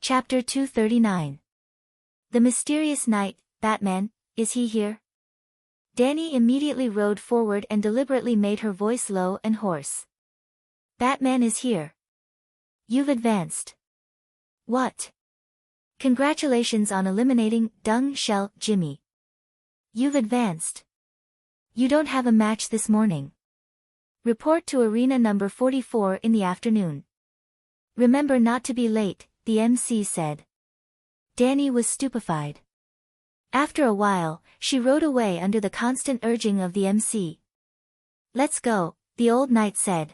Chapter 239. The mysterious knight, Batman, is he here? Dani immediately rode forward and deliberately made her voice low and hoarse. Batman is here. You've advanced. What? Congratulations on eliminating Dung Shell Jimmy. You've advanced. You don't have a match this morning. Report to arena number 44 in the afternoon. Remember not to be late, the MC said. Dani was stupefied. After a while, she rode away under the constant urging of the MC. Let's go, the old knight said.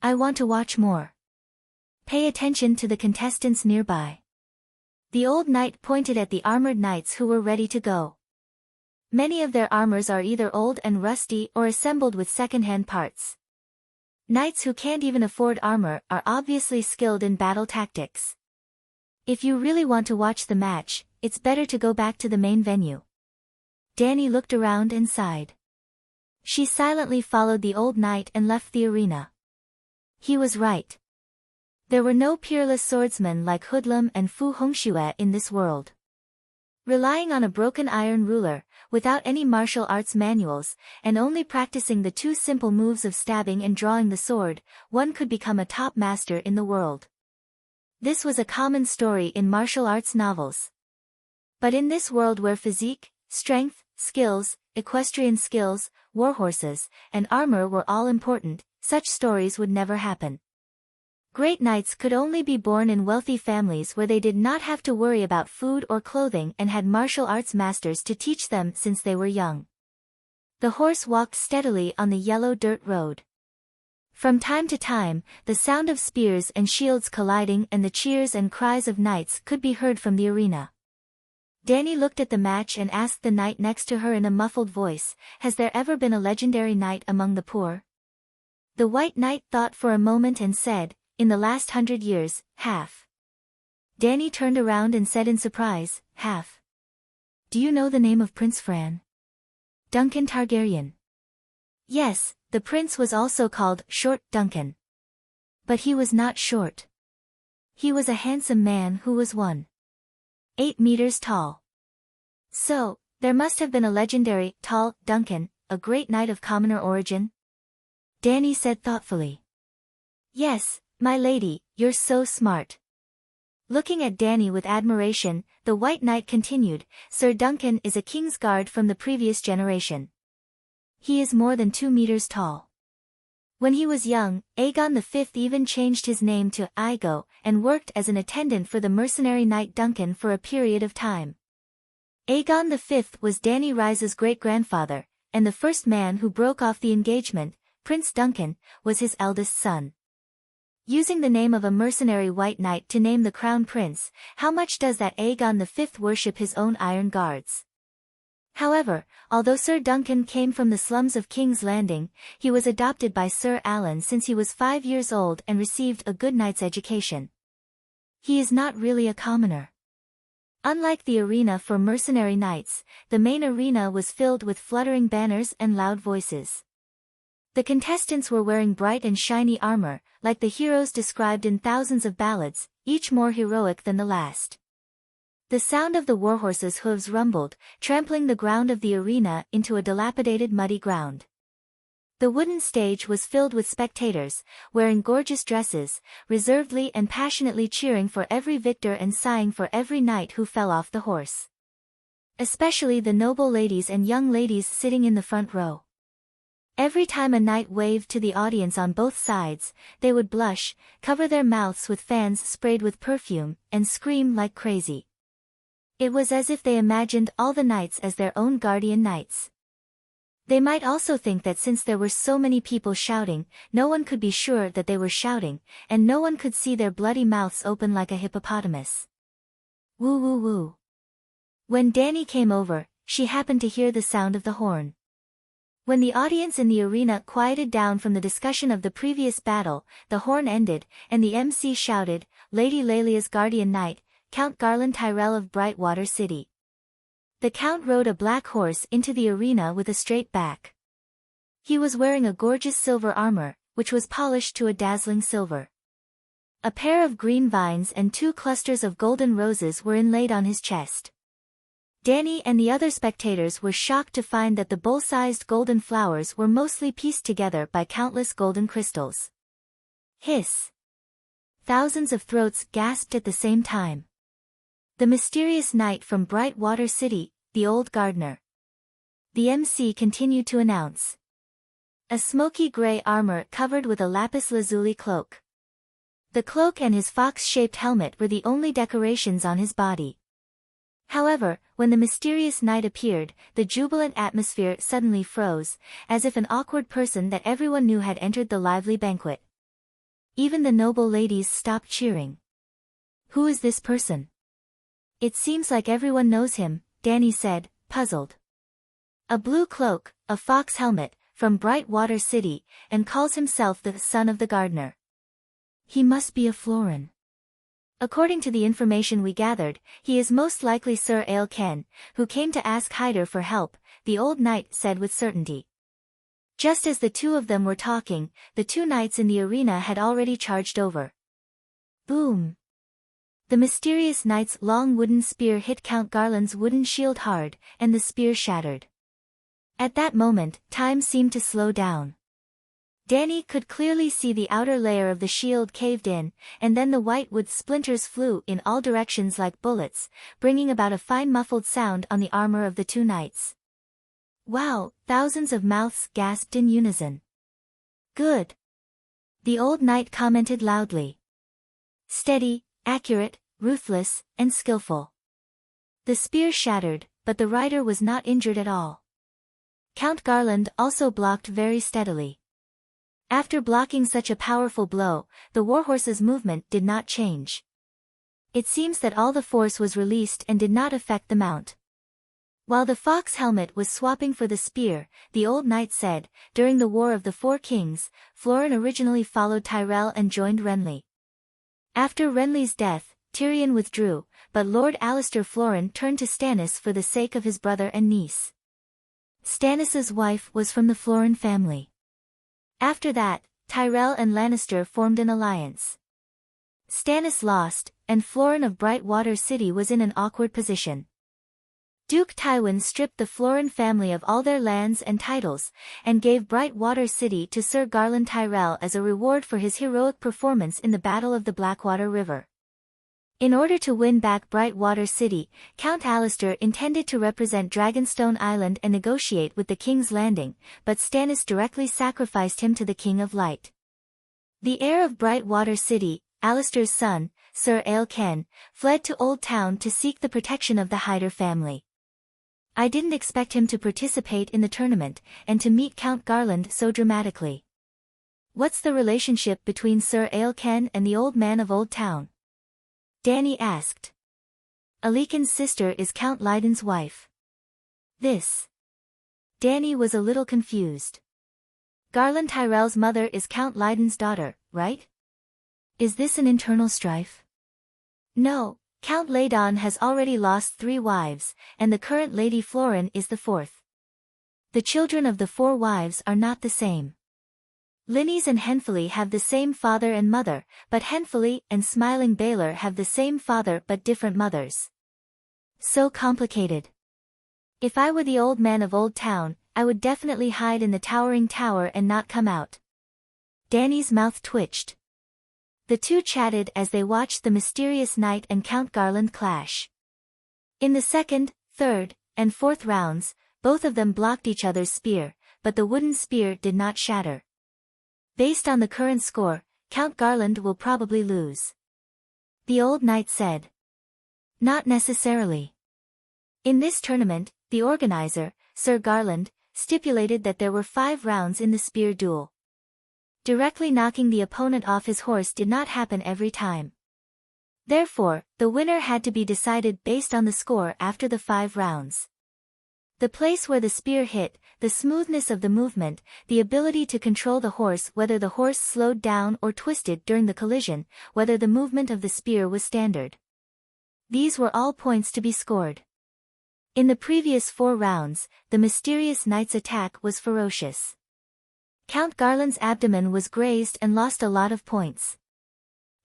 I want to watch more. Pay attention to the contestants nearby. The old knight pointed at the armored knights who were ready to go. Many of their armors are either old and rusty or assembled with second-hand parts. Knights who can't even afford armor are obviously skilled in battle tactics. If you really want to watch the match, it's better to go back to the main venue. Dani looked around and sighed. She silently followed the old knight and left the arena. He was right. There were no peerless swordsmen like Hoodlum and Fu Hongxue in this world. Relying on a broken iron ruler, without any martial arts manuals, and only practicing the two simple moves of stabbing and drawing the sword, one could become a top master in the world. This was a common story in martial arts novels. But in this world where physique, strength, skills, equestrian skills, warhorses, and armor were all important, such stories would never happen. Great knights could only be born in wealthy families where they did not have to worry about food or clothing and had martial arts masters to teach them since they were young. The horse walked steadily on the yellow dirt road. From time to time, the sound of spears and shields colliding and the cheers and cries of knights could be heard from the arena. Dani looked at the match and asked the knight next to her in a muffled voice, "Has there ever been a legendary knight among the poor?" The white knight thought for a moment and said, "In the last 100 years, half." Dani turned around and said in surprise, "Half? Do you know the name of Prince Fran? Duncan Targaryen?" Yes, the prince was also called Short Duncan. But he was not short. He was a handsome man who was 1.8 meters tall. So, there must have been a legendary, tall, Duncan, a great knight of commoner origin? Dani said thoughtfully. Yes, my lady, you're so smart. Looking at Dani with admiration, the white knight continued, Sir Duncan is a king's guard from the previous generation. He is more than 2 meters tall. When he was young, Aegon V even changed his name to Igo and worked as an attendant for the mercenary knight Duncan for a period of time. Aegon V was Dani Rise's great-grandfather, and the first man who broke off the engagement, Prince Duncan, was his eldest son. Using the name of a mercenary white knight to name the crown prince, how much does that Aegon V worship his own iron guards? However, although Sir Duncan came from the slums of King's Landing, he was adopted by Sir Alan since he was 5 years old and received a good knight's education. He is not really a commoner. Unlike the arena for mercenary knights, the main arena was filled with fluttering banners and loud voices. The contestants were wearing bright and shiny armor, like the heroes described in thousands of ballads, each more heroic than the last. The sound of the warhorses' hooves rumbled, trampling the ground of the arena into a dilapidated muddy ground. The wooden stage was filled with spectators, wearing gorgeous dresses, reservedly and passionately cheering for every victor and sighing for every knight who fell off the horse. Especially the noble ladies and young ladies sitting in the front row. Every time a knight waved to the audience on both sides, they would blush, cover their mouths with fans sprayed with perfume, and scream like crazy. It was as if they imagined all the knights as their own guardian knights. They might also think that since there were so many people shouting, no one could be sure that they were shouting, and no one could see their bloody mouths open like a hippopotamus. Woo woo woo. When Dani came over, she happened to hear the sound of the horn. When the audience in the arena quieted down from the discussion of the previous battle, the horn ended, and the MC shouted, Lady Lelia's guardian knight, Count Garland Tyrell of Brightwater City. The Count rode a black horse into the arena with a straight back. He was wearing a gorgeous silver armor, which was polished to a dazzling silver. A pair of green vines and 2 clusters of golden roses were inlaid on his chest. Danny and the other spectators were shocked to find that the bowl-sized golden flowers were mostly pieced together by countless golden crystals. Hiss! Thousands of throats gasped at the same time. The mysterious knight from Bright Water City, the old gardener. The MC continued to announce. A smoky gray armor covered with a lapis lazuli cloak. The cloak and his fox-shaped helmet were the only decorations on his body. However, when the mysterious knight appeared, the jubilant atmosphere suddenly froze, as if an awkward person that everyone knew had entered the lively banquet. Even the noble ladies stopped cheering. Who is this person? It seems like everyone knows him, Danny said, puzzled. A blue cloak, a fox helmet, from Bright Water City, and calls himself the son of the gardener. He must be a Florin. According to the information we gathered, he is most likely Sir Ale Ken, who came to ask Hyder for help, the old knight said with certainty. Just as the two of them were talking, the 2 knights in the arena had already charged over. Boom! The mysterious knight's long wooden spear hit Count Garland's wooden shield hard, and the spear shattered. At that moment, time seemed to slow down. Danny could clearly see the outer layer of the shield caved in, and then the white wood splinters flew in all directions like bullets, bringing about a fine muffled sound on the armor of the 2 knights. Wow! Thousands of mouths gasped in unison. Good! The old knight commented loudly. Steady, accurate, ruthless, and skillful. The spear shattered, but the rider was not injured at all. Count Garland also blocked very steadily. After blocking such a powerful blow, the warhorse's movement did not change. It seems that all the force was released and did not affect the mount. While the fox helmet was swapping for the spear, the old knight said, during the War of the 4 Kings, Florin originally followed Tyrell and joined Renly. After Renly's death, Tyrion withdrew, but Lord Alistair Florin turned to Stannis for the sake of his brother and niece. Stannis's wife was from the Florin family. After that, Tyrell and Lannister formed an alliance. Stannis lost, and Florin of Bright Water City was in an awkward position. Duke Tywin stripped the Florin family of all their lands and titles, and gave Bright Water City to Sir Garland Tyrell as a reward for his heroic performance in the Battle of the Blackwater River. In order to win back Bright Water City, Count Alistair intended to represent Dragonstone Island and negotiate with the King's Landing, but Stannis directly sacrificed him to the King of Light. The heir of Bright Water City, Alistair's son, Sir Ale Ken, fled to Old Town to seek the protection of the Hyder family. I didn't expect him to participate in the tournament, and to meet Count Garland so dramatically. What's the relationship between Sir Ale Ken and the old man of Old Town? Danny asked. Aliken's sister is Count Leiden's wife. This. Danny was a little confused. Garland Tyrell's mother is Count Leiden's daughter, right? Is this an internal strife? No. Count Laedon has already lost 3 wives, and the current Lady Florin is the 4th. The children of the 4 wives are not the same. Linnes and Henfrey have the same father and mother, but Henfrey and Smiling Baylor have the same father but different mothers. So complicated. If I were the old man of Old Town, I would definitely hide in the towering tower and not come out. Danny's mouth twitched. The two chatted as they watched the mysterious knight and Count Garland clash. In the 2nd, 3rd, and 4th rounds, both of them blocked each other's spear, but the wooden spear did not shatter. Based on the current score, Count Garland will probably lose. The old knight said. Not necessarily. In this tournament, the organizer, Sir Garland, stipulated that there were 5 rounds in the spear duel. Directly knocking the opponent off his horse did not happen every time. Therefore, the winner had to be decided based on the score after the 5 rounds. The place where the spear hit, the smoothness of the movement, the ability to control the horse, whether the horse slowed down or twisted during the collision, whether the movement of the spear was standard. These were all points to be scored. In the previous 4 rounds, the mysterious knight's attack was ferocious. Count Garland's abdomen was grazed and lost a lot of points.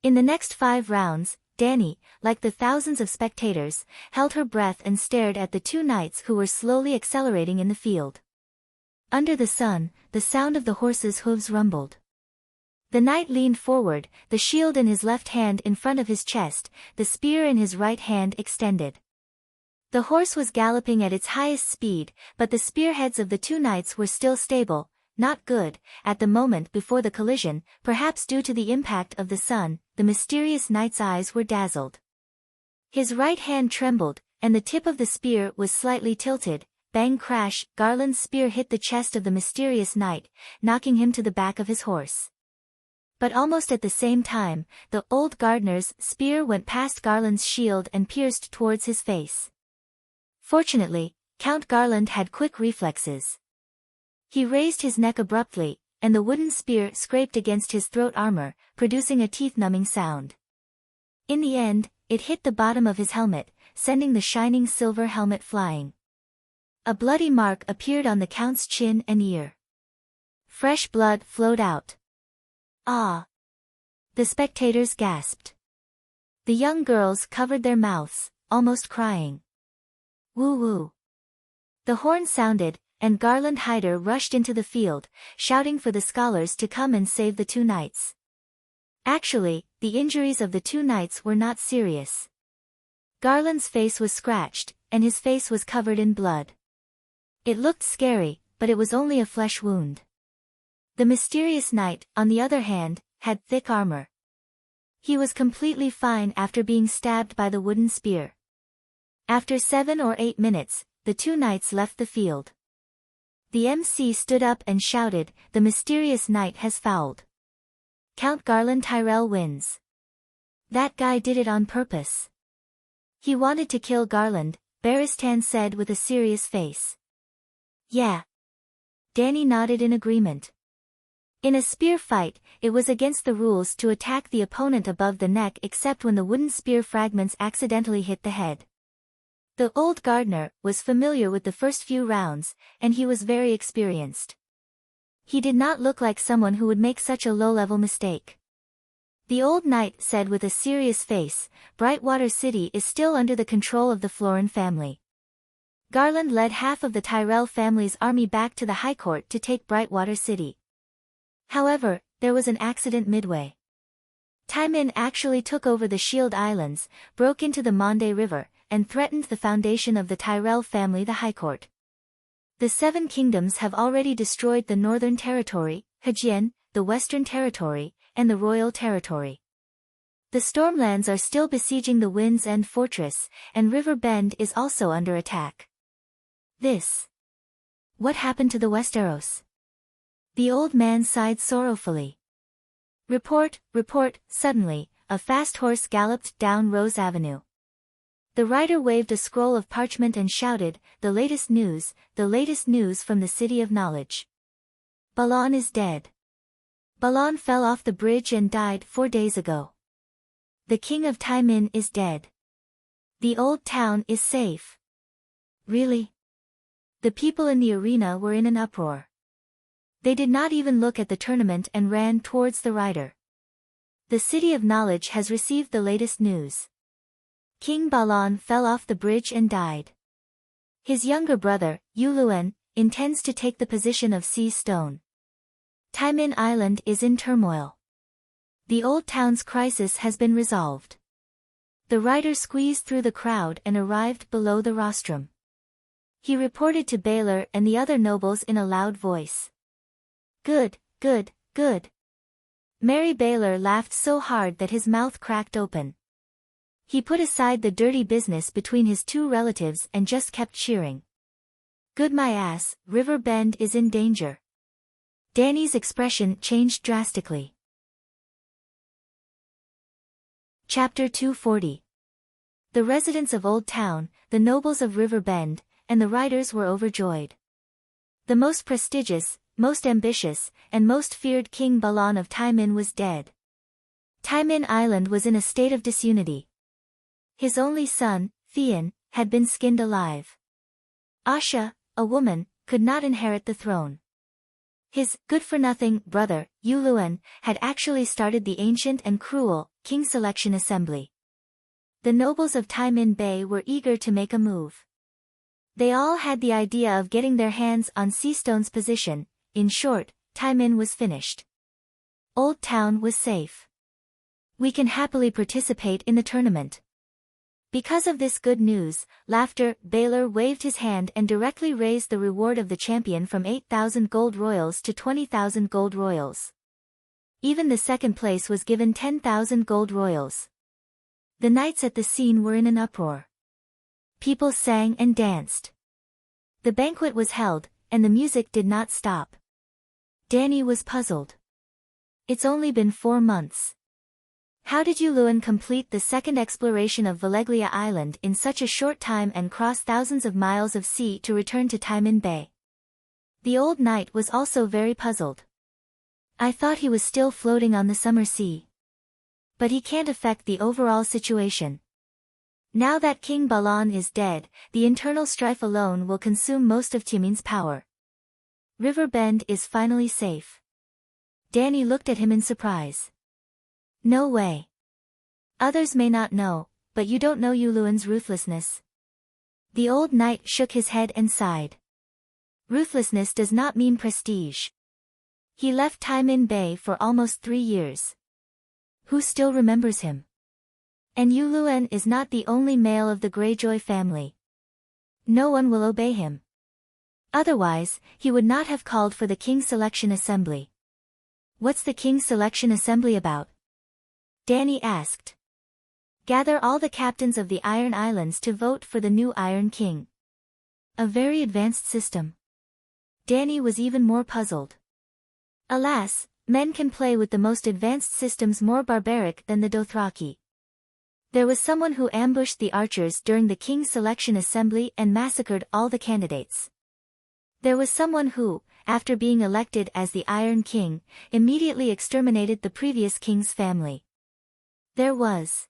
In the next 5 rounds, Dany, like the thousands of spectators, held her breath and stared at the 2 knights who were slowly accelerating in the field. Under the sun, the sound of the horses' hooves rumbled. The knight leaned forward, the shield in his left hand in front of his chest, the spear in his right hand extended. The horse was galloping at its highest speed, but the spearheads of the 2 knights were still stable, not good. At the moment before the collision, perhaps due to the impact of the sun, the mysterious knight's eyes were dazzled. His right hand trembled, and the tip of the spear was slightly tilted. Bang crash, Garland's spear hit the chest of the mysterious knight, knocking him to the back of his horse. But almost at the same time, the old gardener's spear went past Garland's shield and pierced towards his face. Fortunately, Count Garland had quick reflexes. He raised his neck abruptly, and the wooden spear scraped against his throat armor, producing a teeth-numbing sound. In the end, it hit the bottom of his helmet, sending the shining silver helmet flying. A bloody mark appeared on the Count's chin and ear. Fresh blood flowed out. Ah! The spectators gasped. The young girls covered their mouths, almost crying. Woo-woo! The horn sounded, and Garland Hyder rushed into the field, shouting for the scholars to come and save the 2 knights. Actually, the injuries of the 2 knights were not serious. Garland's face was scratched, and his face was covered in blood. It looked scary, but it was only a flesh wound. The mysterious knight, on the other hand, had thick armor. He was completely fine after being stabbed by the wooden spear. After 7 or 8 minutes, the 2 knights left the field. The MC stood up and shouted, "The mysterious knight has fouled. Count Garland Tyrell wins. That guy did it on purpose. He wanted to kill Garland," Barristan said with a serious face. "Yeah." Dany nodded in agreement. In a spear fight, it was against the rules to attack the opponent above the neck except when the wooden spear fragments accidentally hit the head. The old gardener was familiar with the first few rounds, and he was very experienced. He did not look like someone who would make such a low-level mistake. The old knight said with a serious face, "Brightwater City is still under the control of the Florin family. Garland led half of the Tyrell family's army back to the High Court to take Brightwater City. However, there was an accident midway. Tywin actually took over the Shield Islands, broke into the Monde River, and threatened the foundation of the Tyrell family, the High Court. The 7 kingdoms have already destroyed the Northern Territory, Hajien, the Western Territory, and the Royal Territory. The Stormlands are still besieging the Wind's End Fortress, and River Bend is also under attack. What happened to the Westeros?" The old man sighed sorrowfully. Report. Suddenly, a fast horse galloped down Rose Avenue. The rider waved a scroll of parchment and shouted, the latest news from the City of Knowledge. Balon is dead. Balon fell off the bridge and died 4 days ago. The king of Taimin is dead. The old town is safe." Really? The people in the arena were in an uproar. They did not even look at the tournament and ran towards the rider. The City of Knowledge has received the latest news. King Balon fell off the bridge and died. His younger brother, Yuluen, intends to take the position of Sea Stone. Taimin Island is in turmoil. The old town's crisis has been resolved. The rider squeezed through the crowd and arrived below the rostrum. He reported to Baylor and the other nobles in a loud voice. Good. Mary Baylor laughed so hard that his mouth cracked open. He put aside the dirty business between his 2 relatives and just kept cheering. Good my ass, River Bend is in danger. Dany's expression changed drastically. Chapter 240. The residents of Old Town, the nobles of River Bend, and the riders were overjoyed. The most prestigious, most ambitious, and most feared King Balon of Taimin was dead. Taimin Island was in a state of disunity. His only son, Theon, had been skinned alive. Asha, a woman, could not inherit the throne. His good-for-nothing brother, Yuluen, had actually started the ancient and cruel King Selection Assembly. The nobles of Taimin Bay were eager to make a move. They all had the idea of getting their hands on Seastone's position. In short, Taimin was finished. Old Town was safe. We can happily participate in the tournament. Because of this good news, laughter, Baylor waved his hand and directly raised the reward of the champion from 8,000 gold royals to 20,000 gold royals. Even the second place was given 10,000 gold royals. The knights at the scene were in an uproar. People sang and danced. The banquet was held, and the music did not stop. Danny was puzzled. It's only been 4 months. How did Yuluan complete the second exploration of Valeglia Island in such a short time and cross thousands of miles of sea to return to Taimin Bay? The old knight was also very puzzled. I thought he was still floating on the summer sea. But he can't affect the overall situation. Now that King Balan is dead, the internal strife alone will consume most of Timin's power. River Bend is finally safe. Danny looked at him in surprise. No way. Others may not know, but you don't know Yuluan's ruthlessness. The old knight shook his head and sighed. Ruthlessness does not mean prestige. He left Taimin Bay for almost 3 years. Who still remembers him? And Yuluan is not the only male of the Greyjoy family. No one will obey him. Otherwise, he would not have called for the King's Selection Assembly. What's the King's Selection Assembly about? Danny asked. Gather all the captains of the Iron Islands to vote for the new Iron King. A very advanced system. Danny was even more puzzled. Alas, men can play with the most advanced systems more barbaric than the Dothraki. There was someone who ambushed the archers during the King's Selection Assembly and massacred all the candidates. There was someone who, after being elected as the Iron King, immediately exterminated the previous king's family. There was.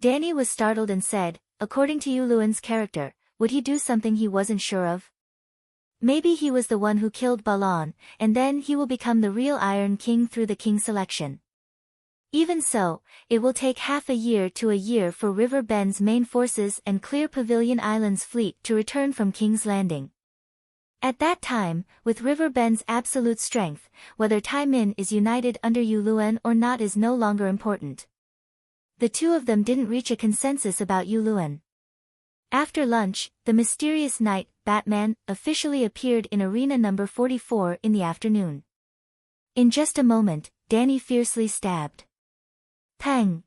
Danny was startled and said, according to Yuluan's character, would he do something he wasn't sure of? Maybe he was the one who killed Balan, and then he will become the real Iron King through the King Selection. Even so, it will take half a year to a year for River Bend's main forces and Clear Pavilion Island's fleet to return from King's Landing. At that time, with River Bend's absolute strength, whether Taimin is united under Yuluan or not is no longer important. The two of them didn't reach a consensus about Yuluan. After lunch, the mysterious knight, Batman, officially appeared in arena number 44 in the afternoon. In just a moment, Danny fiercely stabbed. Pang!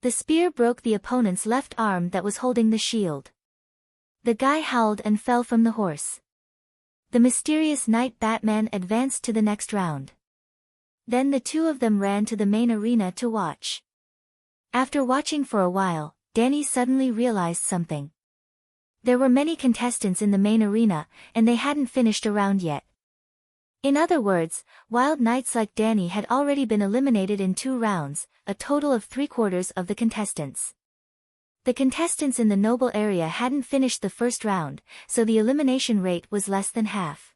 The spear broke the opponent's left arm that was holding the shield. The guy howled and fell from the horse. The mysterious knight Batman advanced to the next round. Then the two of them ran to the main arena to watch. After watching for a while, Danny suddenly realized something. There were many contestants in the main arena, and they hadn't finished a round yet. In other words, wild knights like Danny had already been eliminated in 2 rounds, a total of 3/4 of the contestants. The contestants in the noble area hadn't finished the first round, so the elimination rate was less than half.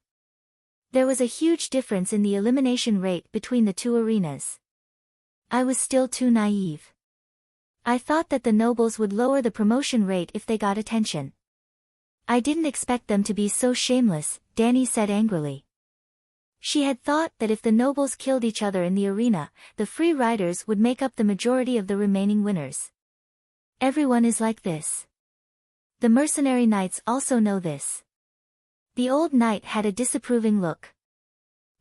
There was a huge difference in the elimination rate between the 2 arenas. I was still too naive. I thought that the nobles would lower the promotion rate if they got attention. I didn't expect them to be so shameless, Danny said angrily. She had thought that if the nobles killed each other in the arena, the free riders would make up the majority of the remaining winners. Everyone is like this. The mercenary knights also know this. The old knight had a disapproving look.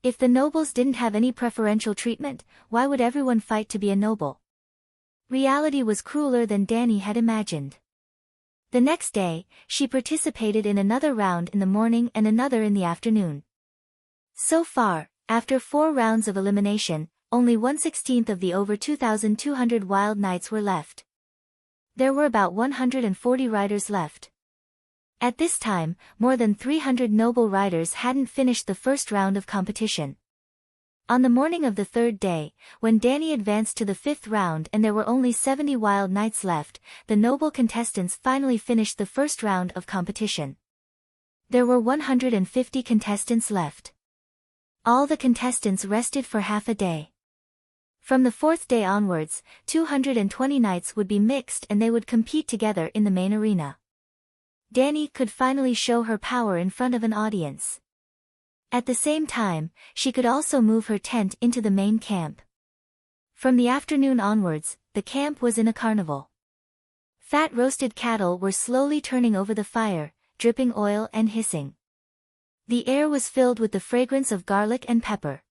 If the nobles didn't have any preferential treatment, why would everyone fight to be a noble? Reality was crueler than Danny had imagined. The next day, she participated in another round in the morning and another in the afternoon. So far, after 4 rounds of elimination, only 1/16 of the over 2,200 wild knights were left. There were about 140 riders left. At this time, more than 300 noble riders hadn't finished the first round of competition. On the morning of the 3rd day, when Danny advanced to the 5th round and there were only 70 wild knights left, the noble contestants finally finished the first round of competition. There were 150 contestants left. All the contestants rested for half a day. From the fourth day onwards, 220 knights would be mixed and they would compete together in the main arena. Dani could finally show her power in front of an audience. At the same time, she could also move her tent into the main camp. From the afternoon onwards, the camp was in a carnival. Fat roasted cattle were slowly turning over the fire, dripping oil and hissing. The air was filled with the fragrance of garlic and pepper.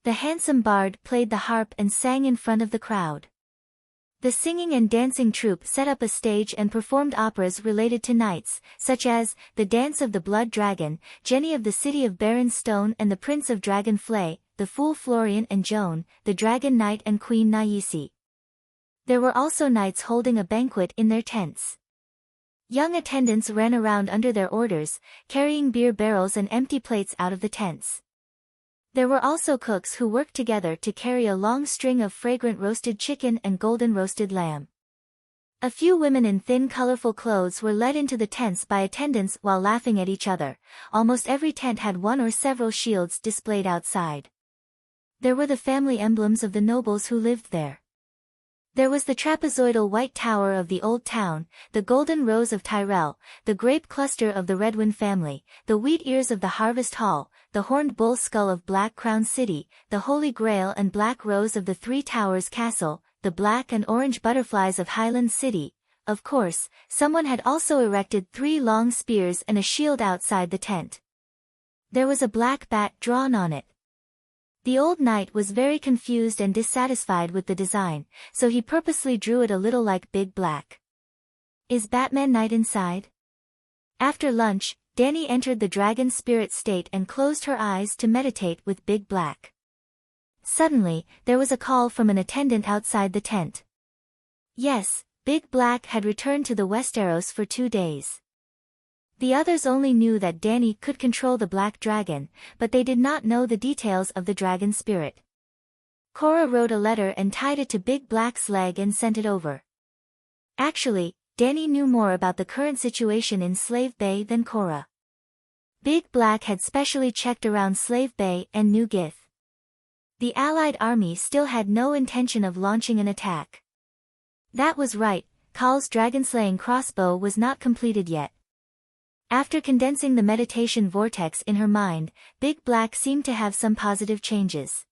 The handsome bard played the harp and sang in front of the crowd. The singing and dancing troupe set up a stage and performed operas related to knights, such as The Dance of the Blood Dragon, Jenny of the City of Barren Stone and the Prince of Dragon Flay, The Fool Florian and Joan, The Dragon Knight and Queen Nayisi. There were also knights holding a banquet in their tents. Young attendants ran around under their orders, carrying beer barrels and empty plates out of the tents. There were also cooks who worked together to carry a long string of fragrant roasted chicken and golden roasted lamb. A few women in thin colorful clothes were led into the tents by attendants while laughing at each other. Almost every tent had one or several shields displayed outside. There were the family emblems of the nobles who lived there. There was the trapezoidal white tower of the Old Town, the golden rose of Tyrell, the grape cluster of the Redwyn family, the wheat ears of the Harvest Hall, the horned bull skull of Black Crown City, the Holy Grail and Black Rose of the Three Towers Castle, the black and orange butterflies of Highland City. Of course, someone had also erected 3 long spears and a shield outside the tent. There was a black bat drawn on it. The old knight was very confused and dissatisfied with the design, so he purposely drew it a little like Big Black. Is Batman Knight inside? After lunch, Dani entered the dragon spirit state and closed her eyes to meditate with Big Black. Suddenly, there was a call from an attendant outside the tent. Yes, Big Black had returned to the Westeros for 2 days. The others only knew that Dani could control the black dragon, but they did not know the details of the dragon spirit. Cora wrote a letter and tied it to Big Black's leg and sent it over. Actually, Dani knew more about the current situation in Slave Bay than Cora. Big Black had specially checked around Slave Bay and New Gith. The Allied army still had no intention of launching an attack. That was right, Khal's dragon-slaying crossbow was not completed yet. After condensing the meditation vortex in her mind, Big Black seemed to have some positive changes.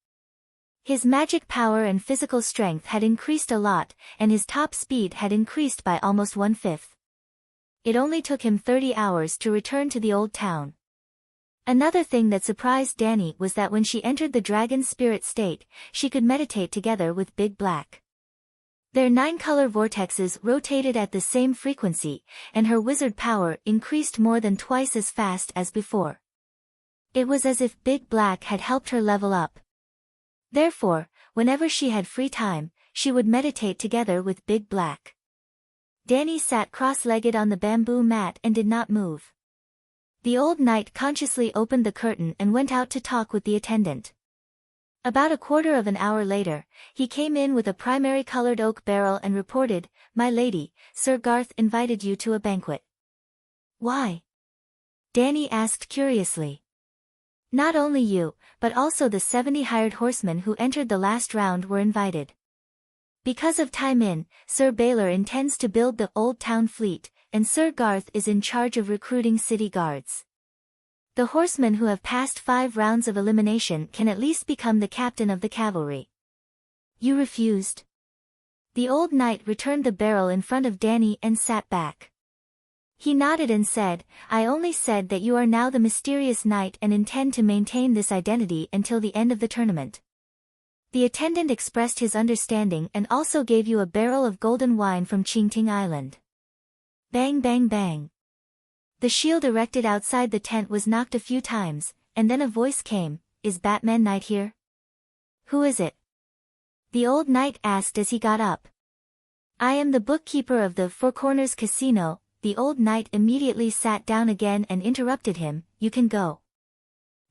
His magic power and physical strength had increased a lot, and his top speed had increased by almost 1/5. It only took him 30 hours to return to the Old Town. Another thing that surprised Dani was that when she entered the dragon spirit state, she could meditate together with Big Black. Their 9-color vortexes rotated at the same frequency, and her wizard power increased more than twice as fast as before. It was as if Big Black had helped her level up. Therefore, whenever she had free time, she would meditate together with Big Black. Dani sat cross-legged on the bamboo mat and did not move. The old knight consciously opened the curtain and went out to talk with the attendant. About a quarter of an hour later, he came in with a primary-colored oak barrel and reported, "My lady, Sir Garth invited you to a banquet." "Why?" Dani asked curiously. "Not only you, but also the 70 hired horsemen who entered the last round were invited. Because of time in, Sir Baylor intends to build the Old Town fleet, and Sir Garth is in charge of recruiting city guards. The horsemen who have passed 5 rounds of elimination can at least become the captain of the cavalry." "You refused?" The old knight returned the barrel in front of Dani and sat back. He nodded and said, "I only said that you are now the mysterious knight and intend to maintain this identity until the end of the tournament." The attendant expressed his understanding and also gave you a barrel of golden wine from Qingting Island. Bang bang bang. The shield erected outside the tent was knocked a few times, and then a voice came, "Is Batman Knight here?" "Who is it?" the old knight asked as he got up. "I am the bookkeeper of the Four Corners Casino." The old knight immediately sat down again and interrupted him, "You can go.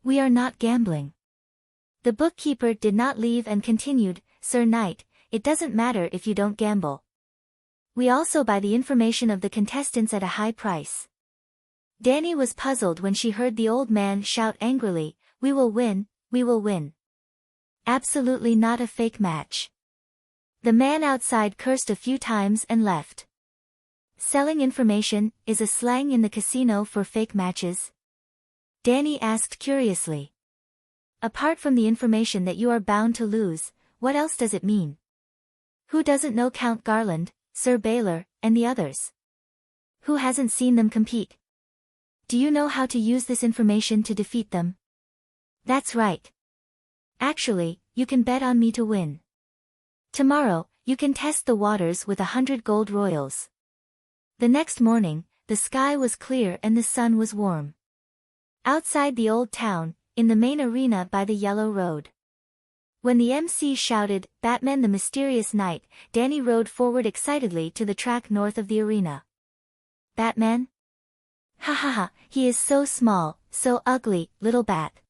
We are not gambling." The bookkeeper did not leave and continued, "Sir Knight, it doesn't matter if you don't gamble. We also buy the information of the contestants at a high price." Dani was puzzled when she heard the old man shout angrily, "We will win, we will win." Absolutely not a fake match. The man outside cursed a few times and left. Selling information is a slang in the casino for fake matches? Danny asked curiously. Apart from the information that you are bound to lose, what else does it mean? Who doesn't know Count Garland, Sir Baylor, and the others? Who hasn't seen them compete? Do you know how to use this information to defeat them? That's right. Actually, you can bet on me to win. Tomorrow, you can test the waters with 100 gold royals. The next morning, the sky was clear and the sun was warm. Outside the old town, in the main arena by the yellow road. When the MC shouted, "Batman the Mysterious Knight," Danny rode forward excitedly to the track north of the arena. Batman? Ha ha ha, he is so small, so ugly, little bat.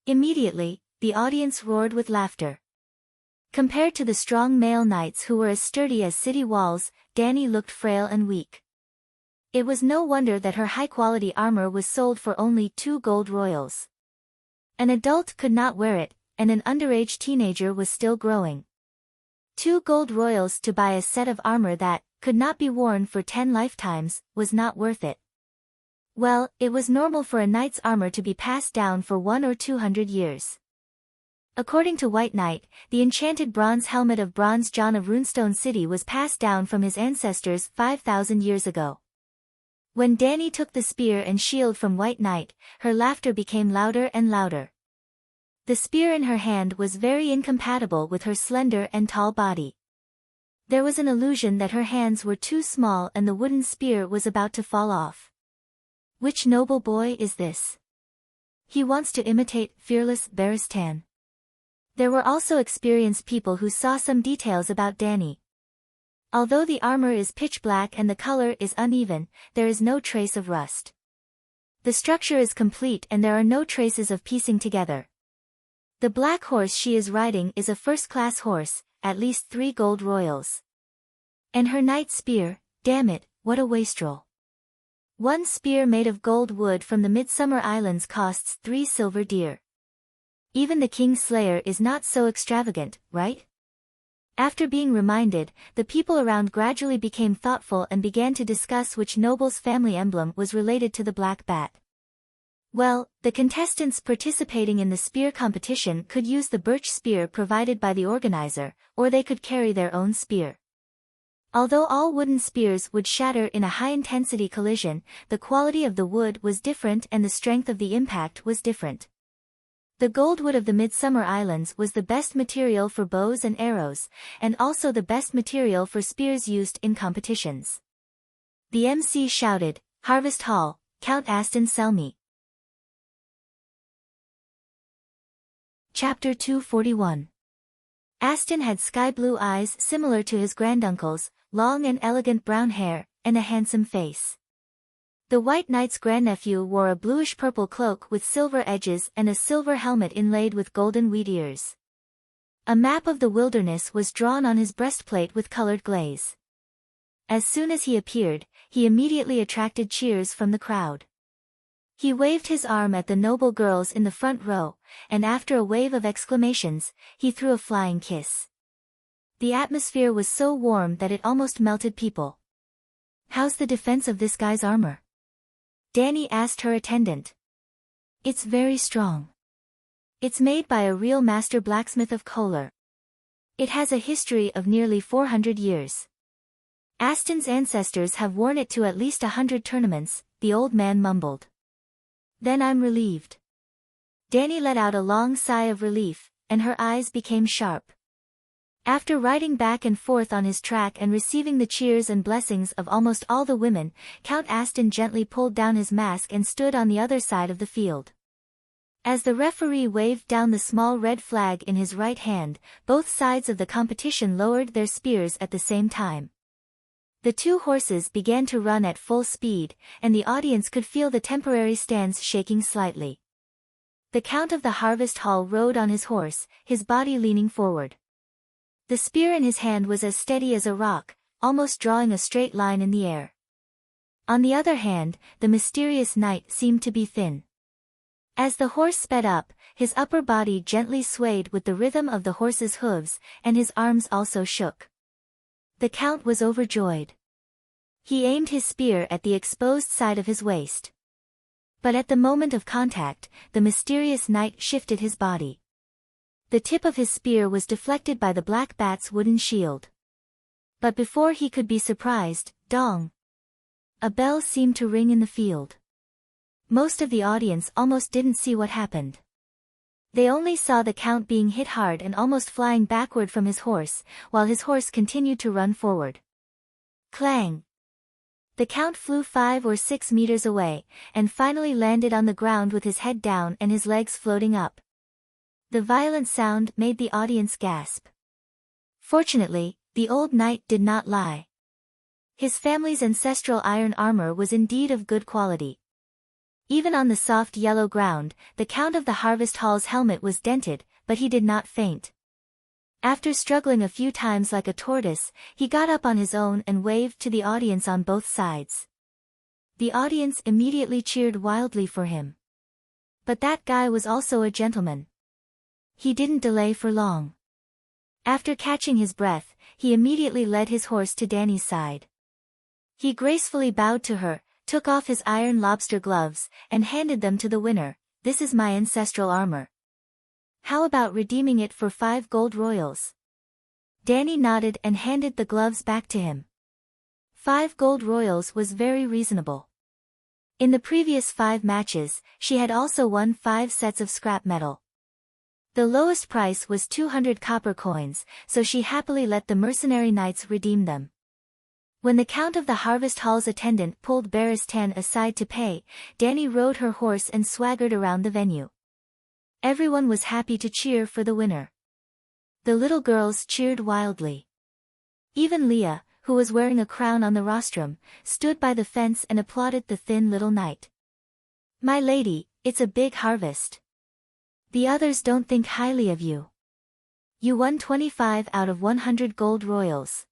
Immediately, the audience roared with laughter. Compared to the strong male knights who were as sturdy as city walls, Danny looked frail and weak. It was no wonder that her high-quality armor was sold for only 2 gold royals. An adult could not wear it, and an underage teenager was still growing. 2 gold royals to buy a set of armor that could not be worn for 10 lifetimes was not worth it. Well, it was normal for a knight's armor to be passed down for 100 or 200 years. According to White Knight, the enchanted bronze helmet of Bronze John of Runestone City was passed down from his ancestors 5,000 years ago. When Danny took the spear and shield from White Knight, her laughter became louder and louder. The spear in her hand was very incompatible with her slender and tall body. There was an illusion that her hands were too small and the wooden spear was about to fall off. Which noble boy is this? He wants to imitate fearless Baristan. There were also experienced people who saw some details about Danny. Although the armor is pitch black and the color is uneven, there is no trace of rust. The structure is complete and there are no traces of piecing together. The black horse she is riding is a first-class horse, at least 3 gold royals. And her knight spear, damn it, what a wastrel. One spear made of gold wood from the Midsummer Islands costs 3 silver dear. Even the King's Slayer is not so extravagant, right? After being reminded, the people around gradually became thoughtful and began to discuss which noble's family emblem was related to the black bat. Well, the contestants participating in the spear competition could use the birch spear provided by the organizer, or they could carry their own spear. Although all wooden spears would shatter in a high-intensity collision, the quality of the wood was different and the strength of the impact was different. The gold wood of the Midsummer Islands was the best material for bows and arrows, and also the best material for spears used in competitions. The MC shouted, "Harvest Hall, Count Aston sell me." Chapter 241. Aston had sky-blue eyes similar to his granduncle's, long and elegant brown hair, and a handsome face. The White Knight's grandnephew wore a bluish-purple cloak with silver edges and a silver helmet inlaid with golden wheat ears. A map of the wilderness was drawn on his breastplate with colored glaze. As soon as he appeared, he immediately attracted cheers from the crowd. He waved his arm at the noble girls in the front row, and after a wave of exclamations, he threw a flying kiss. The atmosphere was so warm that it almost melted people. "How's the defense of this guy's armor?" Danny asked her attendant. "It's very strong. It's made by a real master blacksmith of Kohler. It has a history of nearly 400 years. Aston's ancestors have worn it to at least 100 tournaments," the old man mumbled. "Then I'm relieved." Danny let out a long sigh of relief, and her eyes became sharp. After riding back and forth on his track and receiving the cheers and blessings of almost all the women, Count Aston gently pulled down his mask and stood on the other side of the field. As the referee waved down the small red flag in his right hand, both sides of the competition lowered their spears at the same time. The 2 horses began to run at full speed, and the audience could feel the temporary stands shaking slightly. The Count of the Harvest Hall rode on his horse, his body leaning forward. The spear in his hand was as steady as a rock, almost drawing a straight line in the air. On the other hand, the mysterious knight seemed to be thin. As the horse sped up, his upper body gently swayed with the rhythm of the horse's hooves, and his arms also shook. The Count was overjoyed. He aimed his spear at the exposed side of his waist. But at the moment of contact, the mysterious knight shifted his body. The tip of his spear was deflected by the black bat's wooden shield. But before he could be surprised, dong! A bell seemed to ring in the field. Most of the audience almost didn't see what happened. They only saw the Count being hit hard and almost flying backward from his horse, while his horse continued to run forward. Clang! The Count flew 5 or 6 meters away, and finally landed on the ground with his head down and his legs floating up. The violent sound made the audience gasp. Fortunately, the old knight did not lie. His family's ancestral iron armor was indeed of good quality. Even on the soft yellow ground, the Count of the Harvest Hall's helmet was dented, but he did not faint. After struggling a few times like a tortoise, he got up on his own and waved to the audience on both sides. The audience immediately cheered wildly for him. But that guy was also a gentleman. He didn't delay for long. After catching his breath, he immediately led his horse to Danny's side. He gracefully bowed to her, took off his iron lobster gloves, and handed them to the winner. "This is my ancestral armor. How about redeeming it for 5 gold royals?" Danny nodded and handed the gloves back to him. 5 gold royals was very reasonable. In the previous 5 matches, she had also won 5 sets of scrap metal. The lowest price was 200 copper coins, so she happily let the mercenary knights redeem them. When the Count of the Harvest Hall's attendant pulled Baristan aside to pay, Danny rode her horse and swaggered around the venue. Everyone was happy to cheer for the winner. The little girls cheered wildly. Even Leah, who was wearing a crown on the rostrum, stood by the fence and applauded the thin little knight. "My lady, it's a big harvest. The others don't think highly of you. You won 25 out of 100 gold royals."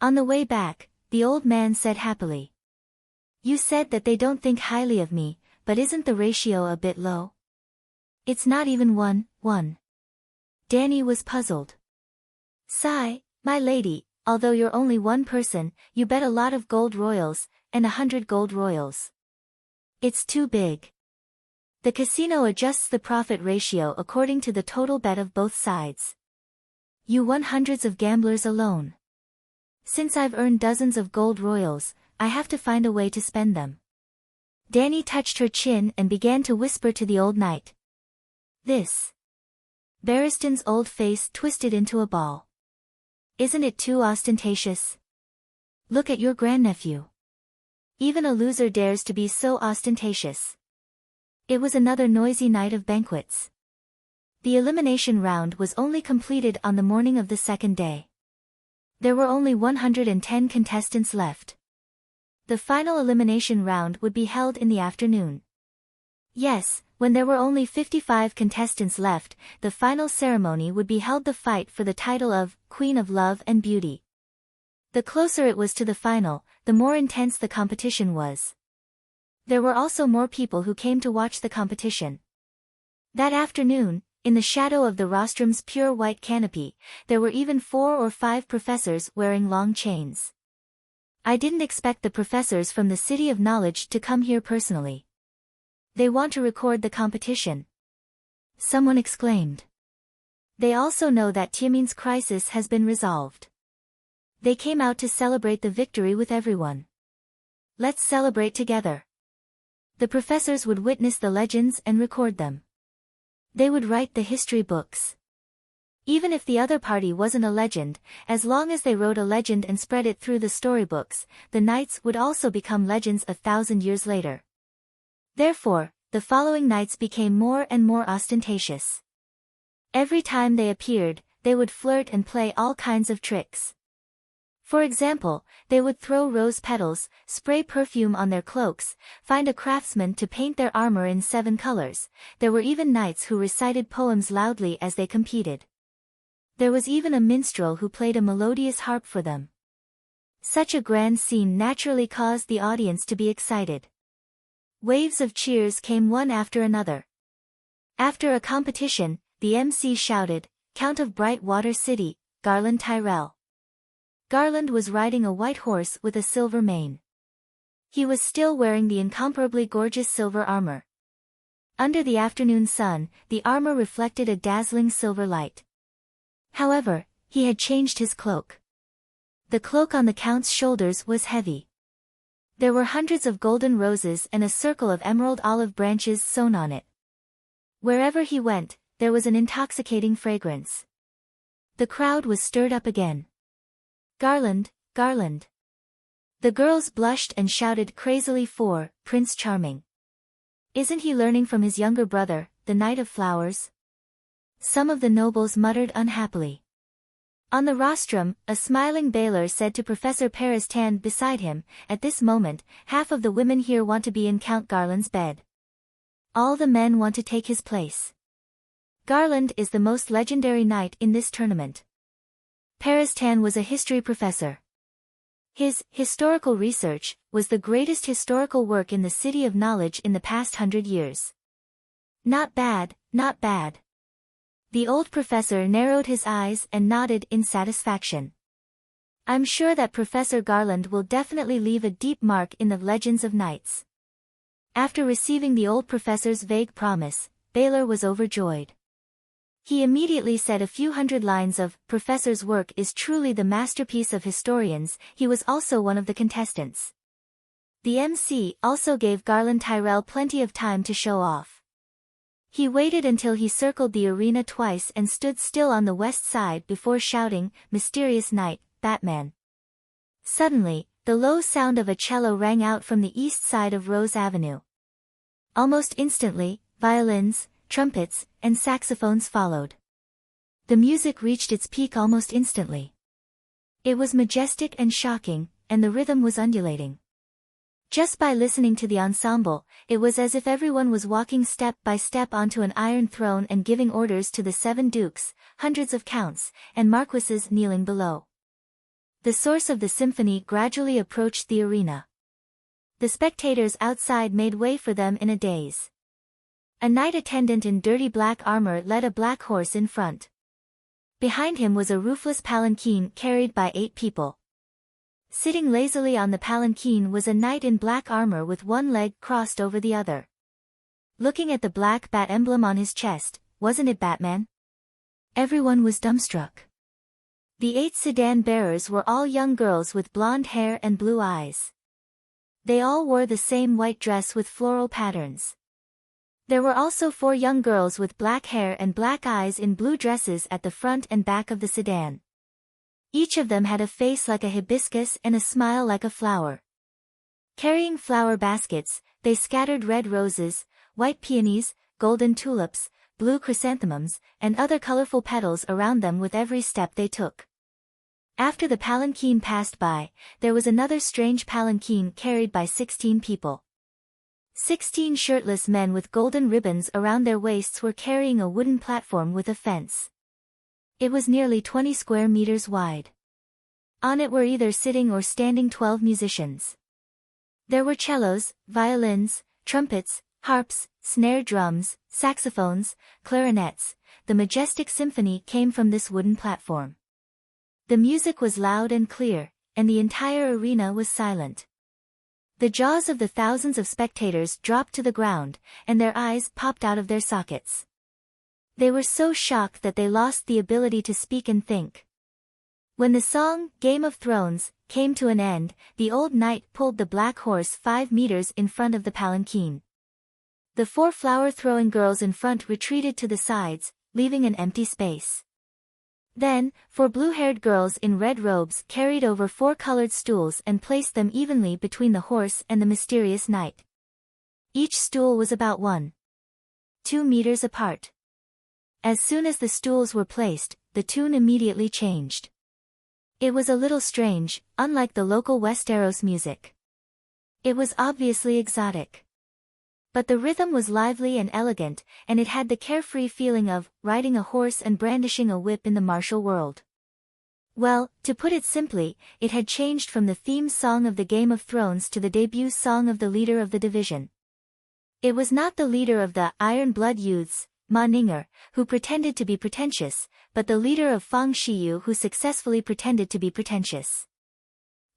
On the way back, the old man said happily, "You said that they don't think highly of me, but isn't the ratio a bit low? It's not even 1:1. Danny was puzzled. "Sigh, my lady, although you're only one person, you bet a lot of gold royals, and 100 gold royals. It's too big. The casino adjusts the profit ratio according to the total bet of both sides. You won hundreds of gamblers alone. Since I've earned dozens of gold royals, I have to find a way to spend them." Danny touched her chin and began to whisper to the old knight. "This." Baristan's old face twisted into a ball. "Isn't it too ostentatious? Look at your grandnephew. Even a loser dares to be so ostentatious." It was another noisy night of banquets. The elimination round was only completed on the morning of the second day. There were only 110 contestants left. The final elimination round would be held in the afternoon. Yes, when there were only 55 contestants left, the final ceremony would be held, the fight for the title of Queen of Love and Beauty. The closer it was to the final, the more intense the competition was. There were also more people who came to watch the competition. That afternoon, in the shadow of the rostrum's pure white canopy, there were even 4 or 5 professors wearing long chains. "I didn't expect the professors from the City of Knowledge to come here personally. They want to record the competition," someone exclaimed. "They also know that Tiamin's crisis has been resolved. They came out to celebrate the victory with everyone. Let's celebrate together." The professors would witness the legends and record them. They would write the history books. Even if the other party wasn't a legend, as long as they wrote a legend and spread it through the storybooks, the knights would also become legends 1,000 years later. Therefore, the following nights became more and more ostentatious. Every time they appeared, they would flirt and play all kinds of tricks. For example, they would throw rose petals, spray perfume on their cloaks, find a craftsman to paint their armor in 7 colors. There were even knights who recited poems loudly as they competed. There was even a minstrel who played a melodious harp for them. Such a grand scene naturally caused the audience to be excited. Waves of cheers came one after another. After a competition, the MC shouted, "Count of Bright Water City, Garland Tyrell." Garland was riding a white horse with a silver mane. He was still wearing the incomparably gorgeous silver armor. Under the afternoon sun, the armor reflected a dazzling silver light. However, he had changed his cloak. The cloak on the Count's shoulders was heavy. There were hundreds of golden roses and a circle of emerald olive branches sewn on it. Wherever he went, there was an intoxicating fragrance. The crowd was stirred up again. "Garland, Garland." The girls blushed and shouted crazily for Prince Charming. "Isn't he learning from his younger brother, the Knight of Flowers?" Some of the nobles muttered unhappily. On the rostrum, a smiling Baylor said to Professor Paris-Tan beside him, "At this moment, half of the women here want to be in Count Garland's bed. All the men want to take his place. Garland is the most legendary knight in this tournament." Paris-Tan was a history professor. His historical research was the greatest historical work in the City of Knowledge in the past 100 years. "Not bad, not bad." The old professor narrowed his eyes and nodded in satisfaction. "I'm sure that Professor Garland will definitely leave a deep mark in the legends of knights." After receiving the old professor's vague promise, Baylor was overjoyed. He immediately said a few hundred lines of, "Professor's work is truly the masterpiece of historians." He was also one of the contestants. The MC also gave Garland Tyrell plenty of time to show off. He waited until he circled the arena twice and stood still on the west side before shouting, "Mysterious Knight, Batman." Suddenly, the low sound of a cello rang out from the east side of Rose Avenue. Almost instantly, violins, trumpets, and saxophones followed. The music reached its peak almost instantly. It was majestic and shocking, and the rhythm was undulating. Just by listening to the ensemble, it was as if everyone was walking step by step onto an iron throne and giving orders to the 7 dukes, hundreds of counts, and marquises kneeling below. The source of the symphony gradually approached the arena. The spectators outside made way for them in a daze. A knight attendant in dirty black armor led a black horse in front. Behind him was a roofless palanquin carried by 8 people. Sitting lazily on the palanquin was a knight in black armor with one leg crossed over the other. Looking at the black bat emblem on his chest, wasn't it Batman? Everyone was dumbstruck. The 8 sedan bearers were all young girls with blonde hair and blue eyes. They all wore the same white dress with floral patterns. There were also 4 young girls with black hair and black eyes in blue dresses at the front and back of the sedan. Each of them had a face like a hibiscus and a smile like a flower. Carrying flower baskets, they scattered red roses, white peonies, golden tulips, blue chrysanthemums, and other colorful petals around them with every step they took. After the palanquin passed by, there was another strange palanquin carried by 16 people. 16 shirtless men with golden ribbons around their waists were carrying a wooden platform with a fence. It was nearly 20 square meters wide. On it were either sitting or standing 12 musicians. There were cellos, violins, trumpets, harps, snare drums, saxophones, clarinets. The majestic symphony came from this wooden platform. The music was loud and clear, and the entire arena was silent. The jaws of the thousands of spectators dropped to the ground, and their eyes popped out of their sockets. They were so shocked that they lost the ability to speak and think. When the song, Game of Thrones, came to an end, the old knight pulled the black horse 5 meters in front of the palanquin. The 4 flower-throwing girls in front retreated to the sides, leaving an empty space. Then, 4 blue-haired girls in red robes carried over 4 colored stools and placed them evenly between the horse and the mysterious knight. Each stool was about 1.2 meters apart. As soon as the stools were placed, the tune immediately changed. It was a little strange, unlike the local Westeros music. It was obviously exotic. But the rhythm was lively and elegant, and it had the carefree feeling of riding a horse and brandishing a whip in the martial world. Well, to put it simply, it had changed from the theme song of the Game of Thrones to the debut song of the leader of the division. It was not the leader of the Iron Blood Youths, Ma Ninger, who pretended to be pretentious, but the leader of Fang Shiyu who successfully pretended to be pretentious.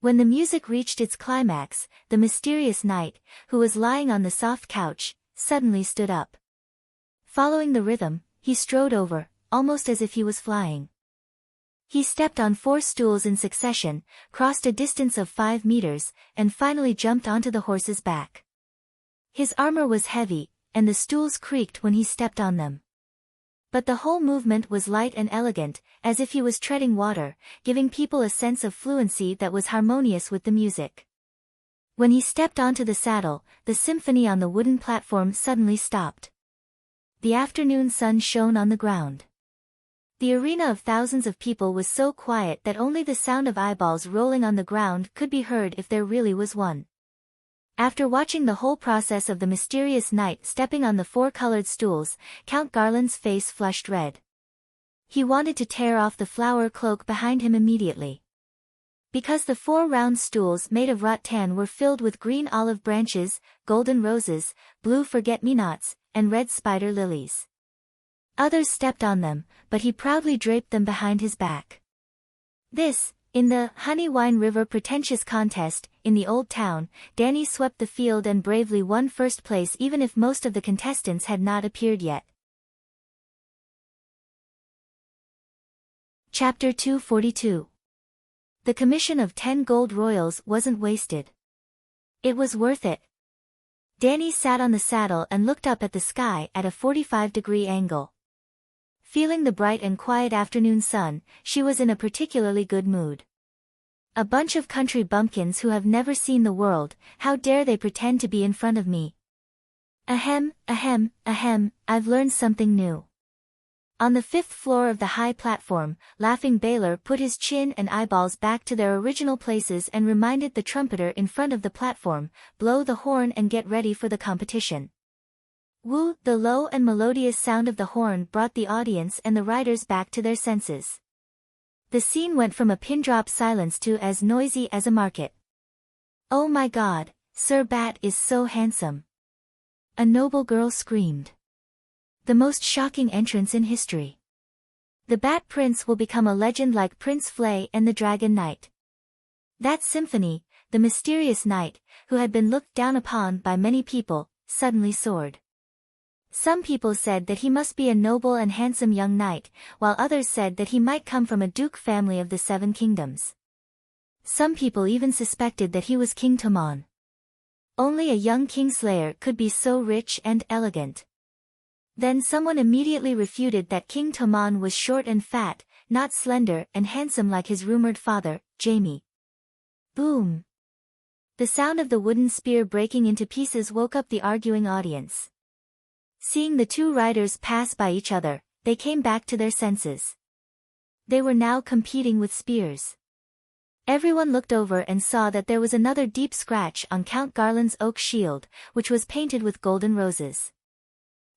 When the music reached its climax, the mysterious knight, who was lying on the soft couch, suddenly stood up. Following the rhythm, he strode over, almost as if he was flying. He stepped on 4 stools in succession, crossed a distance of 5 meters, and finally jumped onto the horse's back. His armor was heavy, and the stools creaked when he stepped on them. But the whole movement was light and elegant, as if he was treading water, giving people a sense of fluency that was harmonious with the music. When he stepped onto the saddle, the symphony on the wooden platform suddenly stopped. The afternoon sun shone on the ground. The arena of thousands of people was so quiet that only the sound of eyeballs rolling on the ground could be heard if there really was one. After watching the whole process of the mysterious knight stepping on the 4 colored stools, Count Garland's face flushed red. He wanted to tear off the flower cloak behind him immediately. Because the 4 round stools made of rattan were filled with green olive branches, golden roses, blue forget-me-nots, and red spider lilies. Others stepped on them, but he proudly draped them behind his back. This, in the Honey Wine River pretentious contest, in the old town, Danny swept the field and bravely won first place even if most of the contestants had not appeared yet. Chapter 242. The commission of 10 gold royals wasn't wasted. It was worth it. Danny sat on the saddle and looked up at the sky at a 45-degree angle. Feeling the bright and quiet afternoon sun, she was in a particularly good mood. A bunch of country bumpkins who have never seen the world, how dare they pretend to be in front of me? Ahem, ahem, ahem, I've learned something new. On the 5th floor of the high platform, Laughing Baylor put his chin and eyeballs back to their original places and reminded the trumpeter in front of the platform, blow the horn and get ready for the competition. Woo, the low and melodious sound of the horn brought the audience and the riders back to their senses. The scene went from a pin-drop silence to as noisy as a market. Oh my God, Sir Bat is so handsome. A noble girl screamed. The most shocking entrance in history. The Bat Prince will become a legend like Prince Flay and the Dragon Knight. That symphony, the mysterious knight, who had been looked down upon by many people, suddenly soared. Some people said that he must be a noble and handsome young knight, while others said that he might come from a duke family of the 7 kingdoms. Some people even suspected that he was King Tomon. Only a young Kingslayer could be so rich and elegant. Then someone immediately refuted that King Tomon was short and fat, not slender and handsome like his rumored father, Jaime. Boom! The sound of the wooden spear breaking into pieces woke up the arguing audience. Seeing the 2 riders pass by each other, they came back to their senses. They were now competing with spears. Everyone looked over and saw that there was another deep scratch on Count Garland's oak shield, which was painted with golden roses.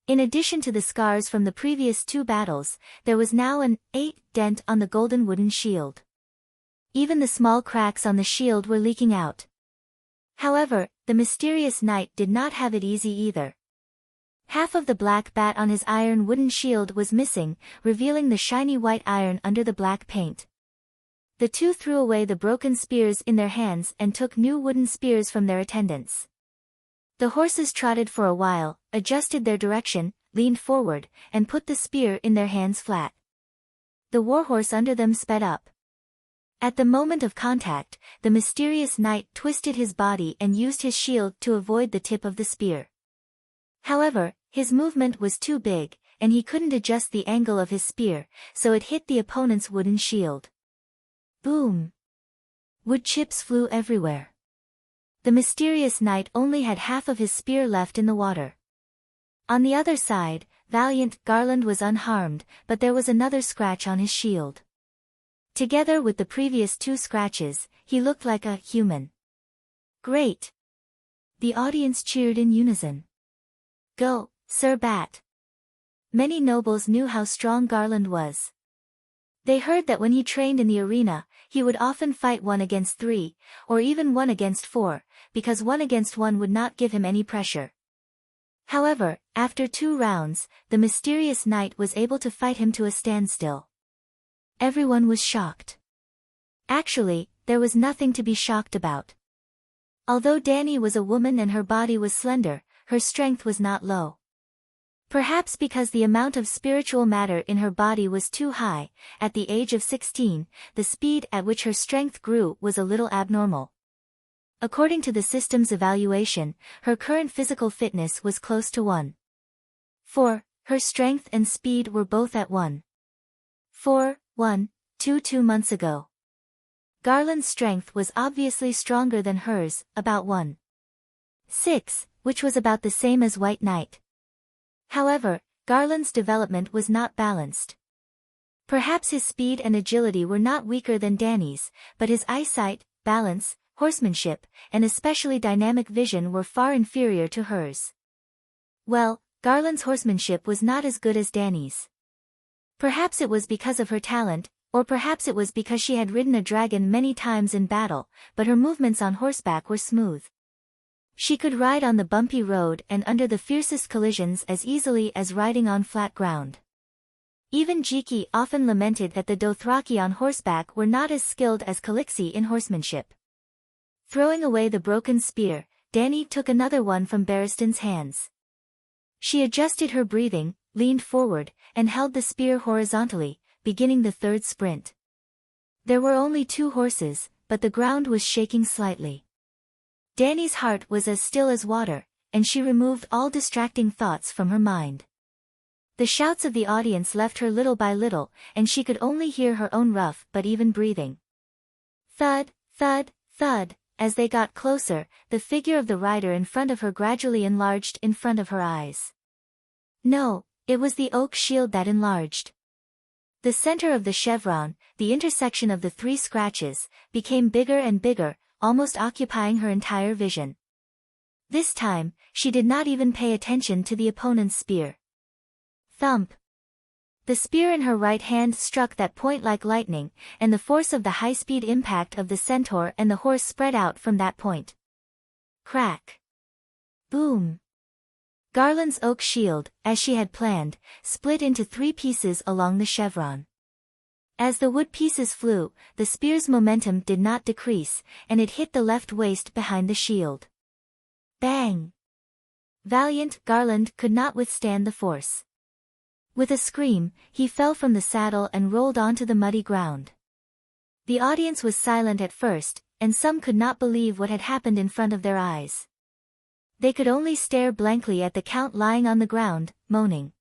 In addition to the scars from the previous 2 battles, there was now an 8 dent on the golden wooden shield. Even the small cracks on the shield were leaking out. However, the mysterious knight did not have it easy either. Half of the black bat on his iron wooden shield was missing, revealing the shiny white iron under the black paint. The 2 threw away the broken spears in their hands and took new wooden spears from their attendants. The horses trotted for a while, adjusted their direction, leaned forward, and put the spear in their hands flat. The warhorse under them sped up. At the moment of contact, the mysterious knight twisted his body and used his shield to avoid the tip of the spear. However, his movement was too big, and he couldn't adjust the angle of his spear, so it hit the opponent's wooden shield. Boom! Wood chips flew everywhere. The mysterious knight only had half of his spear left in the water. On the other side, valiant Garland was unharmed, but there was another scratch on his shield. Together with the previous 2 scratches, he looked like a human. Great! The audience cheered in unison. Go, Sir Bat! Many nobles knew how strong Garland was. They heard that when he trained in the arena, he would often fight 1 against 3, or even 1 against 4, because 1 against 1 would not give him any pressure. However, after 2 rounds, the mysterious knight was able to fight him to a standstill. Everyone was shocked. Actually, there was nothing to be shocked about. Although Dani was a woman and her body was slender, her strength was not low. Perhaps because the amount of spiritual matter in her body was too high, at the age of 16, the speed at which her strength grew was a little abnormal. According to the system's evaluation, her current physical fitness was close to 1. 4. Her strength and speed were both at 1. 4, 1, 2 months ago. Garland's strength was obviously stronger than hers, about 1. 6, which was about the same as White Knight. However, Garland's development was not balanced. Perhaps his speed and agility were not weaker than Dani's, but his eyesight, balance, horsemanship, and especially dynamic vision were far inferior to hers. Well, Garland's horsemanship was not as good as Dani's. Perhaps it was because of her talent, or perhaps it was because she had ridden a dragon many times in battle, but her movements on horseback were smooth. She could ride on the bumpy road and under the fiercest collisions as easily as riding on flat ground. Even Jiki often lamented that the Dothraki on horseback were not as skilled as Calixi in horsemanship. Throwing away the broken spear, Dani took another one from Barristan's hands. She adjusted her breathing, leaned forward, and held the spear horizontally, beginning the 3rd sprint. There were only 2 horses, but the ground was shaking slightly. Dani's heart was as still as water, and she removed all distracting thoughts from her mind. The shouts of the audience left her little by little, and she could only hear her own rough but even breathing. Thud, thud, thud. As they got closer, the figure of the rider in front of her gradually enlarged in front of her eyes. No, it was the oak shield that enlarged. The center of the chevron, the intersection of the 3 scratches, became bigger and bigger, almost occupying her entire vision. This time, she did not even pay attention to the opponent's spear. Thump! The spear in her right hand struck that point like lightning, and the force of the high-speed impact of the centaur and the horse spread out from that point. Crack! Boom! Garland's oak shield, as she had planned, split into 3 pieces along the chevron. As the wood pieces flew, the spear's momentum did not decrease, and it hit the left waist behind the shield. Bang! Valiant Garland could not withstand the force. With a scream, he fell from the saddle and rolled onto the muddy ground. The audience was silent at first, and some could not believe what had happened in front of their eyes. They could only stare blankly at the Count lying on the ground, moaning.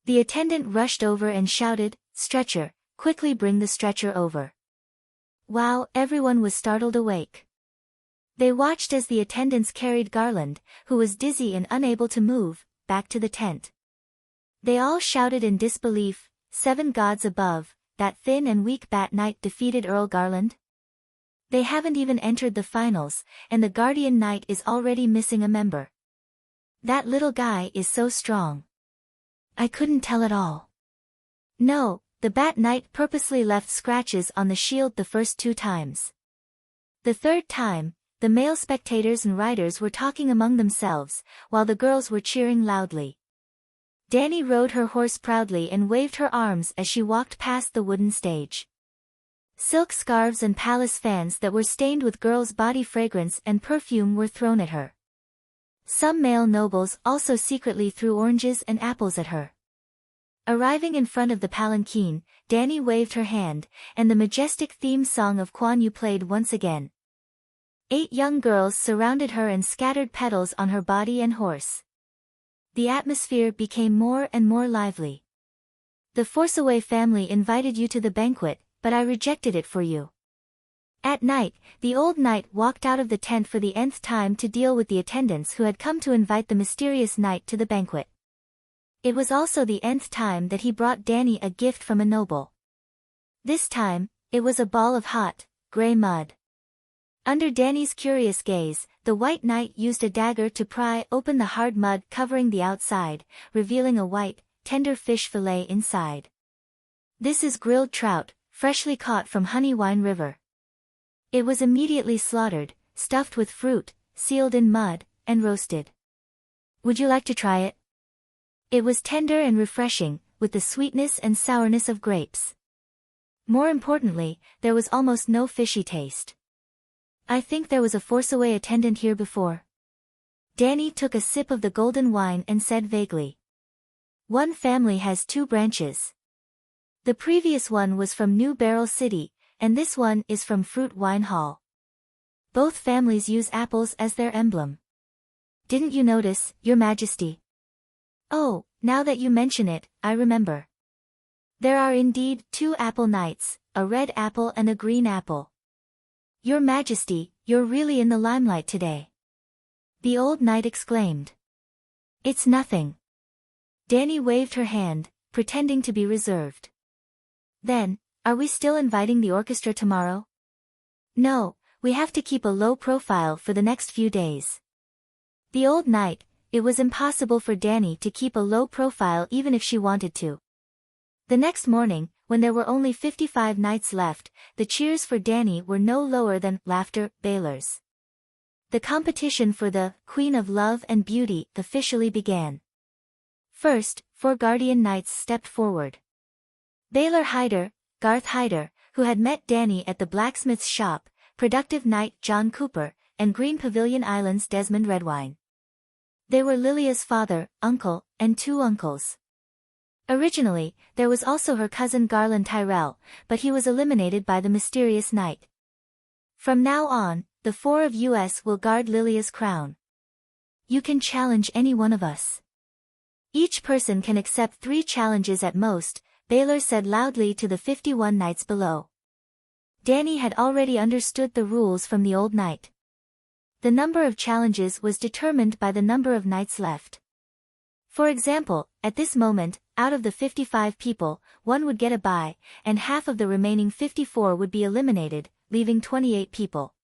The attendant rushed over and shouted, "Stretcher, quickly bring the stretcher over." Wow, everyone was startled awake. They watched as the attendants carried Garland, who was dizzy and unable to move, back to the tent. They all shouted in disbelief, "7 gods above, that thin and weak Bat Knight defeated Earl Garland? They haven't even entered the finals, and the Guardian Knight is already missing a member. That little guy is so strong. I couldn't tell at all." No, the Bat Knight purposely left scratches on the shield the first 2 times. The 3rd time, the male spectators and riders were talking among themselves, while the girls were cheering loudly. Dani rode her horse proudly and waved her arms as she walked past the wooden stage. Silk scarves and palace fans that were stained with girls' body fragrance and perfume were thrown at her. Some male nobles also secretly threw oranges and apples at her. Arriving in front of the palanquin, Dani waved her hand, and the majestic theme song of Kuan Yu played once again. 8 young girls surrounded her and scattered petals on her body and horse. The atmosphere became more and more lively. "The Forceaway family invited you to the banquet, but I rejected it for you." At night, the old knight walked out of the tent for the nth time to deal with the attendants who had come to invite the mysterious knight to the banquet. It was also the nth time that he brought Dani a gift from a noble. This time, it was a ball of hot, gray mud. Under Dani's curious gaze, the White Knight used a dagger to pry open the hard mud covering the outside, revealing a white, tender fish fillet inside. "This is grilled trout, freshly caught from Honeywine River." It was immediately slaughtered, stuffed with fruit, sealed in mud, and roasted. Would you like to try it? It was tender and refreshing, with the sweetness and sourness of grapes. More importantly, there was almost no fishy taste. I think there was a Forceaway attendant here before. Danny took a sip of the golden wine and said vaguely. One family has 2 branches. The previous one was from New Barrel City, and this one is from Fruit Wine Hall. Both families use apples as their emblem. Didn't you notice, Your Majesty? Oh, now that you mention it, I remember. There are indeed 2 apple knights, a red apple and a green apple. Your Majesty, you're really in the limelight today. The old knight exclaimed. It's nothing. Danny waved her hand, pretending to be reserved. Then, are we still inviting the orchestra tomorrow? No, we have to keep a low profile for the next few days. The old knight, it was impossible for Danny to keep a low profile even if she wanted to. The next morning, when there were only 55 knights left, the cheers for Danny were no lower than laughter Baylor's. The competition for the Queen of Love and Beauty officially began. First, 4 guardian knights stepped forward. Baylor Hyder, Garth Hyder, who had met Danny at the blacksmith's shop, productive knight John Cooper, and Green Pavilion Island's Desmond Redwine. They were Lilia's father, uncle, and 2 uncles. Originally, there was also her cousin Garland Tyrell, but he was eliminated by the mysterious knight. From now on, the 4 of us will guard Lilia's crown. You can challenge any one of us. Each person can accept 3 challenges at most, Baylor said loudly to the 51 knights below. Danny had already understood the rules from the old knight. The number of challenges was determined by the number of knights left. For example, at this moment, out of the 55 people, 1 would get a bye, and half of the remaining 54 would be eliminated, leaving 28 people.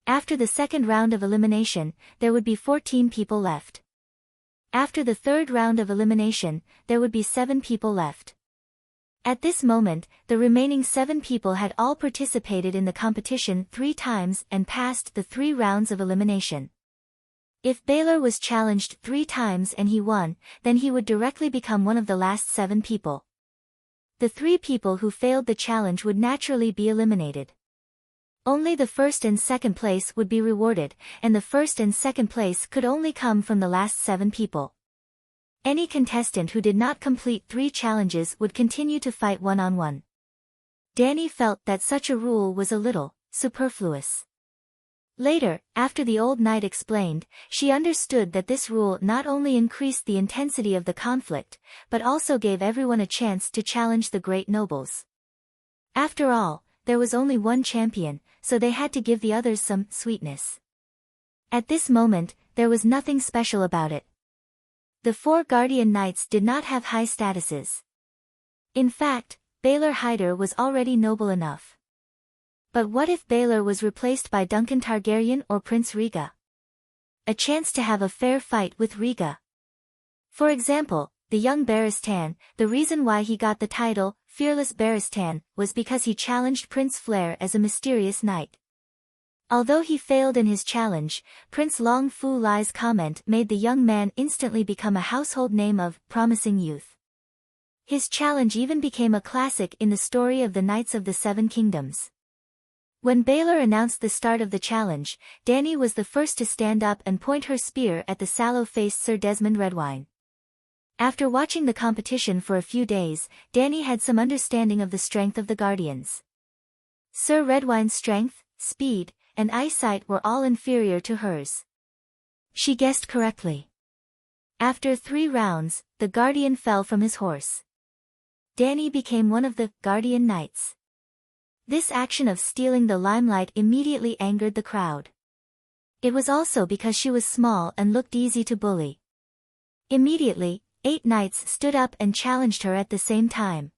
After the second round of elimination, there would be 14 people left. After the third round of elimination, there would be 7 people left. At this moment, the remaining 7 people had all participated in the competition 3 times and passed the 3 rounds of elimination. If Baylor was challenged 3 times and he won, then he would directly become one of the last 7 people. The 3 people who failed the challenge would naturally be eliminated. Only the first and second place would be rewarded, and the first and second place could only come from the last 7 people. Any contestant who did not complete 3 challenges would continue to fight one-on-one. Danny felt that such a rule was a little superfluous. Later, after the old knight explained, she understood that this rule not only increased the intensity of the conflict, but also gave everyone a chance to challenge the great nobles. After all, there was only one champion, so they had to give the others some sweetness. At this moment, there was nothing special about it. The 4 guardian knights did not have high statuses. In fact, Baylor Hyder was already noble enough. But what if Baylor was replaced by Duncan Targaryen or Prince Rhaegar? A chance to have a fair fight with Rhaegar. For example, the young Barristan, the reason why he got the title, Fearless Barristan, was because he challenged Prince Flair as a mysterious knight. Although he failed in his challenge, Prince Long Fu Lai's comment made the young man instantly become a household name of promising youth. His challenge even became a classic in the story of the Knights of the 7 Kingdoms. When Baylor announced the start of the challenge, Danny was the first to stand up and point her spear at the sallow-faced Sir Desmond Redwine. After watching the competition for a few days, Danny had some understanding of the strength of the Guardians. Sir Redwine's strength, speed, and eyesight were all inferior to hers. She guessed correctly. After 3 rounds, the Guardian fell from his horse. Danny became one of the Guardian Knights. This action of stealing the limelight immediately angered the crowd. It was also because she was small and looked easy to bully. Immediately, 8 knights stood up and challenged her at the same time.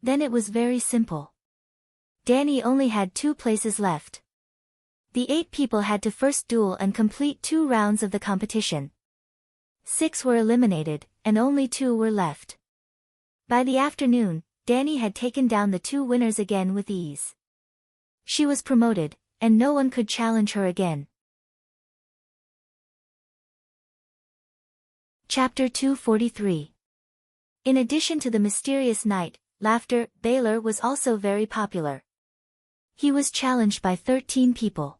Then it was very simple. Danny only had 2 places left. The 8 people had to first duel and complete 2 rounds of the competition. 6 were eliminated, and only 2 were left. By the afternoon, Danny had taken down the 2 winners again with ease. She was promoted, and no one could challenge her again. Chapter 243. In addition to the mysterious knight, Laughter, Baylor was also very popular. He was challenged by 13 people.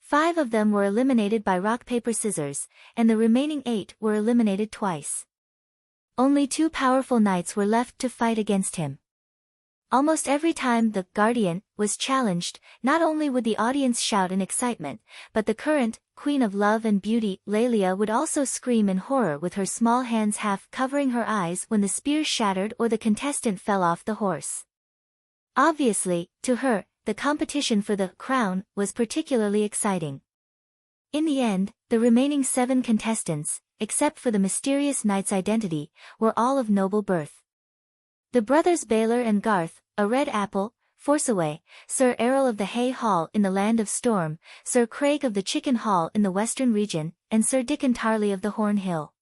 5 of them were eliminated by rock-paper-scissors, and the remaining 8 were eliminated twice. Only 2 powerful knights were left to fight against him. Almost every time the Guardian was challenged, not only would the audience shout in excitement, but the current Queen of Love and Beauty, Lelia, would also scream in horror with her small hands half covering her eyes when the spears shattered or the contestant fell off the horse. Obviously, to her, the competition for the crown was particularly exciting. In the end, the remaining 7 contestants, except for the mysterious knight's identity, were all of noble birth. The brothers Baylor and Garth, a Red Apple, Forceaway, Sir Errol of the Hay Hall in the Land of Storm, Sir Craig of the Chicken Hall in the Western region, and Sir Dickon Tarley of the Horn Hill.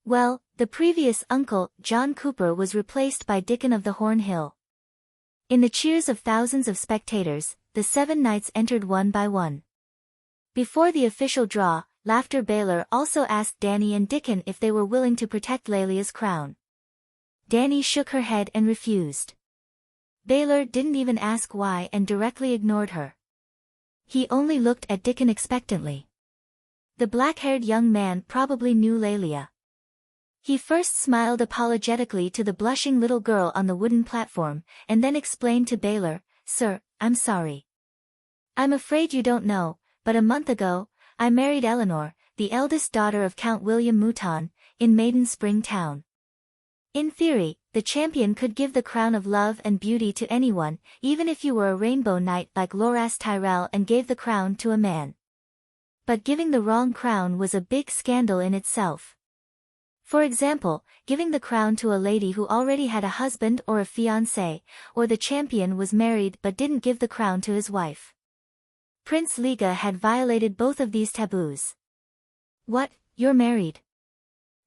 Well, the previous uncle, John Cooper, was replaced by Dickon of the Horn Hill. In the cheers of thousands of spectators, the 7 knights entered one by one. Before the official draw, Laughter Baylor also asked Dany and Dickon if they were willing to protect Lelia's crown. Dany shook her head and refused. Baylor didn't even ask why and directly ignored her. He only looked at Dickon expectantly. The black-haired young man probably knew Lelia. He first smiled apologetically to the blushing little girl on the wooden platform, and then explained to Baylor, "Sir, I'm sorry. I'm afraid you don't know, but a month ago, I married Eleanor, the eldest daughter of Count William Mouton, in Maiden Spring Town. In theory, the champion could give the crown of love and beauty to anyone, even if you were a rainbow knight like Loras Tyrell and gave the crown to a man. But giving the wrong crown was a big scandal in itself. For example, giving the crown to a lady who already had a husband or a fiancé, or the champion was married but didn't give the crown to his wife. Prince Liga had violated both of these taboos." "What, you're married?"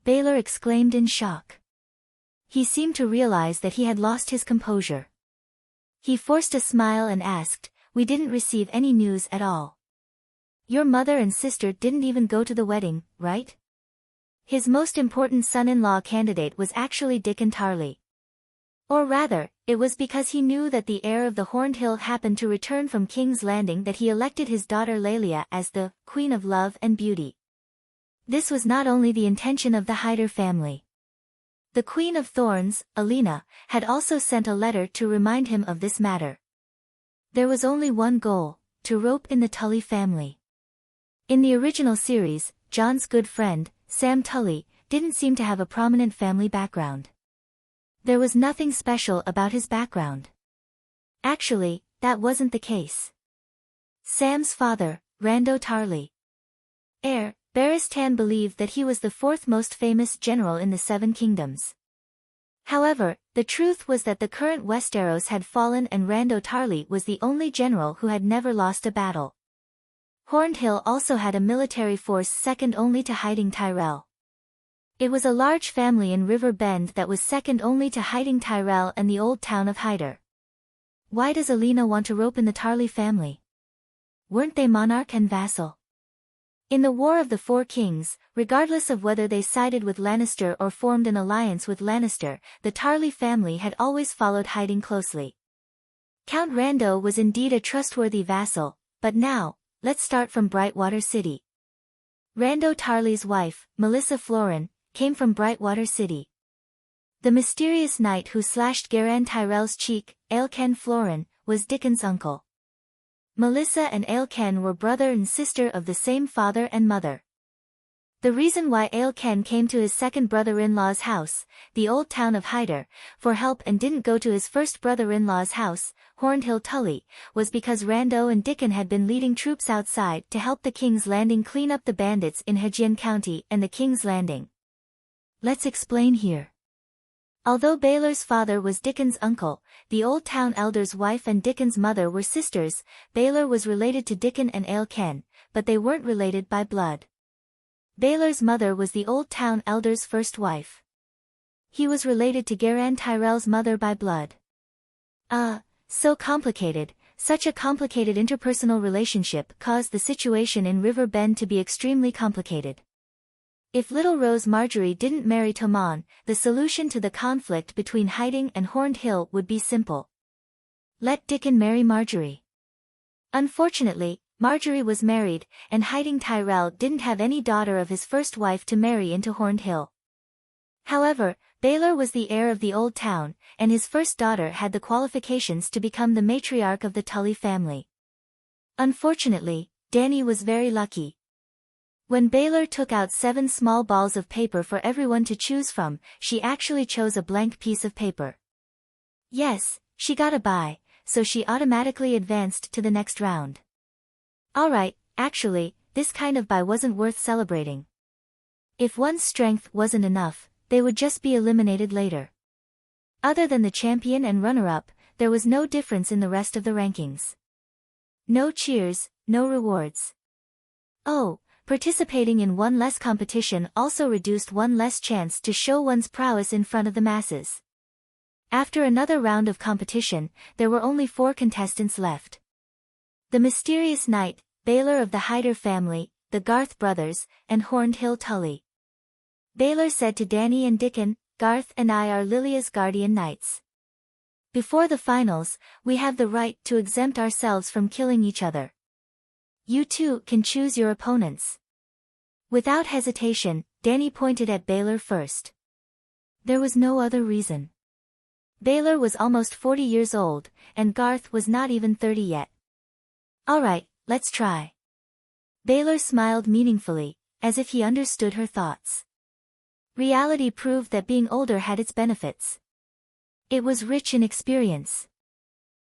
Baylor exclaimed in shock. He seemed to realize that he had lost his composure. He forced a smile and asked, "We didn't receive any news at all. Your mother and sister didn't even go to the wedding, right?" His most important son-in-law candidate was actually Dickon Tarley. Or rather, it was because he knew that the heir of the Horned Hill happened to return from King's Landing that he elected his daughter Lelia as the Queen of Love and Beauty. This was not only the intention of the Hyder family. The Queen of Thorns, Alina, had also sent a letter to remind him of this matter. There was only one goal, to rope in the Tully family. In the original series, Jon's good friend, Sam Tully, didn't seem to have a prominent family background. There was nothing special about his background. Actually, that wasn't the case. Sam's father, Rando Tarley, heir, Barristan, believed that he was the 4th most famous general in the 7 kingdoms. However, the truth was that the current Westeros had fallen and Rando Tarley was the only general who had never lost a battle. Horned Hill also had a military force second only to Hiding Tyrell. It was a large family in River Bend that was second only to Hiding Tyrell and the old town of Hyder. Why does Alina want to rope in the Tarley family? Weren't they monarch and vassal? In the War of the Four Kings, regardless of whether they sided with Lannister or formed an alliance with Lannister, the Tarley family had always followed Hiding closely. Count Rando was indeed a trustworthy vassal, but now, let's start from Brightwater City. Rando Tarley's wife, Melissa Florin, came from Brightwater City. The mysterious knight who slashed Garan Tyrell's cheek, Aelken Florin, was Dickon's uncle. Melissa and Aelken were brother and sister of the same father and mother. The reason why Aelken came to his second brother-in-law's house, the old town of Hyder, for help and didn't go to his first brother-in-law's house, Horned Hill Tully, was because Rando and Dickon had been leading troops outside to help the King's Landing clean up the bandits in Hajian County and the King's Landing. Let's explain here. Although Baylor's father was Dickon's uncle, the Old Town Elder's wife and Dickon's mother were sisters. Baylor was related to Dickon and Aelken, but they weren't related by blood. Baylor's mother was the Old Town Elder's first wife. He was related to Garan Tyrell's mother by blood. So complicated. Such a complicated interpersonal relationship caused the situation in River Bend to be extremely complicated. If little Rose Marjorie didn't marry Tomon, the solution to the conflict between Hiding and Horned Hill would be simple. Let Dickon marry Marjorie. Unfortunately, Marjorie was married, and Hiding Tyrell didn't have any daughter of his first wife to marry into Horned Hill. However, Baylor was the heir of the old town, and his first daughter had the qualifications to become the matriarch of the Tully family. Unfortunately, Dany was very lucky. When Baylor took out 7 small balls of paper for everyone to choose from, she actually chose a blank piece of paper. Yes, she got a bye, so she automatically advanced to the next round. Alright, actually, this kind of bye wasn't worth celebrating. If one's strength wasn't enough, they would just be eliminated later. Other than the champion and runner-up, there was no difference in the rest of the rankings. No cheers, no rewards. Oh, participating in one less competition also reduced one less chance to show one's prowess in front of the masses. After another round of competition, there were only 4 contestants left. The mysterious knight, Baylor of the Hyder family, the Garth brothers, and Horned Hill Tully. Baylor said to Dany and Dickon, "Garth and I are Lilia's guardian knights. Before the finals, we have the right to exempt ourselves from killing each other. You two can choose your opponents." Without hesitation, Dany pointed at Baylor first. There was no other reason. Baylor was almost 40 years old, and Garth was not even 30 yet. Alright, let's try. Baylor smiled meaningfully, as if he understood her thoughts. Reality proved that being older had its benefits. It was rich in experience.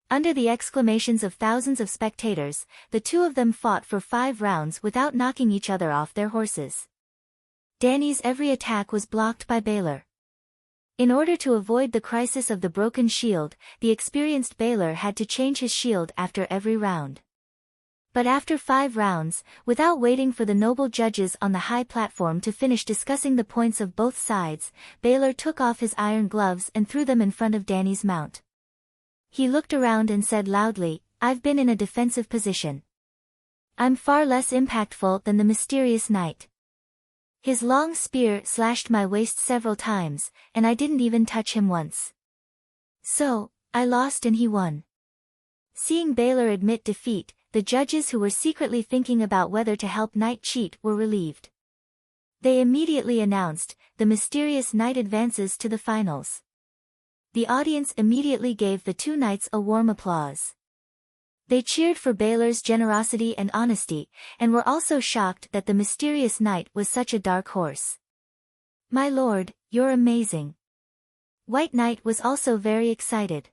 Under the exclamations of thousands of spectators, the two of them fought for 5 rounds without knocking each other off their horses. Dany's every attack was blocked by Baylor. In order to avoid the crisis of the broken shield, the experienced Baylor had to change his shield after every round. But after 5 rounds, without waiting for the noble judges on the high platform to finish discussing the points of both sides, Baylor took off his iron gloves and threw them in front of Dany's mount. He looked around and said loudly, "I've been in a defensive position. I'm far less impactful than the mysterious knight. His long spear slashed my waist several times, and I didn't even touch him once. So, I lost and he won." Seeing Baylor admit defeat, the judges who were secretly thinking about whether to help Knight cheat were relieved. They immediately announced, "The mysterious knight advances to the finals." The audience immediately gave the 2 knights a warm applause. They cheered for Baylor's generosity and honesty, and were also shocked that the mysterious knight was such a dark horse. "My lord, you're amazing." White Knight was also very excited.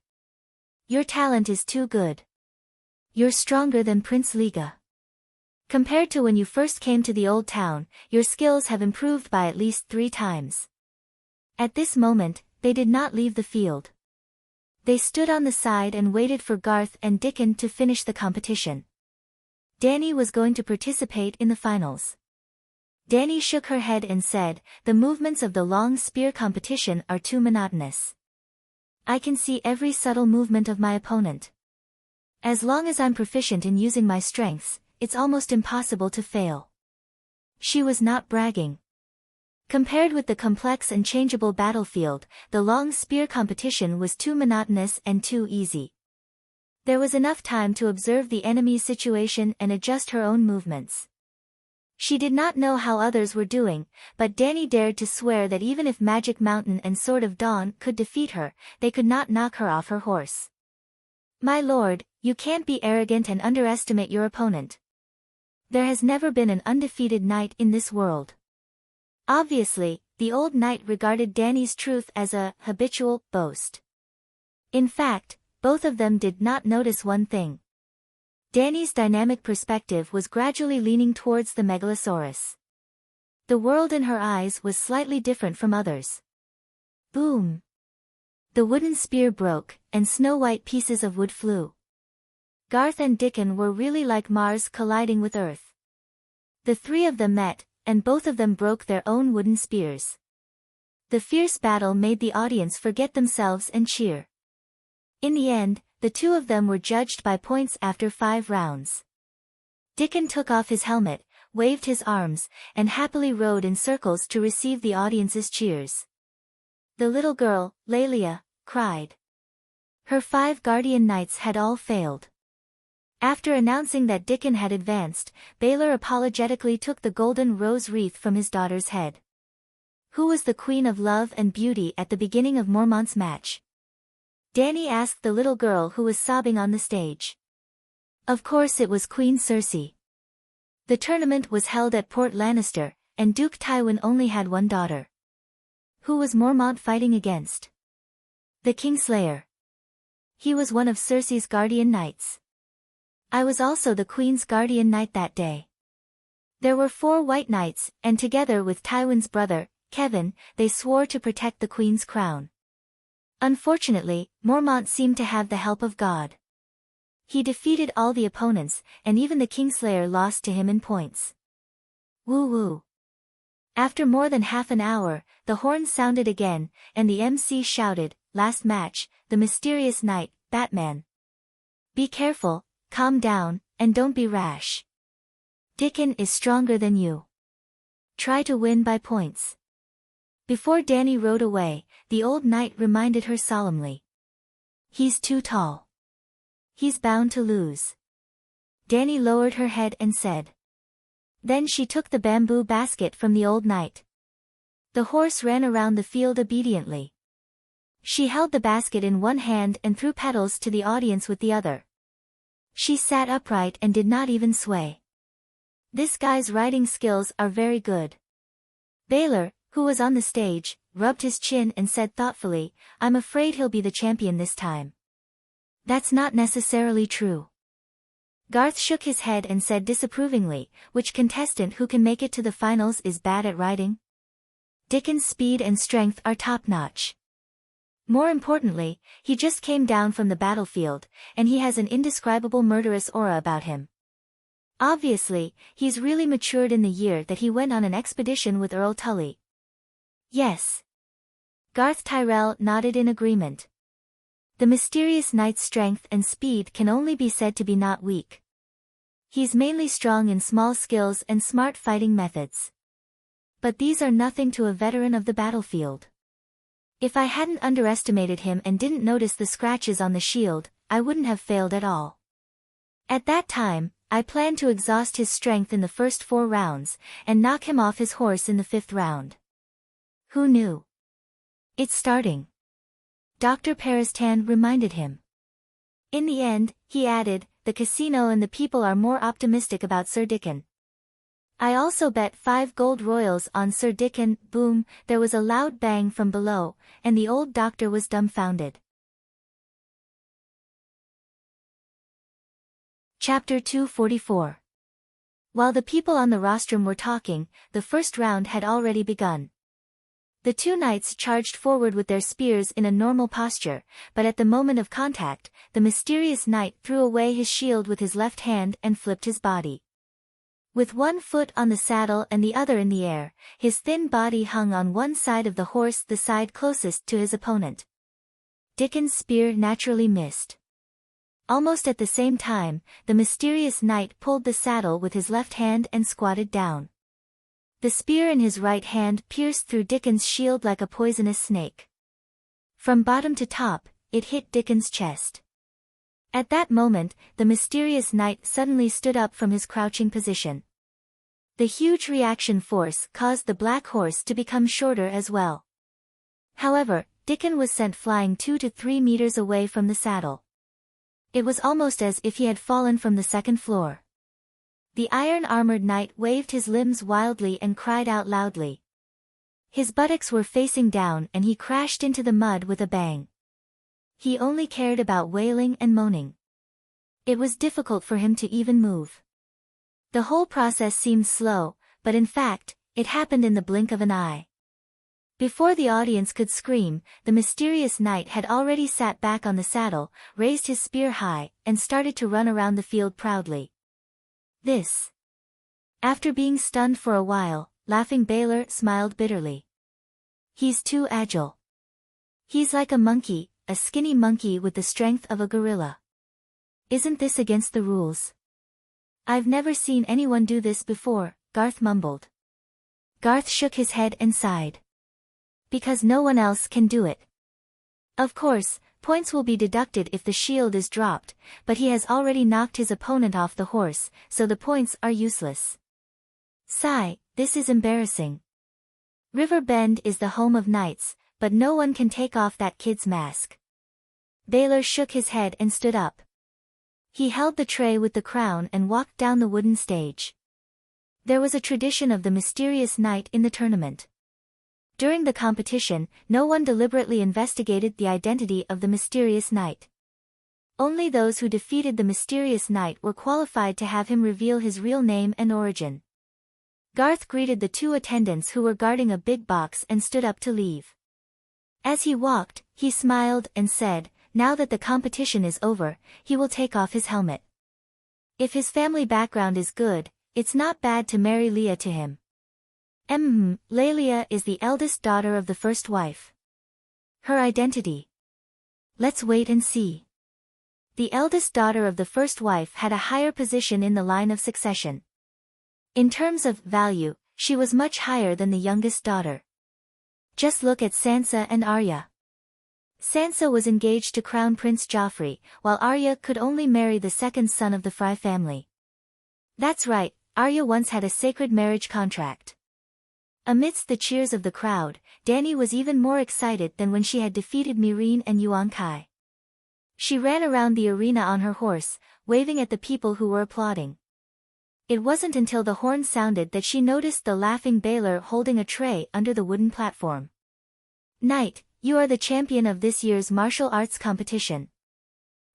"Your talent is too good. You're stronger than Prince Liga. Compared to when you first came to the old town, your skills have improved by at least 3 times." At this moment, they did not leave the field. They stood on the side and waited for Garth and Dickon to finish the competition. Dany was going to participate in the finals. Dany shook her head and said, "The movements of the long spear competition are too monotonous. I can see every subtle movement of my opponent. As long as I'm proficient in using my strengths, it's almost impossible to fail." She was not bragging. Compared with the complex and changeable battlefield, the long spear competition was too monotonous and too easy. There was enough time to observe the enemy's situation and adjust her own movements. She did not know how others were doing, but Dany dared to swear that even if Magic Mountain and Sword of Dawn could defeat her, they could not knock her off her horse. "My lord, you can't be arrogant and underestimate your opponent. There has never been an undefeated knight in this world." Obviously, the old knight regarded Dany's truth as a habitual boast. In fact, both of them did not notice one thing. Dany's dynamic perspective was gradually leaning towards the Megalosaurus. The world in her eyes was slightly different from others. Boom! The wooden spear broke, and snow-white pieces of wood flew. Garth and Dickon were really like Mars colliding with Earth. The 3 of them met, and both of them broke their own wooden spears. The fierce battle made the audience forget themselves and cheer. In the end, the 2 of them were judged by points after 5 rounds. Dickon took off his helmet, waved his arms, and happily rode in circles to receive the audience's cheers. The little girl, Lelia, cried. Her 5 guardian knights had all failed. After announcing that Dickon had advanced, Baylor apologetically took the golden rose wreath from his daughter's head. Who was the queen of love and beauty at the beginning of Mormont's match? Dany asked the little girl who was sobbing on the stage. Of course it was Queen Cersei. The tournament was held at Port Lannister, and Duke Tywin only had one daughter. Who was Mormont fighting against? The Kingslayer. He was one of Cersei's guardian knights. I was also the Queen's guardian knight that day. There were 4 white knights, and together with Tywin's brother, Kevin, they swore to protect the Queen's crown. Unfortunately, Mormont seemed to have the help of God. He defeated all the opponents, and even the Kingslayer lost to him in points. Woo woo. After more than half an hour, the horns sounded again, and the MC shouted, "Last match, the mysterious knight, Batman. Be careful, calm down, and don't be rash. Dickon is stronger than you. Try to win by points." Before Dany rode away, the old knight reminded her solemnly. He's too tall. He's bound to lose. Dany lowered her head and said. Then she took the bamboo basket from the old knight. The horse ran around the field obediently. She held the basket in one hand and threw petals to the audience with the other. She sat upright and did not even sway. This guy's riding skills are very good. Baylor, who was on the stage, rubbed his chin and said thoughtfully, I'm afraid he'll be the champion this time. That's not necessarily true. Garth shook his head and said disapprovingly, which contestant who can make it to the finals is bad at riding? Dickon's speed and strength are top-notch. More importantly, he just came down from the battlefield, and he has an indescribable murderous aura about him. Obviously, he's really matured in the year that he went on an expedition with Earl Tully. Yes. Garth Tyrell nodded in agreement. The mysterious knight's strength and speed can only be said to be not weak. He's mainly strong in small skills and smart fighting methods. But these are nothing to a veteran of the battlefield. If I hadn't underestimated him and didn't notice the scratches on the shield, I wouldn't have failed at all. At that time, I planned to exhaust his strength in the first 4 rounds, and knock him off his horse in the 5th round. Who knew? It's starting. Dr. Peristan reminded him. In the end, he added, the casino and the people are more optimistic about Sir Dickon. I also bet 5 gold royals on Sir Dickon. Boom, there was a loud bang from below, and the old doctor was dumbfounded. Chapter 244. While the people on the rostrum were talking, the first round had already begun. The 2 knights charged forward with their spears in a normal posture, but at the moment of contact, the mysterious knight threw away his shield with his left hand and flipped his body. With one foot on the saddle and the other in the air, his thin body hung on one side of the horse, the side closest to his opponent. Dickon's spear naturally missed. Almost at the same time, the mysterious knight pulled the saddle with his left hand and squatted down. The spear in his right hand pierced through Dickon's shield like a poisonous snake. From bottom to top, it hit Dickon's chest. At that moment, the mysterious knight suddenly stood up from his crouching position. The huge reaction force caused the black horse to become shorter as well. However, Dickon was sent flying 2 to 3 meters away from the saddle. It was almost as if he had fallen from the 2nd floor. The iron-armored knight waved his limbs wildly and cried out loudly. His buttocks were facing down and he crashed into the mud with a bang. He only cared about wailing and moaning. It was difficult for him to even move. The whole process seemed slow, but in fact, it happened in the blink of an eye. Before the audience could scream, the mysterious knight had already sat back on the saddle, raised his spear high, and started to run around the field proudly. This. After being stunned for a while, laughing Baylor smiled bitterly. He's too agile. He's like a monkey, a skinny monkey with the strength of a gorilla. Isn't this against the rules? I've never seen anyone do this before, Garth mumbled. Garth shook his head and sighed. Because no one else can do it. Of course, points will be deducted if the shield is dropped, but he has already knocked his opponent off the horse, so the points are useless. Sigh, this is embarrassing. River Bend is the home of knights, but no one can take off that kid's mask. Baylor shook his head and stood up. He held the tray with the crown and walked down the wooden stage. There was a tradition of the mysterious knight in the tournament. During the competition, no one deliberately investigated the identity of the mysterious knight. Only those who defeated the mysterious knight were qualified to have him reveal his real name and origin. Garth greeted the two attendants who were guarding a big box and stood up to leave. As he walked, he smiled and said, now that the competition is over, he will take off his helmet. If his family background is good, it's not bad to marry Leah to him. Lelia is the eldest daughter of the first wife. Her identity. Let's wait and see. The eldest daughter of the first wife had a higher position in the line of succession. In terms of value, she was much higher than the youngest daughter. Just look at Sansa and Arya. Sansa was engaged to Crown Prince Joffrey, while Arya could only marry the second son of the Frey family. That's right, Arya once had a sacred marriage contract. Amidst the cheers of the crowd, Dany was even more excited than when she had defeated Meereen and Yuan Kai. She ran around the arena on her horse, waving at the people who were applauding. It wasn't until the horn sounded that she noticed the laughing Baylor holding a tray under the wooden platform. Knight, you are the champion of this year's martial arts competition.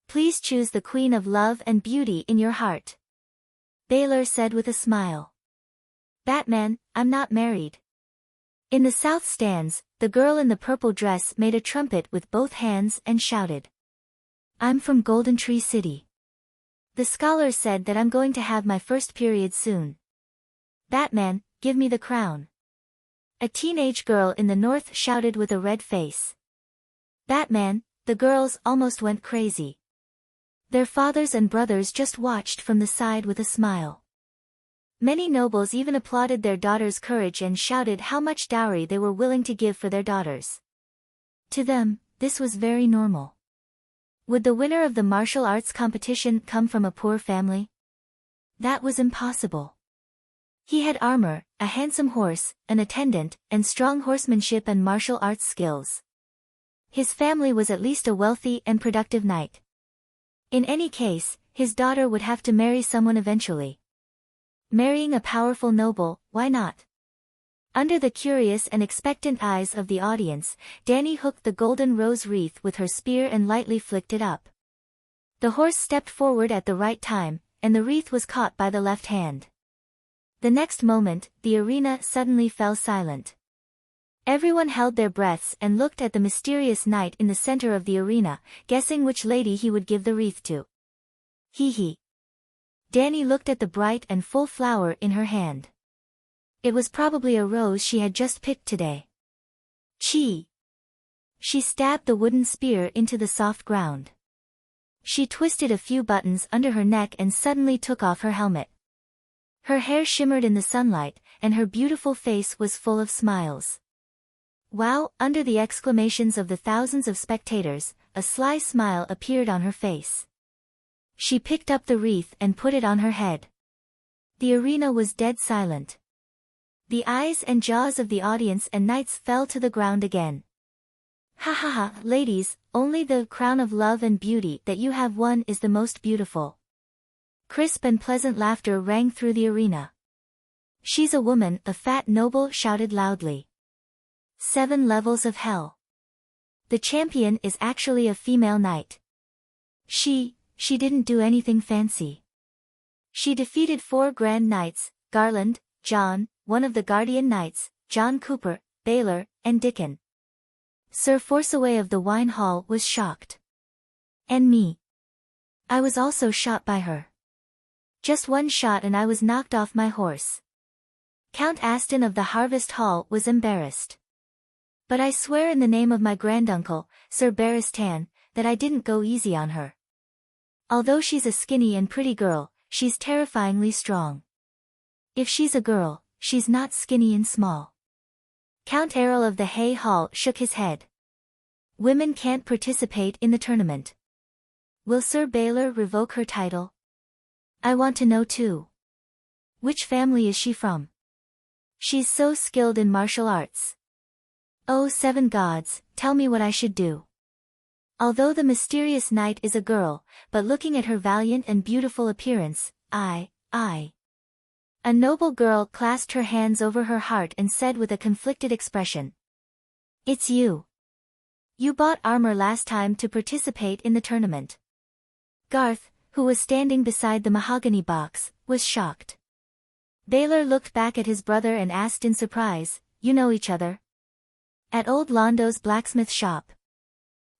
Please choose the queen of love and beauty in your heart. Baylor said with a smile. Batman, I'm not married. In the south stands, the girl in the purple dress made a trumpet with both hands and shouted. I'm from Golden Tree City. The scholar said that I'm going to have my first period soon. Batman, give me the crown. A teenage girl in the north shouted with a red face. Batman, the girls almost went crazy. Their fathers and brothers just watched from the side with a smile. Many nobles even applauded their daughters' courage and shouted how much dowry they were willing to give for their daughters. To them, this was very normal. Would the winner of the martial arts competition come from a poor family? That was impossible. He had armor, a handsome horse, an attendant, and strong horsemanship and martial arts skills. His family was at least a wealthy and productive knight. In any case, his daughter would have to marry someone eventually. Marrying a powerful noble, why not? Under the curious and expectant eyes of the audience, Dany hooked the golden rose wreath with her spear and lightly flicked it up. The horse stepped forward at the right time, and the wreath was caught by the left hand. The next moment, the arena suddenly fell silent. Everyone held their breaths and looked at the mysterious knight in the center of the arena, guessing which lady he would give the wreath to. Hee. Dany looked at the bright and full flower in her hand. It was probably a rose she had just picked today. Chee! She stabbed the wooden spear into the soft ground. She twisted a few buttons under her neck and suddenly took off her helmet. Her hair shimmered in the sunlight, and her beautiful face was full of smiles. Wow! Under the exclamations of the thousands of spectators, a sly smile appeared on her face. She picked up the wreath and put it on her head. The arena was dead silent. The eyes and jaws of the audience and knights fell to the ground again. Ha, ladies, only the crown of love and beauty that you have won is the most beautiful. Crisp and pleasant laughter rang through the arena. She's a woman, a fat noble shouted loudly. 7 levels of hell. The champion is actually a female knight. She didn't do anything fancy. She defeated 4 Grand Knights, Garland, John, one of the Guardian Knights, John Cooper, Baylor, and Dickon. Sir Forceaway of the Wine Hall was shocked. And me. I was also shot by her. Just one shot and I was knocked off my horse. Count Aston of the Harvest Hall was embarrassed. But I swear in the name of my granduncle, Sir Barristan, that I didn't go easy on her. Although she's a skinny and pretty girl, she's terrifyingly strong. If she's a girl, she's not skinny and small. Count Errol of the Hay Hall shook his head. Women can't participate in the tournament. Will Sir Baylor revoke her title? I want to know too. Which family is she from? She's so skilled in martial arts. Oh, 7 gods, tell me what I should do. Although the mysterious knight is a girl, but looking at her valiant and beautiful appearance, A noble girl clasped her hands over her heart and said with a conflicted expression. It's you. You bought armor last time to participate in the tournament. Garth, who was standing beside the mahogany box, was shocked. Baylor looked back at his brother and asked in surprise, you know each other? At old Londo's blacksmith shop.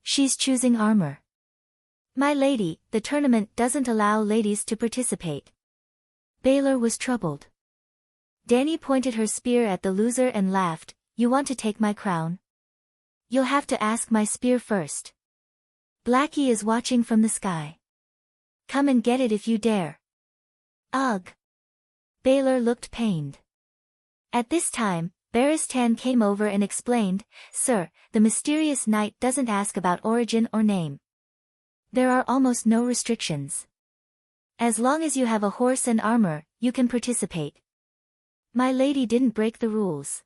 She's choosing armor. My lady, the tournament doesn't allow ladies to participate. Baylor was troubled. Dany pointed her spear at the loser and laughed, you want to take my crown? You'll have to ask my spear first. Blackie is watching from the sky. Come and get it if you dare. Ugh. Baylor looked pained. At this time, Barristan came over and explained, Sir, the mysterious knight doesn't ask about origin or name. There are almost no restrictions. As long as you have a horse and armor, you can participate. My lady didn't break the rules.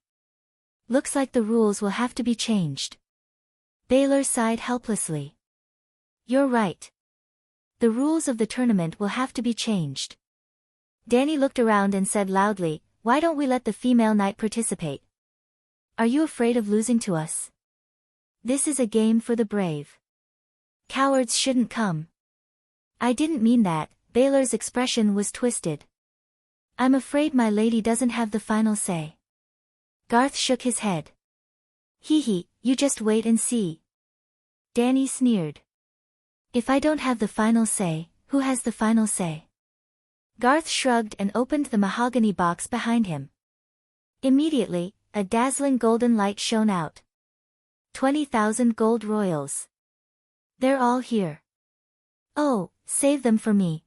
Looks like the rules will have to be changed. Baylor sighed helplessly. You're right. The rules of the tournament will have to be changed. Dany looked around and said loudly, why don't we let the female knight participate? Are you afraid of losing to us? This is a game for the brave. Cowards shouldn't come. I didn't mean that, Baylor's expression was twisted. I'm afraid my lady doesn't have the final say. Garth shook his head. Hee, you just wait and see. Dany sneered. If I don't have the final say, who has the final say? Garth shrugged and opened the mahogany box behind him. Immediately, a dazzling golden light shone out. 20,000 gold royals. They're all here. Oh, save them for me.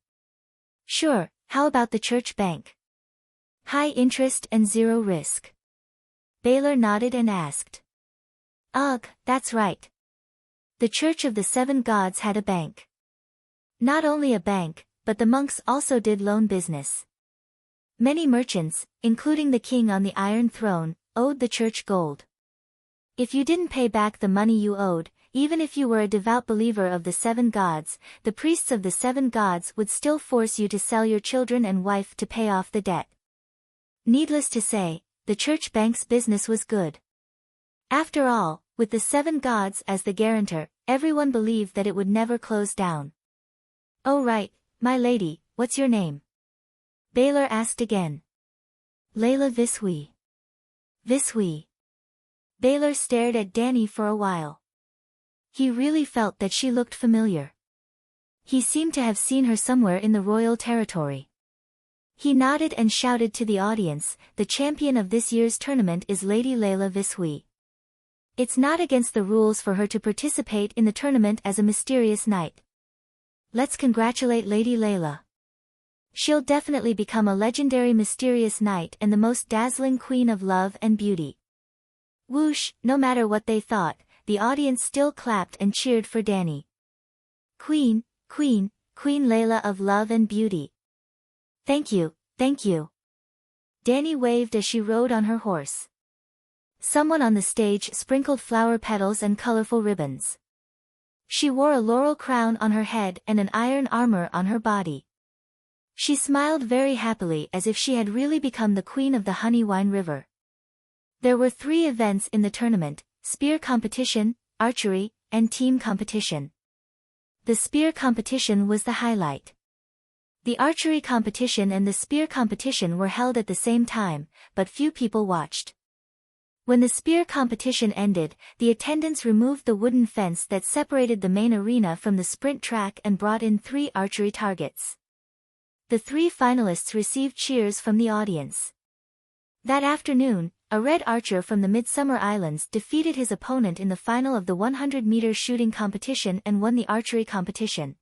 Sure, how about the church bank? High interest and 0 risk. Baylor nodded and asked. Ugh, that's right. The Church of the 7 Gods had a bank. Not only a bank, but the monks also did loan business. Many merchants, including the king on the Iron Throne, owed the church gold. If you didn't pay back the money you owed, even if you were a devout believer of the 7 gods, the priests of the 7 gods would still force you to sell your children and wife to pay off the debt. Needless to say, the church bank's business was good. After all, with the 7 gods as the guarantor, everyone believed that it would never close down. Oh right, my lady, what's your name? Baylor asked again. Layla Viswi. Viswi. Baylor stared at Dany for a while. He really felt that she looked familiar. He seemed to have seen her somewhere in the royal territory. He nodded and shouted to the audience, the champion of this year's tournament is Lady Layla Viswi. It's not against the rules for her to participate in the tournament as a mysterious knight. Let's congratulate Lady Layla. She'll definitely become a legendary mysterious knight and the most dazzling queen of love and beauty. Whoosh, no matter what they thought, the audience still clapped and cheered for Dany. Queen, Queen, Queen Layla of love and beauty. Thank you, thank you. Dany waved as she rode on her horse. Someone on the stage sprinkled flower petals and colorful ribbons. She wore a laurel crown on her head and an iron armor on her body. She smiled very happily as if she had really become the queen of the Honeywine River. There were 3 events in the tournament: spear competition, archery, and team competition. The spear competition was the highlight. The archery competition and the spear competition were held at the same time, but few people watched. When the spear competition ended, the attendants removed the wooden fence that separated the main arena from the sprint track and brought in 3 archery targets. The 3 finalists received cheers from the audience. That afternoon, a red archer from the Midsummer Islands defeated his opponent in the final of the 100-meter shooting competition and won the archery competition.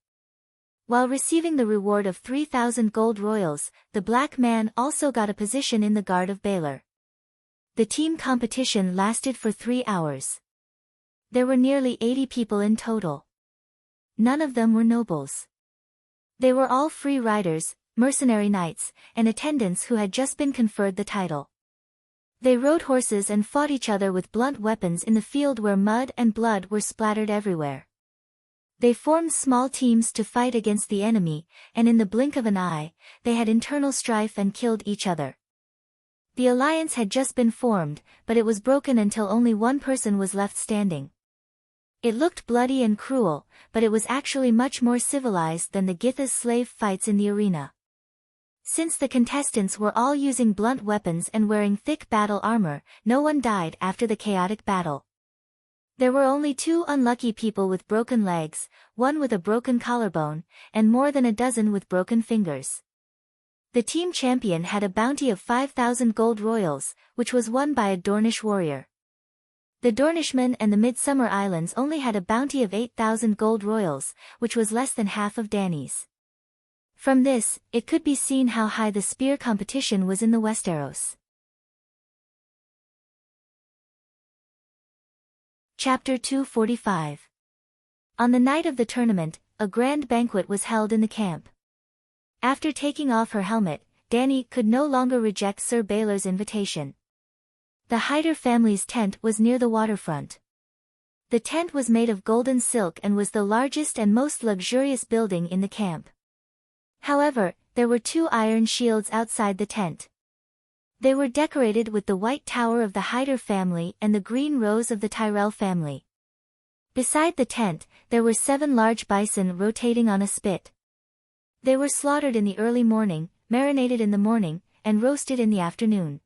While receiving the reward of 3,000 gold royals, the black man also got a position in the guard of Baylor. The team competition lasted for 3 hours. There were nearly 80 people in total. None of them were nobles. They were all free riders, mercenary knights, and attendants who had just been conferred the title. They rode horses and fought each other with blunt weapons in the field where mud and blood were splattered everywhere. They formed small teams to fight against the enemy, and in the blink of an eye, they had internal strife and killed each other. The alliance had just been formed, but it was broken until only one person was left standing. It looked bloody and cruel, but it was actually much more civilized than the Githa's slave fights in the arena. Since the contestants were all using blunt weapons and wearing thick battle armor, no one died after the chaotic battle. There were only 2 unlucky people with broken legs, one with a broken collarbone, and more than a dozen with broken fingers. The team champion had a bounty of 5,000 gold royals, which was won by a Dornish warrior. The Dornishmen and the Midsummer Islands only had a bounty of 8,000 gold royals, which was less than half of Dany's. From this, it could be seen how high the spear competition was in the Westeros. Chapter 245. On the night of the tournament, a grand banquet was held in the camp. After taking off her helmet, Dany could no longer reject Sir Baylor's invitation. The Hyder family's tent was near the waterfront. The tent was made of golden silk and was the largest and most luxurious building in the camp. However, there were 2 iron shields outside the tent. They were decorated with the white tower of the Hyder family and the green rose of the Tyrell family. Beside the tent, there were 7 large bison rotating on a spit. They were slaughtered in the early morning, marinated in the morning, and roasted in the afternoon.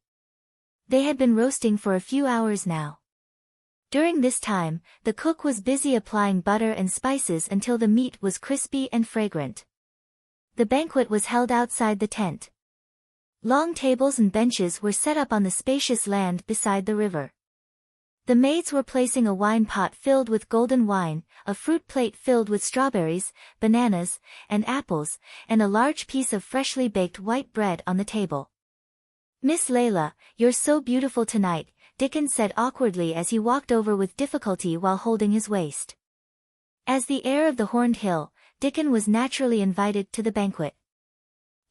They had been roasting for a few hours now. During this time, the cook was busy applying butter and spices until the meat was crispy and fragrant. The banquet was held outside the tent. Long tables and benches were set up on the spacious land beside the river. The maids were placing a wine pot filled with golden wine, a fruit plate filled with strawberries, bananas, and apples, and a large piece of freshly baked white bread on the table. "Miss Layla, you're so beautiful tonight," Dickon said awkwardly as he walked over with difficulty while holding his waist. As the heir of the Horned Hill, Dickon was naturally invited to the banquet.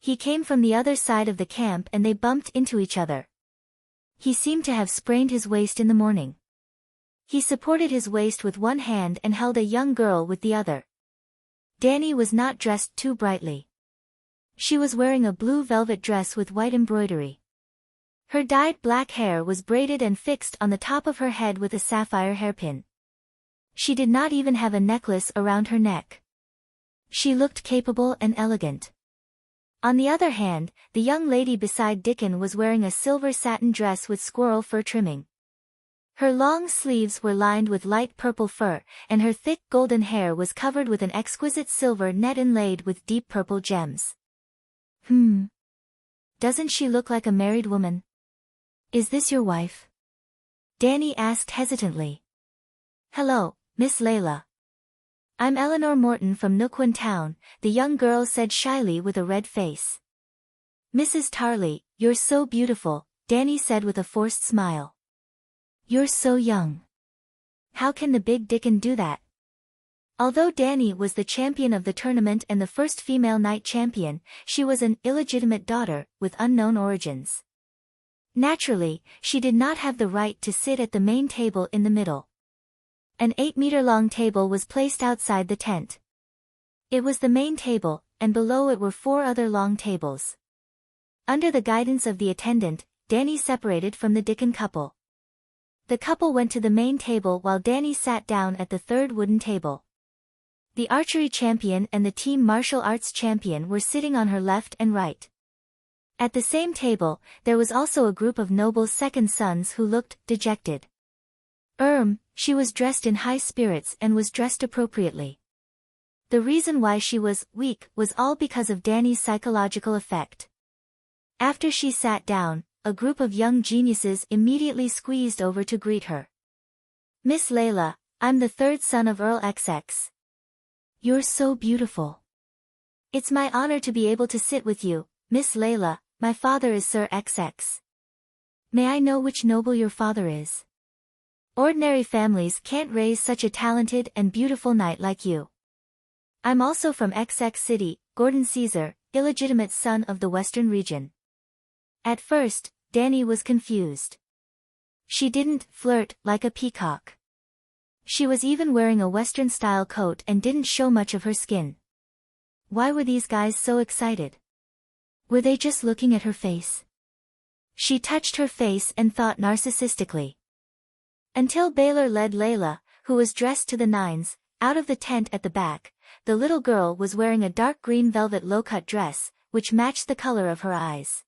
He came from the other side of the camp and they bumped into each other. He seemed to have sprained his waist in the morning. He supported his waist with one hand and held a young girl with the other. Dany was not dressed too brightly. She was wearing a blue velvet dress with white embroidery. Her dyed black hair was braided and fixed on the top of her head with a sapphire hairpin. She did not even have a necklace around her neck. She looked capable and elegant. On the other hand, the young lady beside Dickon was wearing a silver satin dress with squirrel fur trimming. Her long sleeves were lined with light purple fur, and her thick golden hair was covered with an exquisite silver net inlaid with deep purple gems. Doesn't she look like a married woman? Is this your wife? Dany asked hesitantly. Hello, Miss Layla. I'm Eleanor Morton from Nookwyn Town, the young girl said shyly with a red face. Mrs. Tarley, you're so beautiful, Dany said with a forced smile. You're so young. How can the big Dickon do that? Although Dany was the champion of the tournament and the first female knight champion, she was an illegitimate daughter, with unknown origins. Naturally, she did not have the right to sit at the main table in the middle. An 8-meter-long table was placed outside the tent. It was the main table, and below it were 4 other long tables. Under the guidance of the attendant, Dany separated from the Dickon couple. The couple went to the main table while Dany sat down at the 3rd wooden table. The archery champion and the team martial arts champion were sitting on her left and right. At the same table, there was also a group of nobles' second sons who looked dejected. She was dressed in high spirits and was dressed appropriately. The reason why she was weak was all because of Dany's psychological effect. After she sat down, a group of young geniuses immediately squeezed over to greet her. Miss Layla, I'm the 3rd son of Earl XX. You're so beautiful. It's my honor to be able to sit with you, Miss Layla. My father is Sir XX. May I know which noble your father is? Ordinary families can't raise such a talented and beautiful knight like you. I'm also from XX City, Gordon Caesar, illegitimate son of the Western region. At first, Dani was confused. She didn't flirt like a peacock. She was even wearing a Western-style coat and didn't show much of her skin. Why were these guys so excited? Were they just looking at her face? She touched her face and thought narcissistically. Until Baylor led Layla, who was dressed to the nines, out of the tent at the back. The little girl was wearing a dark green velvet low-cut dress, which matched the color of her eyes.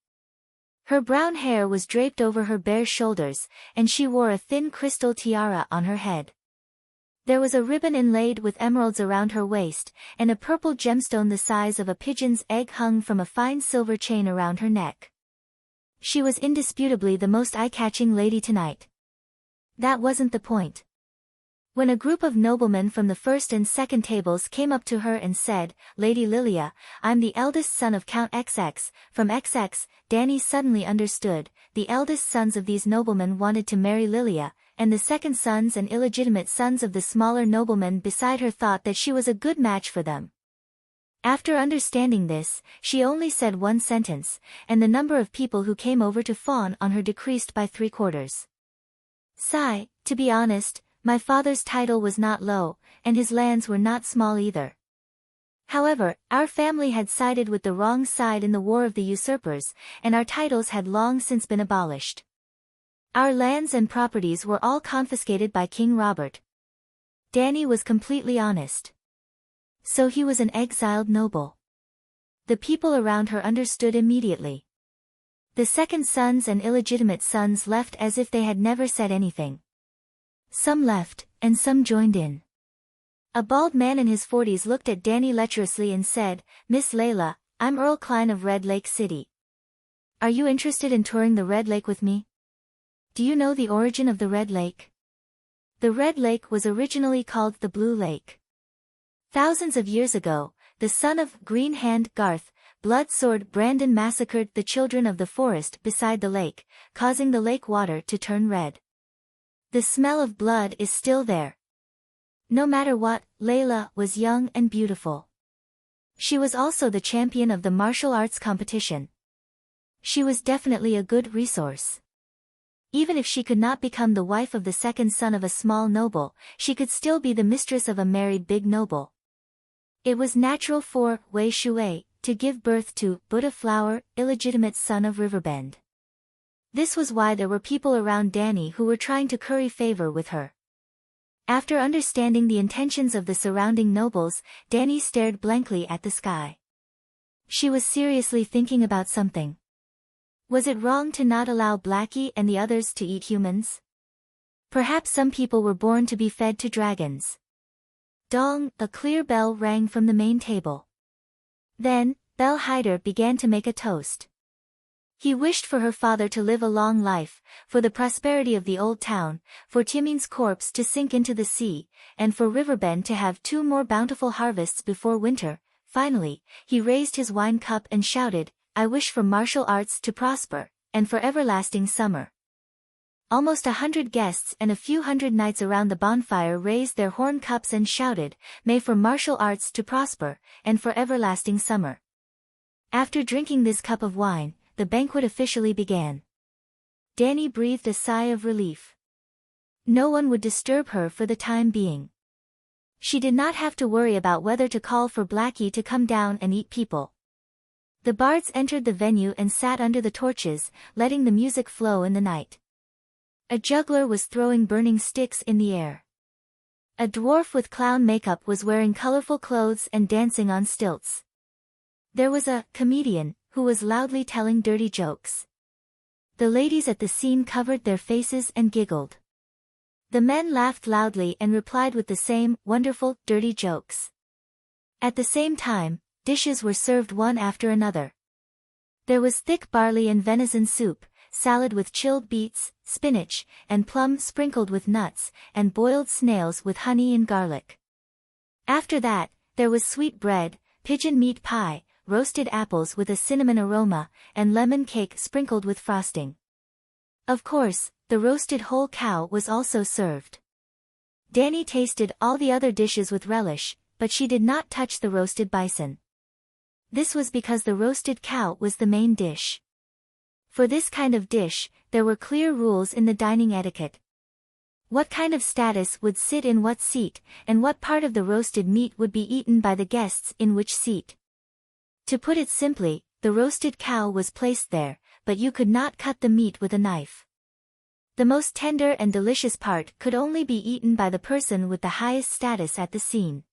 Her brown hair was draped over her bare shoulders, and she wore a thin crystal tiara on her head. There was a ribbon inlaid with emeralds around her waist, and a purple gemstone the size of a pigeon's egg hung from a fine silver chain around her neck. She was indisputably the most eye-catching lady tonight. That wasn't the point. When a group of noblemen from the first and second tables came up to her and said, "Lady Lilia, I'm the eldest son of Count XX, from XX," Dani suddenly understood. The eldest sons of these noblemen wanted to marry Lilia, and the second sons and illegitimate sons of the smaller noblemen beside her thought that she was a good match for them. After understanding this, she only said one sentence, and the number of people who came over to fawn on her decreased by 3/4. Sigh, to be honest, my father's title was not low, and his lands were not small either. However, our family had sided with the wrong side in the War of the Usurpers, and our titles had long since been abolished. Our lands and properties were all confiscated by King Robert. Dani was completely honest. So he was an exiled noble. The people around her understood immediately. The second sons and illegitimate sons left as if they had never said anything. Some left, and some joined in. A bald man in his 40s looked at Dani lecherously and said, "Miss Layla, I'm Earl Klein of Red Lake City. Are you interested in touring the Red Lake with me? Do you know the origin of the Red Lake? The Red Lake was originally called the Blue Lake. Thousands of years ago, the son of Green Hand Garth, Blood Sword Brandon massacred the children of the forest beside the lake, causing the lake water to turn red. The smell of blood is still there. No matter what, Layla was young and beautiful. She was also the champion of the martial arts competition. She was definitely a good resource. Even if she could not become the wife of the second son of a small noble, she could still be the mistress of a married big noble. It was natural for Wei Shui to give birth to Buddha Flower, illegitimate son of Riverbend. This was why there were people around Dani who were trying to curry favor with her. After understanding the intentions of the surrounding nobles, Dani stared blankly at the sky. She was seriously thinking about something. Was it wrong to not allow Blackie and the others to eat humans? Perhaps some people were born to be fed to dragons. Dong, a clear bell rang from the main table. Then, Bell Hyder began to make a toast. He wished for her father to live a long life, for the prosperity of the old town, for Timin's corpse to sink into the sea, and for Riverbend to have 2 more bountiful harvests before winter. Finally, he raised his wine cup and shouted, "I wish for martial arts to prosper, and for everlasting summer." Almost 100 guests and a few hundred knights around the bonfire raised their horn cups and shouted, "May for martial arts to prosper, and for everlasting summer." After drinking this cup of wine, the banquet officially began. Dani breathed a sigh of relief. No one would disturb her for the time being. She did not have to worry about whether to call for Blackie to come down and eat people. The bards entered the venue and sat under the torches, letting the music flow in the night. A juggler was throwing burning sticks in the air. A dwarf with clown makeup was wearing colorful clothes and dancing on stilts. There was a comedian who was loudly telling dirty jokes. The ladies at the scene covered their faces and giggled. The men laughed loudly and replied with the same wonderful, dirty jokes. At the same time, dishes were served one after another. There was thick barley and venison soup, salad with chilled beets, spinach, and plum sprinkled with nuts, and boiled snails with honey and garlic. After that, there was sweet bread, pigeon meat pie, roasted apples with a cinnamon aroma, and lemon cake sprinkled with frosting. Of course, the roasted whole cow was also served. Dani tasted all the other dishes with relish, but she did not touch the roasted bison. This was because the roasted cow was the main dish. For this kind of dish, there were clear rules in the dining etiquette. What kind of status would sit in what seat, and what part of the roasted meat would be eaten by the guests in which seat. To put it simply, the roasted cow was placed there, but you could not cut the meat with a knife. The most tender and delicious part could only be eaten by the person with the highest status at the scene.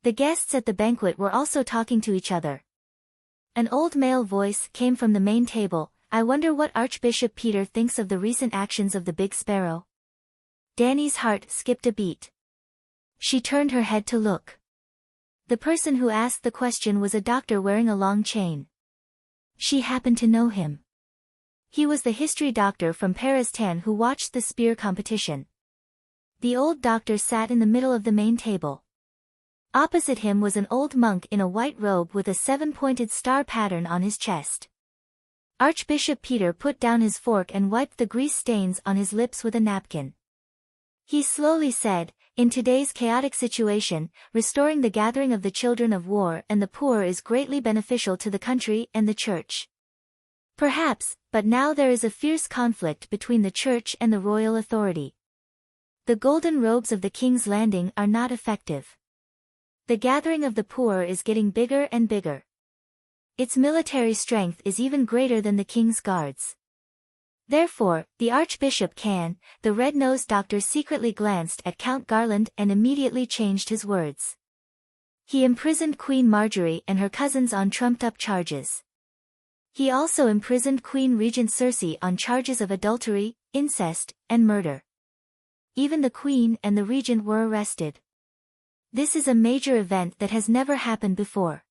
The guests at the banquet were also talking to each other. An old male voice came from the main table. I wonder what Archbishop Peter thinks of the recent actions of the big sparrow. Dani's heart skipped a beat. She turned her head to look. The person who asked the question was a doctor wearing a long chain. She happened to know him. He was the history doctor from Paris who watched the spear competition. The old doctor sat in the middle of the main table. Opposite him was an old monk in a white robe with a 7-pointed star pattern on his chest. Archbishop Peter put down his fork and wiped the grease stains on his lips with a napkin. He slowly said, in today's chaotic situation, restoring the gathering of the children of war and the poor is greatly beneficial to the country and the church. Perhaps, but now there is a fierce conflict between the church and the royal authority. The golden robes of the king's landing are not effective. The gathering of the poor is getting bigger and bigger. Its military strength is even greater than the king's guards. Therefore, the Archbishop the red-nosed doctor secretly glanced at Count Garland and immediately changed his words. He imprisoned Queen Marjorie and her cousins on trumped-up charges. He also imprisoned Queen Regent Circe on charges of adultery, incest, and murder. Even the Queen and the Regent were arrested. This is a major event that has never happened before.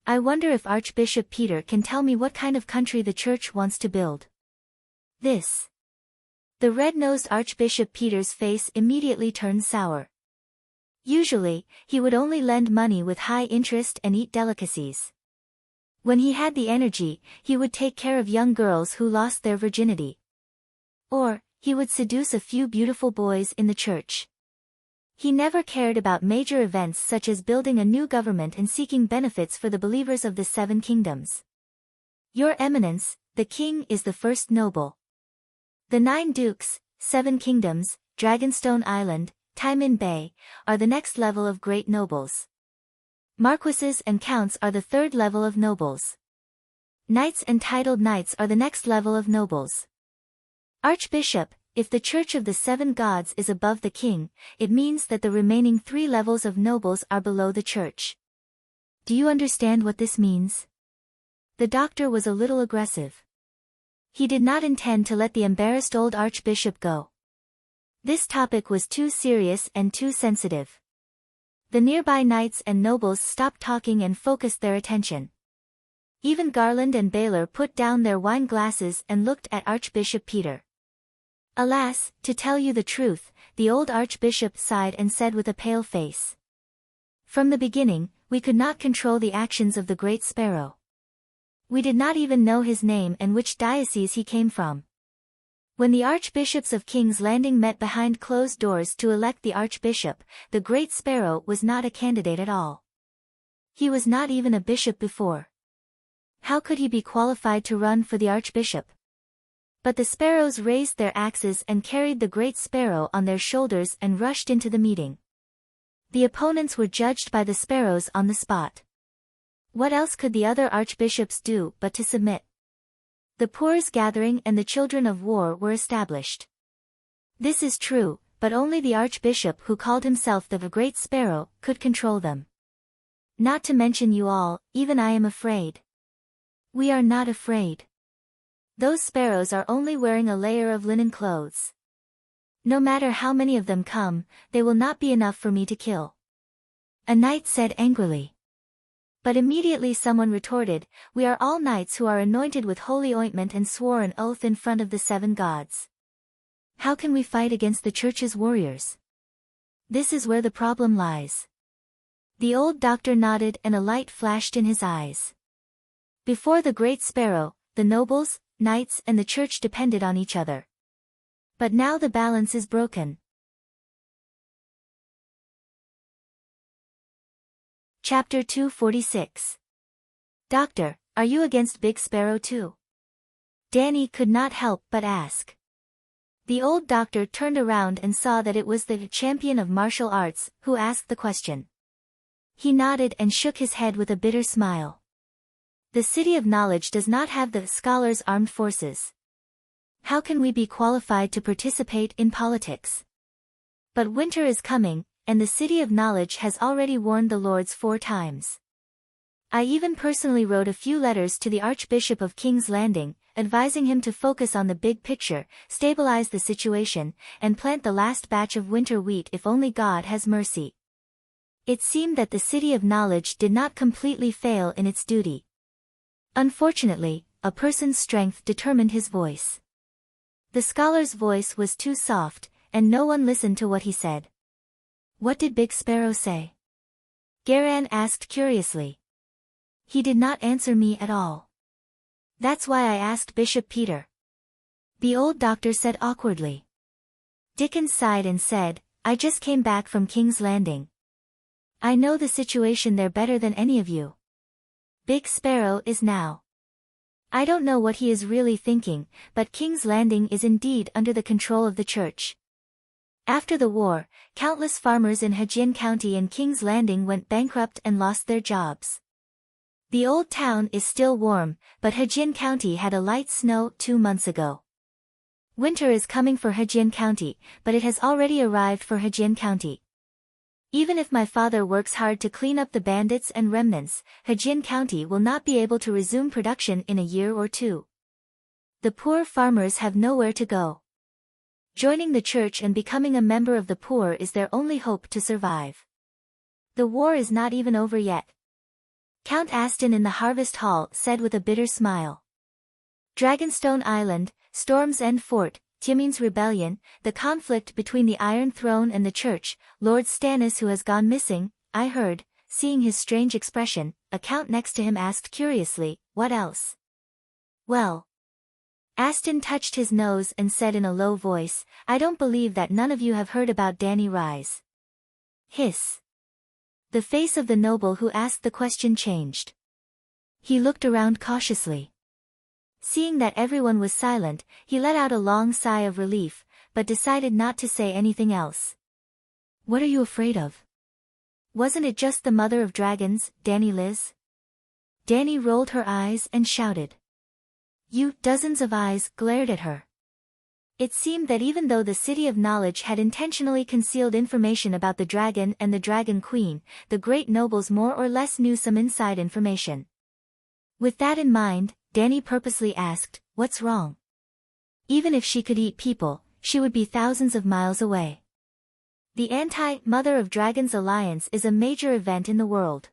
I wonder if Archbishop Peter can tell me what kind of country the Church wants to build. This. The red-nosed Archbishop Peter's face immediately turned sour. Usually, he would only lend money with high interest and eat delicacies. When he had the energy, he would take care of young girls who lost their virginity. Or, he would seduce a few beautiful boys in the church. He never cared about major events such as building a new government and seeking benefits for the believers of the 7 kingdoms. Your Eminence, the king is the first noble. The 9 dukes, 7 kingdoms, Dragonstone Island, Taimin Bay, are the next level of great nobles. Marquises and counts are the 3rd level of nobles. Knights and titled knights are the next level of nobles. Archbishop, if the Church of the 7 gods is above the king, it means that the remaining 3 levels of nobles are below the church. Do you understand what this means? The doctor was a little aggressive. He did not intend to let the embarrassed old archbishop go. This topic was too serious and too sensitive. The nearby knights and nobles stopped talking and focused their attention. Even Garland and Baylor put down their wine glasses and looked at Archbishop Peter. Alas, to tell you the truth, the old archbishop sighed and said with a pale face. From the beginning, we could not control the actions of the great sparrow. We did not even know his name and which diocese he came from. When the archbishops of King's Landing met behind closed doors to elect the archbishop, the great sparrow was not a candidate at all. He was not even a bishop before. How could he be qualified to run for the archbishop? But the sparrows raised their axes and carried the great sparrow on their shoulders and rushed into the meeting. The opponents were judged by the sparrows on the spot. What else could the other archbishops do but to submit? The poor's gathering and the children of war were established. This is true, but only the archbishop who called himself the Great Sparrow could control them. Not to mention you all, even I am afraid. We are not afraid. Those sparrows are only wearing a layer of linen clothes. No matter how many of them come, they will not be enough for me to kill. A knight said angrily. But immediately someone retorted, we are all knights who are anointed with holy ointment and swore an oath in front of the 7 gods. How can we fight against the church's warriors? This is where the problem lies. The old doctor nodded and a light flashed in his eyes. Before the great sparrow, the nobles, knights and the church depended on each other. But now the balance is broken. Chapter 246. Doctor, are you against Big Sparrow too? Danny could not help but ask. The old doctor turned around and saw that it was the champion of martial arts who asked the question. He nodded and shook his head with a bitter smile. The City of Knowledge does not have the scholars' armed forces. How can we be qualified to participate in politics? But winter is coming, and the City of Knowledge has already warned the lords 4 times. I even personally wrote a few letters to the Archbishop of King's Landing, advising him to focus on the big picture, stabilize the situation, and plant the last batch of winter wheat if only God has mercy. It seemed that the City of Knowledge did not completely fail in its duty. Unfortunately, a person's strength determined his voice. The scholar's voice was too soft, and no one listened to what he said. What did Big Sparrow say? Garan asked curiously. He did not answer me at all. That's why I asked Bishop Peter. The old doctor said awkwardly. Dickens sighed and said, I just came back from King's Landing. I know the situation there better than any of you. Big Sparrow is now. I don't know what he is really thinking, but King's Landing is indeed under the control of the church. After the war, countless farmers in Hejian County and King's Landing went bankrupt and lost their jobs. The old town is still warm, but Hejian County had a light snow 2 months ago. Winter is coming for Hejian County, but it has already arrived for Hejian County. Even if my father works hard to clean up the bandits and remnants, Hejian County will not be able to resume production in a year or 2. The poor farmers have nowhere to go. Joining the church and becoming a member of the poor is their only hope to survive. The war is not even over yet. Count Aston in the Harvest Hall said with a bitter smile. Dragonstone Island, Storm's End Fort, Tiamin's Rebellion, the conflict between the Iron Throne and the Church, Lord Stannis who has gone missing, I heard. Seeing his strange expression, a count next to him asked curiously, what else? Well. Aston touched his nose and said in a low voice, I don't believe that none of you have heard about Danny Rise. Hiss. The face of the noble who asked the question changed. He looked around cautiously. Seeing that everyone was silent, he let out a long sigh of relief, but decided not to say anything else. What are you afraid of? Wasn't it just the mother of dragons, Danny Liz? Danny rolled her eyes and shouted. Dozens of eyes glared at her. It seemed that even though the City of Knowledge had intentionally concealed information about the dragon and the Dragon Queen, the great nobles more or less knew some inside information. With that in mind, Danny purposely asked, what's wrong? Even if she could eat people, she would be thousands of miles away. The Anti-Mother of Dragons Alliance is a major event in the world.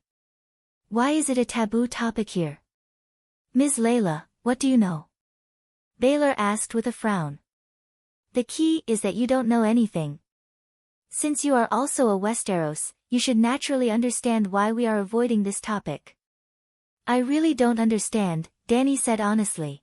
Why is it a taboo topic here? Ms. Layla, what do you know? Baylor asked with a frown. The key is that you don't know anything. Since you are also a Westeros, you should naturally understand why we are avoiding this topic. I really don't understand, Danny said honestly.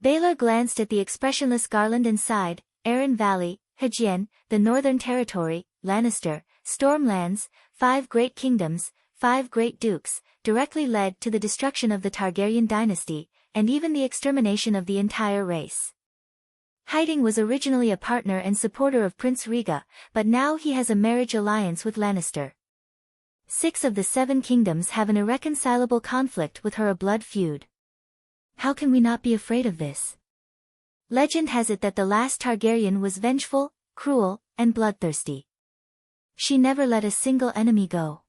Baylor glanced at the expressionless Garland and sighed. Arryn Valley, Hejian, the Northern Territory, Lannister, Stormlands, 5 great kingdoms, 5 great dukes, directly led to the destruction of the Targaryen dynasty, and even the extermination of the entire race. Hiding was originally a partner and supporter of Prince Rhaegar, but now he has a marriage alliance with Lannister. 6 of the 7 kingdoms have an irreconcilable conflict with her, a blood feud. How can we not be afraid of this? Legend has it that the last Targaryen was vengeful, cruel, and bloodthirsty. She never let a single enemy go.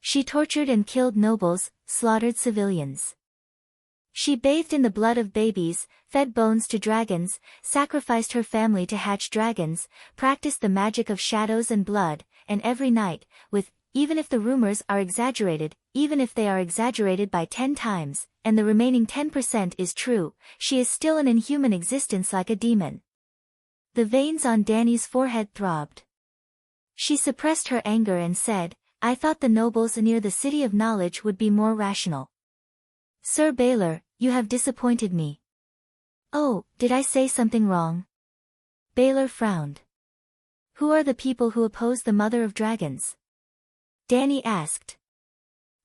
She tortured and killed nobles, slaughtered civilians. She bathed in the blood of babies, fed bones to dragons, sacrificed her family to hatch dragons, practiced the magic of shadows and blood, and every night, even if the rumors are exaggerated, even if they are exaggerated by 10 times, and the remaining 10% is true, she is still an inhuman existence like a demon. The veins on Danny's forehead throbbed. She suppressed her anger and said, I thought the nobles near the City of Knowledge would be more rational. Sir Baylor, you have disappointed me. Oh, did I say something wrong? Baylor frowned. Who are the people who oppose the Mother of Dragons? Danny asked.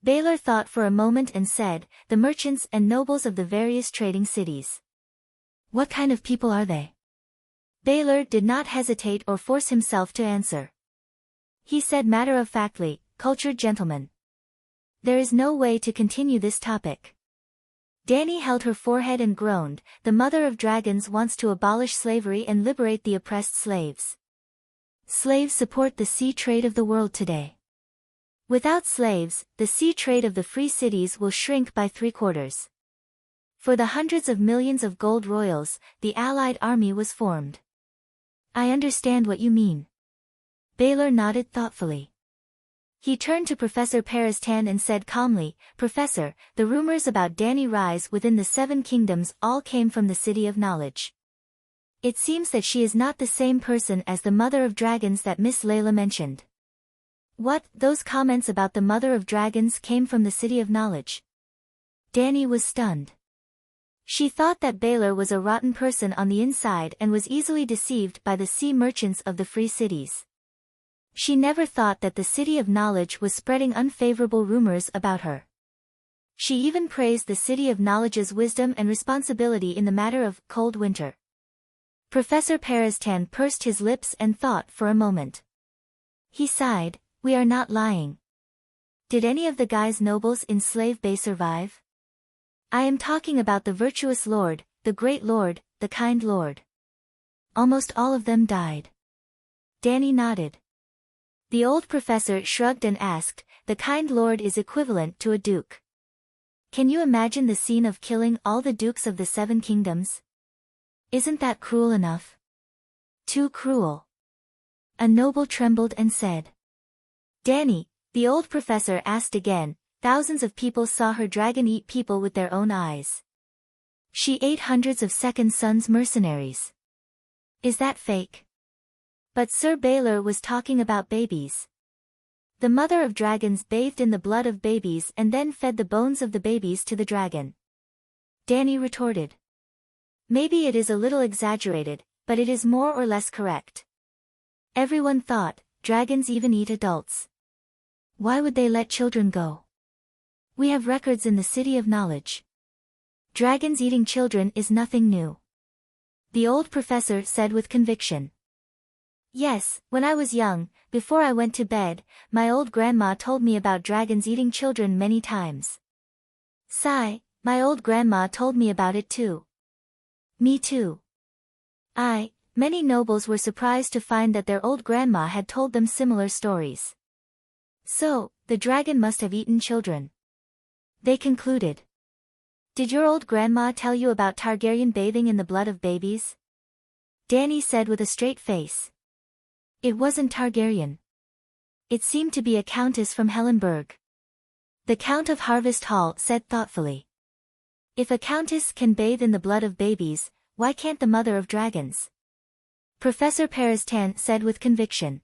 Baylor thought for a moment and said, the merchants and nobles of the various trading cities. What kind of people are they? Baylor did not hesitate or force himself to answer. He said matter-of-factly, cultured gentlemen. There is no way to continue this topic. Danny held her forehead and groaned, the Mother of Dragons wants to abolish slavery and liberate the oppressed slaves. Slaves support the sea trade of the world today. Without slaves, the sea trade of the free cities will shrink by 3/4. For the hundreds of millions of gold royals, the Allied army was formed. I understand what you mean. Baylor nodded thoughtfully. He turned to Professor Peristan and said calmly, Professor, the rumors about Danny rise within the 7 kingdoms all came from the City of Knowledge. It seems that she is not the same person as the Mother of Dragons that Miss Layla mentioned. What, those comments about the Mother of Dragons came from the City of Knowledge? Danny was stunned. She thought that Baylor was a rotten person on the inside and was easily deceived by the sea merchants of the free cities. She never thought that the City of Knowledge was spreading unfavorable rumors about her. She even praised the City of Knowledge's wisdom and responsibility in the matter of cold winter. Professor Peristan pursed his lips and thought for a moment. He sighed, we are not lying. Did any of the guy's nobles in Slave Bay survive? I am talking about the virtuous lord, the great lord, the kind lord. Almost all of them died. Danny nodded. The old professor shrugged and asked, the kind lord is equivalent to a duke. Can you imagine the scene of killing all the dukes of the 7 kingdoms? Isn't that cruel enough? Too cruel. A noble trembled and said. Danny, the old professor asked again, thousands of people saw her dragon eat people with their own eyes. She ate hundreds of Second Son's mercenaries. Is that fake? But Sir Baylor was talking about babies. The Mother of Dragons bathed in the blood of babies and then fed the bones of the babies to the dragon. Danny retorted. Maybe it is a little exaggerated, but it is more or less correct. Everyone thought, dragons even eat adults. Why would they let children go? We have records in the City of Knowledge. Dragons eating children is nothing new. The old professor said with conviction. Yes, when I was young, before I went to bed, my old grandma told me about dragons eating children many times. Sigh, my old grandma told me about it too. Me too. Many nobles were surprised to find that their old grandma had told them similar stories. So, the dragon must have eaten children. They concluded. Did your old grandma tell you about Targaryen bathing in the blood of babies? Danny said with a straight face. It wasn't Targaryen. It seemed to be a countess from Hellenberg. The Count of Harvest Hall said thoughtfully. If a countess can bathe in the blood of babies, why can't the Mother of Dragons? Professor Peristan said with conviction.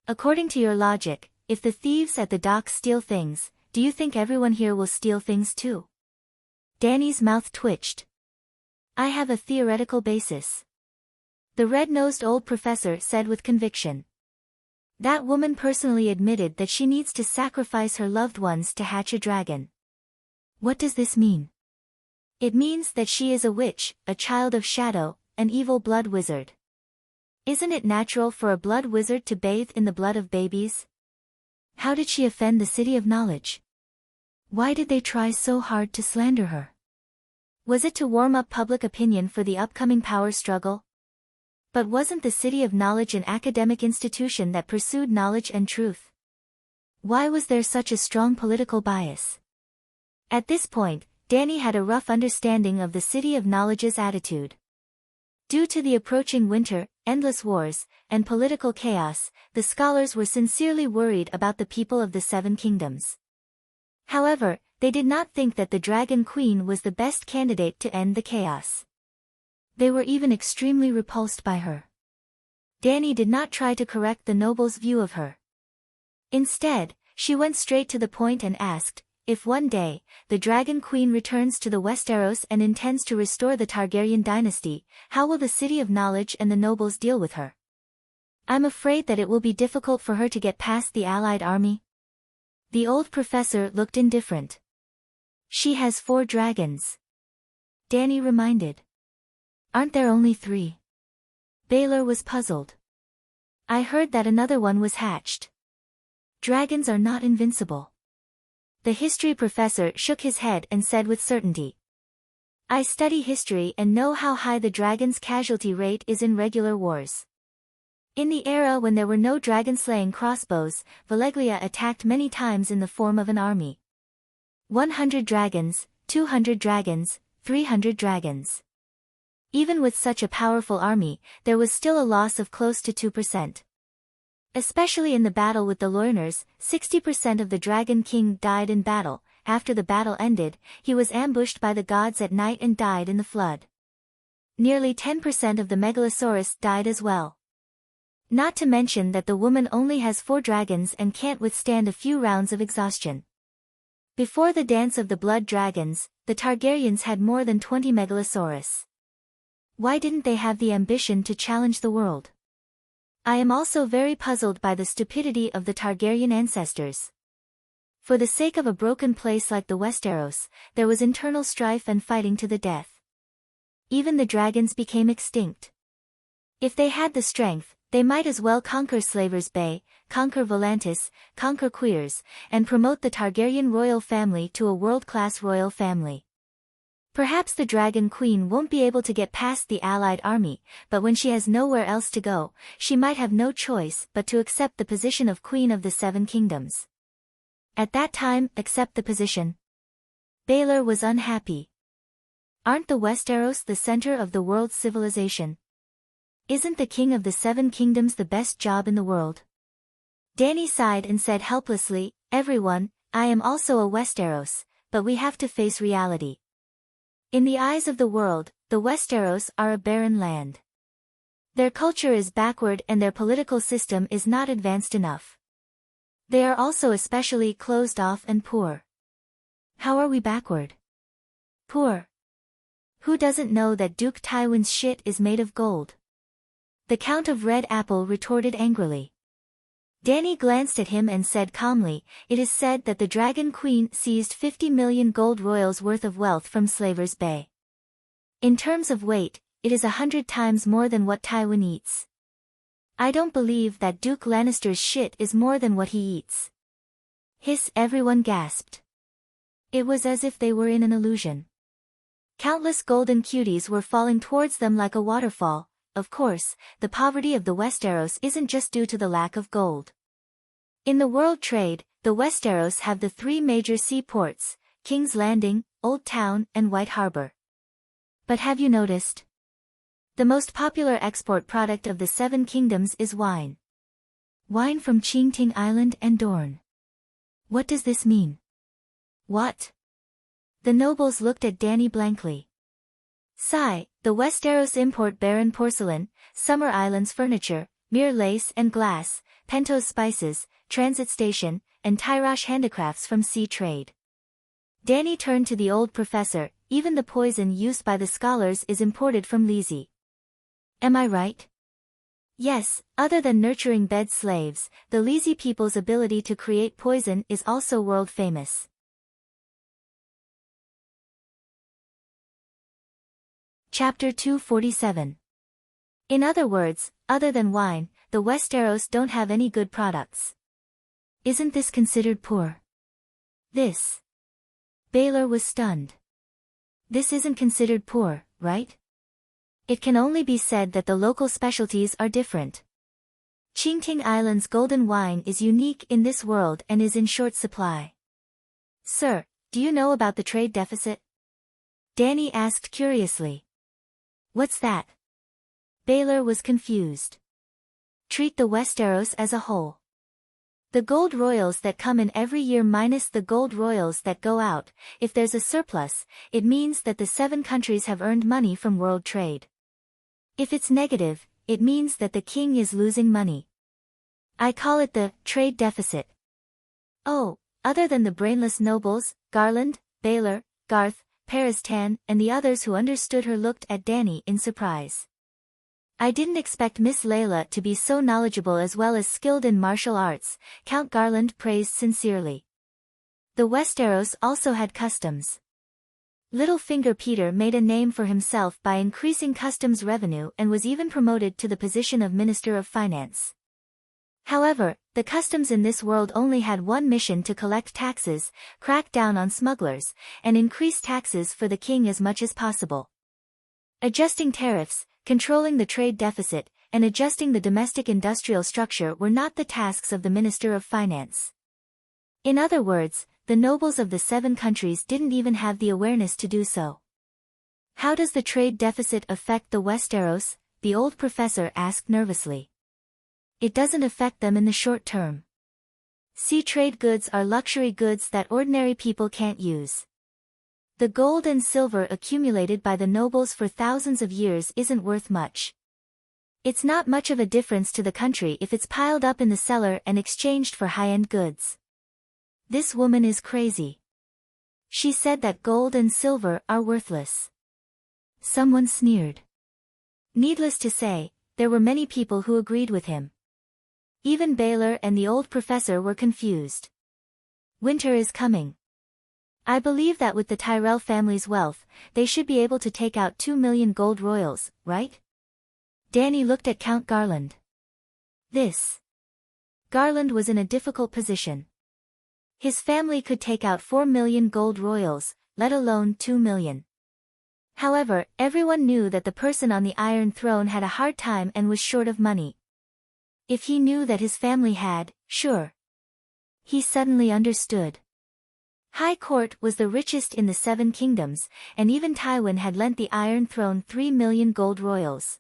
According to your logic, if the thieves at the docks steal things, do you think everyone here will steal things too? Danny's mouth twitched. I have a theoretical basis. The red-nosed old professor said with conviction. That woman personally admitted that she needs to sacrifice her loved ones to hatch a dragon. What does this mean? It means that she is a witch, a child of shadow, an evil blood wizard. Isn't it natural for a blood wizard to bathe in the blood of babies? How did she offend the City of Knowledge? Why did they try so hard to slander her? Was it to warm up public opinion for the upcoming power struggle? But wasn't the City of Knowledge an academic institution that pursued knowledge and truth? Why was there such a strong political bias? At this point, Danny had a rough understanding of the City of Knowledge's attitude. Due to the approaching winter, endless wars, and political chaos, the scholars were sincerely worried about the people of the 7 kingdoms. However, they did not think that the Dragon Queen was the best candidate to end the chaos. They were even extremely repulsed by her. Danny did not try to correct the noble's view of her. Instead, she went straight to the point and asked, if one day, the Dragon Queen returns to the Westeros and intends to restore the Targaryen dynasty, how will the City of Knowledge and the nobles deal with her? I'm afraid that it will be difficult for her to get past the allied army. The old professor looked indifferent. She has 4 dragons. Dany reminded. Aren't there only 3? Baylor was puzzled. I heard that another one was hatched. Dragons are not invincible. The history professor shook his head and said with certainty. I study history and know how high the dragon's casualty rate is in regular wars. In the era when there were no dragon-slaying crossbows, Valeglia attacked many times in the form of an army. 100 dragons, 200 dragons, 300 dragons. Even with such a powerful army, there was still a loss of close to 2%. Especially in the battle with the Lorners, 60% of the Dragon King died in battle. After the battle ended, he was ambushed by the gods at night and died in the flood. Nearly 10% of the Megalosaurus died as well. Not to mention that the woman only has 4 dragons and can't withstand a few rounds of exhaustion. Before the Dance of the Blood Dragons, the Targaryens had more than 20 Megalosaurus. Why didn't they have the ambition to challenge the world? I am also very puzzled by the stupidity of the Targaryen ancestors. For the sake of a broken place like the Westeros, there was internal strife and fighting to the death. Even the dragons became extinct. If they had the strength, they might as well conquer Slavers Bay, conquer Volantis, conquer Queers, and promote the Targaryen royal family to a world-class royal family. Perhaps the Dragon Queen won't be able to get past the allied army, but when she has nowhere else to go, she might have no choice but to accept the position of Queen of the 7 Kingdoms. At that time, accept the position. Baylor was unhappy. Aren't the Westeros the center of the world's civilization? Isn't the King of the 7 Kingdoms the best job in the world? Dany sighed and said helplessly, everyone, I am also a Westeros, but we have to face reality. In the eyes of the world, the Westeros are a barren land. Their culture is backward and their political system is not advanced enough. They are also especially closed off and poor. How are we backward? Poor. Who doesn't know that Duke Tywin's shit is made of gold? The Count of Red Apple retorted angrily. Dany glanced at him and said calmly, it is said that the Dragon Queen seized 50 million gold royals worth of wealth from Slavers Bay. In terms of weight, it is 100 times more than what Tywin eats. I don't believe that Duke Lannister's shit is more than what he eats. Hiss, everyone gasped. It was as if they were in an illusion. Countless golden cuties were falling towards them like a waterfall. Of course, the poverty of the Westeros isn't just due to the lack of gold. In the world trade, the Westeros have the 3 major seaports, King's Landing, Old Town, and White Harbor. But have you noticed? The most popular export product of the 7 Kingdoms is wine. Wine from Qingting Island and Dorne. What does this mean? What? The nobles looked at Dany blankly. Sigh, the Westeros import Baron porcelain, Summer Islands furniture, Mere lace and glass, Pentos spices, transit station, and Tyrosh handicrafts from sea trade. Dany turned to the old professor, even the poison used by the scholars is imported from Lizzie. Am I right? Yes, other than nurturing bed slaves, the Lizzie people's ability to create poison is also world famous. Chapter 247. In other words, other than wine, the Westeros don't have any good products. Isn't this considered poor? This. Baylor was stunned. This isn't considered poor, right? It can only be said that the local specialties are different. Qingting Island's golden wine is unique in this world and is in short supply. Sir, do you know about the trade deficit? Dany asked curiously. What's that? Baylor was confused. Treat the Westeros as a whole. The gold royals that come in every year minus the gold royals that go out, if there's a surplus, it means that the 7 countries have earned money from world trade. If it's negative, it means that the king is losing money. I call it the trade deficit, Oh, other than the brainless nobles, Garland, Baylor, Garth, Peristan, and the others who understood her looked at Danny in surprise. I didn't expect Miss Layla to be so knowledgeable as well as skilled in martial arts, Count Garland praised sincerely. The Westeros also had customs. Littlefinger Peter made a name for himself by increasing customs revenue and was even promoted to the position of Minister of Finance. However, the customs in this world only had one mission: to collect taxes, crack down on smugglers, and increase taxes for the king as much as possible. Adjusting tariffs, controlling the trade deficit, and adjusting the domestic industrial structure were not the tasks of the Minister of Finance. In other words, the nobles of the 7 countries didn't even have the awareness to do so. How does the trade deficit affect the Westeros? The old professor asked nervously. It doesn't affect them in the short term. Sea trade goods are luxury goods that ordinary people can't use. The gold and silver accumulated by the nobles for thousands of years isn't worth much. It's not much of a difference to the country if it's piled up in the cellar and exchanged for high-end goods. This woman is crazy. She said that gold and silver are worthless. Someone sneered. Needless to say, there were many people who agreed with him. Even Baylor and the old professor were confused. Winter is coming. I believe that with the Tyrell family's wealth, they should be able to take out 2 million gold royals, right? Danny looked at Count Garland. Garland was in a difficult position. His family could take out 4 million gold royals, let alone 2 million. However, everyone knew that the person on the Iron Throne had a hard time and was short of money. If he knew that his family had, sure. He suddenly understood. High Court was the richest in the 7 kingdoms, and even Tywin had lent the Iron Throne 3 million gold royals.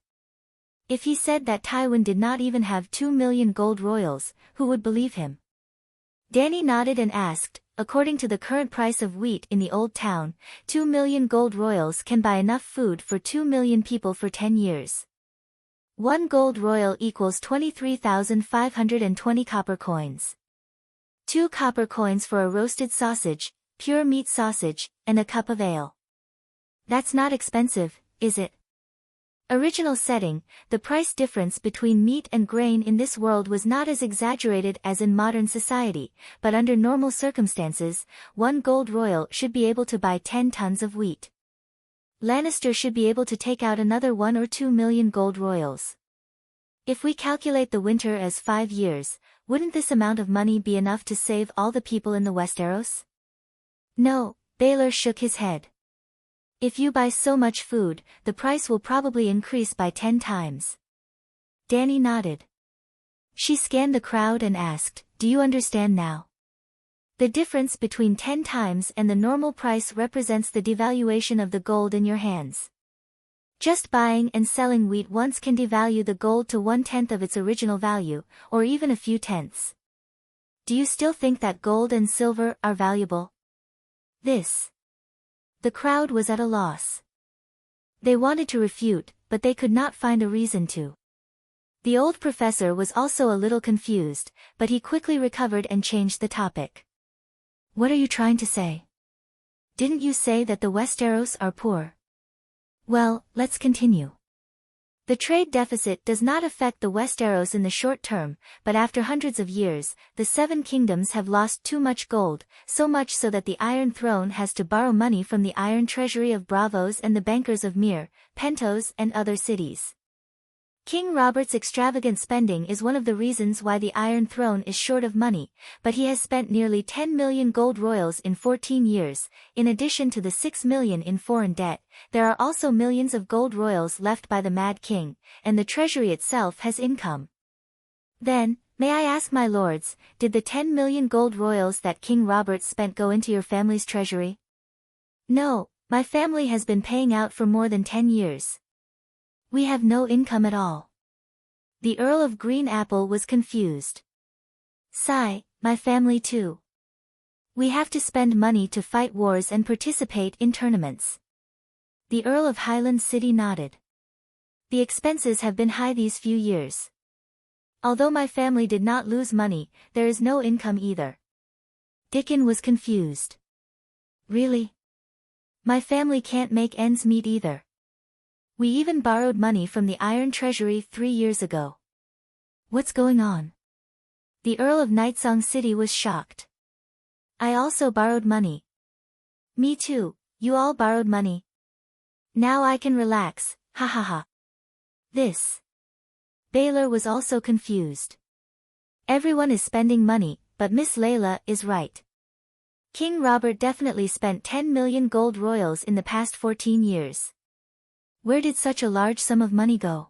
If he said that Tywin did not even have 2 million gold royals, who would believe him? Danny nodded and asked, according to the current price of wheat in the Old Town, 2 million gold royals can buy enough food for 2 million people for 10 years. 1 gold royal equals 23,520 copper coins. 2 copper coins for a roasted sausage, pure meat sausage, and a cup of ale. That's not expensive, is it? Original setting, the price difference between meat and grain in this world was not as exaggerated as in modern society, but under normal circumstances, 1 gold royal should be able to buy 10 tons of wheat. Lannister should be able to take out another 1 or 2 million gold royals. If we calculate the winter as 5 years, wouldn't this amount of money be enough to save all the people in the Westeros? No, Baylor shook his head. If you buy so much food, the price will probably increase by 10 times. Danny nodded. She scanned the crowd and asked, "Do you understand now?" The difference between 10 times and the normal price represents the devaluation of the gold in your hands. Just buying and selling wheat once can devalue the gold to 1/10 of its original value, or even a few tenths. Do you still think that gold and silver are valuable? The crowd was at a loss. They wanted to refute, but they could not find a reason to. The old professor was also a little confused, but he quickly recovered and changed the topic. What are you trying to say? Didn't you say that the Westeros are poor? Well, let's continue. The trade deficit does not affect the Westeros in the short term, but after hundreds of years, the 7 kingdoms have lost too much gold, so much so that the Iron Throne has to borrow money from the iron treasury of Braavos and the bankers of Myr, Pentos and other cities. King Robert's extravagant spending is one of the reasons why the Iron Throne is short of money, but he has spent nearly 10 million gold royals in 14 years. In addition to the 6 million in foreign debt, there are also millions of gold royals left by the Mad King, and the treasury itself has income. Then, may I ask my lords, did the 10 million gold royals that King Robert spent go into your family's treasury? No, my family has been paying out for more than 10 years. We have no income at all. The Earl of Green Apple was confused. Sigh, my family too. We have to spend money to fight wars and participate in tournaments. The Earl of Highland City nodded. The expenses have been high these few years. Although my family did not lose money, there is no income either. Dickon was confused. Really? My family can't make ends meet either. We even borrowed money from the Iron Treasury 3 years ago. What's going on? The Earl of Nightsong City was shocked. I also borrowed money. Me too, you all borrowed money. Now I can relax, ha ha ha. This. Baylor was also confused. Everyone is spending money, but Miss Layla is right. King Robert definitely spent 10 million gold royals in the past 14 years. Where did such a large sum of money go?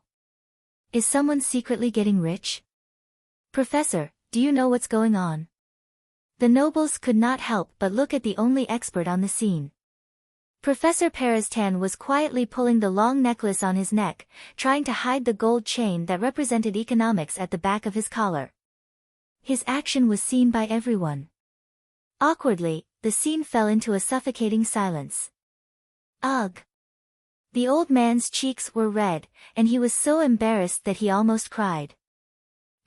Is someone secretly getting rich? Professor, do you know what's going on? The nobles could not help but look at the only expert on the scene. Professor Perestan was quietly pulling the long necklace on his neck, trying to hide the gold chain that represented economics at the back of his collar. His action was seen by everyone. Awkwardly, the scene fell into a suffocating silence. Ugh! The old man's cheeks were red, and he was so embarrassed that he almost cried.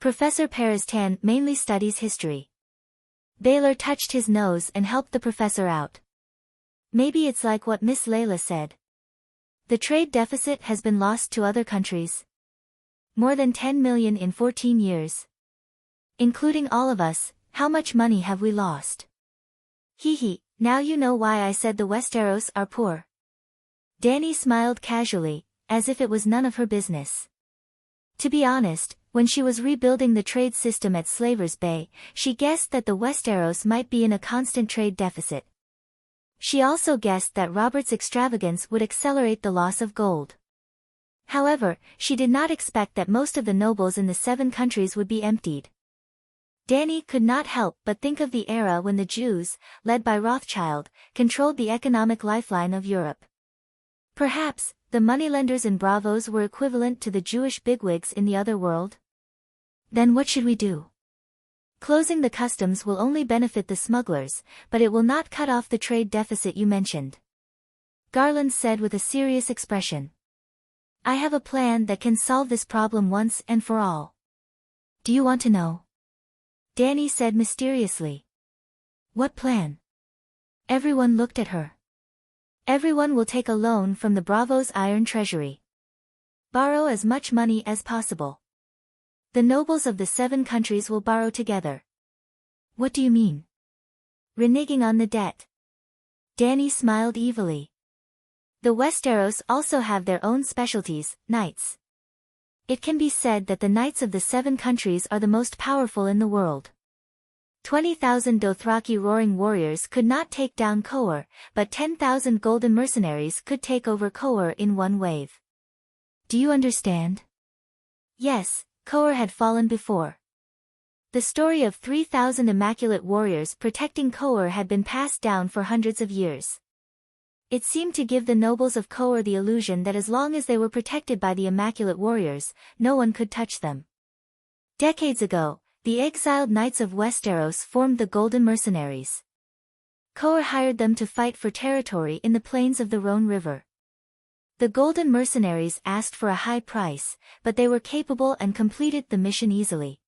Professor Perestan mainly studies history. Baylor touched his nose and helped the professor out. Maybe it's like what Miss Layla said. The trade deficit has been lost to other countries. More than 10 million in 14 years. Including all of us, how much money have we lost? Hee, now you know why I said the Westeros are poor. Dany smiled casually, as if it was none of her business. To be honest, when she was rebuilding the trade system at Slavers Bay, she guessed that the Westeros might be in a constant trade deficit. She also guessed that Robert's extravagance would accelerate the loss of gold. However, she did not expect that most of the nobles in the 7 countries would be emptied. Dany could not help but think of the era when the Jews, led by Rothschild, controlled the economic lifeline of Europe. Perhaps, the moneylenders and bravos were equivalent to the Jewish bigwigs in the other world? Then what should we do? Closing the customs will only benefit the smugglers, but it will not cut off the trade deficit you mentioned. Garland said with a serious expression. I have a plan that can solve this problem once and for all. Do you want to know? Dany said mysteriously. What plan? Everyone looked at her. Everyone will take a loan from the Bravo's Iron Treasury. Borrow as much money as possible. The nobles of the 7 countries will borrow together. What do you mean? Reneging on the debt. Dany smiled evilly. The Westeros also have their own specialties, knights. It can be said that the knights of the 7 countries are the most powerful in the world. 20,000 Dothraki roaring warriors could not take down Qohor, but 10,000 golden mercenaries could take over Qohor in one wave. Do you understand? Yes, Qohor had fallen before. The story of 3,000 immaculate warriors protecting Qohor had been passed down for hundreds of years. It seemed to give the nobles of Qohor the illusion that as long as they were protected by the immaculate warriors, no one could touch them. Decades ago, the exiled knights of Westeros formed the Golden Mercenaries. Qohor hired them to fight for territory in the plains of the Rhone River. The Golden Mercenaries asked for a high price, but they were capable and completed the mission easily.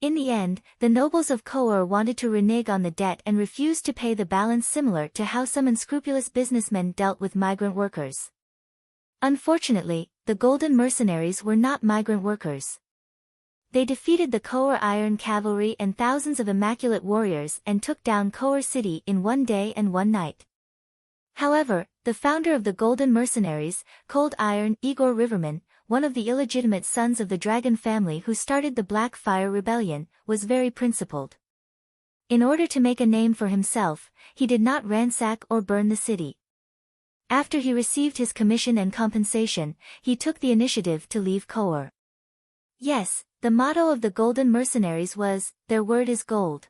In the end, the nobles of Qohor wanted to renege on the debt and refused to pay the balance, similar to how some unscrupulous businessmen dealt with migrant workers. Unfortunately, the Golden Mercenaries were not migrant workers. They defeated the Qohor Iron Cavalry and thousands of immaculate warriors and took down Qohor City in one day and one night. However, the founder of the Golden Mercenaries, Cold Iron Igor Riverman, one of the illegitimate sons of the Dragon family who started the Black Fire Rebellion, was very principled. In order to make a name for himself, he did not ransack or burn the city. After he received his commission and compensation, he took the initiative to leave Qohor. Yes, the motto of the Golden Mercenaries was, "Their word is gold."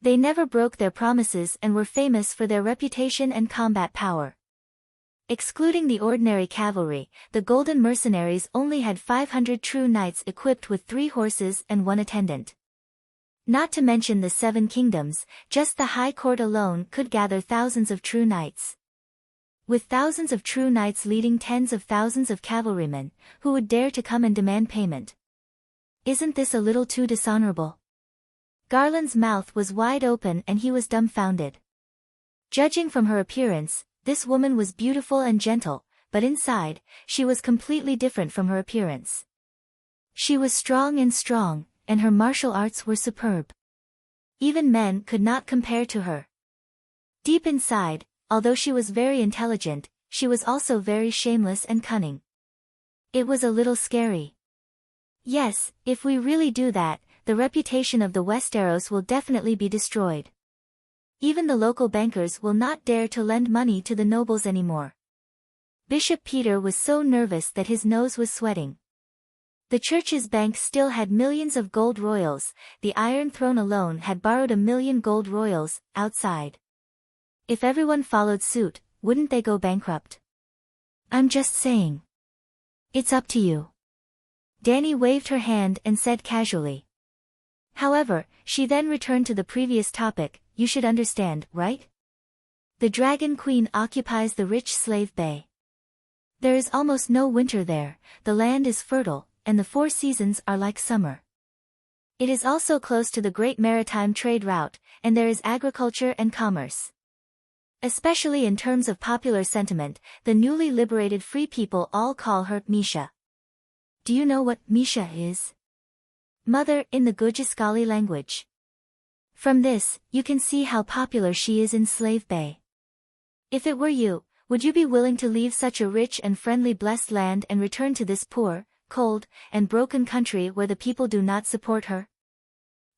They never broke their promises and were famous for their reputation and combat power. Excluding the ordinary cavalry, the Golden Mercenaries only had 500 true knights equipped with 3 horses and 1 attendant. Not to mention the 7 kingdoms, just the High Court alone could gather thousands of true knights. With thousands of true knights leading tens of thousands of cavalrymen, who would dare to come and demand payment? Isn't this a little too dishonorable? Garland's mouth was wide open and he was dumbfounded. Judging from her appearance, this woman was beautiful and gentle, but inside, she was completely different from her appearance. She was strong, and her martial arts were superb. Even men could not compare to her. Deep inside, although she was very intelligent, she was also very shameless and cunning. It was a little scary. Yes, if we really do that, the reputation of the Westeros will definitely be destroyed. Even the local bankers will not dare to lend money to the nobles anymore. Bishop Peter was so nervous that his nose was sweating. The church's bank still had millions of gold royals, the Iron Throne alone had borrowed 1,000,000 gold royals, outside. If everyone followed suit, wouldn't they go bankrupt? I'm just saying. It's up to you. Dany waved her hand and said casually. However, she then returned to the previous topic, you should understand, right? The Dragon Queen occupies the rich Slave Bay. There is almost no winter there, the land is fertile, and the 4 seasons are like summer. It is also close to the great maritime trade route, and there is agriculture and commerce. Especially in terms of popular sentiment, the newly liberated free people all call her Misha. Do you know what Misha is? Mother in the Gujaskali language. From this, you can see how popular she is in Slave Bay. If it were you, would you be willing to leave such a rich and friendly blessed land and return to this poor, cold, and broken country where the people do not support her?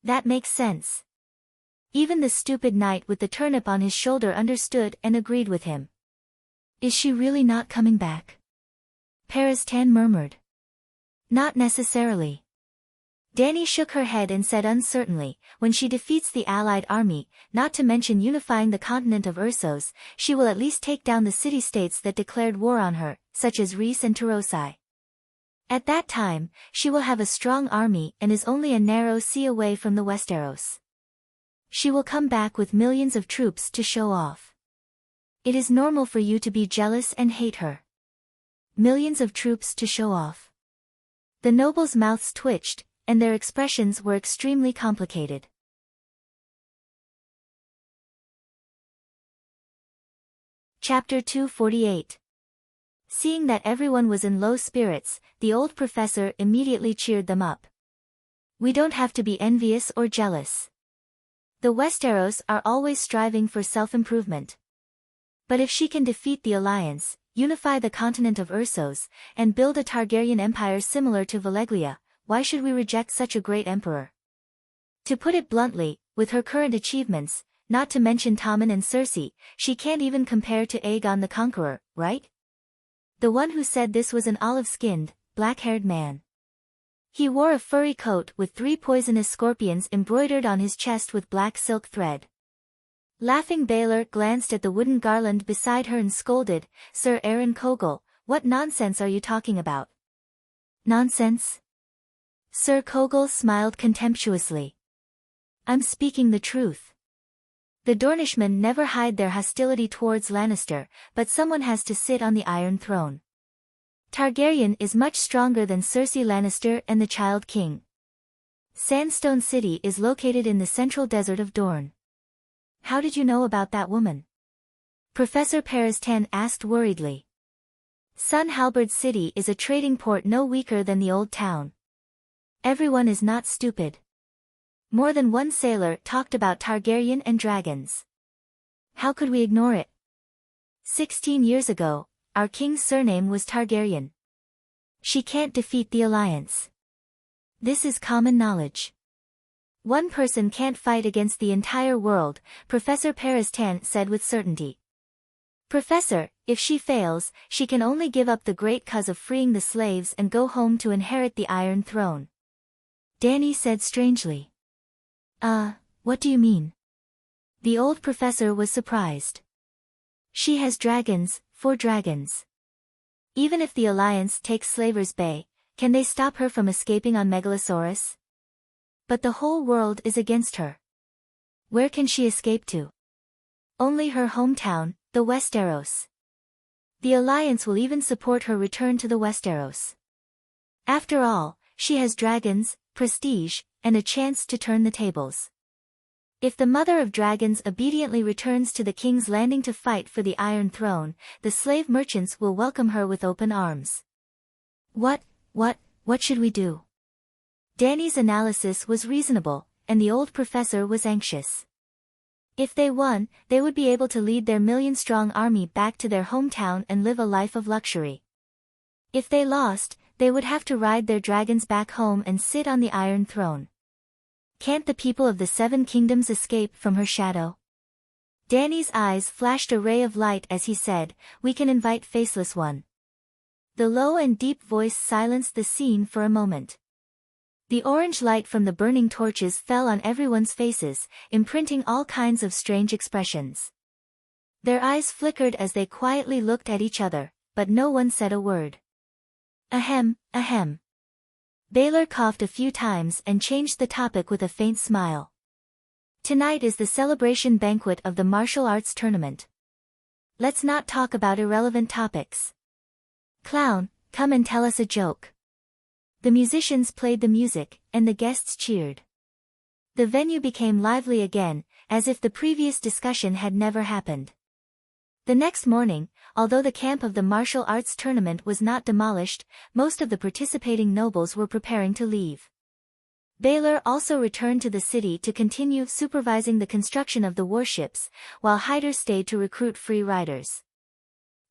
That makes sense. Even the stupid knight with the turnip on his shoulder understood and agreed with him. Is she really not coming back? Paris-Tan murmured. Not necessarily. Dany shook her head and said uncertainly, when she defeats the allied army, not to mention unifying the continent of Ursos, she will at least take down the city-states that declared war on her, such as Rhys and Tarosai. At that time, she will have a strong army and is only a narrow sea away from the Westeros. She will come back with millions of troops to show off. It is normal for you to be jealous and hate her. Millions of troops to show off. The nobles' mouths twitched, and their expressions were extremely complicated. Chapter 248. Seeing that everyone was in low spirits, the old professor immediately cheered them up. We don't have to be envious or jealous. The Westeros are always striving for self-improvement. But if she can defeat the Alliance, unify the continent of Ursos, and build a Targaryen empire similar to Valeglia, why should we reject such a great emperor? To put it bluntly, with her current achievements, not to mention Tommen and Cersei, she can't even compare to Aegon the Conqueror, right? The one who said this was an olive-skinned, black-haired man. He wore a furry coat with 3 poisonous scorpions embroidered on his chest with black silk thread. Laughing Baelor glanced at the wooden garland beside her and scolded, Sir Aaron Kogel, what nonsense are you talking about? Nonsense? Sir Kogel smiled contemptuously. I'm speaking the truth. The Dornishmen never hide their hostility towards Lannister, but someone has to sit on the Iron Throne. Targaryen is much stronger than Cersei Lannister and the Child King. Sandstone City is located in the central desert of Dorne. How did you know about that woman? Professor Paris-Tan asked worriedly. Sun Halberd City is a trading port no weaker than the old town. Everyone is not stupid. More than one sailor talked about Targaryen and dragons. How could we ignore it? 16 years ago, our king's surname was Targaryen. She can't defeat the Alliance. This is common knowledge. One person can't fight against the entire world, Professor Paris-Tan said with certainty. Professor, if she fails, she can only give up the great cause of freeing the slaves and go home to inherit the Iron Throne. Dany said strangely. What do you mean? The old professor was surprised. She has dragons, 4 dragons. Even if the Alliance takes Slaver's Bay, can they stop her from escaping on Megalosaurus? But the whole world is against her. Where can she escape to? Only her hometown, the Westeros. The Alliance will even support her return to the Westeros. After all, she has dragons, prestige, and a chance to turn the tables. If the mother of dragons obediently returns to the king's landing to fight for the Iron Throne, the slave merchants will welcome her with open arms. What should we do? Danny's analysis was reasonable, and the old professor was anxious. If they won, they would be able to lead their million-strong army back to their hometown and live a life of luxury. If they lost, they would have to ride their dragons back home and sit on the Iron Throne. Can't the people of the Seven Kingdoms escape from her shadow? Danny's eyes flashed a ray of light as he said, "We can invite Faceless One." The low and deep voice silenced the scene for a moment. The orange light from the burning torches fell on everyone's faces, imprinting all kinds of strange expressions. Their eyes flickered as they quietly looked at each other, but no one said a word. Ahem, ahem. Baylor coughed a few times and changed the topic with a faint smile. Tonight is the celebration banquet of the martial arts tournament. Let's not talk about irrelevant topics. Clown, come and tell us a joke. The musicians played the music, and the guests cheered. The venue became lively again, as if the previous discussion had never happened. The next morning, although the camp of the martial arts tournament was not demolished, most of the participating nobles were preparing to leave. Baylor also returned to the city to continue supervising the construction of the warships, while Hyder stayed to recruit free riders.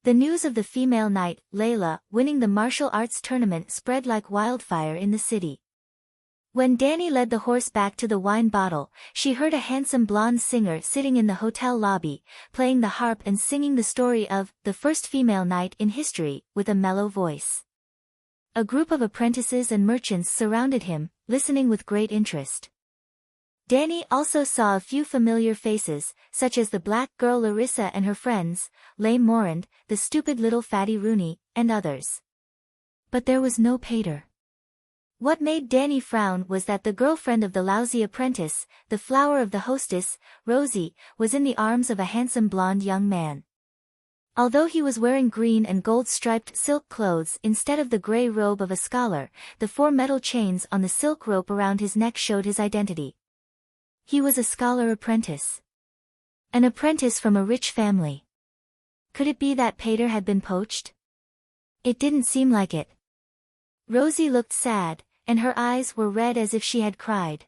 The news of the female knight, Layla, winning the martial arts tournament spread like wildfire in the city. When Danny led the horse back to the wine bottle, she heard a handsome blonde singer sitting in the hotel lobby, playing the harp and singing the story of the first female knight in history, with a mellow voice. A group of apprentices and merchants surrounded him, listening with great interest. Danny also saw a few familiar faces, such as the black girl Larissa and her friends, Lame Morand, the stupid little fatty Rooney, and others. But there was no Pater. What made Danny frown was that the girlfriend of the lousy apprentice, the flower of the hostess, Rosie, was in the arms of a handsome blonde young man. Although he was wearing green and gold-striped silk clothes instead of the gray robe of a scholar, the 4 metal chains on the silk rope around his neck showed his identity. He was a scholar apprentice. An apprentice from a rich family. Could it be that Pater had been poached? It didn't seem like it. Rosie looked sad, and her eyes were red as if she had cried.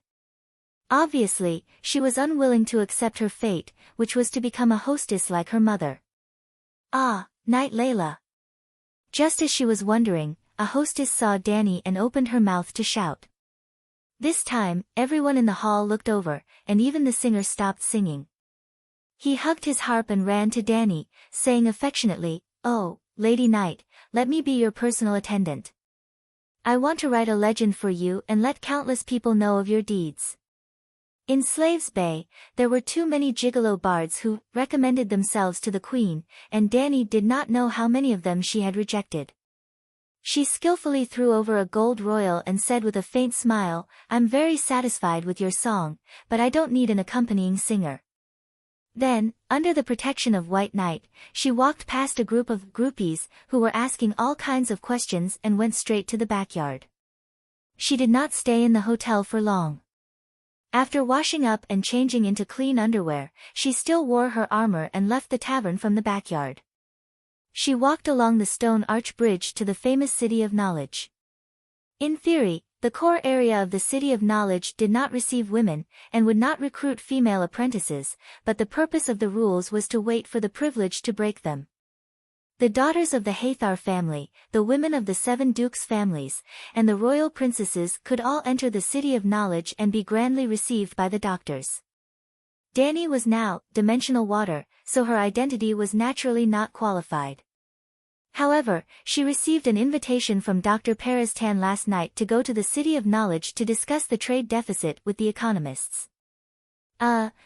Obviously, she was unwilling to accept her fate, which was to become a hostess like her mother. Ah, Knight Layla. Just as she was wondering, a hostess saw Danny and opened her mouth to shout. This time, everyone in the hall looked over, and even the singer stopped singing. He hugged his harp and ran to Danny, saying affectionately, "Oh, Lady Knight, let me be your personal attendant. I want to write a legend for you and let countless people know of your deeds." In Slaves Bay, there were too many gigolo bards who recommended themselves to the queen, and Danny did not know how many of them she had rejected. She skillfully threw over a gold royal and said with a faint smile, "I'm very satisfied with your song, but I don't need an accompanying singer." Then, under the protection of White Knight, she walked past a group of groupies who were asking all kinds of questions and went straight to the backyard. She did not stay in the hotel for long. After washing up and changing into clean underwear, she still wore her armor and left the tavern from the backyard. She walked along the stone arch bridge to the famous City of Knowledge. In theory, the core area of the City of Knowledge did not receive women, and would not recruit female apprentices, but the purpose of the rules was to wait for the privilege to break them. The daughters of the Hathar family, the women of the 7 dukes' families, and the royal princesses could all enter the City of Knowledge and be grandly received by the doctors. Danny was now dimensional water, so her identity was naturally not qualified. However, she received an invitation from Dr. Perestan last night to go to the City of Knowledge to discuss the trade deficit with the economists.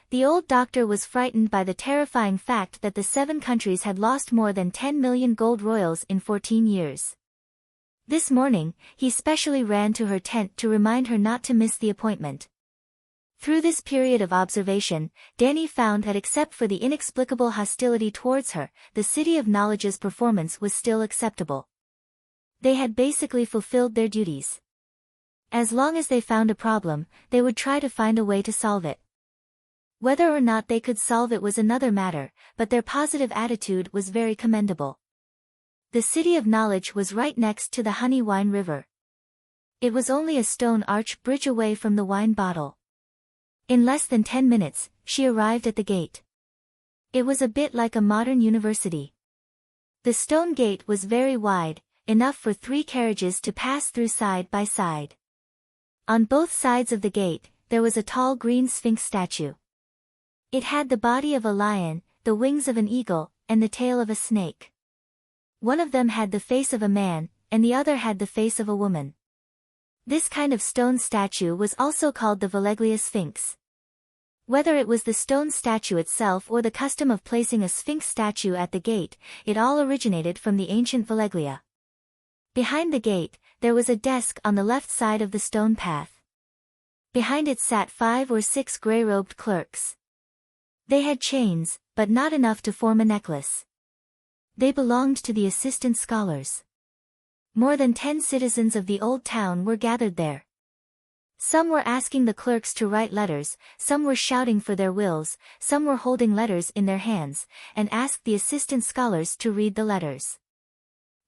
The old doctor was frightened by the terrifying fact that the 7 countries had lost more than 10 million gold royals in 14 years. This morning, he specially ran to her tent to remind her not to miss the appointment. Through this period of observation, Danny found that except for the inexplicable hostility towards her, the City of Knowledge's performance was still acceptable. They had basically fulfilled their duties. As long as they found a problem, they would try to find a way to solve it. Whether or not they could solve it was another matter, but their positive attitude was very commendable. The city of knowledge was right next to the honey wine river. It was only a stone arch bridge away from the wine bottle. In less than 10 minutes, she arrived at the gate. It was a bit like a modern university. The stone gate was very wide, enough for 3 carriages to pass through side by side. On both sides of the gate, there was a tall green sphinx statue. It had the body of a lion, the wings of an eagle, and the tail of a snake. One of them had the face of a man, and the other had the face of a woman. This kind of stone statue was also called the Veleglia Sphinx. Whether it was the stone statue itself or the custom of placing a sphinx statue at the gate, it all originated from the ancient Veleglia. Behind the gate, there was a desk on the left side of the stone path. Behind it sat 5 or 6 gray-robed clerks. They had chains, but not enough to form a necklace. They belonged to the assistant scholars. More than 10 citizens of the old town were gathered there. Some were asking the clerks to write letters, some were shouting for their wills, some were holding letters in their hands, and asked the assistant scholars to read the letters.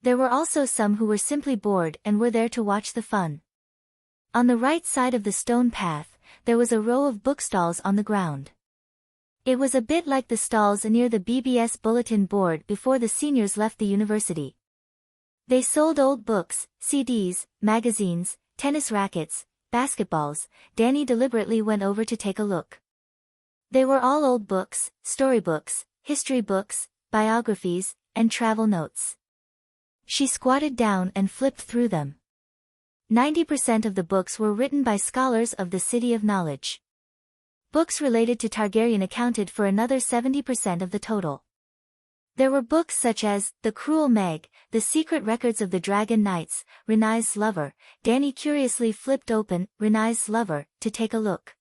There were also some who were simply bored and were there to watch the fun. On the right side of the stone path, there was a row of bookstalls on the ground. It was a bit like the stalls near the BBS bulletin board before the seniors left the university. They sold old books, CDs, magazines, tennis rackets, basketballs. Danny deliberately went over to take a look. They were all old books, storybooks, history books, biographies, and travel notes. She squatted down and flipped through them. 90% of the books were written by scholars of the City of Knowledge. Books related to Targaryen accounted for another 70% of the total. There were books such as The Cruel Meg, The Secret Records of the Dragon Knights, Renai's Lover. Danny curiously flipped open Renai's Lover to take a look.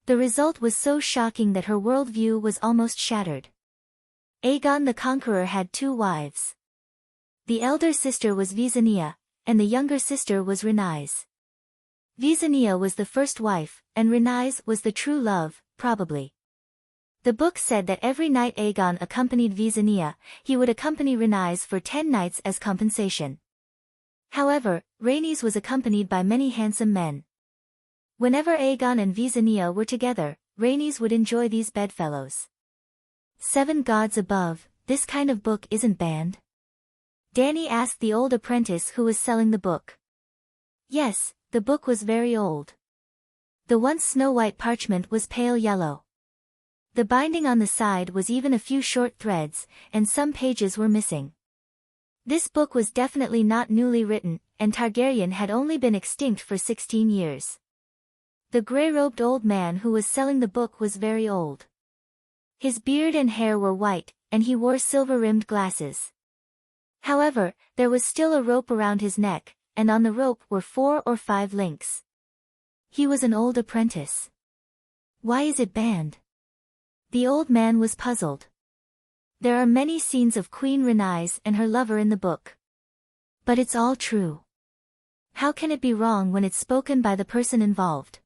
The result was so shocking that her worldview was almost shattered. Aegon the Conqueror had 2 wives. The elder sister was Visenya, and the younger sister was Renai's. Visenya was the first wife, and Renai's was the true love, probably. The book said that every night Aegon accompanied Visenya, he would accompany Renai's for 10 nights as compensation. However, Rhaenys was accompanied by many handsome men. Whenever Aegon and Visenya were together, Rhaenys would enjoy these bedfellows. 7 gods above, this kind of book isn't banned? Danny asked the old apprentice who was selling the book. Yes, the book was very old. The once snow-white parchment was pale yellow. The binding on the side was even a few short threads, and some pages were missing. This book was definitely not newly written, and Targaryen had only been extinct for 16 years. The grey-robed old man who was selling the book was very old. His beard and hair were white, and he wore silver-rimmed glasses. However, there was still a rope around his neck, and on the rope were 4 or 5 links. He was an old apprentice. Why is it banned? The old man was puzzled. There are many scenes of Queen Rhaenys and her lover in the book. But it's all true. How can it be wrong when it's spoken by the person involved?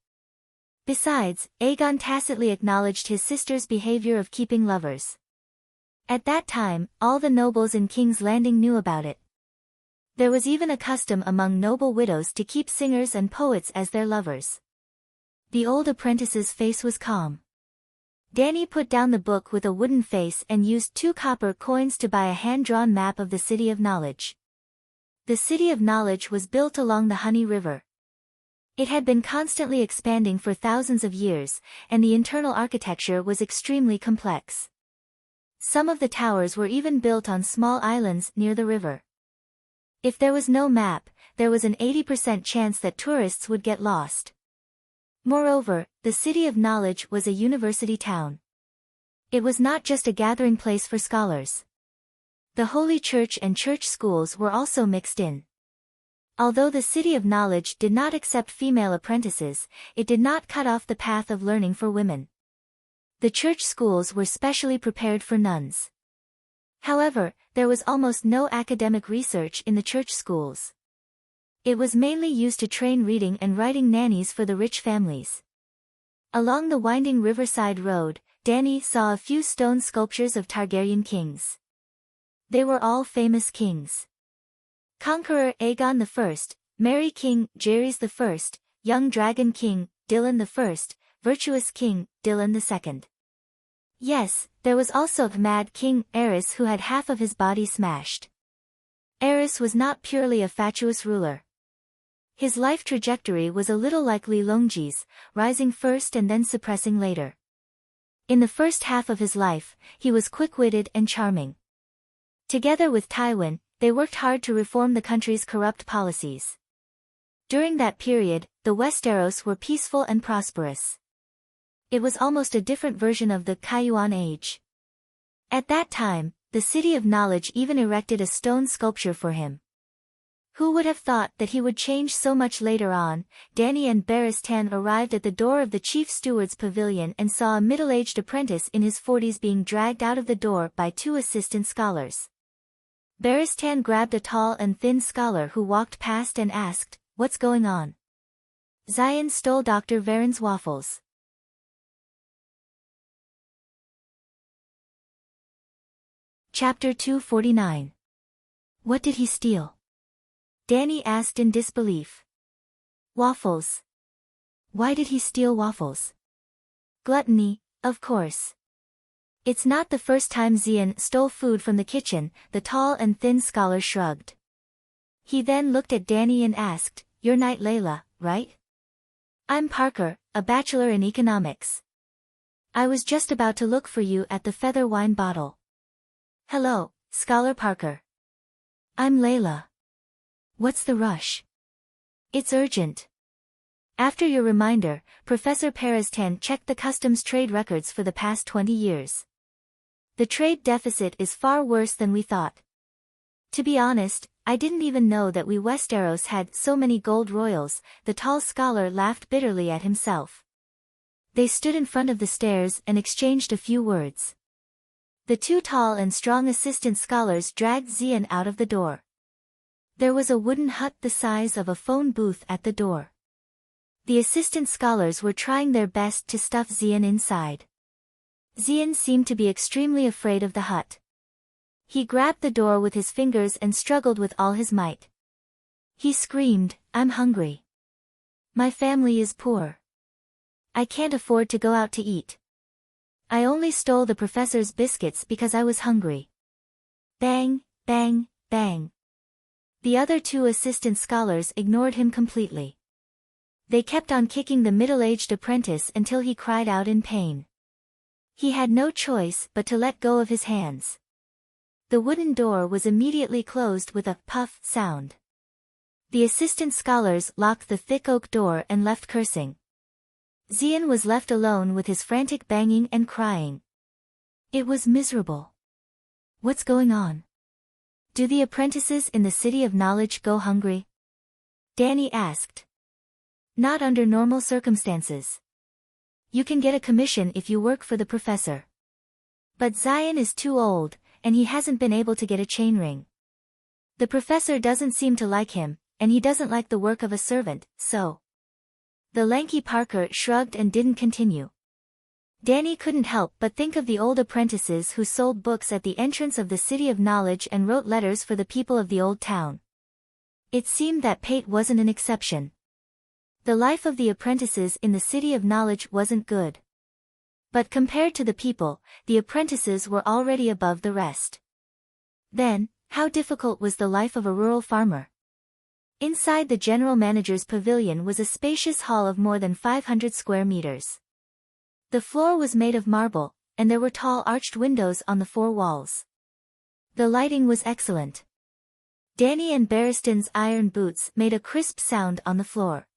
Besides, Aegon tacitly acknowledged his sister's behavior of keeping lovers. At that time, all the nobles in King's Landing knew about it. There was even a custom among noble widows to keep singers and poets as their lovers. The old apprentice's face was calm. Danny put down the book with a wooden face and used 2 copper coins to buy a hand-drawn map of the City of Knowledge. The City of Knowledge was built along the Honey River. It had been constantly expanding for thousands of years, and the internal architecture was extremely complex. Some of the towers were even built on small islands near the river. If there was no map, there was an 80% chance that tourists would get lost. Moreover, the City of Knowledge was a university town. It was not just a gathering place for scholars. The Holy Church and church schools were also mixed in. Although the City of Knowledge did not accept female apprentices, it did not cut off the path of learning for women. The church schools were specially prepared for nuns. However, there was almost no academic research in the church schools. It was mainly used to train reading and writing nannies for the rich families. Along the winding riverside road, Danny saw a few stone sculptures of Targaryen kings. They were all famous kings. Conqueror Aegon I, Merry King Jaehaerys I, Young Dragon King Dylan I, Virtuous King Dylan II. Yes, there was also Mad King Aerys, who had half of his body smashed. Aerys was not purely a fatuous ruler. His life trajectory was a little like Li Longji's, rising first and then suppressing later. In the first half of his life, he was quick-witted and charming. Together with Tywin, they worked hard to reform the country's corrupt policies. During that period, the Westeros were peaceful and prosperous. It was almost a different version of the Kaiyuan age. At that time, the City of Knowledge even erected a stone sculpture for him. Who would have thought that he would change so much later on? Dany and Barristan arrived at the door of the chief steward's pavilion and saw a middle-aged apprentice in his 40s being dragged out of the door by two assistant scholars. Barristan grabbed a tall and thin scholar who walked past and asked, "What's going on?" Zion stole Dr. Varen's waffles. Chapter 249. What did he steal? Dany asked in disbelief. Waffles. Why did he steal waffles? Gluttony, of course. It's not the first time Zion stole food from the kitchen, the tall and thin scholar shrugged. He then looked at Dany and asked, "You're Knight Layla, right?" "I'm Parker, a bachelor in economics. I was just about to look for you at the feather wine bottle." "Hello, Scholar Parker. I'm Layla. What's the rush?" "It's urgent. After your reminder, Professor Barristan checked the customs trade records for the past 20 years. The trade deficit is far worse than we thought. To be honest, I didn't even know that we Westeros had so many gold royals." The tall scholar laughed bitterly at himself. They stood in front of the stairs and exchanged a few words. The two tall and strong assistant scholars dragged Zion out of the door. There was a wooden hut the size of a phone booth at the door. The assistant scholars were trying their best to stuff Zion inside. Zion seemed to be extremely afraid of the hut. He grabbed the door with his fingers and struggled with all his might. He screamed, "I'm hungry. My family is poor. I can't afford to go out to eat. I only stole the professor's biscuits because I was hungry." Bang, bang, bang. The other two assistant scholars ignored him completely. They kept on kicking the middle-aged apprentice until he cried out in pain. He had no choice but to let go of his hands. The wooden door was immediately closed with a puff sound. The assistant scholars locked the thick oak door and left cursing. Zion was left alone with his frantic banging and crying. It was miserable. What's going on? Do the apprentices in the City of Knowledge go hungry? Dany asked. Not under normal circumstances. You can get a commission if you work for the professor. But Zion is too old, and he hasn't been able to get a chainring. The professor doesn't seem to like him, and he doesn't like the work of a servant, so. The lanky Parker shrugged and didn't continue. Dany couldn't help but think of the old apprentices who sold books at the entrance of the City of Knowledge and wrote letters for the people of the old town. It seemed that Pate wasn't an exception. The life of the apprentices in the City of Knowledge wasn't good. But compared to the people, the apprentices were already above the rest. Then, how difficult was the life of a rural farmer? Inside the general manager's pavilion was a spacious hall of more than 500 square meters. The floor was made of marble, and there were tall arched windows on the four walls. The lighting was excellent. Dany and Barristan's iron boots made a crisp sound on the floor.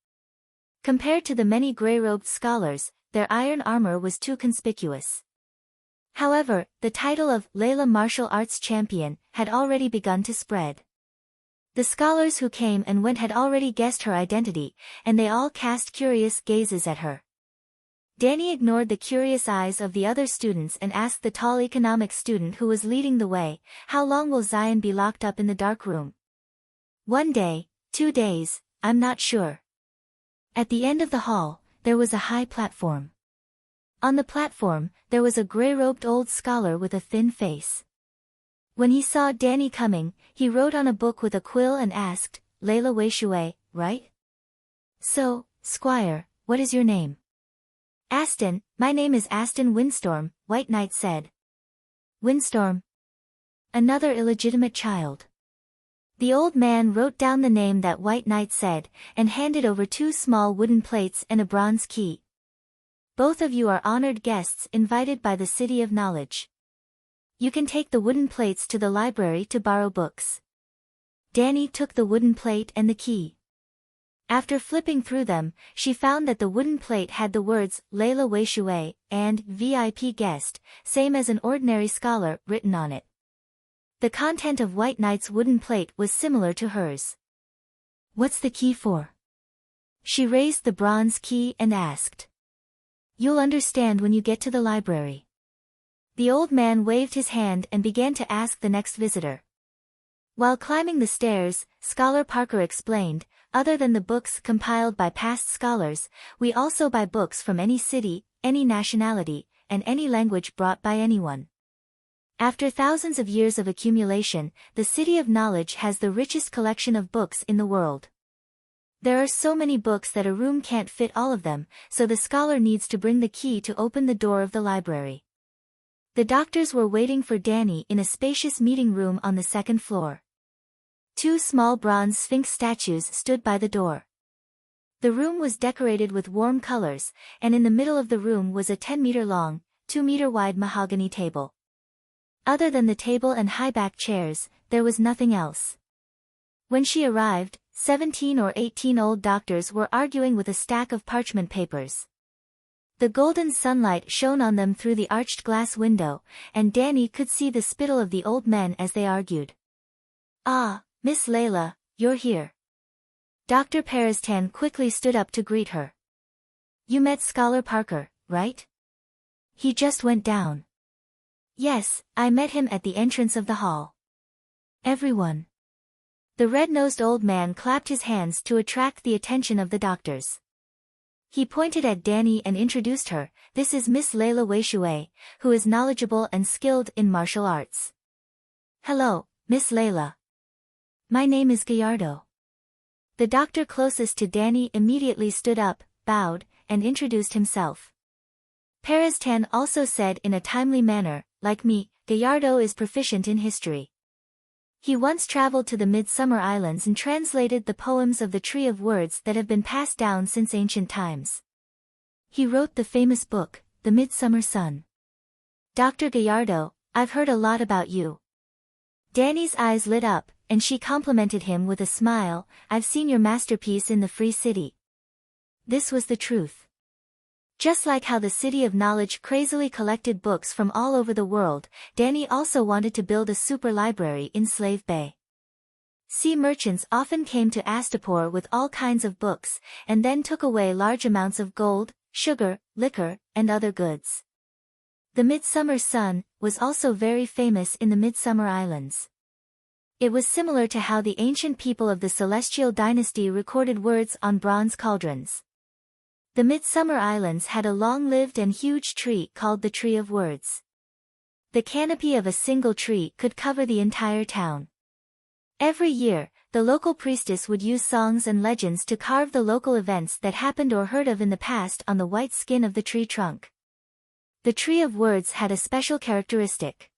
Compared to the many grey-robed scholars, their iron armor was too conspicuous. However, the title of Layla Martial Arts Champion had already begun to spread. The scholars who came and went had already guessed her identity, and they all cast curious gazes at her. Dany ignored the curious eyes of the other students and asked the tall economics student who was leading the way, "How long will Zion be locked up in the dark room?" "1 day, 2 days, I'm not sure." At the end of the hall, there was a high platform. On the platform, there was a gray-robed old scholar with a thin face. When he saw Danny coming, he wrote on a book with a quill and asked, "Layla Weishuwe, right?" "So, Squire, what is your name?" "Aston, my name is Aston Windstorm," White Knight said. "Windstorm? Another illegitimate child." The old man wrote down the name that White Knight said, and handed over 2 small wooden plates and a bronze key. "Both of you are honored guests invited by the City of Knowledge. You can take the wooden plates to the library to borrow books." Danny took the wooden plate and the key. After flipping through them, she found that the wooden plate had the words Layla Weishuwe and VIP guest, same as an ordinary scholar, written on it. The content of White Knight's wooden plate was similar to hers. "What's the key for?" She raised the bronze key and asked. "You'll understand when you get to the library." The old man waved his hand and began to ask the next visitor. While climbing the stairs, Scholar Parker explained, "Other than the books compiled by past scholars, we also buy books from any city, any nationality, and any language brought by anyone. After thousands of years of accumulation, the City of Knowledge has the richest collection of books in the world. There are so many books that a room can't fit all of them, so the scholar needs to bring the key to open the door of the library." The doctors were waiting for Danny in a spacious meeting room on the 2nd floor. 2 small bronze sphinx statues stood by the door. The room was decorated with warm colors, and in the middle of the room was a 10-meter-long, 2-meter-wide mahogany table. Other than the table and high-back chairs, there was nothing else. When she arrived, 17 or 18 old doctors were arguing with a stack of parchment papers. The golden sunlight shone on them through the arched glass window, and Danny could see the spittle of the old men as they argued. "Ah, Miss Layla, you're here." Dr. Perestan quickly stood up to greet her. "You met Scholar Parker, right?" "He just went down." "Yes, I met him at the entrance of the hall." "Everyone." The red-nosed old man clapped his hands to attract the attention of the doctors. He pointed at Danny and introduced her. "This is Miss Layla Weishuwe, who is knowledgeable and skilled in martial arts." "Hello, Miss Layla. My name is Gallardo." The doctor closest to Danny immediately stood up, bowed, and introduced himself. Perestan also said in a timely manner, "Like me, Gallardo is proficient in history. He once traveled to the Midsummer Islands and translated the poems of the Tree of Words that have been passed down since ancient times. He wrote the famous book, The Midsummer Sun." "Dr. Gallardo, I've heard a lot about you." Danny's eyes lit up, and she complimented him with a smile. "I've seen your masterpiece in the Free City." This was the truth. Just like how the City of Knowledge crazily collected books from all over the world, Danny also wanted to build a super library in Slave Bay. Sea merchants often came to Astapor with all kinds of books, and then took away large amounts of gold, sugar, liquor, and other goods. The Midsummer Sun was also very famous in the Midsummer Islands. It was similar to how the ancient people of the Celestial Dynasty recorded words on bronze cauldrons. The Midsummer Islands had a long-lived and huge tree called the Tree of Words. The canopy of a single tree could cover the entire town. Every year, the local priestess would use songs and legends to carve the local events that happened or heard of in the past on the white skin of the tree trunk. The Tree of Words had a special characteristic.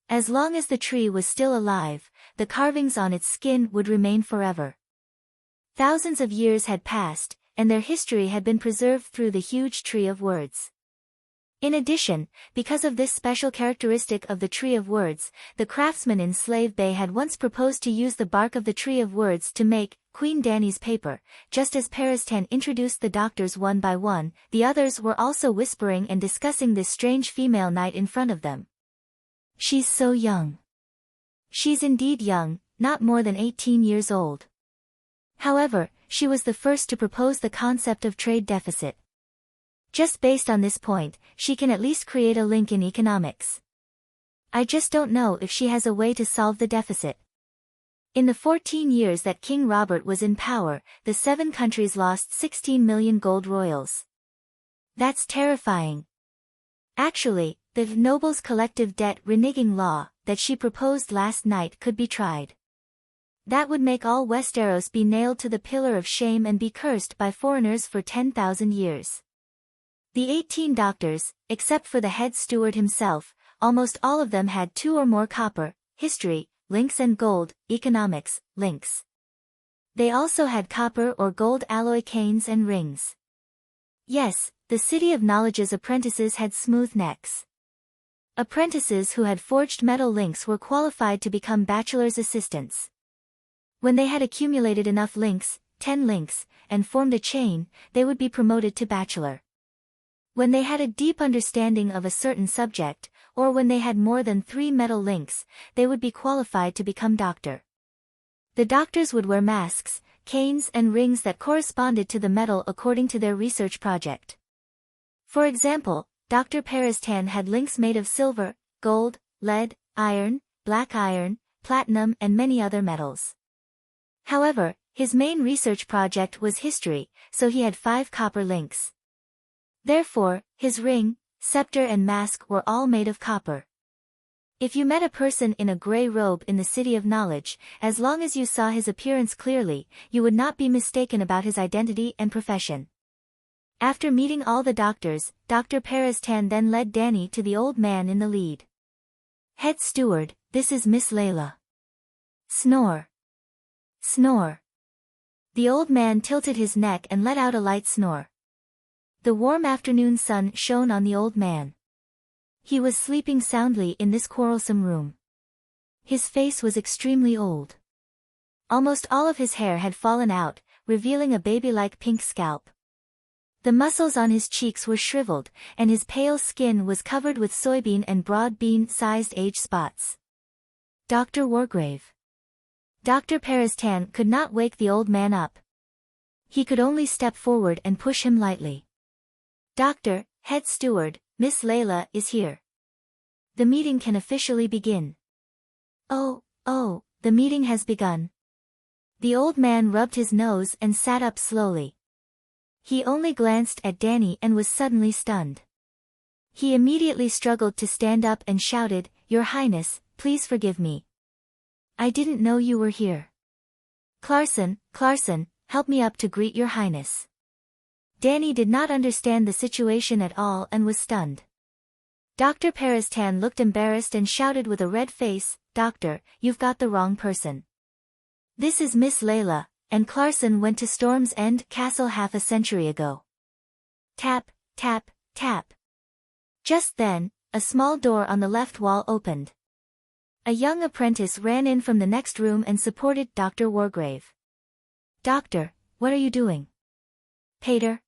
As long as the tree was still alive, the carvings on its skin would remain forever. Thousands of years had passed, and their history had been preserved through the huge Tree of Words. In addition, because of this special characteristic of the Tree of Words, the craftsmen in Slave Bay had once proposed to use the bark of the Tree of Words to make Queen Danny's paper. Just as Perestan introduced the doctors one by one, the others were also whispering and discussing this strange female knight in front of them. "She's so young." She's indeed young, not more than 18 years old. However, she was the first to propose the concept of trade deficit. Just based on this point, she can at least create a link in economics. I just don't know if she has a way to solve the deficit. In the 14 years that King Robert was in power, the 7 countries lost 16 million gold royals. That's terrifying, Actually, the noble's collective debt reneging law that she proposed last night could be tried. That would make all Westeros be nailed to the pillar of shame and be cursed by foreigners for 10,000 years. The 18 doctors, except for the head steward himself, almost all of them had 2 or more copper, history, links and gold, economics, links. They also had copper or gold alloy canes and rings. Yes, the City of Knowledge's apprentices had smooth necks. Apprentices who had forged metal links were qualified to become bachelor's assistants. When they had accumulated enough links, 10 links, and formed a chain, they would be promoted to bachelor. When they had a deep understanding of a certain subject, or when they had more than 3 metal links, they would be qualified to become doctor. The doctors would wear masks, canes and rings that corresponded to the metal according to their research project. For example, Dr. Peristan had links made of silver, gold, lead, iron, black iron, platinum and many other metals. However, his main research project was history, so he had 5 copper links. Therefore, his ring, scepter and mask were all made of copper. If you met a person in a gray robe in the City of Knowledge, as long as you saw his appearance clearly, you would not be mistaken about his identity and profession. After meeting all the doctors, Dr. Peristan then led Dany to the old man in the lead. Head steward, this is Miss Layla. Snore. Snore. The old man tilted his neck and let out a light snore. The warm afternoon sun shone on the old man. He was sleeping soundly in this quarrelsome room. His face was extremely old. Almost all of his hair had fallen out, revealing a baby-like pink scalp. The muscles on his cheeks were shriveled, and his pale skin was covered with soybean and broad bean-sized age spots. Dr. Wargrave. Dr. Peristan could not wake the old man up. He could only step forward and push him lightly. Doctor, head steward, Miss Layla is here. The meeting can officially begin. Oh, the meeting has begun. The old man rubbed his nose and sat up slowly. He only glanced at Dany and was suddenly stunned. He immediately struggled to stand up and shouted, Your Highness, please forgive me. I didn't know you were here. Clarson, help me up to greet Your Highness. Dany did not understand the situation at all and was stunned. Dr. Peristan looked embarrassed and shouted with a red face, Doctor, you've got the wrong person. This is Miss Layla, and Clarson went to Storm's End Castle half a century ago. Tap, tap, tap. Just then, a small door on the left wall opened. A young apprentice ran in from the next room and supported Dr. Wargrave. Doctor, what are you doing? Pater.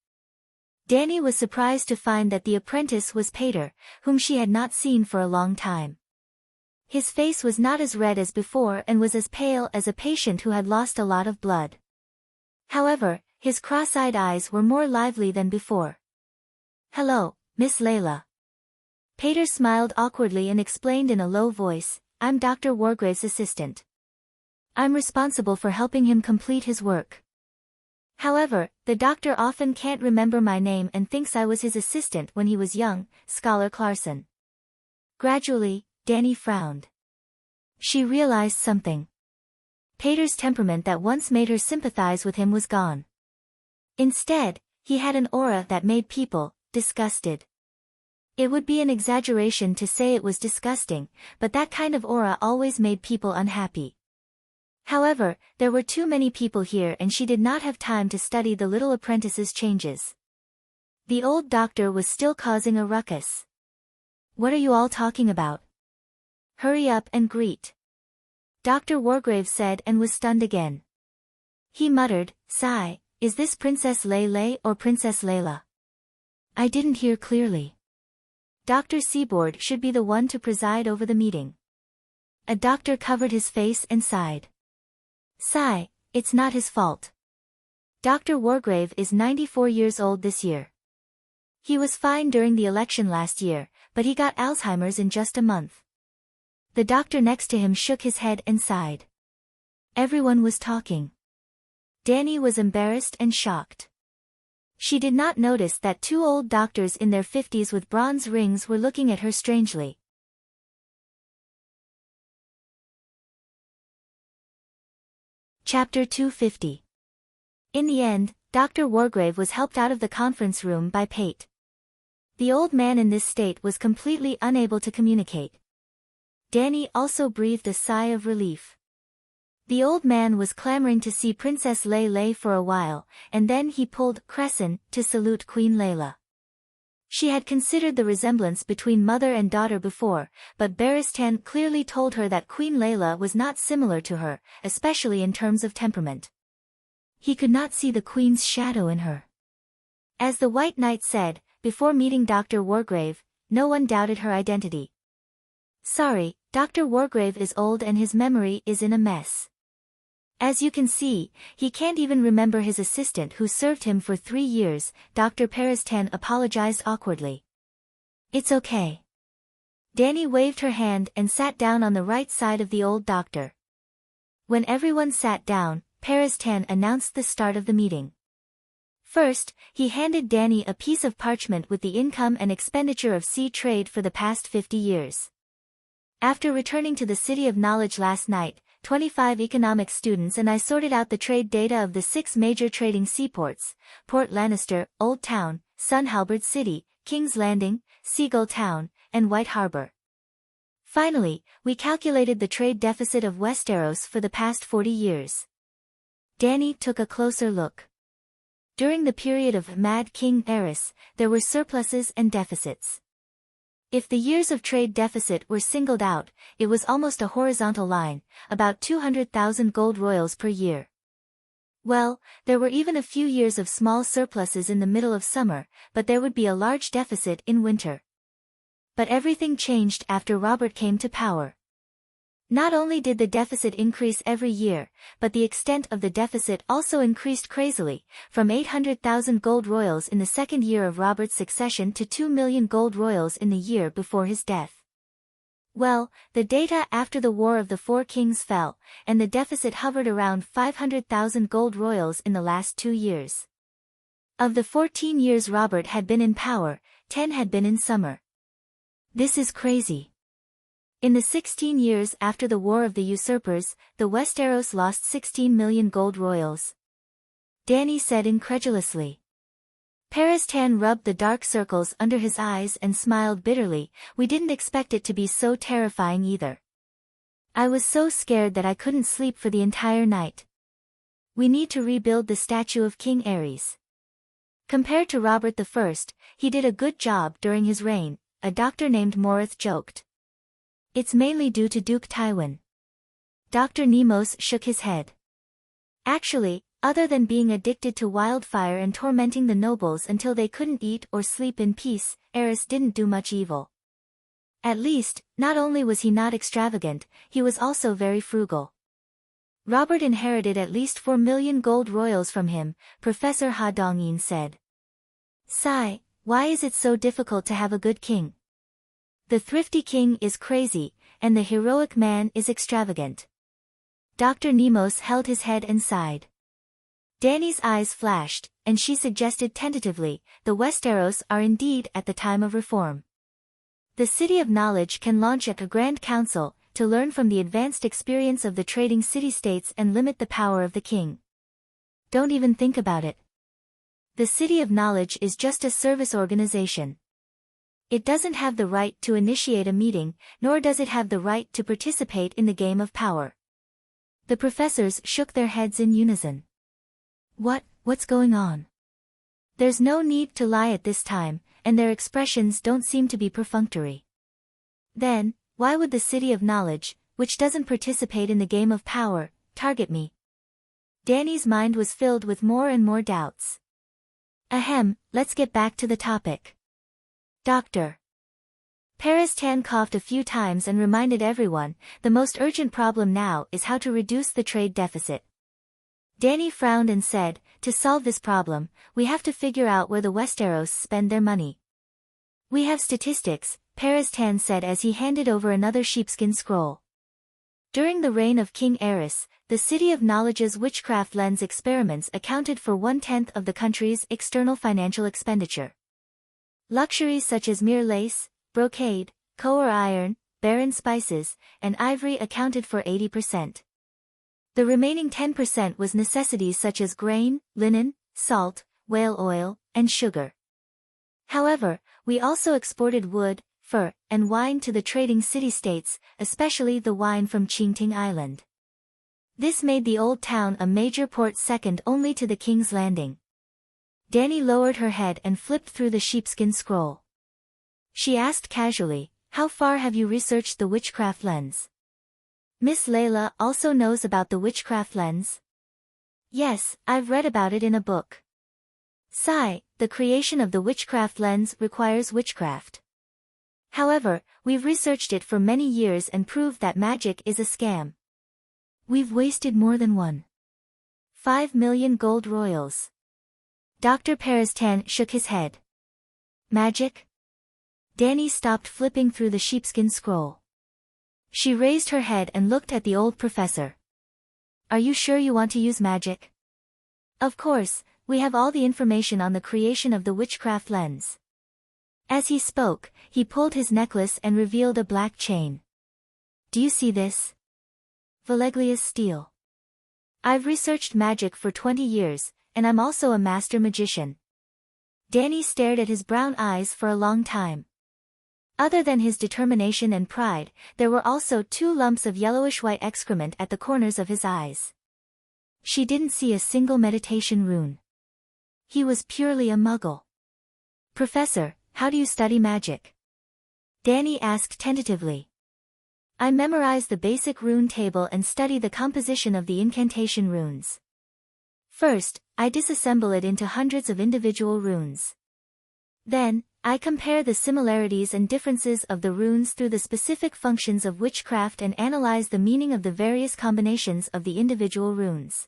Dany was surprised to find that the apprentice was Pater, whom she had not seen for a long time. His face was not as red as before and was as pale as a patient who had lost a lot of blood. However, his cross-eyed eyes were more lively than before. Hello, Miss Layla. Pater smiled awkwardly and explained in a low voice, I'm Dr. Wargrave's assistant. I'm responsible for helping him complete his work. However, the doctor often can't remember my name and thinks I was his assistant when he was young, Scholar Clarson. Gradually, Dany frowned. She realized something. Pater's temperament that once made her sympathize with him was gone. Instead, he had an aura that made people disgusted. It would be an exaggeration to say it was disgusting, but that kind of aura always made people unhappy. However, there were too many people here and she did not have time to study the little apprentice's changes. The old doctor was still causing a ruckus. What are you all talking about? Hurry up and greet. Dr. Wargrave said and was stunned again. He muttered, Sigh, is this Princess Lay or Princess Layla? I didn't hear clearly. Dr. Seaboard should be the one to preside over the meeting. A doctor covered his face and sighed. Sigh, it's not his fault. Dr. Wargrave is 94 years old this year. He was fine during the election last year, but he got Alzheimer's in just a month. The doctor next to him shook his head and sighed. Everyone was talking. Dany was embarrassed and shocked. She did not notice that two old doctors in their 50s with bronze rings were looking at her strangely. Chapter 250. In the end, Dr. Wargrave was helped out of the conference room by Pate. The old man in this state was completely unable to communicate. Danny also breathed a sigh of relief. The old man was clamoring to see Princess Lay for a while, and then he pulled Crescent to salute Queen Layla. She had considered the resemblance between mother and daughter before, but Barristan clearly told her that Queen Layla was not similar to her, especially in terms of temperament. He could not see the Queen's shadow in her. As the White Knight said, before meeting Dr. Wargrave, no one doubted her identity. Sorry, Dr. Wargrave is old and his memory is in a mess. As you can see, he can't even remember his assistant who served him for 3 years, Dr. Barristan apologized awkwardly. It's okay. Danny waved her hand and sat down on the right side of the old doctor. When everyone sat down, Barristan announced the start of the meeting. First, he handed Danny a piece of parchment with the income and expenditure of sea trade for the past 50 years. After returning to the City of Knowledge last night, 25 economics students and I sorted out the trade data of the 6 major trading seaports: Port Lannister, Old Town, Sun Halberd City, King's Landing, Seagull Town, and White Harbor. Finally, we calculated the trade deficit of Westeros for the past 40 years. Danny took a closer look. During the period of Mad King Aerys, there were surpluses and deficits. If the years of trade deficit were singled out, it was almost a horizontal line, about 200,000 gold royals per year. Well, there were even a few years of small surpluses in the middle of summer, but there would be a large deficit in winter. But everything changed after Robert came to power. Not only did the deficit increase every year, but the extent of the deficit also increased crazily, from 800,000 gold royals in the second year of Robert's succession to 2 million gold royals in the year before his death. Well, the data after the War of the Four Kings fell, and the deficit hovered around 500,000 gold royals in the last 2 years. Of the 14 years Robert had been in power, 10 had been in summer. This is crazy. In the 16 years after the War of the Usurpers, the Westeros lost 16 million gold royals. Danny said incredulously. Barristan rubbed the dark circles under his eyes and smiled bitterly. We didn't expect it to be so terrifying either. I was so scared that I couldn't sleep for the entire night. We need to rebuild the statue of King Aerys. Compared to Robert I, he did a good job during his reign, a doctor named Morith joked. It's mainly due to Duke Tywin. Dr. Nemos shook his head. Actually, other than being addicted to wildfire and tormenting the nobles until they couldn't eat or sleep in peace, Aerys didn't do much evil. At least, not only was he not extravagant, he was also very frugal. Robert inherited at least 4 million gold royals from him, Professor Ha Dongyin said. Sigh, why is it so difficult to have a good king? The thrifty king is crazy, and the heroic man is extravagant. Dr. Nemos held his head and sighed. Danny's eyes flashed, and she suggested tentatively, the Westeros are indeed at the time of reform. The City of Knowledge can launch a Grand Council, to learn from the advanced experience of the trading city-states and limit the power of the king. Don't even think about it. The City of Knowledge is just a service organization. It doesn't have the right to initiate a meeting, nor does it have the right to participate in the game of power. The professors shook their heads in unison. What's going on? There's no need to lie at this time, and their expressions don't seem to be perfunctory. Then, why would the City of Knowledge, which doesn't participate in the game of power, target me? Danny's mind was filled with more and more doubts. Ahem, let's get back to the topic. Doctor. Barristan coughed a few times and reminded everyone, the most urgent problem now is how to reduce the trade deficit. Danny frowned and said, to solve this problem, we have to figure out where the Westeros spend their money. We have statistics, Barristan said as he handed over another sheepskin scroll. During the reign of King Eris, the City of Knowledge's witchcraft lens experiments accounted for 1/10 of the country's external financial expenditure. Luxuries such as mere lace, brocade, kohr iron, barren spices, and ivory accounted for 80%. The remaining 10% was necessities such as grain, linen, salt, whale oil, and sugar. However, we also exported wood, fur, and wine to the trading city-states, especially the wine from Qingting Island. This made the old town a major port second only to the King's Landing. Danny lowered her head and flipped through the sheepskin scroll. She asked casually, "How far have you researched the witchcraft lens?" "Miss Layla also knows about the witchcraft lens?" "Yes, I've read about it in a book." "Sigh, the creation of the witchcraft lens requires witchcraft. However, we've researched it for many years and proved that magic is a scam. We've wasted more than 1.5 million gold royals." Dr. Perestan shook his head. "Magic?" Danny stopped flipping through the sheepskin scroll. She raised her head and looked at the old professor. "Are you sure you want to use magic?" "Of course, we have all the information on the creation of the witchcraft lens." As he spoke, he pulled his necklace and revealed a black chain. "Do you see this? Valeglia's steel. I've researched magic for 20 years, and I'm also a master magician." Danny stared at his brown eyes for a long time. Other than his determination and pride, there were also 2 lumps of yellowish-white excrement at the corners of his eyes. She didn't see a single meditation rune. He was purely a muggle. "Professor, how do you study magic?" Danny asked tentatively. "I memorize the basic rune table and study the composition of the incantation runes. First, I disassemble it into hundreds of individual runes. Then, I compare the similarities and differences of the runes through the specific functions of witchcraft and analyze the meaning of the various combinations of the individual runes."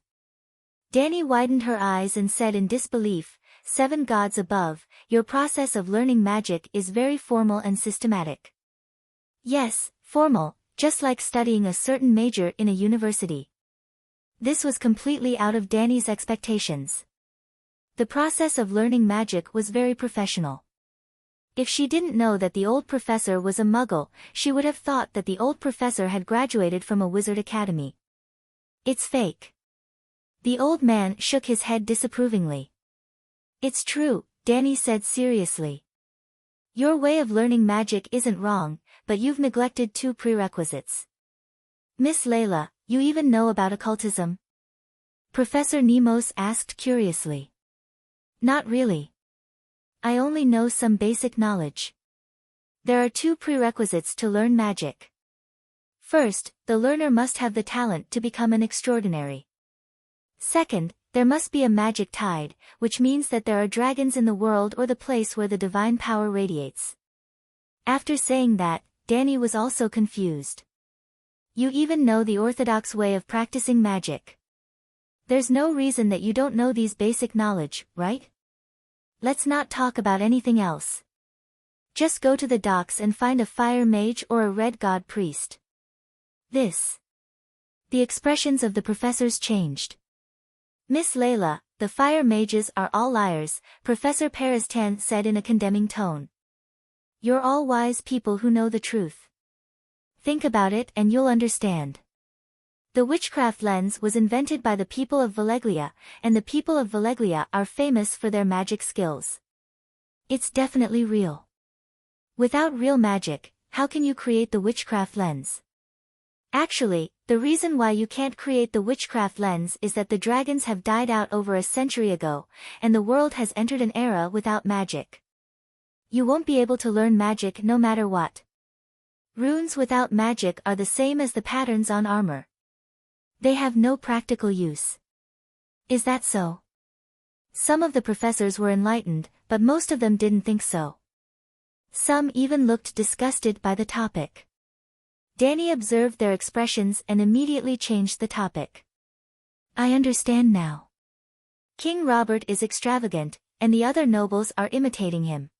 Danny widened her eyes and said in disbelief, "7 gods above, your process of learning magic is very formal and systematic." "Yes, formal, just like studying a certain major in a university." This was completely out of Danny's expectations. The process of learning magic was very professional. If she didn't know that the old professor was a muggle, she would have thought that the old professor had graduated from a wizard academy. "It's fake." The old man shook his head disapprovingly. "It's true," Danny said seriously. "Your way of learning magic isn't wrong, but you've neglected 2 prerequisites. Miss Layla, you even know about occultism?" Professor Nemos asked curiously. "Not really. I only know some basic knowledge. There are 2 prerequisites to learn magic. First, the learner must have the talent to become an extraordinary. Second, there must be a magic tide, which means that there are dragons in the world or the place where the divine power radiates." After saying that, Danny was also confused. "You even know the orthodox way of practicing magic. There's no reason that you don't know these basic knowledge, right? Let's not talk about anything else. Just go to the docks and find a fire mage or a red god priest." The expressions of the professors changed. "Miss Layla, the fire mages are all liars," Professor Perestan said in a condemning tone. "You're all wise people who know the truth. Think about it and you'll understand. The witchcraft lens was invented by the people of Valeglia, and the people of Valeglia are famous for their magic skills. It's definitely real. Without real magic, how can you create the witchcraft lens? Actually, the reason why you can't create the witchcraft lens is that the dragons have died out over a century ago, and the world has entered an era without magic. You won't be able to learn magic no matter what. Runes without magic are the same as the patterns on armor. They have no practical use." "Is that so?" Some of the professors were enlightened, but most of them didn't think so. Some even looked disgusted by the topic. Danny observed their expressions and immediately changed the topic. "I understand now. King Robert is extravagant, and the other nobles are imitating him.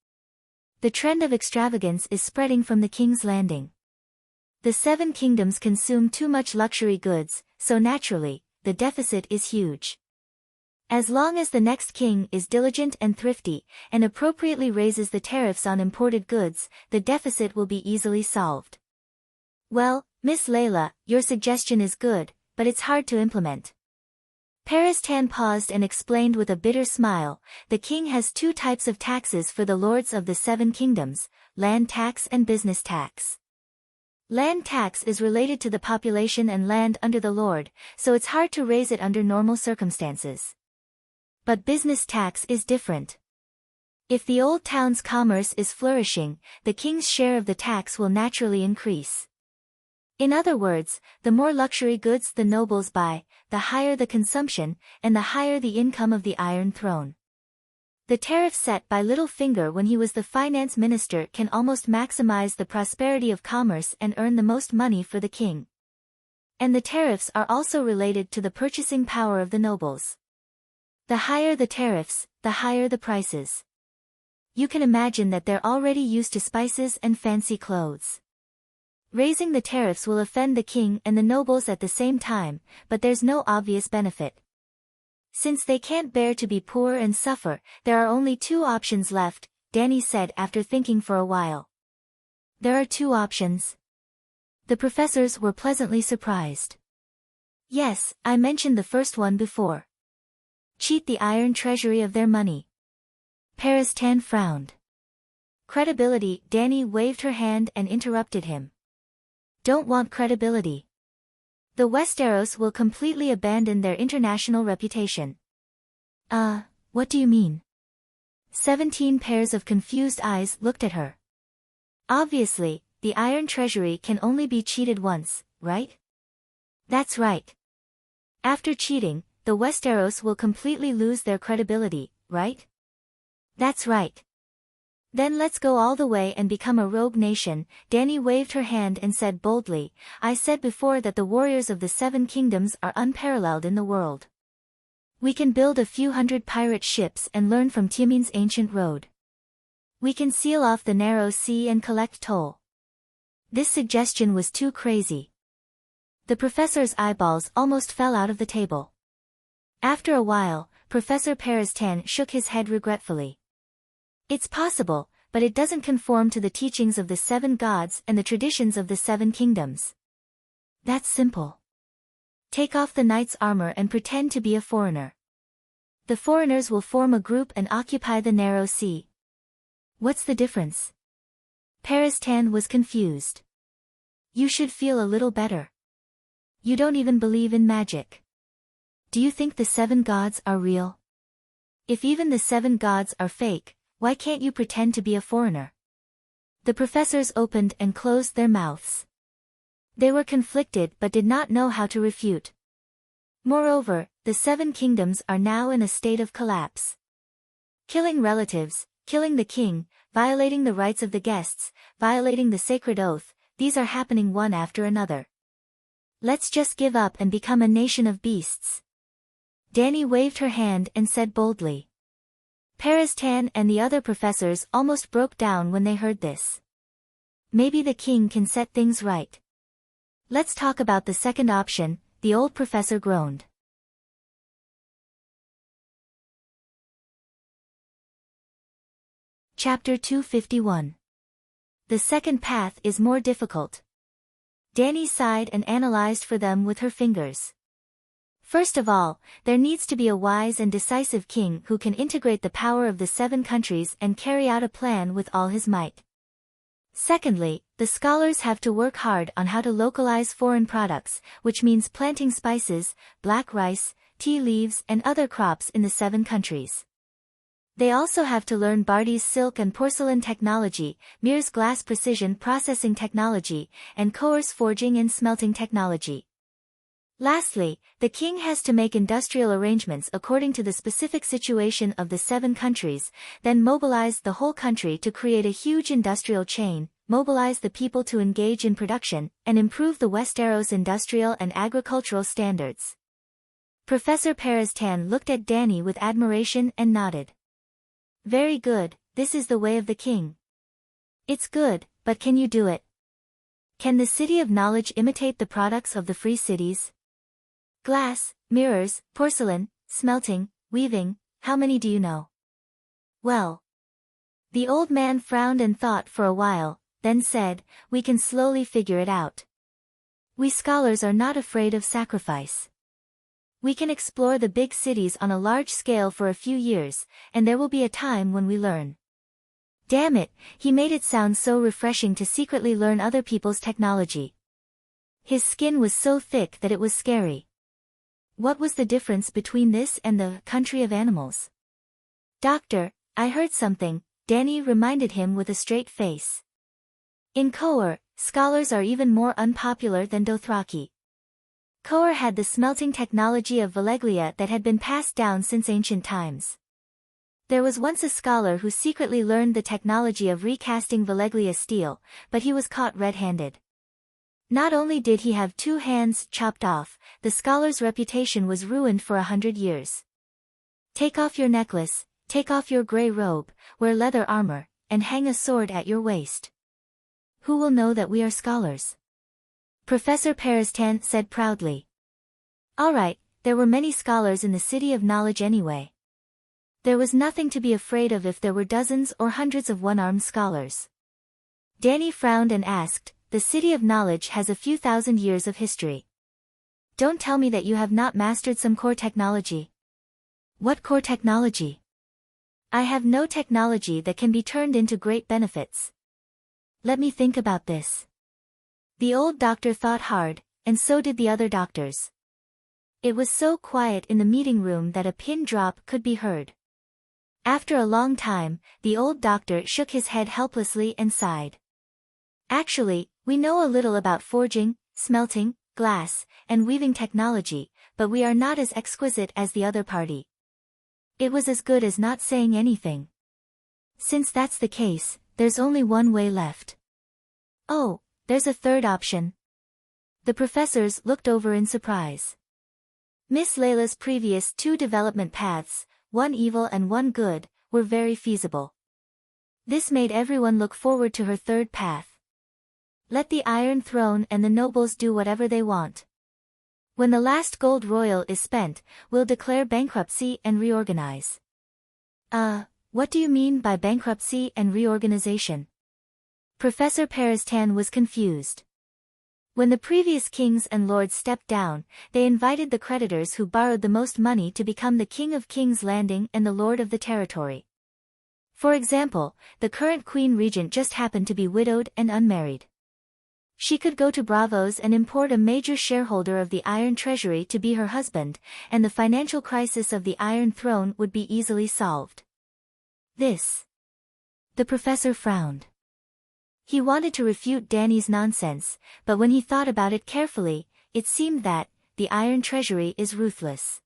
The trend of extravagance is spreading from the King's Landing. The 7 kingdoms consume too much luxury goods, so naturally, the deficit is huge. As long as the next king is diligent and thrifty, and appropriately raises the tariffs on imported goods, the deficit will be easily solved. Well, Miss Layla, your suggestion is good, but it's hard to implement. Paristan paused and explained with a bitter smile, the king has 2 types of taxes for the lords of the 7 kingdoms, land tax and business tax. Land tax is related to the population and land under the lord, so it's hard to raise it under normal circumstances. But business tax is different. If the old town's commerce is flourishing, the king's share of the tax will naturally increase. In other words, the more luxury goods the nobles buy, the higher the consumption, and the higher the income of the Iron Throne. The tariff set by Littlefinger when he was the finance minister can almost maximize the prosperity of commerce and earn the most money for the king. And the tariffs are also related to the purchasing power of the nobles. The higher the tariffs, the higher the prices. You can imagine that they're already used to spices and fancy clothes. Raising the tariffs will offend the king and the nobles at the same time, but there's no obvious benefit. Since they can't bear to be poor and suffer, there are only 2 options left, Danny said after thinking for a while. There are 2 options? The professors were pleasantly surprised. Yes, I mentioned the first one before. Cheat the Iron Treasury of their money. Paristan frowned. Credibility, Danny waved her hand and interrupted him. Don't want credibility. The Westeros will completely abandon their international reputation. What do you mean? 17 pairs of confused eyes looked at her. Obviously, the Iron Treasury can only be cheated once, right? That's right. After cheating, the Westeros will completely lose their credibility, right? That's right. Then let's go all the way and become a rogue nation. Danny waved her hand and said boldly, I said before that the warriors of the 7 kingdoms are unparalleled in the world. We can build a few hundred pirate ships and learn from Tiamin's ancient road. We can seal off the narrow sea and collect toll. This suggestion was too crazy. The professor's eyeballs almost fell out of the table. After a while, Professor Paristan shook his head regretfully. It's possible, but it doesn't conform to the teachings of the 7 gods and the traditions of the 7 kingdoms. That's simple. Take off the knight's armor and pretend to be a foreigner. The foreigners will form a group and occupy the narrow sea. What's the difference? Paristan was confused. You should feel a little better. You don't even believe in magic. Do you think the 7 gods are real? If even the 7 gods are fake, why can't you pretend to be a foreigner? The professors opened and closed their mouths. They were conflicted but did not know how to refute. Moreover, the 7 kingdoms are now in a state of collapse. Killing relatives, killing the king, violating the rights of the guests, violating the sacred oath, these are happening one after another. Let's just give up and become a nation of beasts. Danny waved her hand and said boldly. Paristan and the other professors almost broke down when they heard this. Maybe the king can set things right. Let's talk about the second option, the old professor groaned. Chapter 251. The second path is more difficult. Danny sighed and analyzed for them with her fingers. First of all, there needs to be a wise and decisive king who can integrate the power of the 7 countries and carry out a plan with all his might. Secondly, the scholars have to work hard on how to localize foreign products, which means planting spices, black rice, tea leaves and other crops in the 7 countries. They also have to learn Barty's silk and porcelain technology, Mir's glass precision processing technology, and Kour's forging and smelting technology. Lastly, the king has to make industrial arrangements according to the specific situation of the 7 countries, then mobilize the whole country to create a huge industrial chain, mobilize the people to engage in production, and improve the Westeros industrial and agricultural standards. Professor Paristan looked at Danny with admiration and nodded. Very good, this is the way of the king. It's good, but can you do it? Can the city of knowledge imitate the products of the free cities? Glass, mirrors, porcelain, smelting, weaving, how many do you know? Well. The old man frowned and thought for a while, then said, we can slowly figure it out. We scholars are not afraid of sacrifice. We can explore the big cities on a large scale for a few years, and there will be a time when we learn. Damn it, he made it sound so refreshing to secretly learn other people's technology. His skin was so thick that it was scary. What was the difference between this and the country of animals? Doctor, I heard something, Danny reminded him with a straight face. In Kohor, scholars are even more unpopular than Dothraki. Kohor had the smelting technology of Valeglia that had been passed down since ancient times. There was once a scholar who secretly learned the technology of recasting Valeglia steel, but he was caught red-handed. Not only did he have 2 hands chopped off, the scholar's reputation was ruined for 100 years. Take off your necklace, take off your gray robe, wear leather armor, and hang a sword at your waist. Who will know that we are scholars? Professor Peristan said proudly. All right, there were many scholars in the city of knowledge anyway. There was nothing to be afraid of if there were dozens or hundreds of one-armed scholars. Danny frowned and asked, the city of knowledge has a few thousand years of history. Don't tell me that you have not mastered some core technology. What core technology? I have no technology that can be turned into great benefits. Let me think about this. The old doctor thought hard, and so did the other doctors. It was so quiet in the meeting room that a pin drop could be heard. After a long time, the old doctor shook his head helplessly and sighed. Actually, we know a little about forging, smelting, glass, and weaving technology, but we are not as exquisite as the other party. It was as good as not saying anything. Since that's the case, there's only one way left. Oh, there's a third option. The professors looked over in surprise. Miss Layla's previous 2 development paths, one evil and one good, were very feasible. This made everyone look forward to her third path. Let the Iron Throne and the nobles do whatever they want. When the last gold royal is spent, we'll declare bankruptcy and reorganize. What do you mean by bankruptcy and reorganization? Professor Peristan was confused. When the previous kings and lords stepped down, they invited the creditors who borrowed the most money to become the King of King's Landing and the Lord of the territory. For example, the current Queen Regent just happened to be widowed and unmarried. She could go to Braavos and import a major shareholder of the Iron Treasury to be her husband, and the financial crisis of the Iron Throne would be easily solved. The professor frowned. He wanted to refute Danny's nonsense, but when he thought about it carefully, it seemed that the Iron Treasury is ruthless.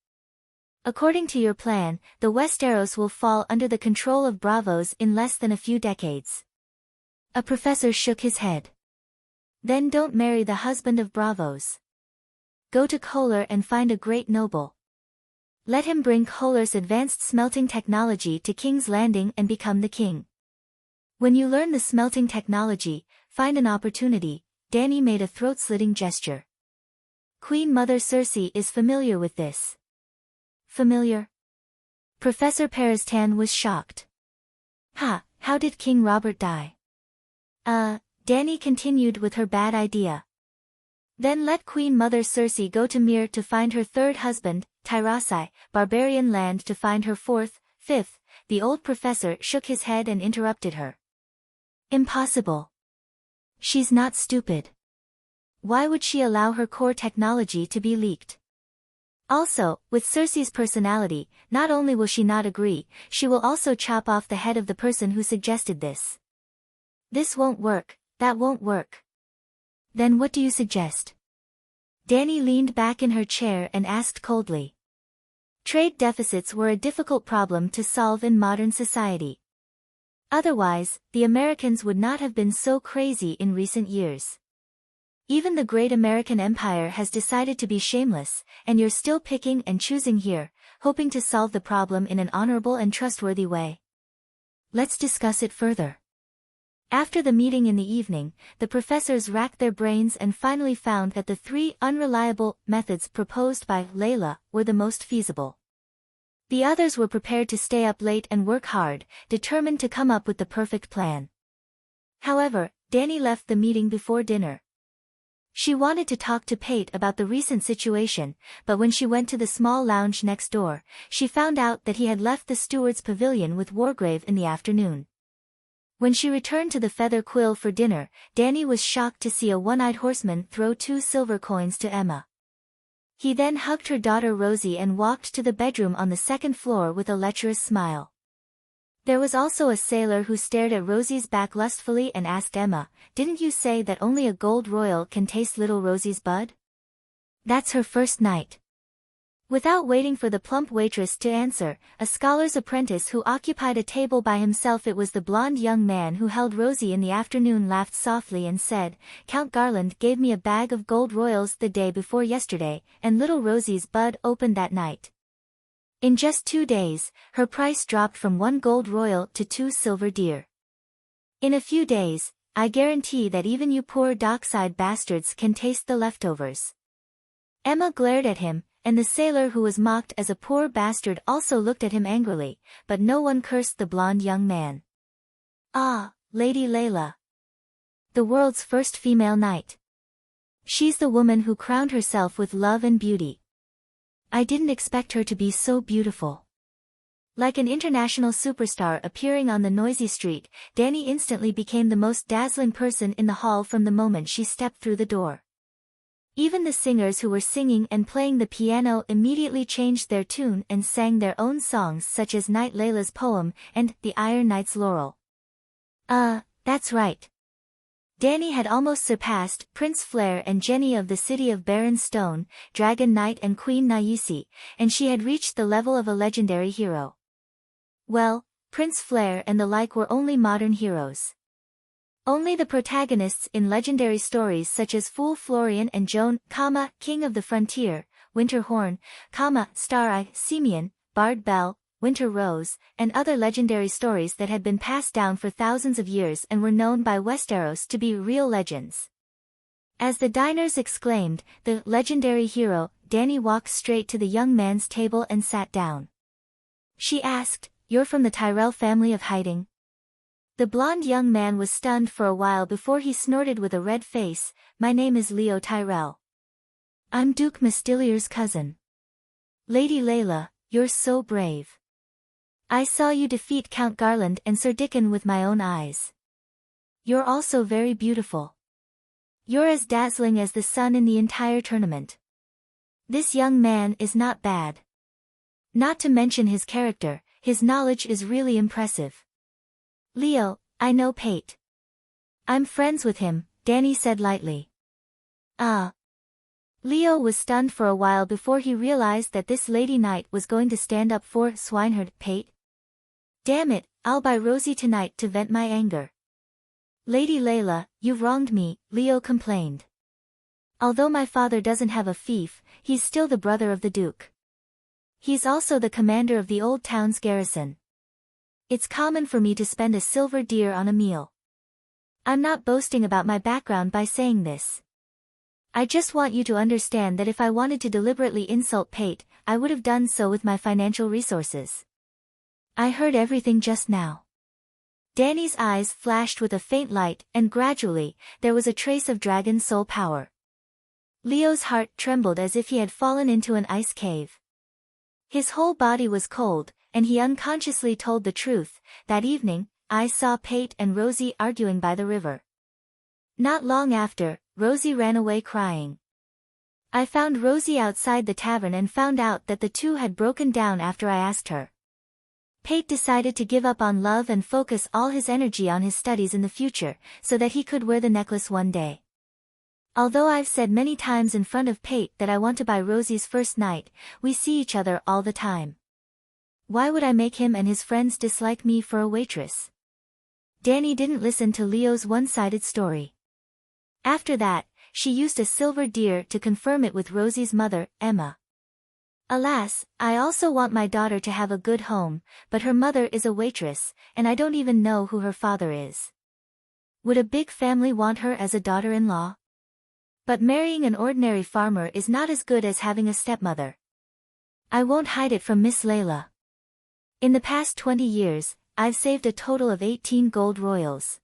According to your plan, the Westeros will fall under the control of Braavos in less than a few decades. A professor shook his head. Then don't marry the husband of Braavos. Go to Kohler and find a great noble. Let him bring Kohler's advanced smelting technology to King's Landing and become the king. When you learn the smelting technology, find an opportunity. Danny made a throat-slitting gesture. Queen Mother Cersei is familiar with this. Familiar? Professor Peristan was shocked. How did King Robert die? Danny continued with her bad idea. Then let Queen Mother Cersei go to Myr to find her third husband, Tyrasai, Barbarian Land to find her fourth, fifth. The old professor shook his head and interrupted her. Impossible. She's not stupid. Why would she allow her core technology to be leaked? Also, with Cersei's personality, not only will she not agree, she will also chop off the head of the person who suggested this. This won't work, that won't work. Then what do you suggest? Danny leaned back in her chair and asked coldly. Trade deficits were a difficult problem to solve in modern society. Otherwise, the Americans would not have been so crazy in recent years. Even the great American empire has decided to be shameless, and you're still picking and choosing here, hoping to solve the problem in an honorable and trustworthy way. Let's discuss it further. After the meeting in the evening, the professors racked their brains and finally found that the three unreliable methods proposed by Layla were the most feasible. The others were prepared to stay up late and work hard, determined to come up with the perfect plan. However, Danny left the meeting before dinner. She wanted to talk to Pate about the recent situation, but when she went to the small lounge next door, she found out that he had left the steward's pavilion with Wargrave in the afternoon. When she returned to the Feather Quill for dinner, Danny was shocked to see a one-eyed horseman throw 2 silver coins to Emma. He then hugged her daughter Rosie and walked to the bedroom on the 2nd floor with a lecherous smile. There was also a sailor who stared at Rosie's back lustfully and asked Emma, "Didn't you say that only a gold royal can taste little Rosie's bud? That's her first night." Without waiting for the plump waitress to answer, a scholar's apprentice who occupied a table by himself, it was the blonde young man who held Rosie in the afternoon, laughed softly and said, "Count Garland gave me a bag of gold royals the day before yesterday, and little Rosie's bud opened that night. In just 2 days, her price dropped from 1 gold royal to 2 silver dear. In a few days, I guarantee that even you poor dockside bastards can taste the leftovers." Emma glared at him, and the sailor who was mocked as a poor bastard also looked at him angrily, but no one cursed the blonde young man. "Ah, Lady Layla. The world's first female knight. She's the woman who crowned herself with love and beauty. I didn't expect her to be so beautiful." Like an international superstar appearing on the noisy street, Danny instantly became the most dazzling person in the hall from the moment she stepped through the door. Even the singers who were singing and playing the piano immediately changed their tune and sang their own songs, such as Knight Layla's poem and The Iron Knight's Laurel. That's right. Danny had almost surpassed Prince Flare and Jenny of the city of Baron Stone, Dragon Knight and Queen Nayisi, and she had reached the level of a legendary hero. Well, Prince Flare and the like were only modern heroes. Only the protagonists in legendary stories such as Fool Florian and Joan, King of the Frontier, Winterhorn, Star-Eye, Simeon, Bard Bell, Winter Rose, and other legendary stories that had been passed down for thousands of years and were known by Westeros to be real legends. As the diners exclaimed, "The legendary hero," Danny walked straight to the young man's table and sat down. She asked, "You're from the Tyrell family of hiding?" The blonde young man was stunned for a while before he snorted with a red face, "My name is Leo Tyrell. I'm Duke Mystillier's cousin." "Lady Layla, you're so brave. I saw you defeat Count Garland and Sir Dickon with my own eyes. You're also very beautiful. You're as dazzling as the sun in the entire tournament. This young man is not bad. Not to mention his character, his knowledge is really impressive." "Leo, I know Pate. I'm friends with him," Danny said lightly. "Ah." Leo was stunned for a while before he realized that this lady knight was going to stand up for swineherd Pate. "Damn it, I'll buy Rosie tonight to vent my anger." "Lady Layla, you've wronged me," Leo complained. "Although my father doesn't have a fief, he's still the brother of the Duke. He's also the commander of the old town's garrison. It's common for me to spend a silver dear on a meal. I'm not boasting about my background by saying this. I just want you to understand that if I wanted to deliberately insult Pate, I would have done so with my financial resources." "I heard everything just now." Danny's eyes flashed with a faint light, and gradually, there was a trace of dragon soul power. Leo's heart trembled as if he had fallen into an ice cave. His whole body was cold, and he unconsciously told the truth. "That evening, I saw Pate and Rosie arguing by the river. Not long after, Rosie ran away crying. I found Rosie outside the tavern and found out that the two had broken down after I asked her. Pate decided to give up on love and focus all his energy on his studies in the future, so that he could wear the necklace one day. Although I've said many times in front of Pate that I want to buy Rosie's first night, we see each other all the time. Why would I make him and his friends dislike me for a waitress?" Danny didn't listen to Leo's one-sided story. After that, she used a silver dear to confirm it with Rosie's mother, Emma. "Alas, I also want my daughter to have a good home, but her mother is a waitress, and I don't even know who her father is." Would a big family want her as a daughter-in-law? But marrying an ordinary farmer is not as good as having a stepmother. I won't hide it from Miss Layla. In the past 20 years, I've saved a total of 18 gold royals.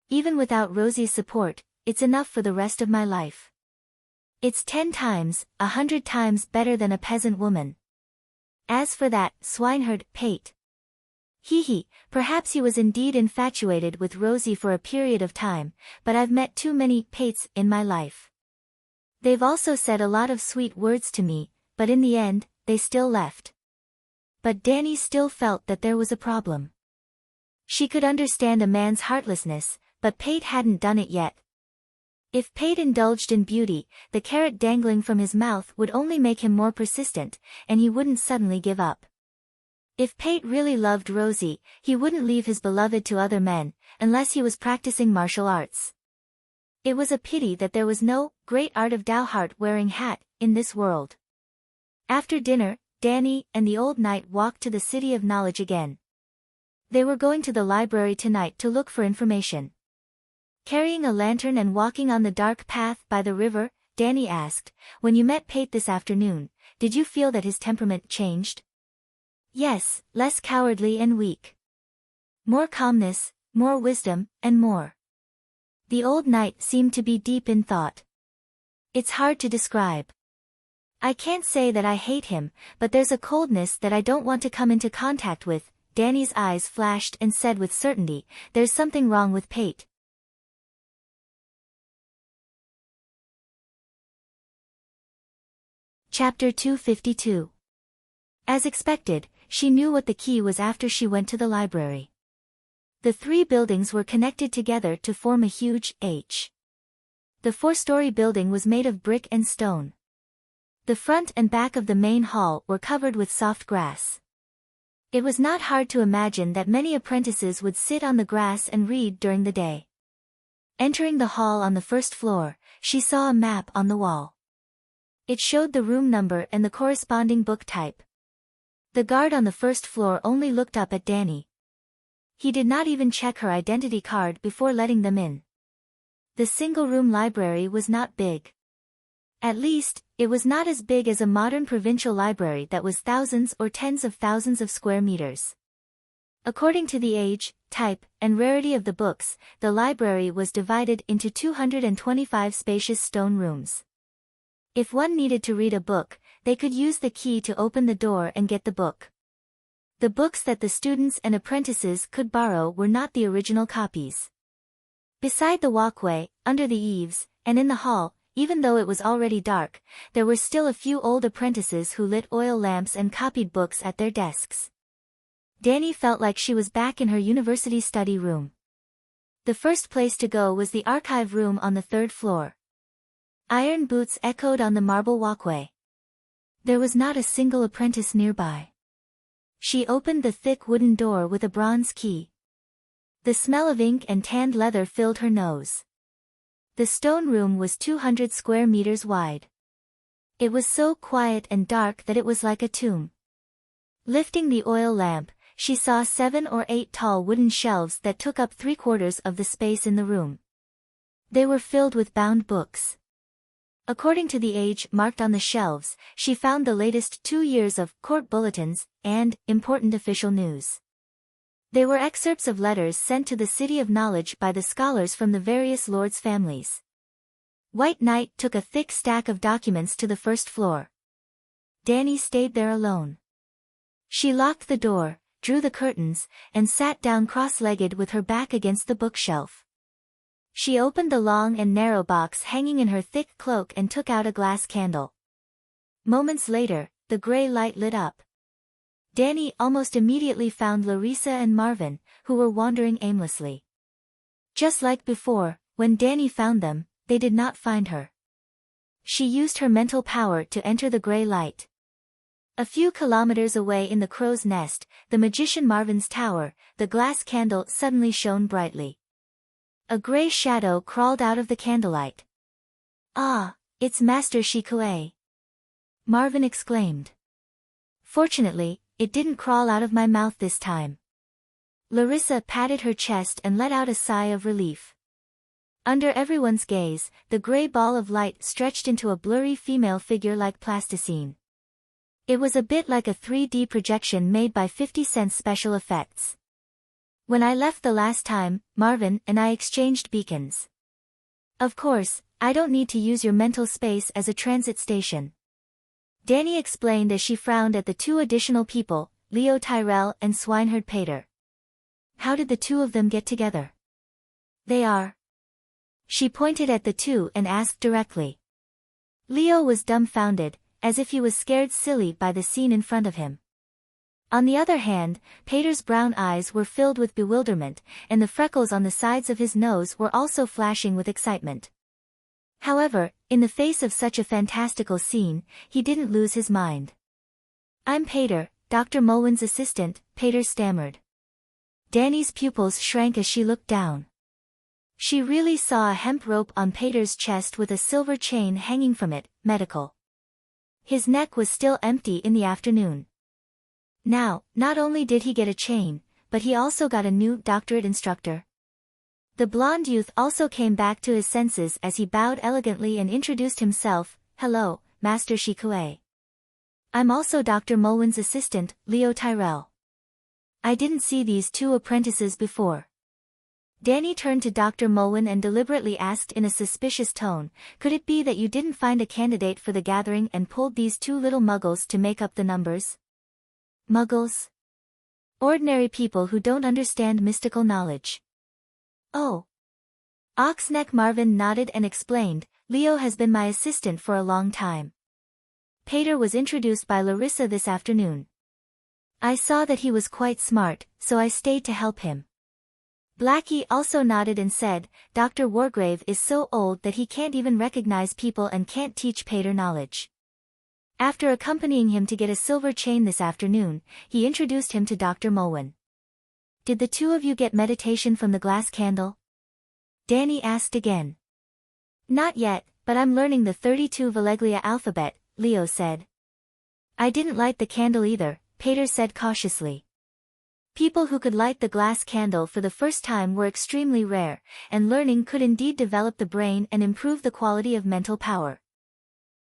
Even without Rosie's support, it's enough for the rest of my life. It's 10 times, 100 times better than a peasant woman. As for that swineherd, Pate. Perhaps he was indeed infatuated with Rosie for a period of time, but I've met too many Pates in my life. They've also said a lot of sweet words to me, but in the end, they still left. But Dani still felt that there was a problem. She could understand a man's heartlessness, but Pate hadn't done it yet. If Pate indulged in beauty, the carrot dangling from his mouth would only make him more persistent, and he wouldn't suddenly give up. If Pate really loved Rosie, he wouldn't leave his beloved to other men, unless he was practicing martial arts. It was a pity that there was no great art of Dowhart wearing hat in this world. After dinner, Dani and the old knight walked to the City of Knowledge again. They were going to the library tonight to look for information. Carrying a lantern and walking on the dark path by the river, Dani asked, "When you met Pate this afternoon, did you feel that his temperament changed?" "Yes, less cowardly and weak. More calmness, more wisdom, and more." The old knight seemed to be deep in thought. "It's hard to describe. I can't say that I hate him, but there's a coldness that I don't want to come into contact with." Dani's eyes flashed and said with certainty, "There's something wrong with Pate." Chapter 252. As expected, she knew what the key was after she went to the library. The 3 buildings were connected together to form a huge H. The 4-story building was made of brick and stone. The front and back of the main hall were covered with soft grass. It was not hard to imagine that many apprentices would sit on the grass and read during the day. Entering the hall on the first floor, she saw a map on the wall. It showed the room number and the corresponding book type. The guard on the first floor only looked up at Dani. He did not even check her identity card before letting them in. The single-room library was not big. At least, it was not as big as a modern provincial library that was thousands or tens of thousands of square meters. According to the age, type, and rarity of the books, the library was divided into 225 spacious stone rooms. If one needed to read a book, they could use the key to open the door and get the book. The books that the students and apprentices could borrow were not the original copies. Beside the walkway, under the eaves, and in the hall, even though it was already dark, there were still a few old apprentices who lit oil lamps and copied books at their desks. Dani felt like she was back in her university study room. The first place to go was the archive room on the 3rd floor. Iron boots echoed on the marble walkway. There was not a single apprentice nearby. She opened the thick wooden door with a bronze key. The smell of ink and tanned leather filled her nose. The stone room was 200 square meters wide. It was so quiet and dark that it was like a tomb. Lifting the oil lamp, she saw 7 or 8 tall wooden shelves that took up 3/4 of the space in the room. They were filled with bound books. According to the age marked on the shelves, she found the latest 2 years of court bulletins and important official news. They were excerpts of letters sent to the City of Knowledge by the scholars from the various lords' families. White Knight took a thick stack of documents to the first floor. Dani stayed there alone. She locked the door, drew the curtains, and sat down cross-legged with her back against the bookshelf. She opened the long and narrow box hanging in her thick cloak and took out a glass candle. Moments later, the gray light lit up. Dani almost immediately found Larissa and Marvin, who were wandering aimlessly. Just like before, when Dani found them, they did not find her. She used her mental power to enter the gray light. A few kilometers away in the crow's nest, the magician Marvin's tower, the glass candle suddenly shone brightly. A gray shadow crawled out of the candlelight. "Ah, it's Master Shikue!" Marvin exclaimed. "Fortunately, it didn't crawl out of my mouth this time." Larissa patted her chest and let out a sigh of relief. Under everyone's gaze, the gray ball of light stretched into a blurry female figure like plasticine. It was a bit like a 3D projection made by 50 Cent special effects. When I left the last time, Marvin and I exchanged beacons. Of course, I don't need to use your mental space as a transit station. Danny explained as she frowned at the two additional people, Leo Tyrell and Swineherd Pater. How did the two of them get together? They are. She pointed at the two and asked directly. Leo was dumbfounded, as if he was scared silly by the scene in front of him. On the other hand, Pater's brown eyes were filled with bewilderment, and the freckles on the sides of his nose were also flashing with excitement. However, in the face of such a fantastical scene, he didn't lose his mind. I'm Pater, Dr. Mulwin's assistant, Pater stammered. Danny's pupils shrank as she looked down. She really saw a hemp rope on Pater's chest with a silver chain hanging from it, medical. His neck was still empty in the afternoon. Now, not only did he get a chain, but he also got a new doctorate instructor. The blonde youth also came back to his senses as he bowed elegantly and introduced himself. Hello, Master Shikue. I'm also Dr. Mulwin's assistant, Leo Tyrell. I didn't see these two apprentices before. Danny turned to Dr. Mulwin and deliberately asked in a suspicious tone, could it be that you didn't find a candidate for the gathering and pulled these two little muggles to make up the numbers? Muggles? Ordinary people who don't understand mystical knowledge. Oh. Oxneck Marvin nodded and explained, Leo has been my assistant for a long time. Pater was introduced by Larissa this afternoon. I saw that he was quite smart, so I stayed to help him. Blackie also nodded and said, Dr. Wargrave is so old that he can't even recognize people and can't teach Pater knowledge. After accompanying him to get a silver chain this afternoon, he introduced him to Dr. Mulwin. Did the two of you get meditation from the glass candle? Danny asked again. Not yet, but I'm learning the 32 Veleglia alphabet, Leo said. I didn't light the candle either, Pater said cautiously. People who could light the glass candle for the first time were extremely rare, and learning could indeed develop the brain and improve the quality of mental power.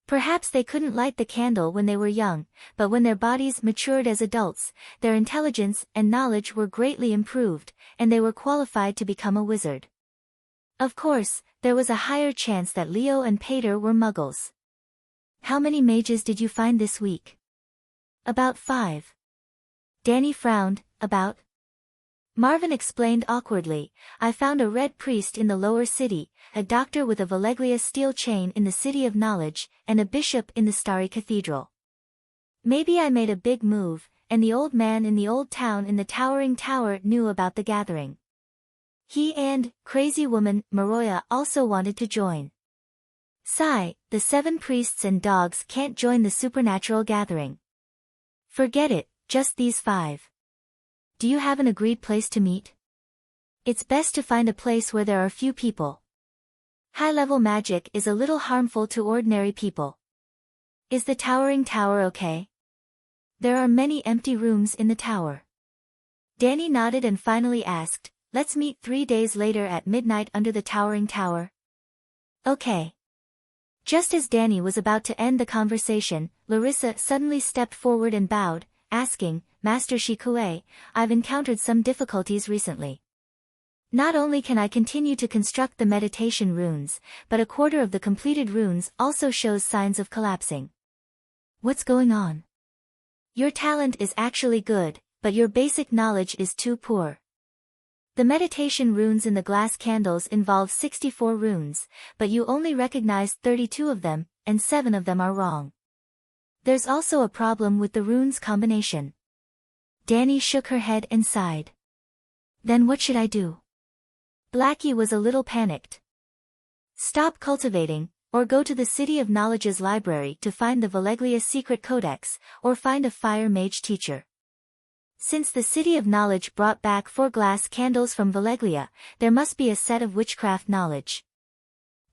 Perhaps they couldn't light the candle when they were young, but when their bodies matured as adults, their intelligence and knowledge were greatly improved, and they were qualified to become a wizard. Of course, there was a higher chance that Leo and Pater were muggles. How many mages did you find this week? About 5. Danny frowned. About? Marvin explained awkwardly, I found a red priest in the lower city, a doctor with a Veleglia steel chain in the City of Knowledge, and a bishop in the Starry Cathedral. Maybe I made a big move, and the old man in the old town in the towering tower knew about the gathering. He and, crazy woman, Maroya also wanted to join. Sigh, the 7 priests and dogs can't join the supernatural gathering. Forget it, just these 5. Do you have an agreed place to meet? It's best to find a place where there are few people. High-level magic is a little harmful to ordinary people. Is the towering tower okay? There are many empty rooms in the tower. Danny nodded and finally asked, let's meet 3 days later at midnight under the towering tower. Okay. Just as Danny was about to end the conversation, Larissa suddenly stepped forward and bowed, asking, Master Shikue, I've encountered some difficulties recently. Not only can I continue to construct the meditation runes, but a quarter of the completed runes also shows signs of collapsing. What's going on? Your talent is actually good, but your basic knowledge is too poor. The meditation runes in the glass candles involve 64 runes, but you only recognize 32 of them, and 7 of them are wrong. There's also a problem with the runes combination. Danny shook her head and sighed. Then what should I do? Blackie was a little panicked. Stop cultivating, or go to the City of Knowledge's library to find the Veleglia secret codex, or find a fire mage teacher. Since the City of Knowledge brought back 4 glass candles from Veleglia, there must be a set of witchcraft knowledge.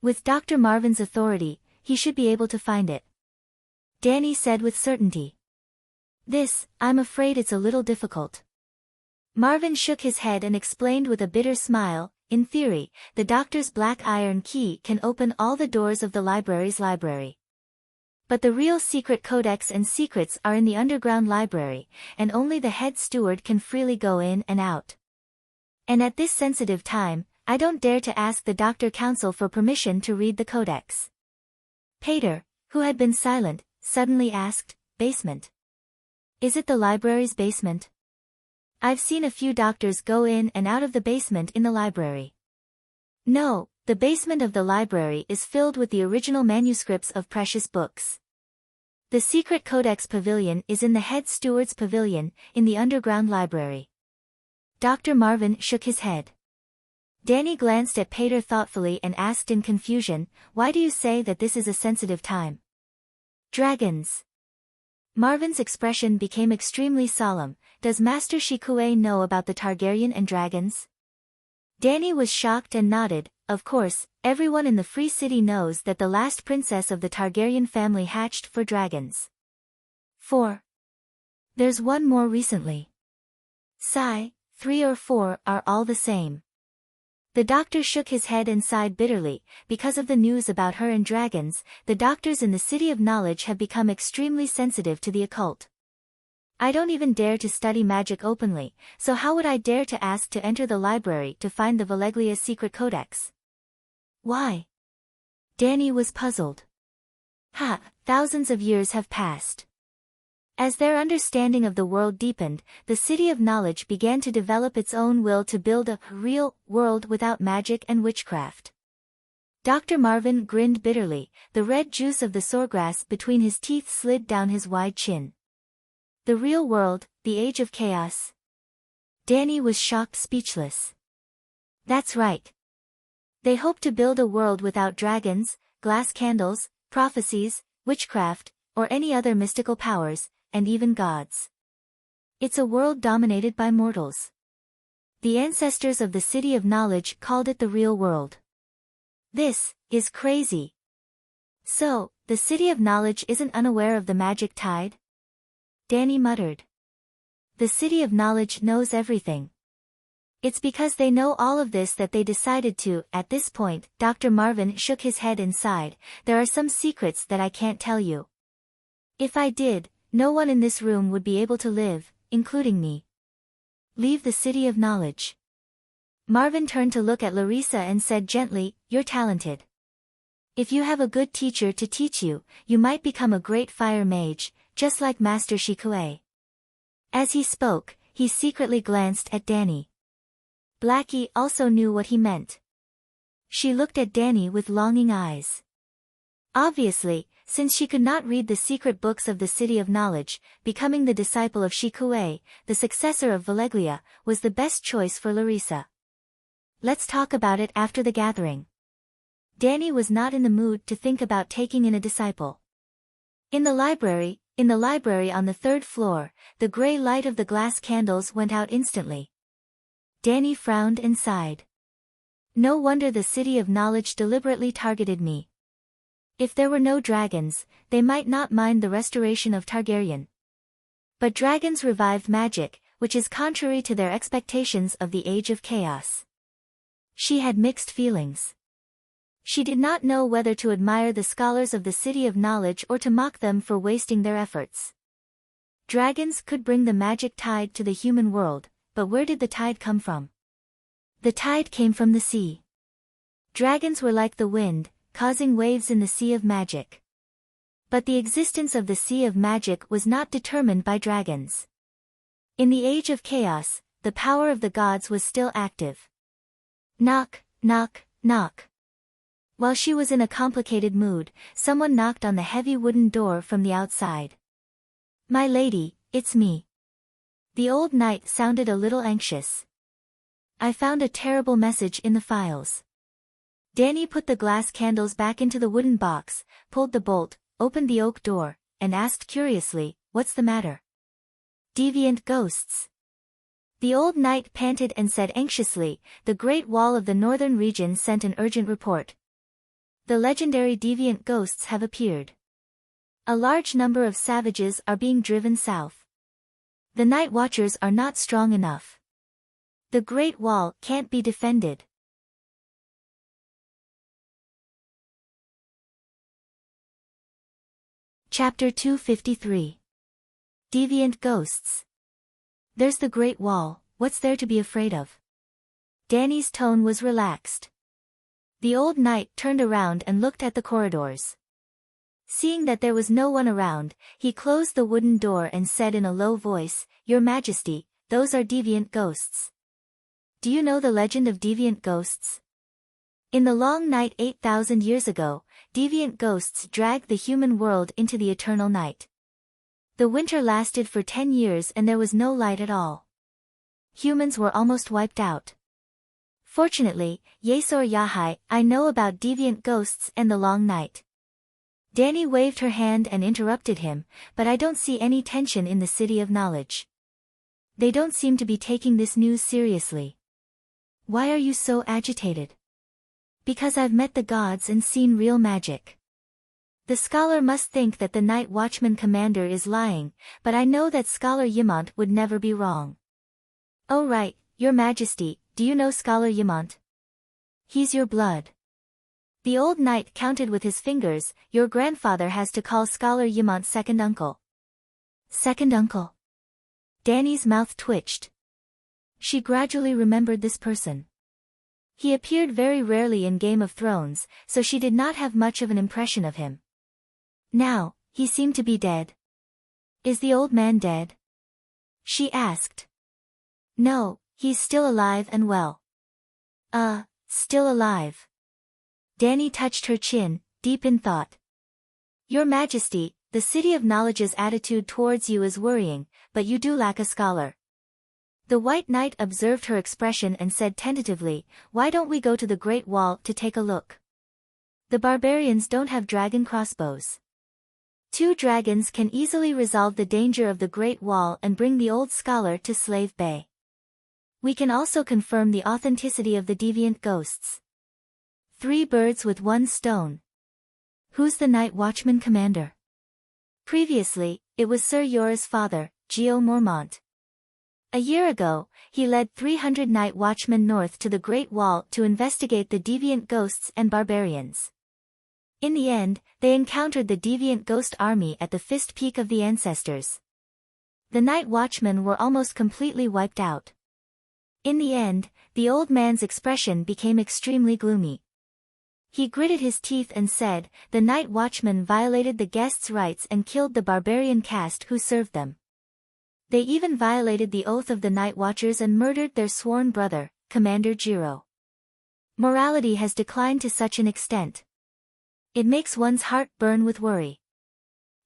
With Dr. Marvin's authority, he should be able to find it. Danny said with certainty. I'm afraid it's a little difficult. Marvin shook his head and explained with a bitter smile, in theory, the doctor's black iron key can open all the doors of the library's library. But the real secret codex and secrets are in the underground library, and only the head steward can freely go in and out. And at this sensitive time, I don't dare to ask the Doctor Council for permission to read the codex. Pater, who had been silent, suddenly asked, basement. Is it the library's basement? I've seen a few doctors go in and out of the basement in the library. No, the basement of the library is filled with the original manuscripts of precious books. The secret codex pavilion is in the head steward's pavilion, in the underground library. Dr. Marvin shook his head. Danny glanced at Pater thoughtfully and asked in confusion, why do you say that this is a sensitive time? Dragons. Marvin's expression became extremely solemn. Does Master Shikue know about the Targaryen and dragons? Danny was shocked and nodded. Of course, everyone in the Free City knows that the last princess of the Targaryen family hatched for dragons. 4. There's one more recently. Sigh, 3 or 4 are all the same. The doctor shook his head and sighed bitterly. Because of the news about her and dragons, the doctors in the City of Knowledge have become extremely sensitive to the occult. I don't even dare to study magic openly, so how would I dare to ask to enter the library to find the Valeglia's secret codex? Why? Danny was puzzled. Thousands of years have passed. As their understanding of the world deepened, the City of Knowledge began to develop its own will to build a real world without magic and witchcraft. Dr. Marvin grinned bitterly, the red juice of the soregrass between his teeth slid down his wide chin. The real world, the age of chaos. Danny was shocked speechless. That's right. They hope to build a world without dragons, glass candles, prophecies, witchcraft, or any other mystical powers, and even gods. It's a world dominated by mortals. The ancestors of the City of Knowledge called it the real world. This is crazy. So, the City of Knowledge isn't unaware of the magic tide? Danny muttered. The City of Knowledge knows everything. It's because they know all of this that they decided to. At this point, Dr. Marvin shook his head and sighed, there are some secrets that I can't tell you. If I did, no one in this room would be able to live, including me. Leave the City of Knowledge. Marvin turned to look at Larissa and said gently, you're talented. If you have a good teacher to teach you, you might become a great fire mage, just like Master Shikue. As he spoke, he secretly glanced at Danny. Blackie also knew what he meant. She looked at Danny with longing eyes. Obviously, since she could not read the secret books of the City of Knowledge, becoming the disciple of Shikue, the successor of Valeglia, was the best choice for Larissa. Let's talk about it after the gathering. Danny was not in the mood to think about taking in a disciple. In the library on the 3rd floor, the gray light of the glass candles went out instantly. Danny frowned and sighed. No wonder the City of Knowledge deliberately targeted me. If there were no dragons, they might not mind the restoration of Targaryen. But dragons revived magic, which is contrary to their expectations of the Age of Chaos. She had mixed feelings. She did not know whether to admire the scholars of the City of Knowledge or to mock them for wasting their efforts. Dragons could bring the magic tide to the human world, but where did the tide come from? The tide came from the sea. Dragons were like the wind, causing waves in the sea of magic. But the existence of the sea of magic was not determined by dragons. In the Age of Chaos, the power of the gods was still active. Knock, knock, knock. While she was in a complicated mood, someone knocked on the heavy wooden door from the outside. My lady, it's me. The old knight sounded a little anxious. I found a terrible message in the files. Danny put the glass candles back into the wooden box, pulled the bolt, opened the oak door, and asked curiously, what's the matter? Deviant ghosts. The old knight panted and said anxiously, the Great Wall of the Northern Region sent an urgent report. The legendary deviant ghosts have appeared. A large number of savages are being driven south. The night watchers are not strong enough. The Great Wall can't be defended. Chapter 253. Deviant Ghosts. There's the Great Wall, what's there to be afraid of? Danny's tone was relaxed. The old knight turned around and looked at the corridors. Seeing that there was no one around, he closed the wooden door and said in a low voice, "Your Majesty, those are deviant ghosts." Do you know the legend of deviant ghosts? In the long night 8,000 years ago, deviant ghosts dragged the human world into the eternal night. The winter lasted for 10 years and there was no light at all. Humans were almost wiped out. Fortunately, Yesor Yahai, I know about deviant ghosts and the long night. Danny waved her hand and interrupted him, but I don't see any tension in the City of Knowledge. They don't seem to be taking this news seriously. Why are you so agitated? Because I've met the gods and seen real magic. The scholar must think that the Night Watchman commander is lying, but I know that Scholar Yimont would never be wrong. Oh right, Your Majesty, do you know Scholar Yimont? He's your blood. The old knight counted with his fingers. Your grandfather has to call Scholar Yimont second uncle. Second uncle? Danny's mouth twitched. She gradually remembered this person. He appeared very rarely in Game of Thrones, so she did not have much of an impression of him. Now, he seemed to be dead. Is the old man dead? She asked. No, he's still alive and well. Still alive. Danny touched her chin, deep in thought. Your Majesty, the City of Knowledge's attitude towards you is worrying, but you do lack a scholar. The White Knight observed her expression and said tentatively, why don't we go to the Great Wall to take a look? The barbarians don't have dragon crossbows. 2 dragons can easily resolve the danger of the Great Wall and bring the old scholar to Slave Bay. We can also confirm the authenticity of the deviant ghosts. 3 birds with 1 stone. Who's the Night Watchman commander? Previously, it was Sir Yora's father, Geo Mormont. A year ago, he led 300 Night Watchmen north to the Great Wall to investigate the deviant ghosts and barbarians. In the end, they encountered the deviant ghost army at the Fist Peak of the Ancestors. The Night Watchmen were almost completely wiped out. In the end, the old man's expression became extremely gloomy. He gritted his teeth and said, the Night Watchmen violated the guests' rights and killed the barbarian caste who served them. They even violated the oath of the Night Watchers and murdered their sworn brother, Commander Jiro. Morality has declined to such an extent. It makes one's heart burn with worry.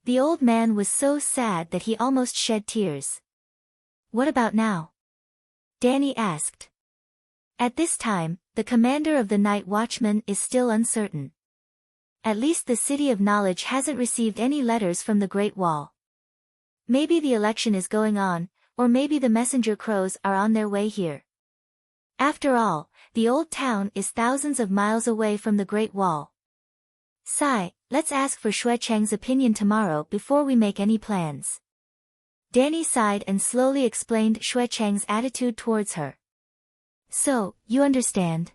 The old man was so sad that he almost shed tears. What about now? Danny asked. At this time, the commander of the Night Watchmen is still uncertain. At least the City of Knowledge hasn't received any letters from the Great Wall. Maybe the election is going on, or maybe the messenger crows are on their way here. After all, the old town is thousands of miles away from the Great Wall. Sai, let's ask for Xue Cheng's opinion tomorrow before we make any plans. Danny sighed and slowly explained Xue Cheng's attitude towards her. So, you understand?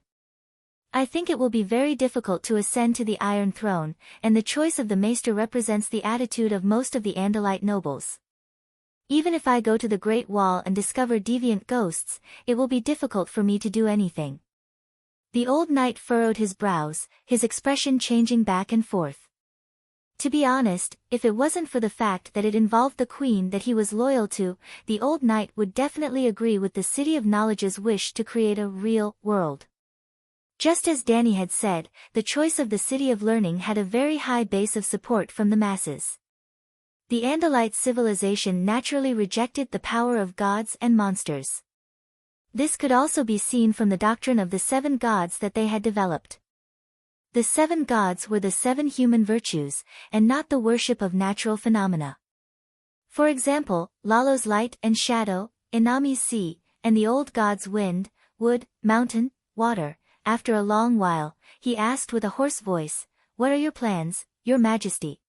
I think it will be very difficult to ascend to the Iron Throne, and the choice of the Maester represents the attitude of most of the Andalite nobles. Even if I go to the Great Wall and discover deviant ghosts, it will be difficult for me to do anything. The old knight furrowed his brows, his expression changing back and forth. To be honest, if it wasn't for the fact that it involved the queen that he was loyal to, the old knight would definitely agree with the City of Knowledge's wish to create a real world. Just as Danny had said, the choice of the City of Learning had a very high base of support from the masses. The Andalite civilization naturally rejected the power of gods and monsters. This could also be seen from the doctrine of the 7 gods that they had developed. The 7 gods were the 7 human virtues, and not the worship of natural phenomena. For example, Lalo's light and shadow, Inami's sea, and the old gods wind, wood, mountain, water. After a long while, he asked with a hoarse voice, "What are your plans, Your Majesty?"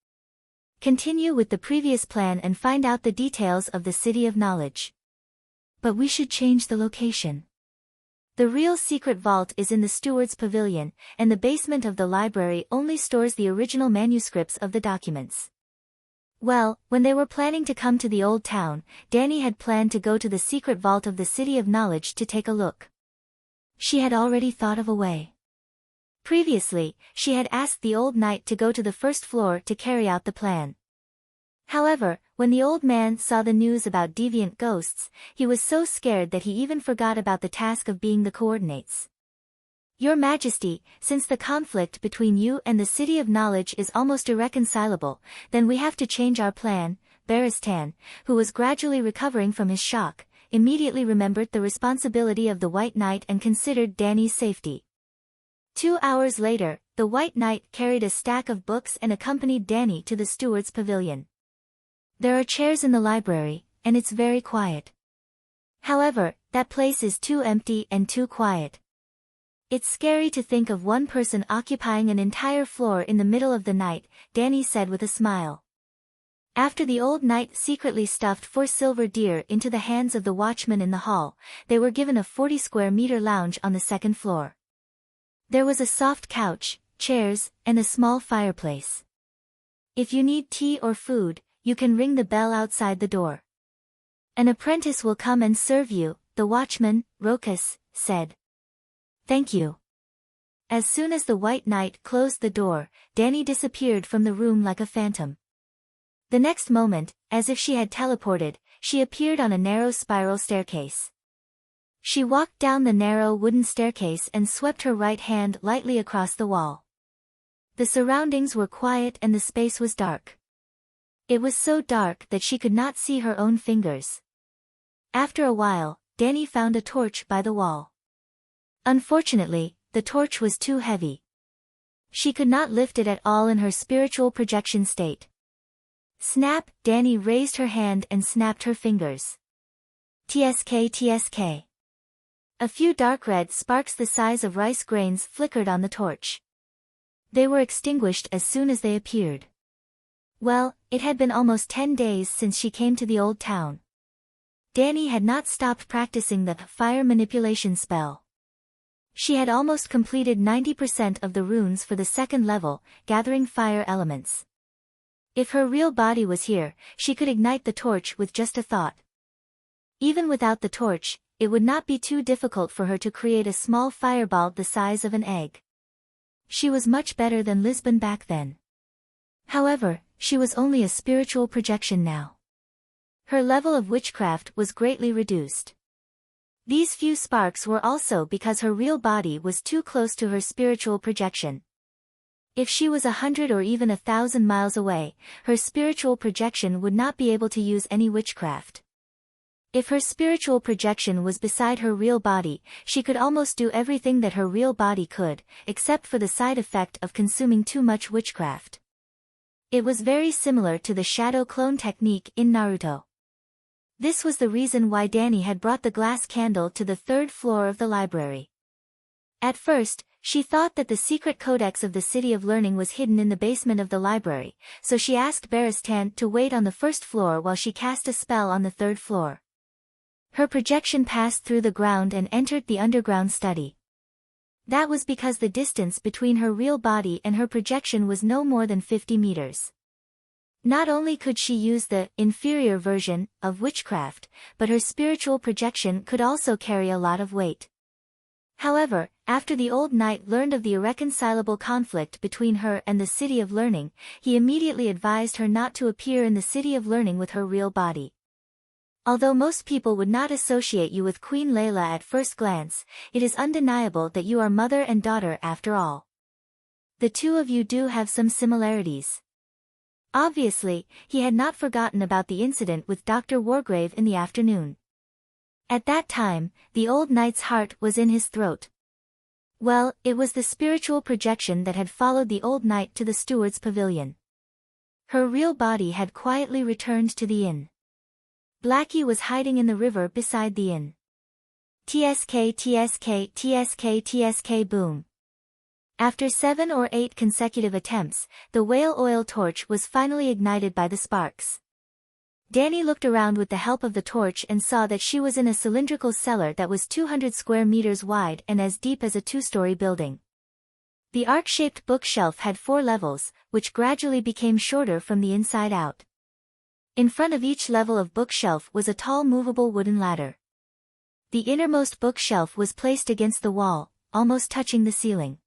"Continue with the previous plan and find out the details of the City of Knowledge. But we should change the location. The real secret vault is in the steward's pavilion, and the basement of the library only stores the original manuscripts of the documents. Well, when they were planning to come to the old town, Danny had planned to go to the secret vault of the City of Knowledge to take a look. She had already thought of a way. Previously, she had asked the old knight to go to the first floor to carry out the plan. However, when the old man saw the news about deviant ghosts, he was so scared that he even forgot about the task of being the coordinates. Your Majesty, since the conflict between you and the City of Knowledge is almost irreconcilable, then we have to change our plan. Baristan, who was gradually recovering from his shock, immediately remembered the responsibility of the White Knight and considered Danny's safety. 2 hours later, the White Knight carried a stack of books and accompanied Danny to the steward's pavilion. There are chairs in the library, and it's very quiet. However, that place is too empty and too quiet. It's scary to think of one person occupying an entire floor in the middle of the night, Danny said with a smile. After the old knight secretly stuffed 4 silver deer into the hands of the watchman in the hall, they were given a 40-square-meter lounge on the second floor. There was a soft couch, chairs, and a small fireplace. If you need tea or food, you can ring the bell outside the door. An apprentice will come and serve you, the watchman, Rokas, said. Thank you. As soon as the White Knight closed the door, Danny disappeared from the room like a phantom. The next moment, as if she had teleported, she appeared on a narrow spiral staircase. She walked down the narrow wooden staircase and swept her right hand lightly across the wall. The surroundings were quiet and the space was dark. It was so dark that she could not see her own fingers. After a while, Danny found a torch by the wall. Unfortunately, the torch was too heavy. She could not lift it at all in her spiritual projection state. Snap! Danny raised her hand and snapped her fingers. TSK TSK. A few dark red sparks the size of rice grains flickered on the torch. They were extinguished as soon as they appeared. Well, it had been almost 10 days since she came to the old town. Danny had not stopped practicing the fire manipulation spell. She had almost completed 90% of the runes for the second level, gathering fire elements. If her real body was here, she could ignite the torch with just a thought. Even without the torch, it would not be too difficult for her to create a small fireball the size of an egg. She was much better than Lisbon back then. However, she was only a spiritual projection now. Her level of witchcraft was greatly reduced. These few sparks were also because her real body was too close to her spiritual projection. If she was 100 or even 1,000 miles away, her spiritual projection would not be able to use any witchcraft. If her spiritual projection was beside her real body, she could almost do everything that her real body could, except for the side effect of consuming too much witchcraft. It was very similar to the shadow clone technique in Naruto. This was the reason why Danny had brought the glass candle to the 3rd floor of the library. At first, she thought that the secret codex of the City of Learning was hidden in the basement of the library, so she asked Baristan to wait on the 1st floor while she cast a spell on the 3rd floor. Her projection passed through the ground and entered the underground study. That was because the distance between her real body and her projection was no more than 50 meters. Not only could she use the inferior version of witchcraft, but her spiritual projection could also carry a lot of weight. However, after the old knight learned of the irreconcilable conflict between her and the City of Learning, he immediately advised her not to appear in the City of Learning with her real body. Although most people would not associate you with Queen Layla at first glance, it is undeniable that you are mother and daughter after all. The two of you do have some similarities. Obviously, he had not forgotten about the incident with Dr. Wargrave in the afternoon. At that time, the old knight's heart was in his throat. Well, it was the spiritual projection that had followed the old knight to the steward's pavilion. Her real body had quietly returned to the inn. Blackie was hiding in the river beside the inn. TSK TSK TSK TSK boom. After 7 or 8 consecutive attempts, the whale oil torch was finally ignited by the sparks. Danny looked around with the help of the torch and saw that she was in a cylindrical cellar that was 200 square meters wide and as deep as a two-story building. The arc-shaped bookshelf had 4 levels, which gradually became shorter from the inside out. In front of each level of bookshelf was a tall movable wooden ladder. The innermost bookshelf was placed against the wall, almost touching the ceiling.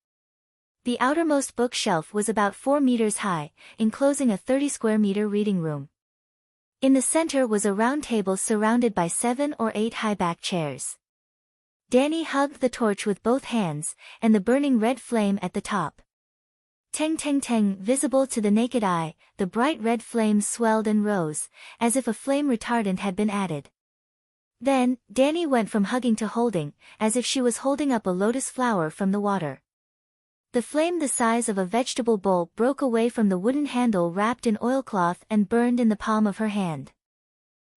The outermost bookshelf was about 4 meters high, enclosing a 30 square meter reading room. In the center was a round table surrounded by 7 or 8 high-back chairs. Danny hugged the torch with both hands, and the burning red flame at the top. Teng teng teng, visible to the naked eye, the bright red flame swelled and rose, as if a flame retardant had been added. Then, Danny went from hugging to holding, as if she was holding up a lotus flower from the water. The flame the size of a vegetable bowl broke away from the wooden handle wrapped in oilcloth and burned in the palm of her hand.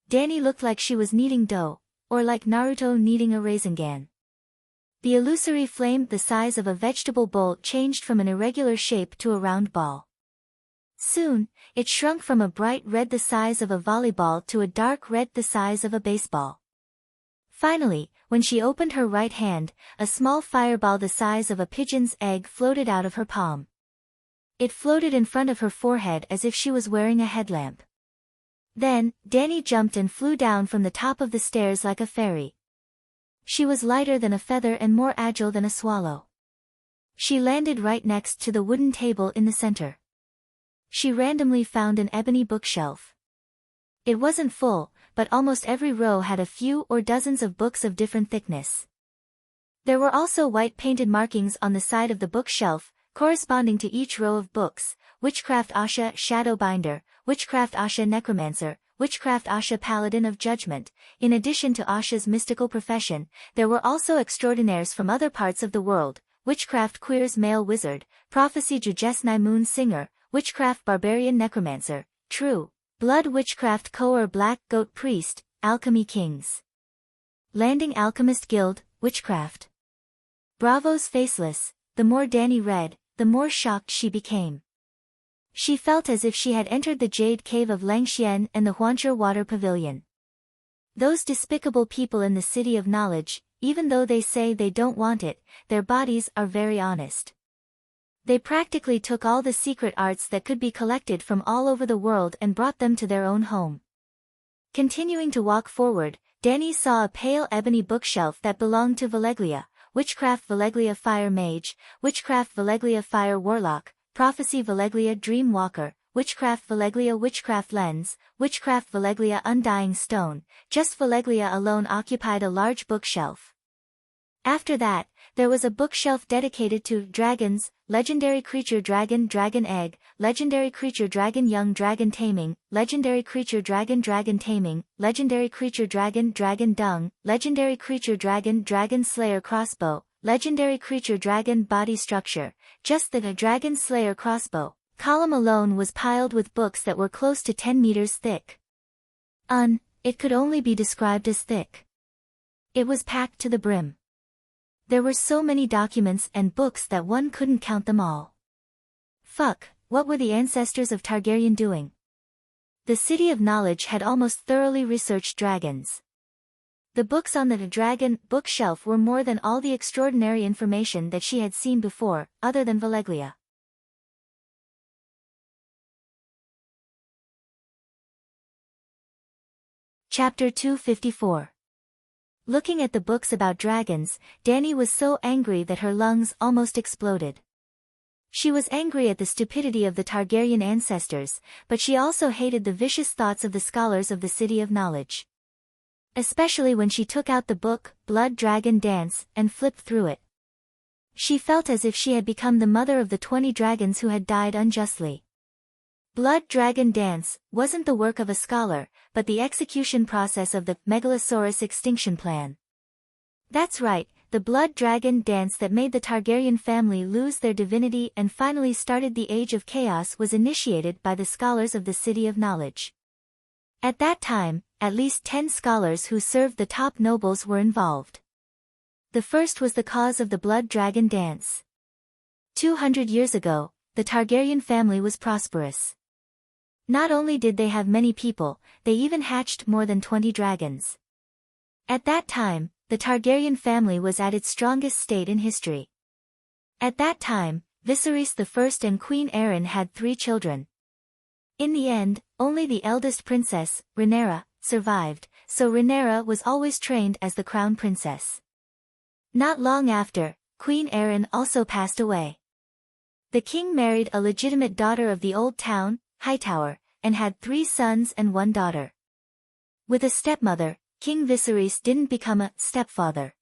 Danny looked like she was kneading dough, or like Naruto kneading a raisingan. The illusory flame the size of a vegetable bowl changed from an irregular shape to a round ball. Soon, it shrunk from a bright red the size of a volleyball to a dark red the size of a baseball. Finally, when she opened her right hand, a small fireball the size of a pigeon's egg floated out of her palm. It floated in front of her forehead as if she was wearing a headlamp. Then, Danny jumped and flew down from the top of the stairs like a fairy. She was lighter than a feather and more agile than a swallow. She landed right next to the wooden table in the center. She randomly found an ebony bookshelf. It wasn't full, but almost every row had a few or dozens of books of different thickness. There were also white painted markings on the side of the bookshelf, corresponding to each row of books: Witchcraft Asha Shadowbinder, Witchcraft Asha Necromancer, Witchcraft Asha Paladin of Judgment. In addition to Asha's mystical profession, there were also extraordinaires from other parts of the world: Witchcraft Queer's Male Wizard, Prophecy Jujesnai Moon Singer, Witchcraft Barbarian Necromancer, True Blood Witchcraft Koer Black Goat Priest, Alchemy Kings. Landing Alchemist Guild, Witchcraft. Bravos Faceless. The more Danny read, the more shocked she became. She felt as if she had entered the Jade Cave of Langxian and the Huancher Water Pavilion. Those despicable people in the City of Knowledge, even though they say they don't want it, their bodies are very honest. They practically took all the secret arts that could be collected from all over the world and brought them to their own home. Continuing to walk forward, Danny saw a pale ebony bookshelf that belonged to Valeglia: Witchcraft Valeglia Fire Mage, Witchcraft Valeglia Fire Warlock, Prophecy Valeglia Dream Walker, Witchcraft Valeglia Witchcraft Lens, Witchcraft Valeglia Undying Stone. Just Valeglia alone occupied a large bookshelf. After that, there was a bookshelf dedicated to dragons: Legendary Creature Dragon Dragon Egg, Legendary Creature Dragon Young Dragon Taming, Legendary Creature Dragon Dragon Taming, Legendary Creature Dragon Dragon Dung, Legendary Creature Dragon Dragon Slayer Crossbow, Legendary Creature Dragon Body Structure. Just the Dragon Slayer Crossbow column alone was piled with books that were close to 10 meters thick. It could only be described as thick. It was packed to the brim. There were so many documents and books that one couldn't count them all. Fuck, what were the ancestors of Targaryen doing? The City of Knowledge had almost thoroughly researched dragons. The books on the dragon bookshelf were more than all the extraordinary information that she had seen before, other than Valeglia. Chapter 254. Looking at the books about dragons, Danny was so angry that her lungs almost exploded. She was angry at the stupidity of the Targaryen ancestors, but she also hated the vicious thoughts of the scholars of the City of Knowledge. Especially when she took out the book, Blood Dragon Dance, and flipped through it. She felt as if she had become the mother of the 20 dragons who had died unjustly. Blood Dragon Dance wasn't the work of a scholar, but the execution process of the Megalosaurus extinction plan. That's right, the Blood Dragon Dance that made the Targaryen family lose their divinity and finally started the Age of Chaos was initiated by the scholars of the City of Knowledge. At that time, at least 10 scholars who served the top nobles were involved. The first was the cause of the Blood Dragon Dance. 200 years ago, the Targaryen family was prosperous. Not only did they have many people, they even hatched more than 20 dragons. At that time, the Targaryen family was at its strongest state in history. At that time, Viserys I and Queen Aeryn had 3 children. In the end, only the eldest princess, Rhaenyra, survived, so Rhaenyra was always trained as the crown princess. Not long after, Queen Aeryn also passed away. The king married a legitimate daughter of the old town, Hightower, and had 3 sons and 1 daughter. With a stepmother, King Viserys didn't become a stepfather.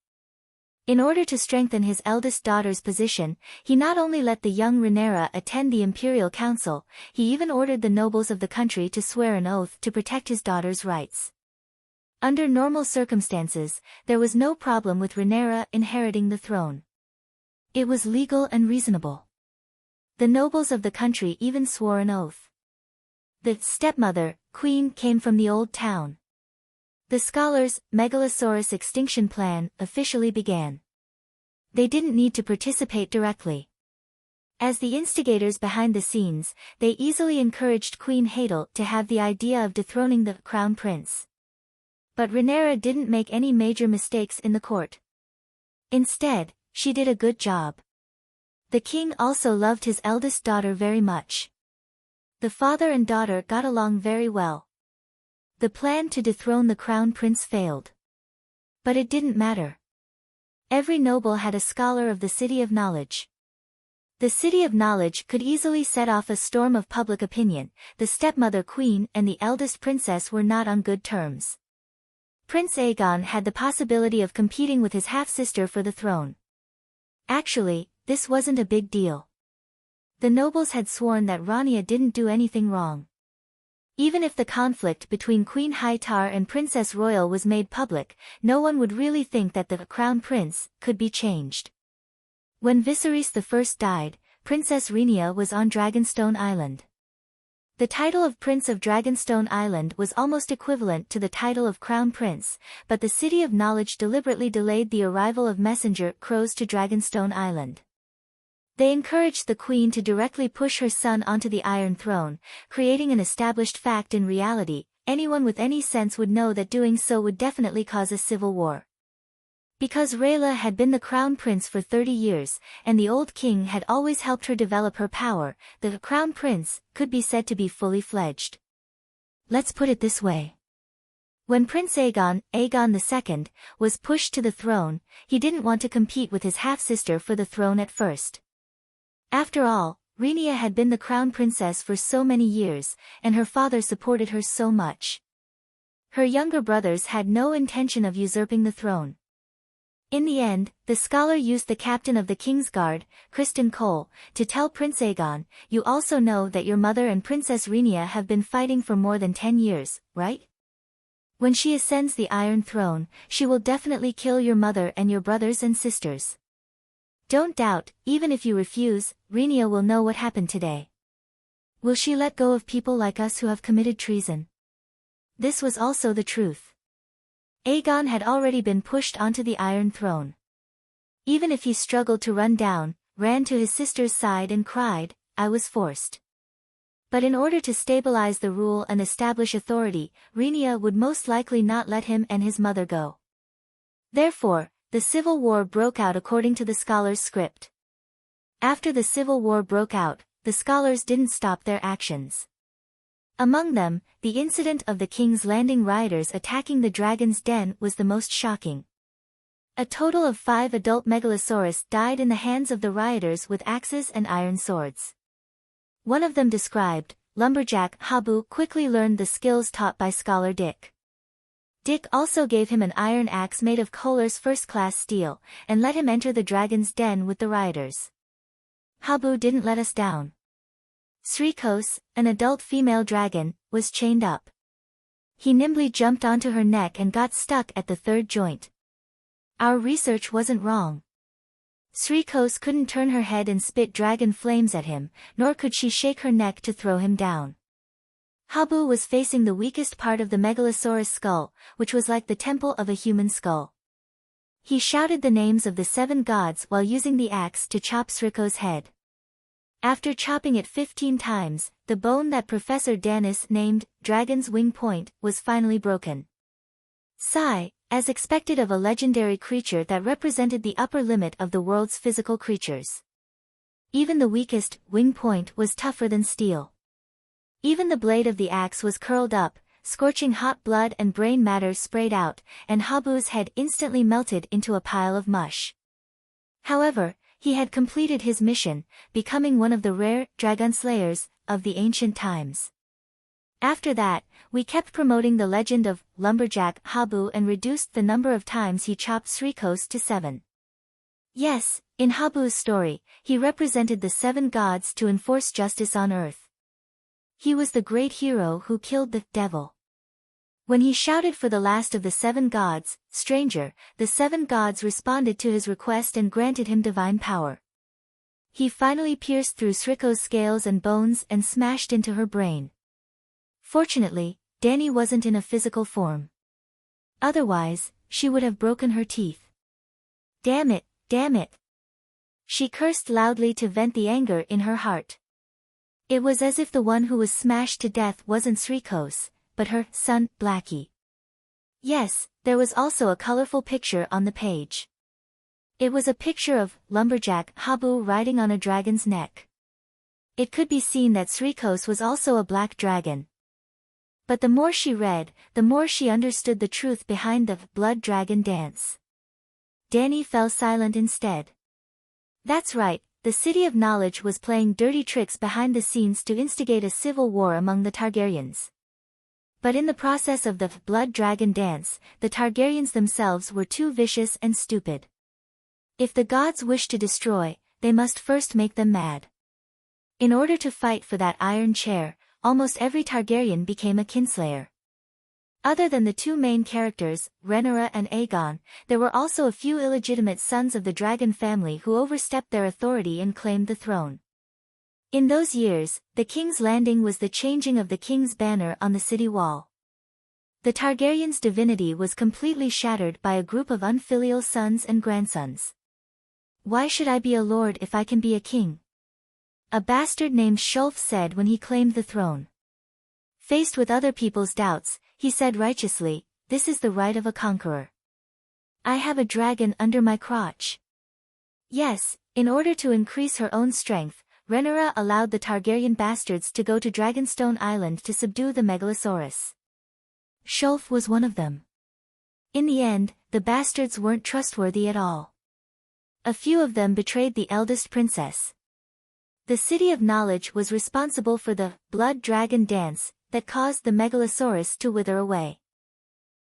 In order to strengthen his eldest daughter's position, he not only let the young Rhaenyra attend the imperial council, he even ordered the nobles of the country to swear an oath to protect his daughter's rights. Under normal circumstances, there was no problem with Rhaenyra inheriting the throne. It was legal and reasonable. The nobles of the country even swore an oath. The stepmother, queen, came from the old town. The scholars' Megalosaurus extinction plan officially began. They didn't need to participate directly. As the instigators behind the scenes, they easily encouraged Queen Hadel to have the idea of dethroning the crown prince. But Rhaenyra didn't make any major mistakes in the court. Instead, she did a good job. The king also loved his eldest daughter very much. The father and daughter got along very well. The plan to dethrone the crown prince failed. But it didn't matter. Every noble had a scholar of the City of Knowledge. The City of Knowledge could easily set off a storm of public opinion. The stepmother queen and the eldest princess were not on good terms. Prince Aegon had the possibility of competing with his half-sister for the throne. Actually, this wasn't a big deal. The nobles had sworn that Rhaenyra didn't do anything wrong. Even if the conflict between Queen Hightower and Princess Royal was made public, no one would really think that the crown prince could be changed. When Viserys I died, Princess Rhaenyra was on Dragonstone Island. The title of Prince of Dragonstone Island was almost equivalent to the title of Crown Prince, but the City of Knowledge deliberately delayed the arrival of messenger crows to Dragonstone Island. They encouraged the queen to directly push her son onto the Iron Throne, creating an established fact in reality. Anyone with any sense would know that doing so would definitely cause a civil war. Because Rhaela had been the crown prince for 30 years, and the old king had always helped her develop her power, the crown prince could be said to be fully fledged. Let's put it this way. When Prince Aegon II, was pushed to the throne, he didn't want to compete with his half-sister for the throne at first. After all, Rhaenyra had been the crown princess for so many years, and her father supported her so much. Her younger brothers had no intention of usurping the throne. In the end, the scholar used the captain of the King's Guard, Criston Cole, to tell Prince Aegon, "You also know that your mother and Princess Rhaenyra have been fighting for more than 10 years, right? When she ascends the Iron Throne, she will definitely kill your mother and your brothers and sisters. Don't doubt, even if you refuse, Rhaenyra will know what happened today. Will she let go of people like us who have committed treason?" This was also the truth. Aegon had already been pushed onto the Iron Throne. Even if he struggled to run down, ran to his sister's side and cried, "I was forced." But in order to stabilize the rule and establish authority, Rhaenyra would most likely not let him and his mother go. Therefore, the civil war broke out according to the scholars' script. After the civil war broke out, the scholars didn't stop their actions. Among them, the incident of the King's Landing rioters attacking the Dragon's Den was the most shocking. A total of 5 adult Megalosaurus died in the hands of the rioters with axes and iron swords. One of them described, lumberjack Habu quickly learned the skills taught by Scholar Dick. Dick also gave him an iron axe made of Kohler's first-class steel, and let him enter the Dragon's Den with the rioters. Habu didn't let us down. Srikos, an adult female dragon, was chained up. He nimbly jumped onto her neck and got stuck at the 3rd joint. Our research wasn't wrong. Srikos couldn't turn her head and spit dragon flames at him, nor could she shake her neck to throw him down. Habu was facing the weakest part of the Megalosaurus skull, which was like the temple of a human skull. He shouted the names of the 7 gods while using the axe to chop Srikos' head. After chopping it 15 times, the bone that Professor Danis named Dragon's Wing Point was finally broken. Sigh, as expected of a legendary creature that represented the upper limit of the world's physical creatures. Even the weakest wing point was tougher than steel. Even the blade of the axe was curled up, scorching hot blood and brain matter sprayed out, and Habu's head instantly melted into a pile of mush. However, he had completed his mission, becoming one of the rare dragon slayers of the ancient times. After that, we kept promoting the legend of Lumberjack Habu and reduced the number of times he chopped Srikos to 7. Yes, in Habu's story, he represented the 7 gods to enforce justice on earth. He was the great hero who killed the devil. When he shouted for the last of the 7 gods, stranger, the 7 gods responded to his request and granted him divine power. He finally pierced through Sriko's scales and bones and smashed into her brain. Fortunately, Dani wasn't in a physical form. Otherwise, she would have broken her teeth. Damn it, damn it. She cursed loudly to vent the anger in her heart. It was as if the one who was smashed to death wasn't Srikos, but her son, Blackie. Yes, there was also a colorful picture on the page. It was a picture of Lumberjack Habu riding on a dragon's neck. It could be seen that Srikos was also a black dragon. But the more she read, the more she understood the truth behind the blood dragon dance. Dani fell silent instead. That's right, the City of Knowledge was playing dirty tricks behind the scenes to instigate a civil war among the Targaryens. But in the process of the blood dragon dance, the Targaryens themselves were too vicious and stupid. If the gods wish to destroy, they must first make them mad. In order to fight for that iron chair, almost every Targaryen became a kinslayer. Other than the 2 main characters, Rhaenyra and Aegon, there were also a few illegitimate sons of the dragon family who overstepped their authority and claimed the throne. In those years, the King's Landing was the changing of the King's banner on the city wall. The Targaryen's divinity was completely shattered by a group of unfilial sons and grandsons. Why should I be a lord if I can be a king? A bastard named Shulf said when he claimed the throne. Faced with other people's doubts, he said righteously, "This is the right of a conqueror. I have a dragon under my crotch." Yes, in order to increase her own strength, Rhaenyra allowed the Targaryen bastards to go to Dragonstone Island to subdue the Megalosaurus. Shulf was one of them. In the end, the bastards weren't trustworthy at all. A few of them betrayed the eldest princess. The City of Knowledge was responsible for the blood dragon dance that caused the Megalosaurus to wither away.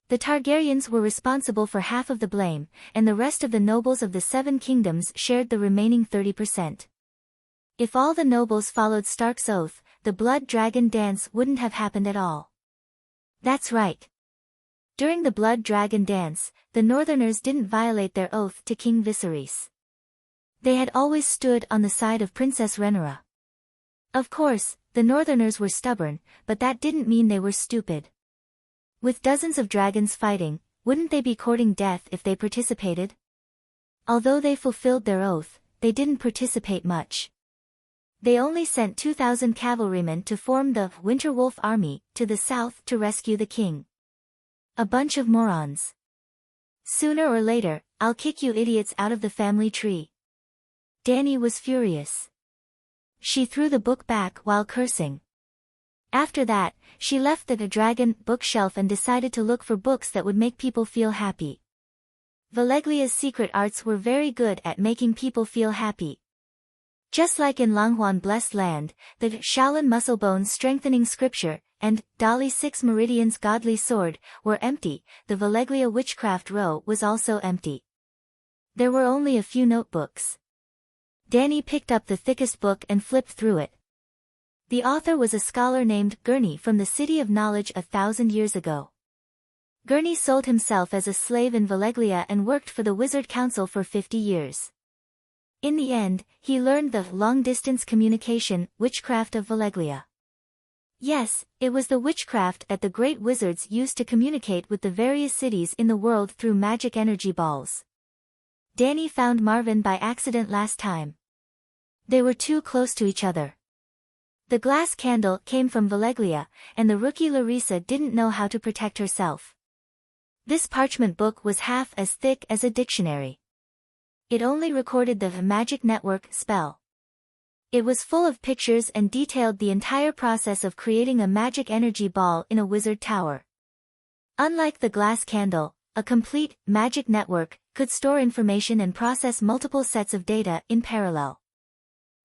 The Targaryens were responsible for half of the blame, and the rest of the nobles of the 7 kingdoms shared the remaining 30%. If all the nobles followed Stark's oath, the blood dragon dance wouldn't have happened at all. That's right. During the blood dragon dance, the Northerners didn't violate their oath to King Viserys. They had always stood on the side of Princess Rhaenyra. Of course, the Northerners were stubborn, but that didn't mean they were stupid. With dozens of dragons fighting, wouldn't they be courting death if they participated? Although they fulfilled their oath, they didn't participate much. They only sent 2,000 cavalrymen to form the Winterwolf army to the south to rescue the king. A bunch of morons. Sooner or later, I'll kick you idiots out of the family tree. Dani was furious. She threw the book back while cursing. After that, she left the dragon bookshelf and decided to look for books that would make people feel happy. Valeglia's secret arts were very good at making people feel happy. Just like in Langhuan Blessed Land, the Shaolin Musclebones Strengthening Scripture, and Dali 6 Meridian's Godly Sword, were empty, the Valeglia Witchcraft Row was also empty. There were only a few notebooks. Dani picked up the thickest book and flipped through it. The author was a scholar named Gurney from the City of Knowledge 1,000 years ago. Gurney sold himself as a slave in Valeglia and worked for the Wizard Council for 50 years. In the end, he learned the long-distance communication witchcraft of Valeglia. Yes, it was the witchcraft that the great wizards used to communicate with the various cities in the world through magic energy balls. Dani found Marvin by accident last time. They were too close to each other. The glass candle came from Valeglia, and the rookie Larissa didn't know how to protect herself. This parchment book was half as thick as a dictionary. It only recorded the magic network spell. It was full of pictures and detailed the entire process of creating a magic energy ball in a wizard tower. Unlike the glass candle, a complete magic network could store information and process multiple sets of data in parallel.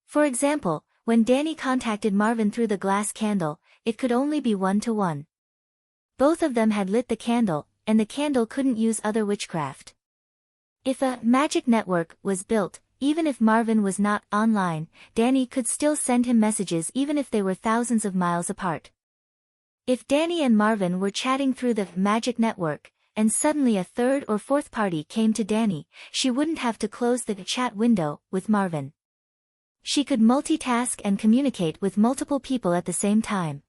For example, when Danny contacted Marvin through the glass candle, it could only be one-to-one. Both of them had lit the candle, and the candle couldn't use other witchcraft. If a magic network was built, even if Marvin was not online, Danny could still send him messages even if they were thousands of miles apart. If Danny and Marvin were chatting through the magic network, and suddenly a third or fourth party came to Danny, she wouldn't have to close the chat window with Marvin. She could multitask and communicate with multiple people at the same time.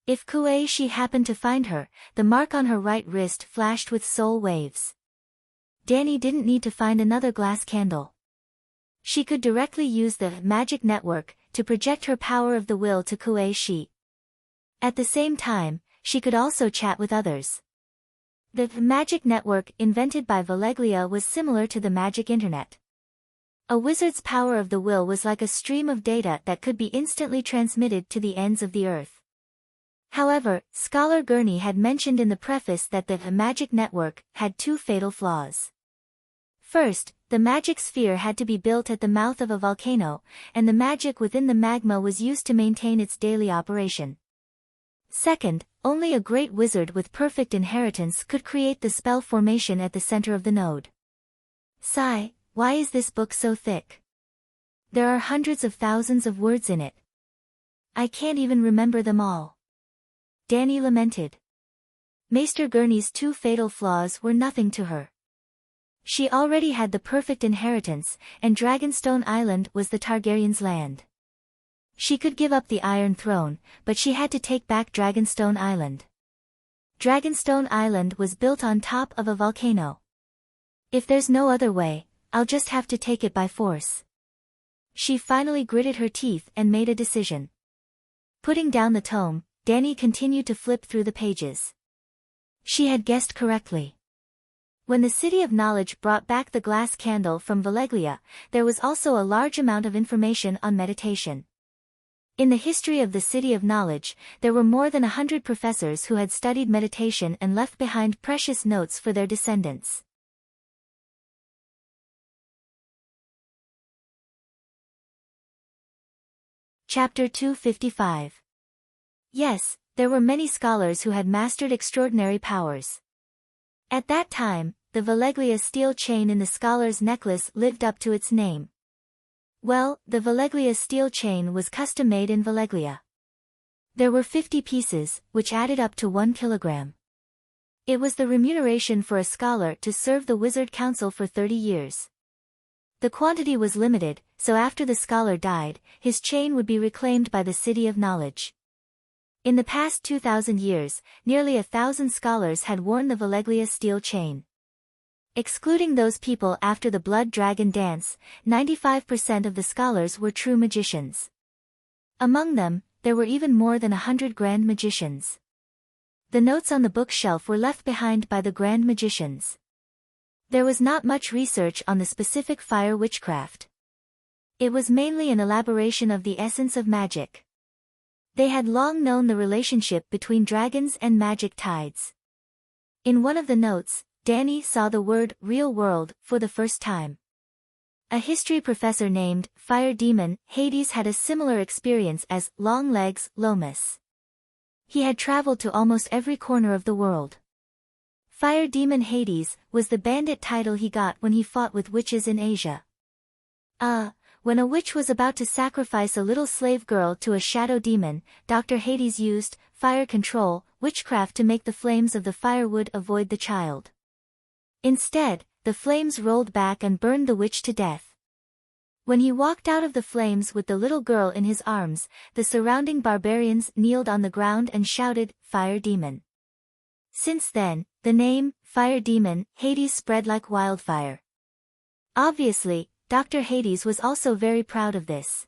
If Kuei-shi happened to find her, the mark on her right wrist flashed with soul waves. Danny didn't need to find another glass candle. She could directly use the magic network to project her power of the will to Kuei-shi. At the same time, she could also chat with others. The magic network invented by Valeglia was similar to the magic internet. A wizard's power of the will was like a stream of data that could be instantly transmitted to the ends of the earth. However, Scholar Gurney had mentioned in the preface that the magic network had two fatal flaws. First, the magic sphere had to be built at the mouth of a volcano, and the magic within the magma was used to maintain its daily operation. Second, only a great wizard with perfect inheritance could create the spell formation at the center of the node. Sigh, why is this book so thick? There are hundreds of thousands of words in it. I can't even remember them all. Danny lamented. Maester Gurney's two fatal flaws were nothing to her. She already had the perfect inheritance, and Dragonstone Island was the Targaryen's land. She could give up the Iron Throne, but she had to take back Dragonstone Island. Dragonstone Island was built on top of a volcano. If there's no other way, I'll just have to take it by force. She finally gritted her teeth and made a decision. Putting down the tome, Danny continued to flip through the pages. She had guessed correctly. When the City of Knowledge brought back the glass candle from Valeglia, there was also a large amount of information on meditation. In the history of the City of Knowledge, there were more than 100 professors who had studied meditation and left behind precious notes for their descendants. Chapter 255. Yes, there were many scholars who had mastered extraordinary powers. At that time, the Valeglia steel chain in the scholar's necklace lived up to its name. Well, the Valeglia steel chain was custom-made in Valeglia. There were 50 pieces, which added up to 1 kilogram. It was the remuneration for a scholar to serve the Wizard Council for 30 years. The quantity was limited, so after the scholar died, his chain would be reclaimed by the City of Knowledge. In the past 2,000 years, nearly 1,000 scholars had worn the Valeglia steel chain. Excluding those people after the Blood Dragon dance, 95% of the scholars were true magicians. Among them, there were even more than 100 grand magicians. The notes on the bookshelf were left behind by the grand magicians. There was not much research on the specific fire witchcraft. It was mainly an elaboration of the essence of magic. They had long known the relationship between dragons and magic tides. In one of the notes, Danny saw the word real world for the first time. A history professor named Fire Demon Hades had a similar experience as Longlegs Lomas. He had traveled to almost every corner of the world. Fire Demon Hades was the bandit title he got when he fought with witches in Asia. When a witch was about to sacrifice a little slave girl to a shadow demon, Dr. Hades used fire control witchcraft to make the flames of the firewood avoid the child. Instead, the flames rolled back and burned the witch to death. When he walked out of the flames with the little girl in his arms, the surrounding barbarians kneeled on the ground and shouted, "Fire Demon." Since then, the name, Fire Demon, Hades spread like wildfire. Obviously, Dr. Hades was also very proud of this.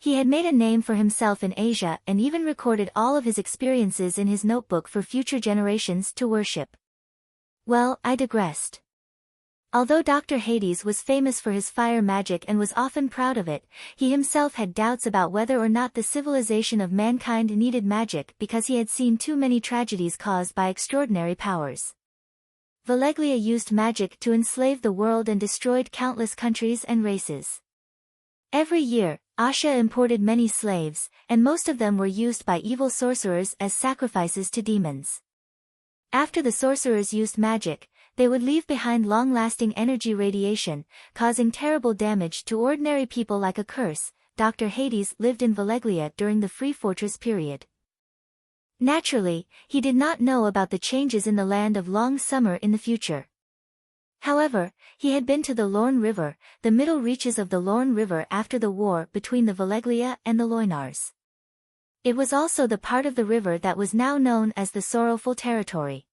He had made a name for himself in Asia and even recorded all of his experiences in his notebook for future generations to worship. Well, I digressed. Although Dr. Hades was famous for his fire magic and was often proud of it, he himself had doubts about whether or not the civilization of mankind needed magic because he had seen too many tragedies caused by extraordinary powers. Valeglia used magic to enslave the world and destroyed countless countries and races. Every year, Asha imported many slaves, and most of them were used by evil sorcerers as sacrifices to demons. After the sorcerers used magic, they would leave behind long-lasting energy radiation, causing terrible damage to ordinary people like a curse. Dr. Hades lived in Valeglia during the Free Fortress period. Naturally, he did not know about the changes in the land of long summer in the future. However, he had been to the Lorne River, the middle reaches of the Lorne River after the war between the Valeglia and the Loinars. It was also the part of the river that was now known as the Sorrowful Territory.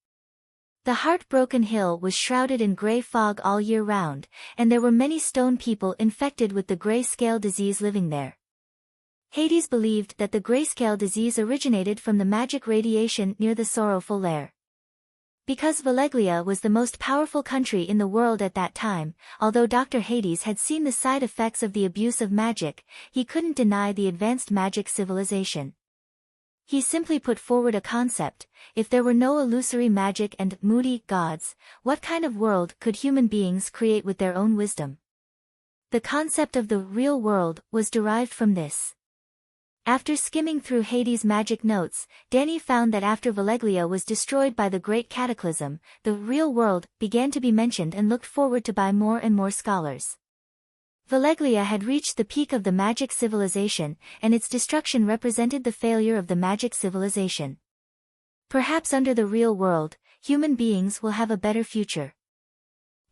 The heartbroken hill was shrouded in grey fog all year round, and there were many stone people infected with the grayscale disease living there. Hades believed that the grayscale disease originated from the magic radiation near the Sorrowful Lair. Because Valeglia was the most powerful country in the world at that time, although Dr. Hades had seen the side effects of the abuse of magic, he couldn't deny the advanced magic civilization. He simply put forward a concept: if there were no illusory magic and moody gods, what kind of world could human beings create with their own wisdom? The concept of the real world was derived from this. After skimming through Hades' magic notes, Danny found that after Valeglia was destroyed by the Great Cataclysm, the real world began to be mentioned and looked forward to by more and more scholars. Valeglia had reached the peak of the magic civilization, and its destruction represented the failure of the magic civilization. Perhaps under the real world, human beings will have a better future.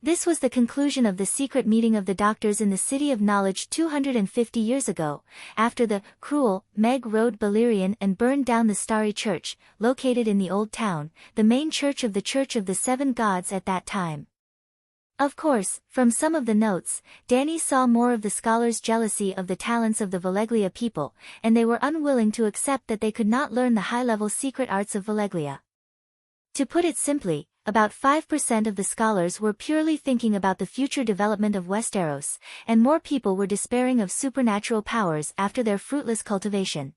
This was the conclusion of the secret meeting of the doctors in the City of Knowledge 250 years ago, after the cruel Meg rode Balerion and burned down the Starry Church, located in the Old Town, the main church of the Church of the Seven Gods at that time. Of course, from some of the notes, Danny saw more of the scholars' jealousy of the talents of the Valeglia people, and they were unwilling to accept that they could not learn the high-level secret arts of Valeglia. To put it simply, about 5% of the scholars were purely thinking about the future development of Westeros, and more people were despairing of supernatural powers after their fruitless cultivation.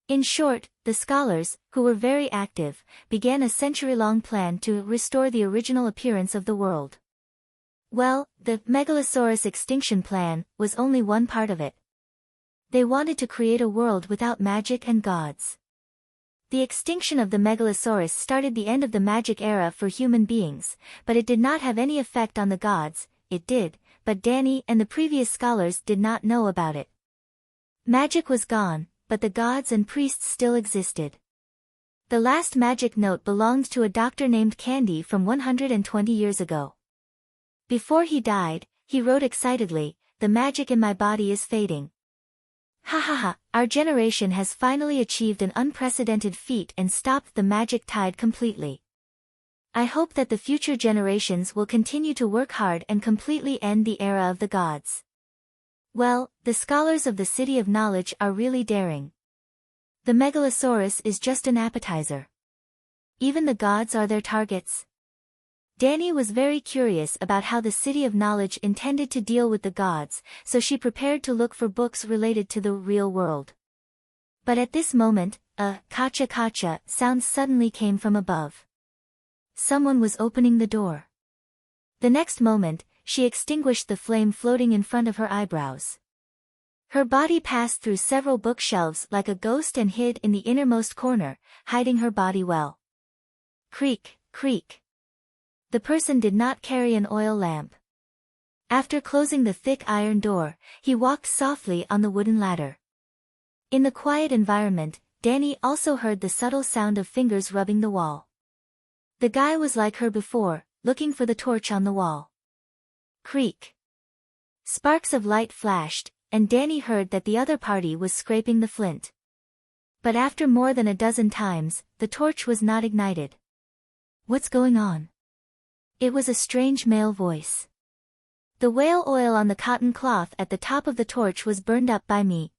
In short, the scholars, who were very active, began a century-long plan to restore the original appearance of the world. Well, the Megalosaurus extinction plan was only one part of it. They wanted to create a world without magic and gods. The extinction of the Megalosaurus started the end of the magic era for human beings, but it did not have any effect on the gods. It did, but Danny and the previous scholars did not know about it. Magic was gone, but the gods and priests still existed. The last magic note belonged to a doctor named Candy from 120 years ago. Before he died, he wrote excitedly, "The magic in my body is fading. Ha ha ha, our generation has finally achieved an unprecedented feat and stopped the magic tide completely. I hope that the future generations will continue to work hard and completely end the era of the gods." Well, the scholars of the City of Knowledge are really daring. The Megalosaurus is just an appetizer. Even the gods are their targets. Danny was very curious about how the City of Knowledge intended to deal with the gods, so she prepared to look for books related to the real world. But at this moment, a kacha-kacha sound suddenly came from above. Someone was opening the door. The next moment, she extinguished the flame floating in front of her eyebrows. Her body passed through several bookshelves like a ghost and hid in the innermost corner, hiding her body well. Creak, creak. The person did not carry an oil lamp. After closing the thick iron door, he walked softly on the wooden ladder. In the quiet environment, Danny also heard the subtle sound of fingers rubbing the wall. The guy was like her before, looking for the torch on the wall. Creak. Sparks of light flashed, and Danny heard that the other party was scraping the flint. But after more than a dozen times, the torch was not ignited. What's going on? It was a strange male voice. The whale oil on the cotton cloth at the top of the torch was burned up by me.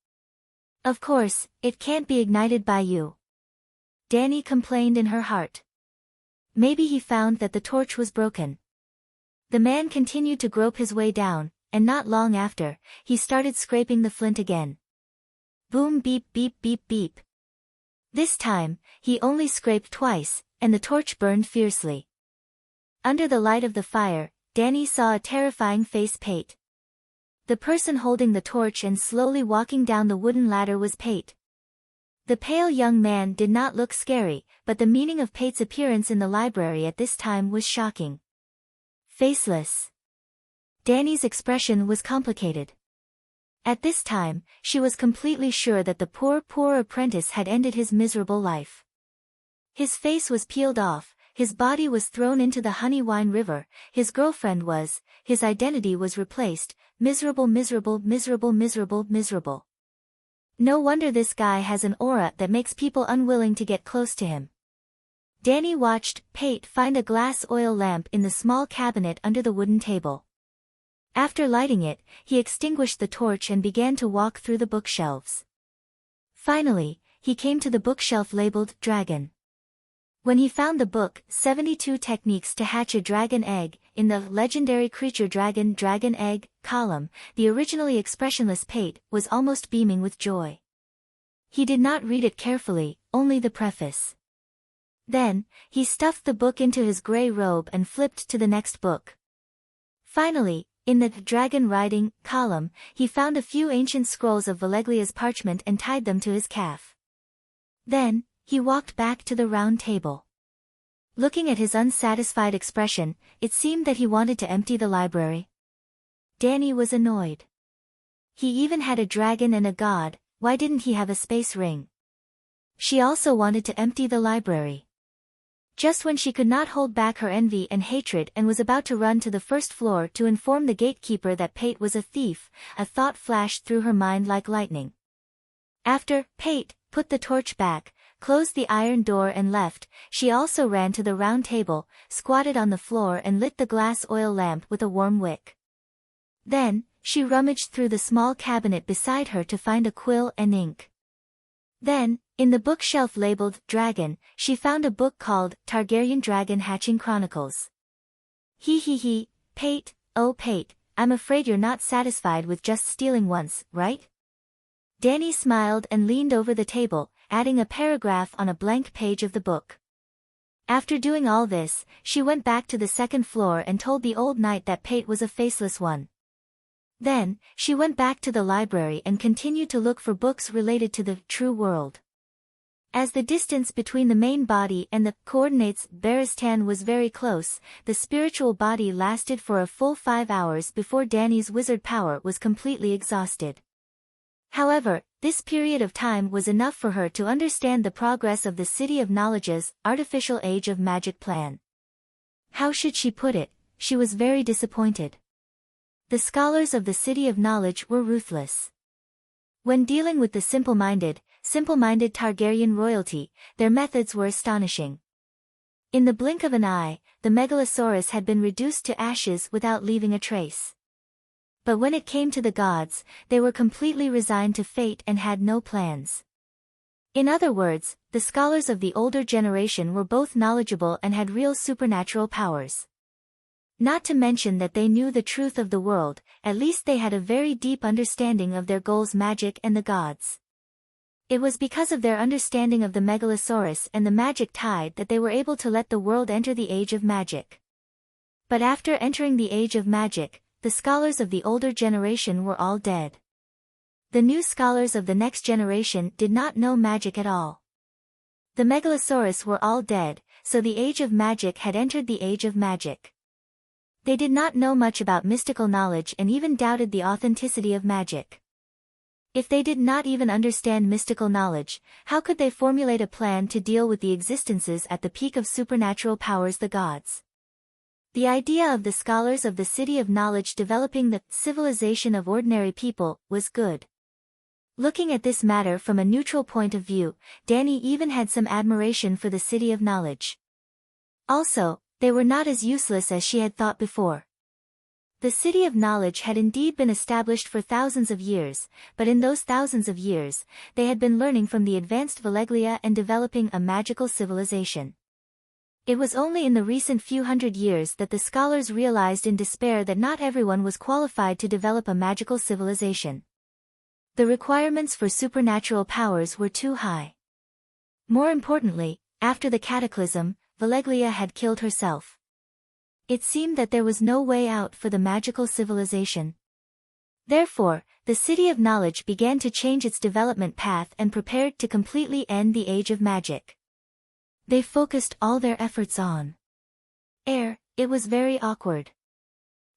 Of course, it can't be ignited by you. Danny complained in her heart. Maybe he found that the torch was broken. The man continued to grope his way down, and not long after, he started scraping the flint again. Boom, beep, beep, beep, beep. This time, he only scraped twice, and the torch burned fiercely. Under the light of the fire, Danny saw a terrifying face Pate. The person holding the torch and slowly walking down the wooden ladder was Pate. The pale young man did not look scary, but the meaning of Pate's appearance in the library at this time was shocking. Faceless. Danny's expression was complicated. At this time, she was completely sure that the poor apprentice had ended his miserable life. His face was peeled off, his body was thrown into the honey wine river, his girlfriend was, his identity was replaced, miserable, miserable, miserable, miserable, miserable. No wonder this guy has an aura that makes people unwilling to get close to him. Danny watched Pate find a glass oil lamp in the small cabinet under the wooden table. After lighting it, he extinguished the torch and began to walk through the bookshelves. Finally, he came to the bookshelf labeled Dragon. When he found the book, 72 Techniques to Hatch a Dragon Egg, in the Legendary Creature Dragon Egg column, the originally expressionless Pate was almost beaming with joy. He did not read it carefully, only the preface. Then, he stuffed the book into his gray robe and flipped to the next book. Finally, in the Dragon Riding column, he found a few ancient scrolls of Valeglia's parchment and tied them to his calf. Then, he walked back to the round table. Looking at his unsatisfied expression, it seemed that he wanted to empty the library. Danny was annoyed. He even had a dragon and a god, why didn't he have a space ring? She also wanted to empty the library. Just when she could not hold back her envy and hatred and was about to run to the first floor to inform the gatekeeper that Pate was a thief, a thought flashed through her mind like lightning. After Pate put the torch back, closed the iron door and left, she also ran to the round table, squatted on the floor and lit the glass oil lamp with a warm wick. Then, she rummaged through the small cabinet beside her to find a quill and ink. Then, in the bookshelf labeled Dragon, she found a book called Targaryen Dragon Hatching Chronicles. He, Pate, oh Pate, I'm afraid you're not satisfied with just stealing once, right? Danny smiled and leaned over the table, adding a paragraph on a blank page of the book. After doing all this, she went back to the second floor and told the old knight that Pate was a faceless one. Then, she went back to the library and continued to look for books related to the true world. As the distance between the main body and the coordinates Baristan was very close, the spiritual body lasted for a full 5 hours before Danny's wizard power was completely exhausted. However, this period of time was enough for her to understand the progress of the City of Knowledge's artificial age of magic plan. How should she put it? She was very disappointed. The scholars of the City of Knowledge were ruthless. When dealing with the simple-minded Targaryen royalty, their methods were astonishing. In the blink of an eye, the Megalosaurus had been reduced to ashes without leaving a trace. But when it came to the gods, they were completely resigned to fate and had no plans. In other words, the scholars of the older generation were both knowledgeable and had real supernatural powers. Not to mention that they knew the truth of the world, at least they had a very deep understanding of their goals, magic and the gods. It was because of their understanding of the Megalosaurus and the magic tide that they were able to let the world enter the age of magic. But after entering the age of magic, the scholars of the older generation were all dead. The new scholars of the next generation did not know magic at all. The Megalosaurus were all dead, so the age of magic had entered the age of magic. They did not know much about mystical knowledge and even doubted the authenticity of magic. If they did not even understand mystical knowledge, how could they formulate a plan to deal with the existences at the peak of supernatural powers, the gods? The idea of the scholars of the City of Knowledge developing the civilization of ordinary people was good. Looking at this matter from a neutral point of view, Danny even had some admiration for the City of Knowledge. Also, they were not as useless as she had thought before. The city of knowledge had indeed been established for thousands of years, but in those thousands of years, they had been learning from the advanced Valeglia and developing a magical civilization. It was only in the recent few hundred years that the scholars realized in despair that not everyone was qualified to develop a magical civilization. The requirements for supernatural powers were too high. More importantly, after the cataclysm, Valeglia had killed herself. It seemed that there was no way out for the magical civilization. Therefore, the City of Knowledge began to change its development path and prepared to completely end the Age of Magic. They focused all their efforts on air. It was very awkward.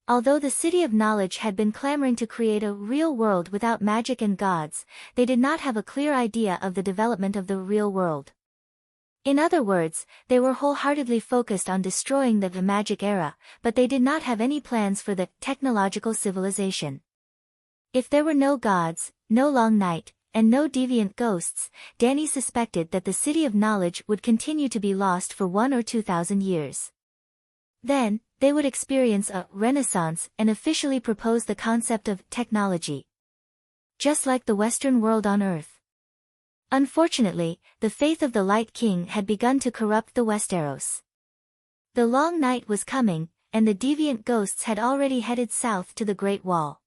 Although the City of Knowledge had been clamoring to create a real world without magic and gods, they did not have a clear idea of the development of the real world. In other words, they were wholeheartedly focused on destroying the magic era, but they did not have any plans for the technological civilization. If there were no gods, no long night, and no deviant ghosts, Danny suspected that the City of Knowledge would continue to be lost for 1,000 or 2,000 years. Then, they would experience a renaissance and officially propose the concept of technology. Just like the Western world on Earth. Unfortunately, the faith of the Light King had begun to corrupt the Westeros. The long night was coming, and the deviant ghosts had already headed south to the Great Wall.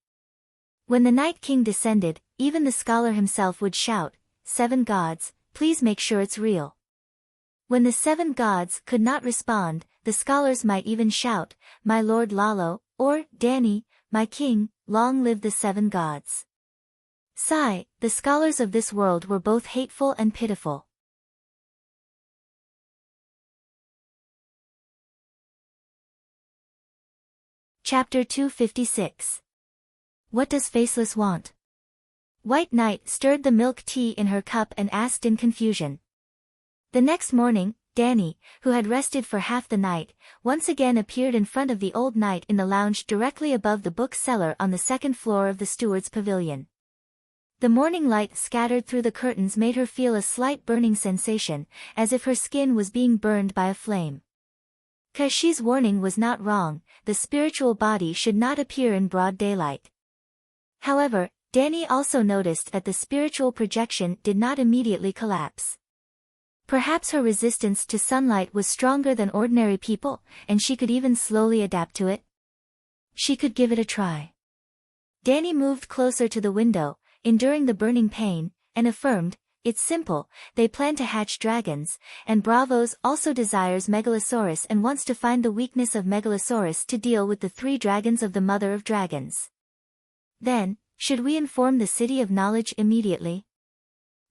When the Night King descended, even the scholar himself would shout, "Seven gods, please make sure it's real." When the seven gods could not respond, the scholars might even shout, "My Lord Lalo," or, "Danny, my king, long live the seven gods." Sigh, the scholars of this world were both hateful and pitiful. Chapter 256. What does Faceless want? White Knight stirred the milk tea in her cup and asked in confusion. The next morning, Danny, who had rested for half the night, once again appeared in front of the old knight in the lounge directly above the bookseller on the second floor of the steward's pavilion. The morning light scattered through the curtains made her feel a slight burning sensation, as if her skin was being burned by a flame. Kashi's warning was not wrong, the spiritual body should not appear in broad daylight. However, Danny also noticed that the spiritual projection did not immediately collapse. Perhaps her resistance to sunlight was stronger than ordinary people, and she could even slowly adapt to it. She could give it a try. Danny moved closer to the window, enduring the burning pain, and affirmed, "It's simple, they plan to hatch dragons, and Bravos also desires Megalosaurus and wants to find the weakness of Megalosaurus to deal with the 3 dragons of the Mother of Dragons. Then, should we inform the City of Knowledge immediately?"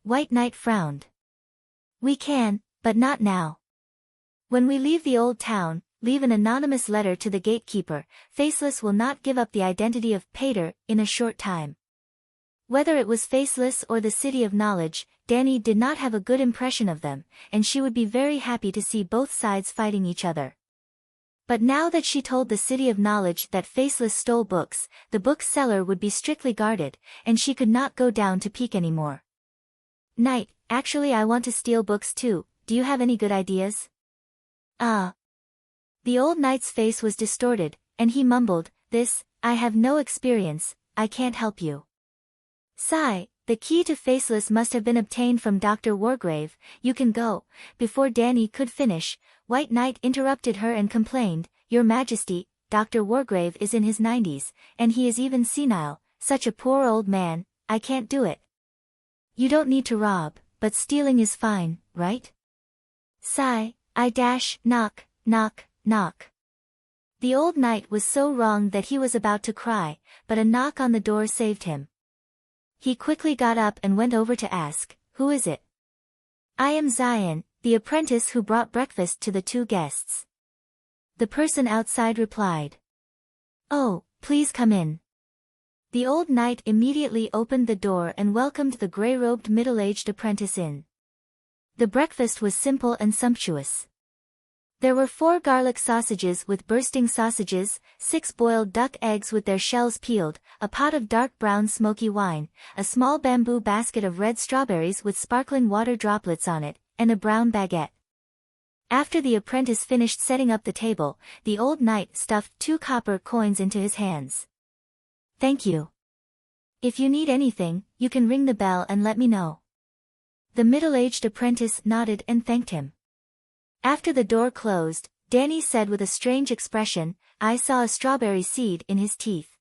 White Knight frowned. "We can, but not now. When we leave the old town, leave an anonymous letter to the gatekeeper. Faceless will not give up the identity of Pater in a short time." Whether it was Faceless or the City of Knowledge, Danny did not have a good impression of them, and she would be very happy to see both sides fighting each other. But now that she told the City of Knowledge that Faceless stole books, the bookseller would be strictly guarded, and she could not go down to peek anymore. "Knight, actually I want to steal books too, do you have any good ideas?" "Ah." The old knight's face was distorted, and he mumbled, I have no experience, I can't help you." Sigh, the key to Faceless must have been obtained from Dr. Wargrave, you can go. Before Danny could finish, White Knight interrupted her and complained, "Your Majesty, Dr. Wargrave is in his 90s, and he is even senile, such a poor old man, I can't do it." "You don't need to rob, but stealing is fine, right?" Sigh, knock, knock, knock. The old knight was so wrong that he was about to cry, but a knock on the door saved him. He quickly got up and went over to ask, "Who is it?" "I am Zion, the apprentice who brought breakfast to the 2 guests." The person outside replied. "Oh, please come in." The old knight immediately opened the door and welcomed the grey-robed middle-aged apprentice in. The breakfast was simple and sumptuous. There were 4 garlic sausages with bursting sausages, 6 boiled duck eggs with their shells peeled, a pot of dark brown smoky wine, a small bamboo basket of red strawberries with sparkling water droplets on it, and a brown baguette. After the apprentice finished setting up the table, the old knight stuffed 2 copper coins into his hands. "Thank you. If you need anything, you can ring the bell and let me know." The middle-aged apprentice nodded and thanked him. After the door closed, Danny said with a strange expression, "I saw a strawberry seed in his teeth."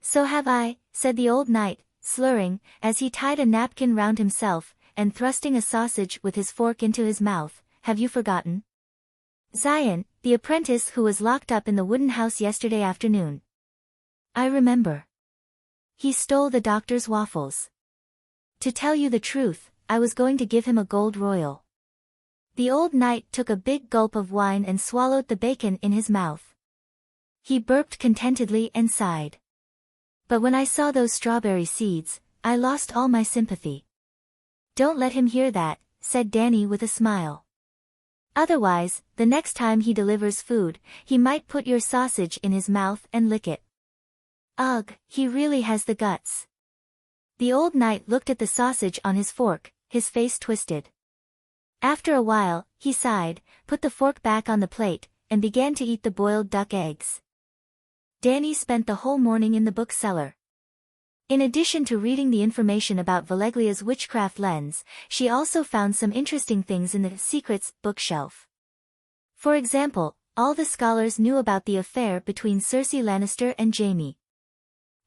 "So have I," said the old knight, slurring, as he tied a napkin round himself, and thrusting a sausage with his fork into his mouth. "Have you forgotten Zion, the apprentice who was locked up in the wooden house yesterday afternoon?" "I remember. He stole the doctor's waffles. To tell you the truth, I was going to give him a gold royal." The old knight took a big gulp of wine and swallowed the bacon in his mouth. He burped contentedly and sighed. "But when I saw those strawberry seeds, I lost all my sympathy." "Don't let him hear that," said Danny with a smile. "Otherwise, the next time he delivers food, he might put your sausage in his mouth and lick it." "Ugh, he really has the guts." The old knight looked at the sausage on his fork, his face twisted. After a while, he sighed, put the fork back on the plate, and began to eat the boiled duck eggs. Danny spent the whole morning in the bookseller. In addition to reading the information about Valeglia's witchcraft lens, she also found some interesting things in the Secrets bookshelf. For example, all the scholars knew about the affair between Cersei Lannister and Jaime.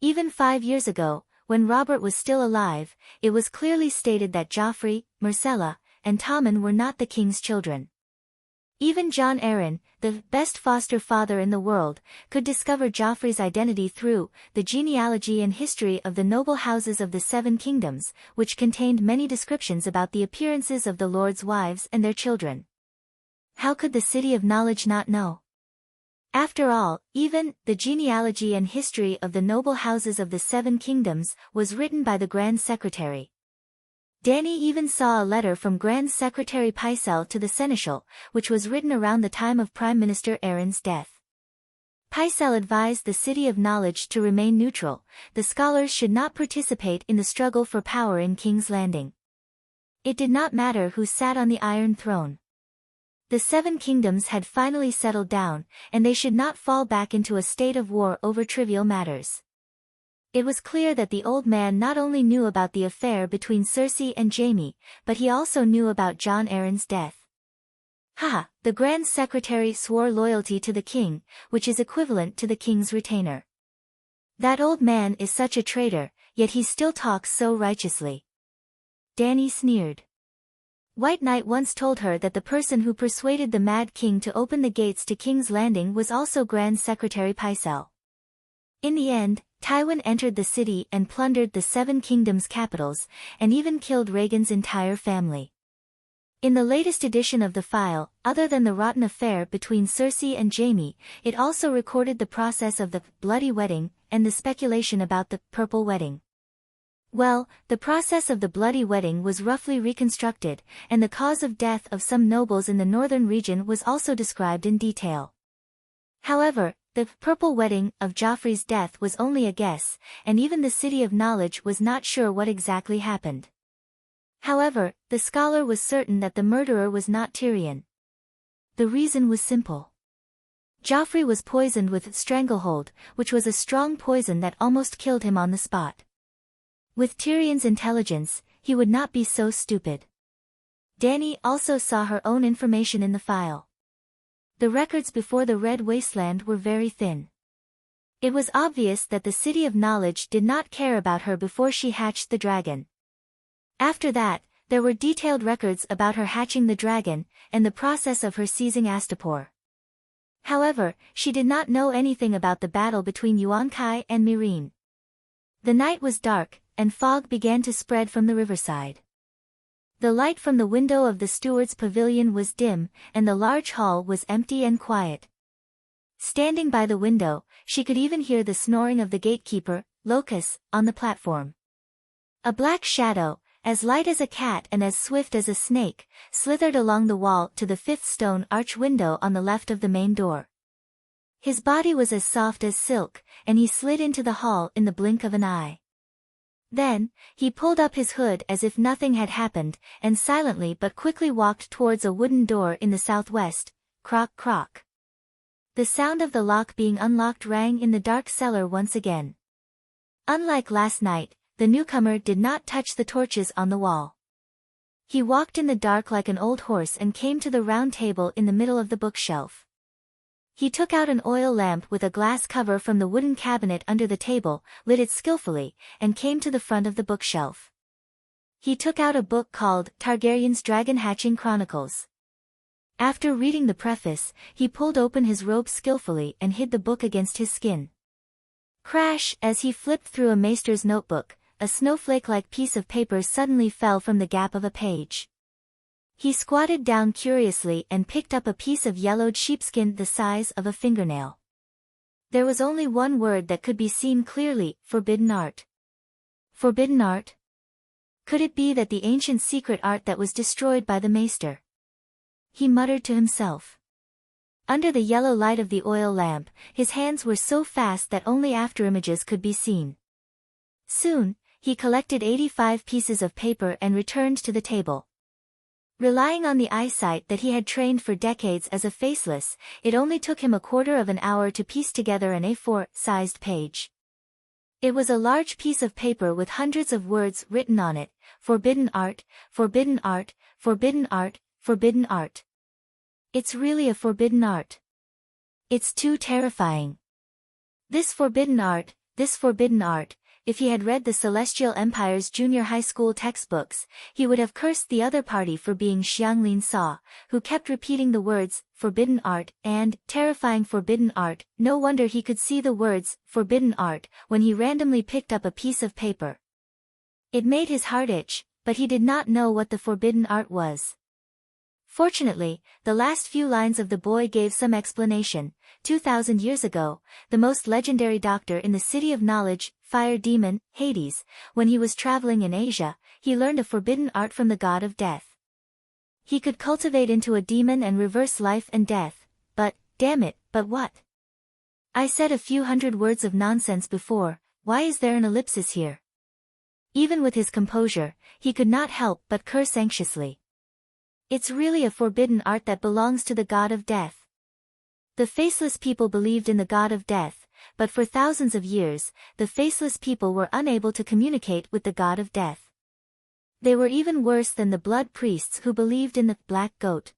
Even 5 years ago, when Robert was still alive, it was clearly stated that Joffrey, Myrcella, and Tommen were not the king's children. Even Jon Arryn, the best foster father in the world, could discover Joffrey's identity through the genealogy and history of the noble houses of the 7 kingdoms, which contained many descriptions about the appearances of the lords' wives and their children. How could the City of Knowledge not know? After all, even the genealogy and history of the noble houses of the 7 kingdoms was written by the Grand Secretary. Danny even saw a letter from Grand Secretary Pycelle to the Seneschal, which was written around the time of Prime Minister Aeryn's death. Pycelle advised the City of Knowledge to remain neutral. The scholars should not participate in the struggle for power in King's Landing. It did not matter who sat on the Iron Throne. The 7 kingdoms had finally settled down, and they should not fall back into a state of war over trivial matters. It was clear that the old man not only knew about the affair between Cersei and Jaime, but he also knew about Jon Arryn's death. Haha, the Grand Secretary swore loyalty to the king, which is equivalent to the king's retainer. That old man is such a traitor, yet he still talks so righteously. Danny sneered. White Knight once told her that the person who persuaded the Mad King to open the gates to King's Landing was also Grand Secretary Pycelle. In the end, Tywin entered the city and plundered the 7 kingdoms' capitals, and even killed Rhaegon's entire family. In the latest edition of the file, other than the rotten affair between Cersei and Jaime, it also recorded the process of the bloody wedding, and the speculation about the purple wedding. Well, the process of the bloody wedding was roughly reconstructed, and the cause of death of some nobles in the northern region was also described in detail. However, the purple wedding of Joffrey's death was only a guess, and even the City of Knowledge was not sure what exactly happened. However, the scholar was certain that the murderer was not Tyrion. The reason was simple. Joffrey was poisoned with stranglehold, which was a strong poison that almost killed him on the spot. With Tyrion's intelligence, he would not be so stupid. Danny also saw her own information in the file. The records before the Red Wasteland were very thin. It was obvious that the City of Knowledge did not care about her before she hatched the dragon. After that, there were detailed records about her hatching the dragon, and the process of her seizing Astapor. However, she did not know anything about the battle between Yunkai and Meereen. The night was dark, and fog began to spread from the riverside. The light from the window of the steward's pavilion was dim, and the large hall was empty and quiet. Standing by the window, she could even hear the snoring of the gatekeeper, Locus, on the platform. A black shadow, as light as a cat and as swift as a snake, slithered along the wall to the 5th stone arch window on the left of the main door. His body was as soft as silk, and he slid into the hall in the blink of an eye. Then, he pulled up his hood as if nothing had happened, and silently but quickly walked towards a wooden door in the southwest. Crock crock. The sound of the lock being unlocked rang in the dark cellar once again. Unlike last night, the newcomer did not touch the torches on the wall. He walked in the dark like an old horse and came to the round table in the middle of the bookshelf. He took out an oil lamp with a glass cover from the wooden cabinet under the table, lit it skillfully, and came to the front of the bookshelf. He took out a book called Targaryen's Dragon Hatching Chronicles. After reading the preface, he pulled open his robe skillfully and hid the book against his skin. Crash! As he flipped through a maester's notebook, a snowflake-like piece of paper suddenly fell from the gap of a page. He squatted down curiously and picked up a piece of yellowed sheepskin the size of a fingernail. There was only one word that could be seen clearly: forbidden art. Forbidden art? Could it be that the ancient secret art that was destroyed by the maester? He muttered to himself. Under the yellow light of the oil lamp, his hands were so fast that only afterimages could be seen. Soon, he collected 85 pieces of paper and returned to the table. Relying on the eyesight that he had trained for decades as a faceless, it only took him a quarter of an hour to piece together an A4-sized page. It was a large piece of paper with hundreds of words written on it: forbidden art, forbidden art, forbidden art, forbidden art. It's really a forbidden art. It's too terrifying. This forbidden art, if he had read the Celestial Empire's junior high school textbooks, he would have cursed the other party for being Xianglin Sa, who kept repeating the words, forbidden art, and, terrifying forbidden art. No wonder he could see the words, forbidden art, when he randomly picked up a piece of paper. It made his heart itch, but he did not know what the forbidden art was. Fortunately, the last few lines of the boy gave some explanation. 2,000 years ago, the most legendary doctor in the City of Knowledge, Fire Demon, Hades, when he was traveling in Asia, he learned a forbidden art from the god of death. He could cultivate into a demon and reverse life and death, but, damn it, but what? I said a few hundred words of nonsense before, why is there an ellipsis here? Even with his composure, he could not help but curse anxiously. It's really a forbidden art that belongs to the god of death. The faceless people believed in the god of death, but for thousands of years, the faceless people were unable to communicate with the god of death. They were even worse than the blood priests who believed in the black goat.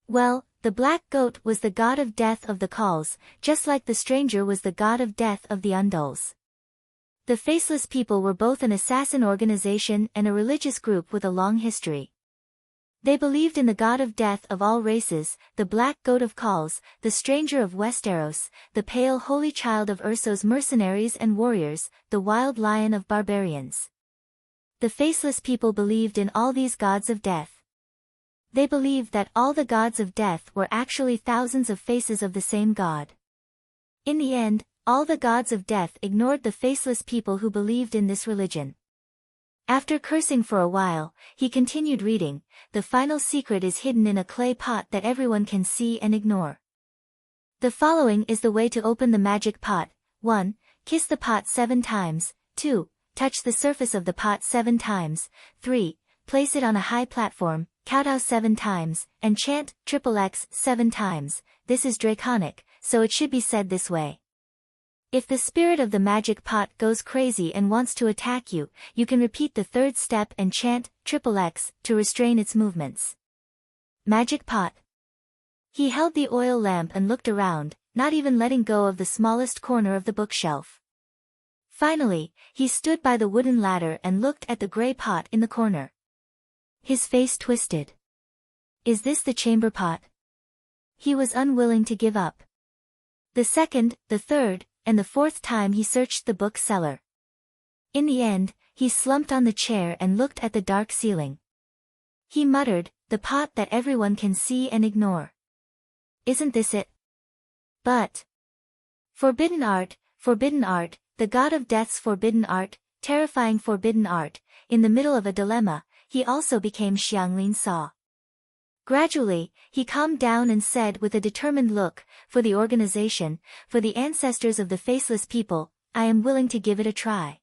Well, the black goat was the god of death of the Khals, just like the stranger was the god of death of the Undals. The faceless people were both an assassin organization and a religious group with a long history. They believed in the god of death of all races, the black goat of Khals, the stranger of Westeros, the pale holy child of Urso's mercenaries and warriors, the wild lion of barbarians. The faceless people believed in all these gods of death. They believed that all the gods of death were actually thousands of faces of the same god. In the end, all the gods of death ignored the faceless people who believed in this religion. After cursing for a while, he continued reading. The final secret is hidden in a clay pot that everyone can see and ignore. The following is the way to open the magic pot. 1. Kiss the pot 7 times. 2. Touch the surface of the pot 7 times. 3. Place it on a high platform, kowtow 7 times, and chant XXX 7 times. This is draconic, so it should be said this way. If the spirit of the magic pot goes crazy and wants to attack you, you can repeat the 3rd step and chant XXX to restrain its movements. Magic pot. He held the oil lamp and looked around, not even letting go of the smallest corner of the bookshelf. Finally, he stood by the wooden ladder and looked at the gray pot in the corner. His face twisted. Is this the chamber pot? He was unwilling to give up. The 2nd, the 3rd, and the 4th time he searched the book cellar. In the end, he slumped on the chair and looked at the dark ceiling. He muttered, the pot that everyone can see and ignore. Isn't this it? But forbidden art, the god of death's forbidden art, terrifying forbidden art. In the middle of a dilemma, he also became Xianglin Sa. Gradually, he calmed down and said with a determined look, for the organization, for the ancestors of the faceless people, I am willing to give it a try.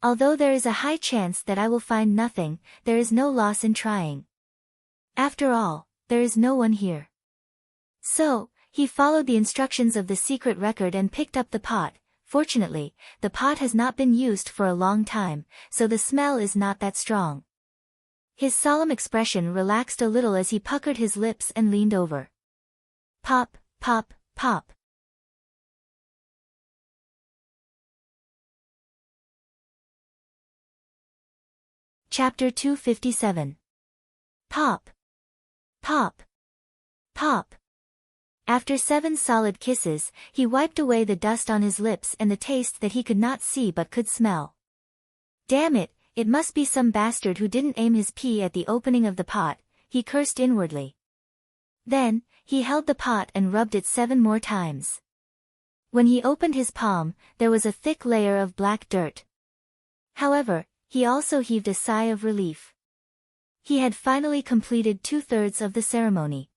Although there is a high chance that I will find nothing, there is no loss in trying. After all, there is no one here. So, he followed the instructions of the secret record and picked up the pot. Fortunately, the pot has not been used for a long time, so the smell is not that strong. His solemn expression relaxed a little as he puckered his lips and leaned over. Pop, pop, pop. Chapter 257. Pop. Pop. Pop. After 7 solid kisses, he wiped away the dust on his lips and the taste that he could not see but could smell. Damn it, it must be some bastard who didn't aim his pee at the opening of the pot, he cursed inwardly. Then, he held the pot and rubbed it 7 more times. When he opened his palm, there was a thick layer of black dirt. However, he also heaved a sigh of relief. He had finally completed 2/3 of the ceremony.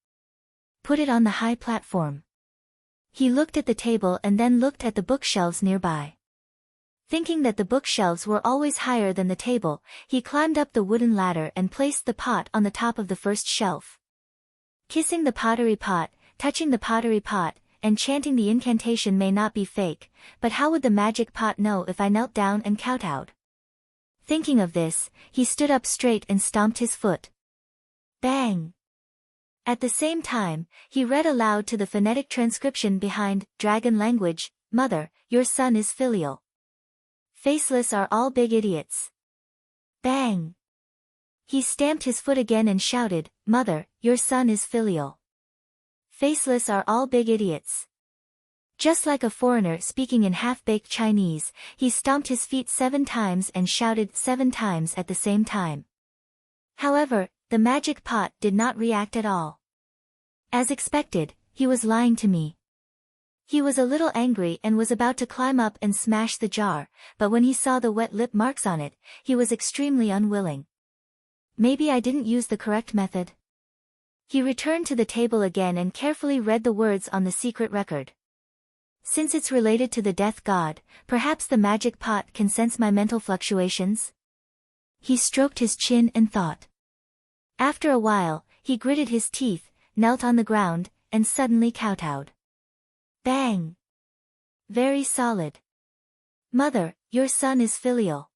Put it on the high platform. He looked at the table and then looked at the bookshelves nearby. Thinking that the bookshelves were always higher than the table, he climbed up the wooden ladder and placed the pot on the top of the first shelf. Kissing the pottery pot, touching the pottery pot, and chanting the incantation may not be fake, but how would the magic pot know if I knelt down and kowtowed? Thinking of this, he stood up straight and stomped his foot. Bang! At the same time, he read aloud to the phonetic transcription behind dragon language, Mother, your son is filial. Faceless are all big idiots. Bang! He stamped his foot again and shouted, Mother, your son is filial. Faceless are all big idiots. Just like a foreigner speaking in half-baked Chinese, he stomped his feet 7 times and shouted 7 times at the same time. However, the magic pot did not react at all. As expected, he was lying to me. He was a little angry and was about to climb up and smash the jar, but when he saw the wet lip marks on it, he was extremely unwilling. Maybe I didn't use the correct method. He returned to the table again and carefully read the words on the secret record. Since it's related to the death god, perhaps the magic pot can sense my mental fluctuations? He stroked his chin and thought. After a while, he gritted his teeth, knelt on the ground, and suddenly kowtowed. Bang! Very solid. Mother, your son is filial.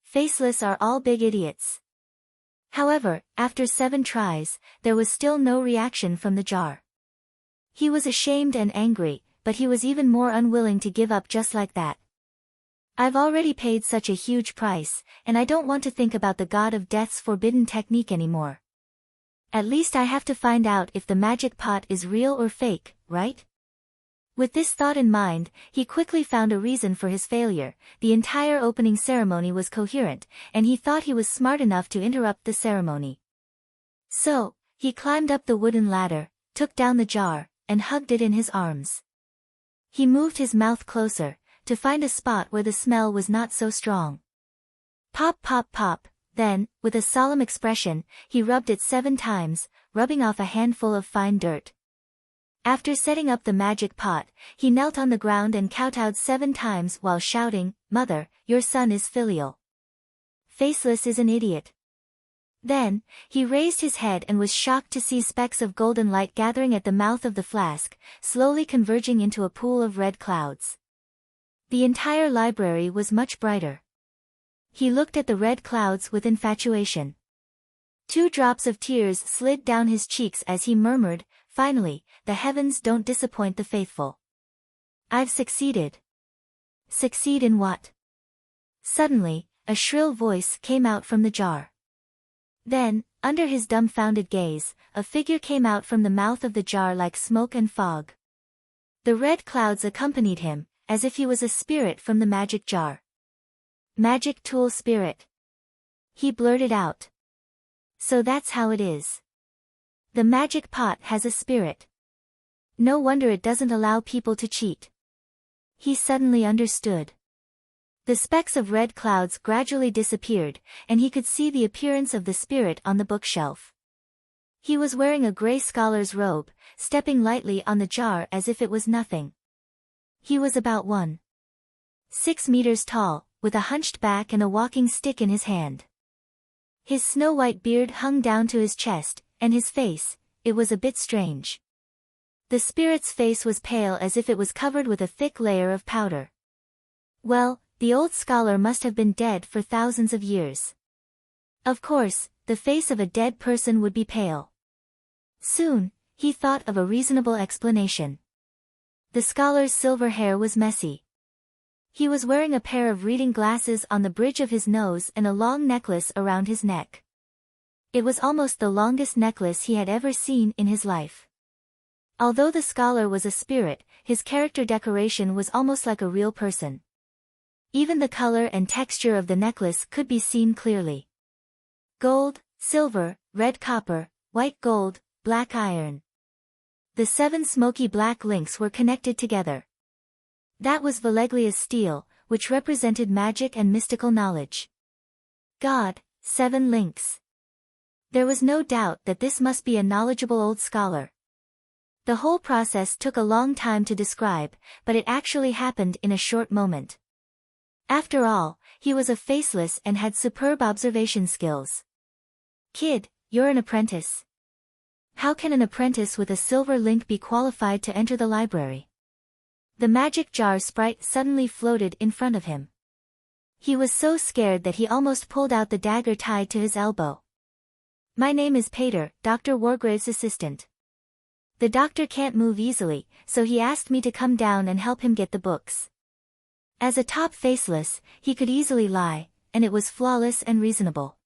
Faceless are all big idiots. However, after 7 tries, there was still no reaction from the jar. He was ashamed and angry, but he was even more unwilling to give up just like that. I've already paid such a huge price, and I don't want to think about the god of death's forbidden technique anymore. At least I have to find out if the magic pot is real or fake, right? With this thought in mind, he quickly found a reason for his failure. The entire opening ceremony was coherent, and he thought he was smart enough to interrupt the ceremony. So, he climbed up the wooden ladder, took down the jar, and hugged it in his arms. He moved his mouth closer, to find a spot where the smell was not so strong. Pop pop pop, then, with a solemn expression, he rubbed it 7 times, rubbing off a handful of fine dirt. After setting up the magic pot, he knelt on the ground and kowtowed 7 times while shouting, Mother, your son is filial. Faceless is an idiot. Then, he raised his head and was shocked to see specks of golden light gathering at the mouth of the flask, slowly converging into a pool of red clouds. The entire library was much brighter. He looked at the red clouds with infatuation. 2 drops of tears slid down his cheeks as he murmured, Finally, the heavens don't disappoint the faithful. I've succeeded. Succeed in what? Suddenly, a shrill voice came out from the jar. Then, under his dumbfounded gaze, a figure came out from the mouth of the jar like smoke and fog. The red clouds accompanied him, as if he was a spirit from the magic jar. Magic tool spirit. He blurted out. So that's how it is. The magic pot has a spirit. No wonder it doesn't allow people to cheat. He suddenly understood. The specks of red clouds gradually disappeared, and he could see the appearance of the spirit on the bookshelf. He was wearing a gray scholar's robe, stepping lightly on the jar as if it was nothing. He was about 1.6 meters tall, with a hunched back and a walking stick in his hand. His snow-white beard hung down to his chest, and his face, it was a bit strange. The spirit's face was pale as if it was covered with a thick layer of powder. Well, the old scholar must have been dead for thousands of years. Of course, the face of a dead person would be pale. Soon, he thought of a reasonable explanation. The scholar's silver hair was messy. He was wearing a pair of reading glasses on the bridge of his nose and a long necklace around his neck. It was almost the longest necklace he had ever seen in his life. Although the scholar was a spirit, his character decoration was almost like a real person. Even the color and texture of the necklace could be seen clearly. Gold, silver, red copper, white gold, black iron. The 7 smoky black links were connected together. That was Valeglia's steel, which represented magic and mystical knowledge. God, 7 links. There was no doubt that this must be a knowledgeable old scholar. The whole process took a long time to describe, but it actually happened in a short moment. After all, he was a faceless and had superb observation skills. Kid, you're an apprentice. How can an apprentice with a silver link be qualified to enter the library? The magic jar sprite suddenly floated in front of him. He was so scared that he almost pulled out the dagger tied to his elbow. My name is Pater, Dr. Wargrave's assistant. The doctor can't move easily, so he asked me to come down and help him get the books. As a top faceless, he could easily lie, and it was flawless and reasonable.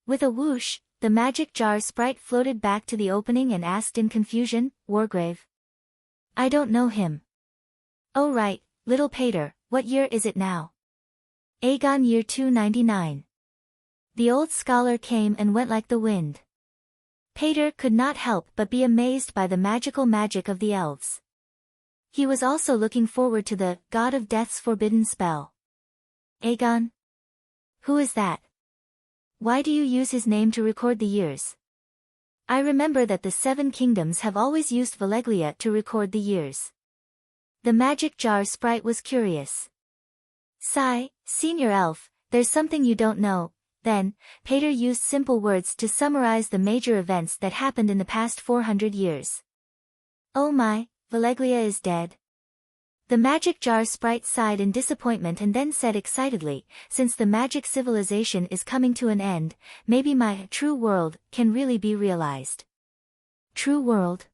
With a whoosh, the magic jar sprite floated back to the opening and asked in confusion, Wargrave. I don't know him. Oh right, little Pater, what year is it now? Aegon year 299. The old scholar came and went like the wind. Pater could not help but be amazed by the magical magic of the elves. He was also looking forward to the God of Death's forbidden spell. Aegon? Who is that? Why do you use his name to record the years? I remember that the 7 kingdoms have always used Valeglia to record the years. The magic jar sprite was curious. Sigh, senior elf, there's something you don't know. Then, Pater used simple words to summarize the major events that happened in the past 400 years. Oh my, Valeglia is dead. The magic jar sprite sighed in disappointment and then said excitedly, since the magic civilization is coming to an end, maybe my true world can really be realized. True world?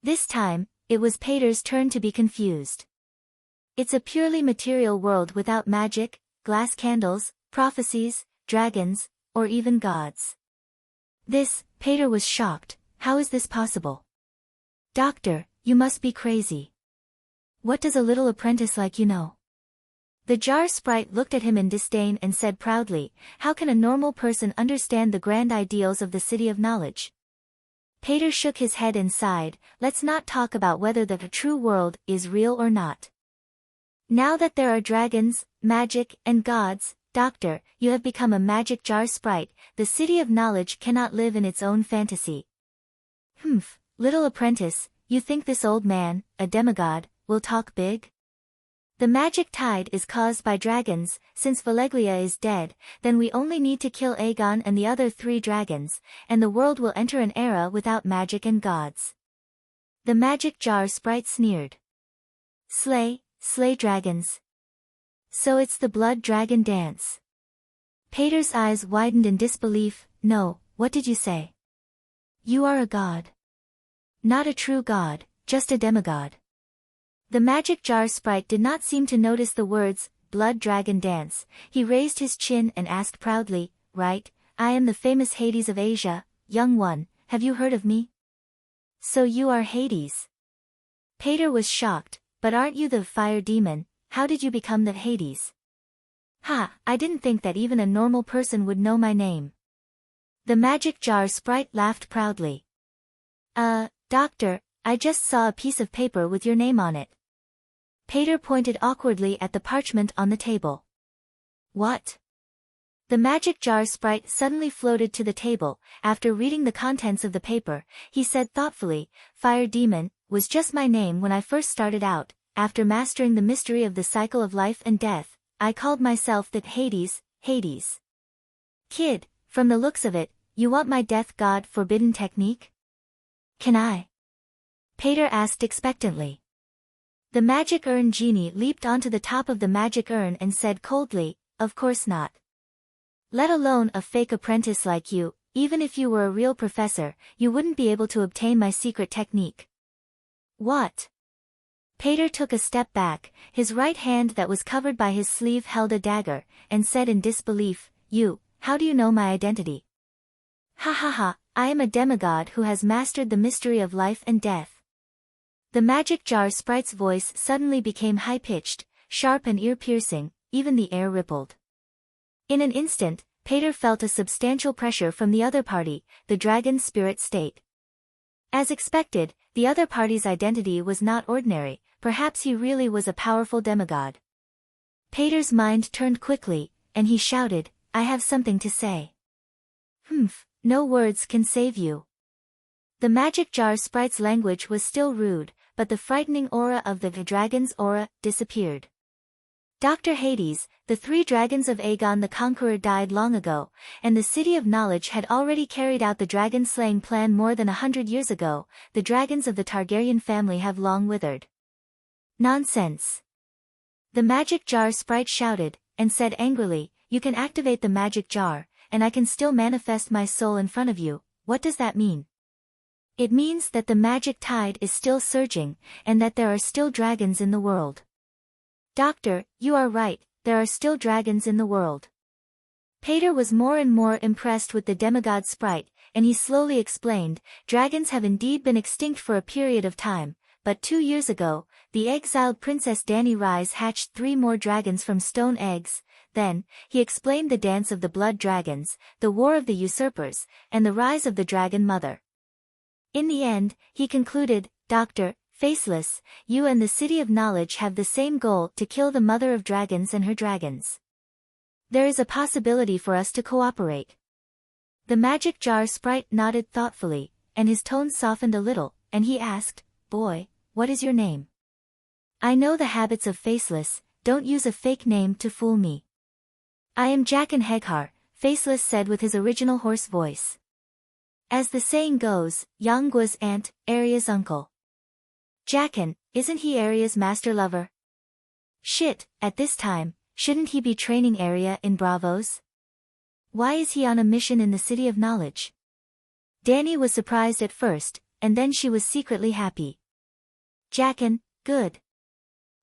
This time, it was Pater's turn to be confused. It's a purely material world without magic, glass candles, prophecies, dragons, or even gods. This, Pater was shocked. How is this possible? Doctor, you must be crazy. What does a little apprentice like you know? The jar sprite looked at him in disdain and said proudly, how can a normal person understand the grand ideals of the city of knowledge? Pater shook his head and sighed, let's not talk about whether the true world is real or not. Now that there are dragons, magic, and gods, Doctor, you have become a magic jar sprite, the city of knowledge cannot live in its own fantasy. Humph, little apprentice, you think this old man, a demigod, will talk big? The magic tide is caused by dragons, since Valeglia is dead, then we only need to kill Aegon and the other 3 dragons, and the world will enter an era without magic and gods. The magic jar sprite sneered. Slay dragons. So it's the blood dragon dance. Pater's eyes widened in disbelief. No, what did you say? You are a god. Not a true god, just a demigod. The magic jar sprite did not seem to notice the words, blood dragon dance. He raised his chin and asked proudly, right, I am the famous Hades of Asia, young one, have you heard of me? So you are Hades. Pater was shocked, but aren't you the fire demon? How did you become the Hades? Ha, I didn't think that even a normal person would know my name. The magic jar sprite laughed proudly. Doctor, I just saw a piece of paper with your name on it. Pater pointed awkwardly at the parchment on the table. What? The magic jar sprite suddenly floated to the table. After reading the contents of the paper, he said thoughtfully, Fire Demon was just my name when I first started out. After mastering the mystery of the cycle of life and death, I called myself the Hades. Kid, from the looks of it, you want my death god forbidden technique? Can I? Pater asked expectantly. The magic urn genie leaped onto the top of the magic urn and said coldly, of course not. Let alone a fake apprentice like you, even if you were a real professor, you wouldn't be able to obtain my secret technique. What? Pater took a step back, his right hand that was covered by his sleeve held a dagger, and said in disbelief, how do you know my identity? Ha ha ha, I am a demigod who has mastered the mystery of life and death. The magic jar sprite's voice suddenly became high-pitched, sharp and ear-piercing, even the air rippled. In an instant, Pater felt a substantial pressure from the other party, the dragon's spirit state. As expected, the other party's identity was not ordinary, perhaps he really was a powerful demigod. Pater's mind turned quickly, and he shouted, I have something to say. No words can save you. The magic jar sprite's language was still rude, but the frightening aura of the dragon's aura disappeared. Dr. Hades, the 3 dragons of Aegon the Conqueror died long ago, and the City of Knowledge had already carried out the dragon-slaying plan more than 100 years ago. The dragons of the Targaryen family have long withered. Nonsense. The magic jar sprite shouted, and said angrily, you can activate the magic jar, and I can still manifest my soul in front of you. What does that mean? It means that the magic tide is still surging, and that there are still dragons in the world. Doctor, you are right, there are still dragons in the world. Pater was more and more impressed with the demigod sprite, and he slowly explained, dragons have indeed been extinct for a period of time, but 2 years ago, the exiled Princess Dany Rise hatched 3 more dragons from stone eggs. Then, he explained the dance of the blood dragons, the war of the usurpers, and the rise of the dragon mother. In the end, he concluded, Doctor, Faceless, you and the City of Knowledge have the same goal to kill the mother of dragons and her dragons. There is a possibility for us to cooperate. The magic jar sprite nodded thoughtfully, and his tone softened a little, and he asked, Boy, what is your name? I know the habits of Faceless, don't use a fake name to fool me. I am Jaqen Hagar, Faceless said with his original hoarse voice. As the saying goes, Yanggua's aunt, Arya's uncle. Jaqen, isn't he Arya's master lover? Shit, at this time, shouldn't he be training Arya in bravos? Why is he on a mission in the City of Knowledge? Dany was surprised at first, and then she was secretly happy. Jaqen, good.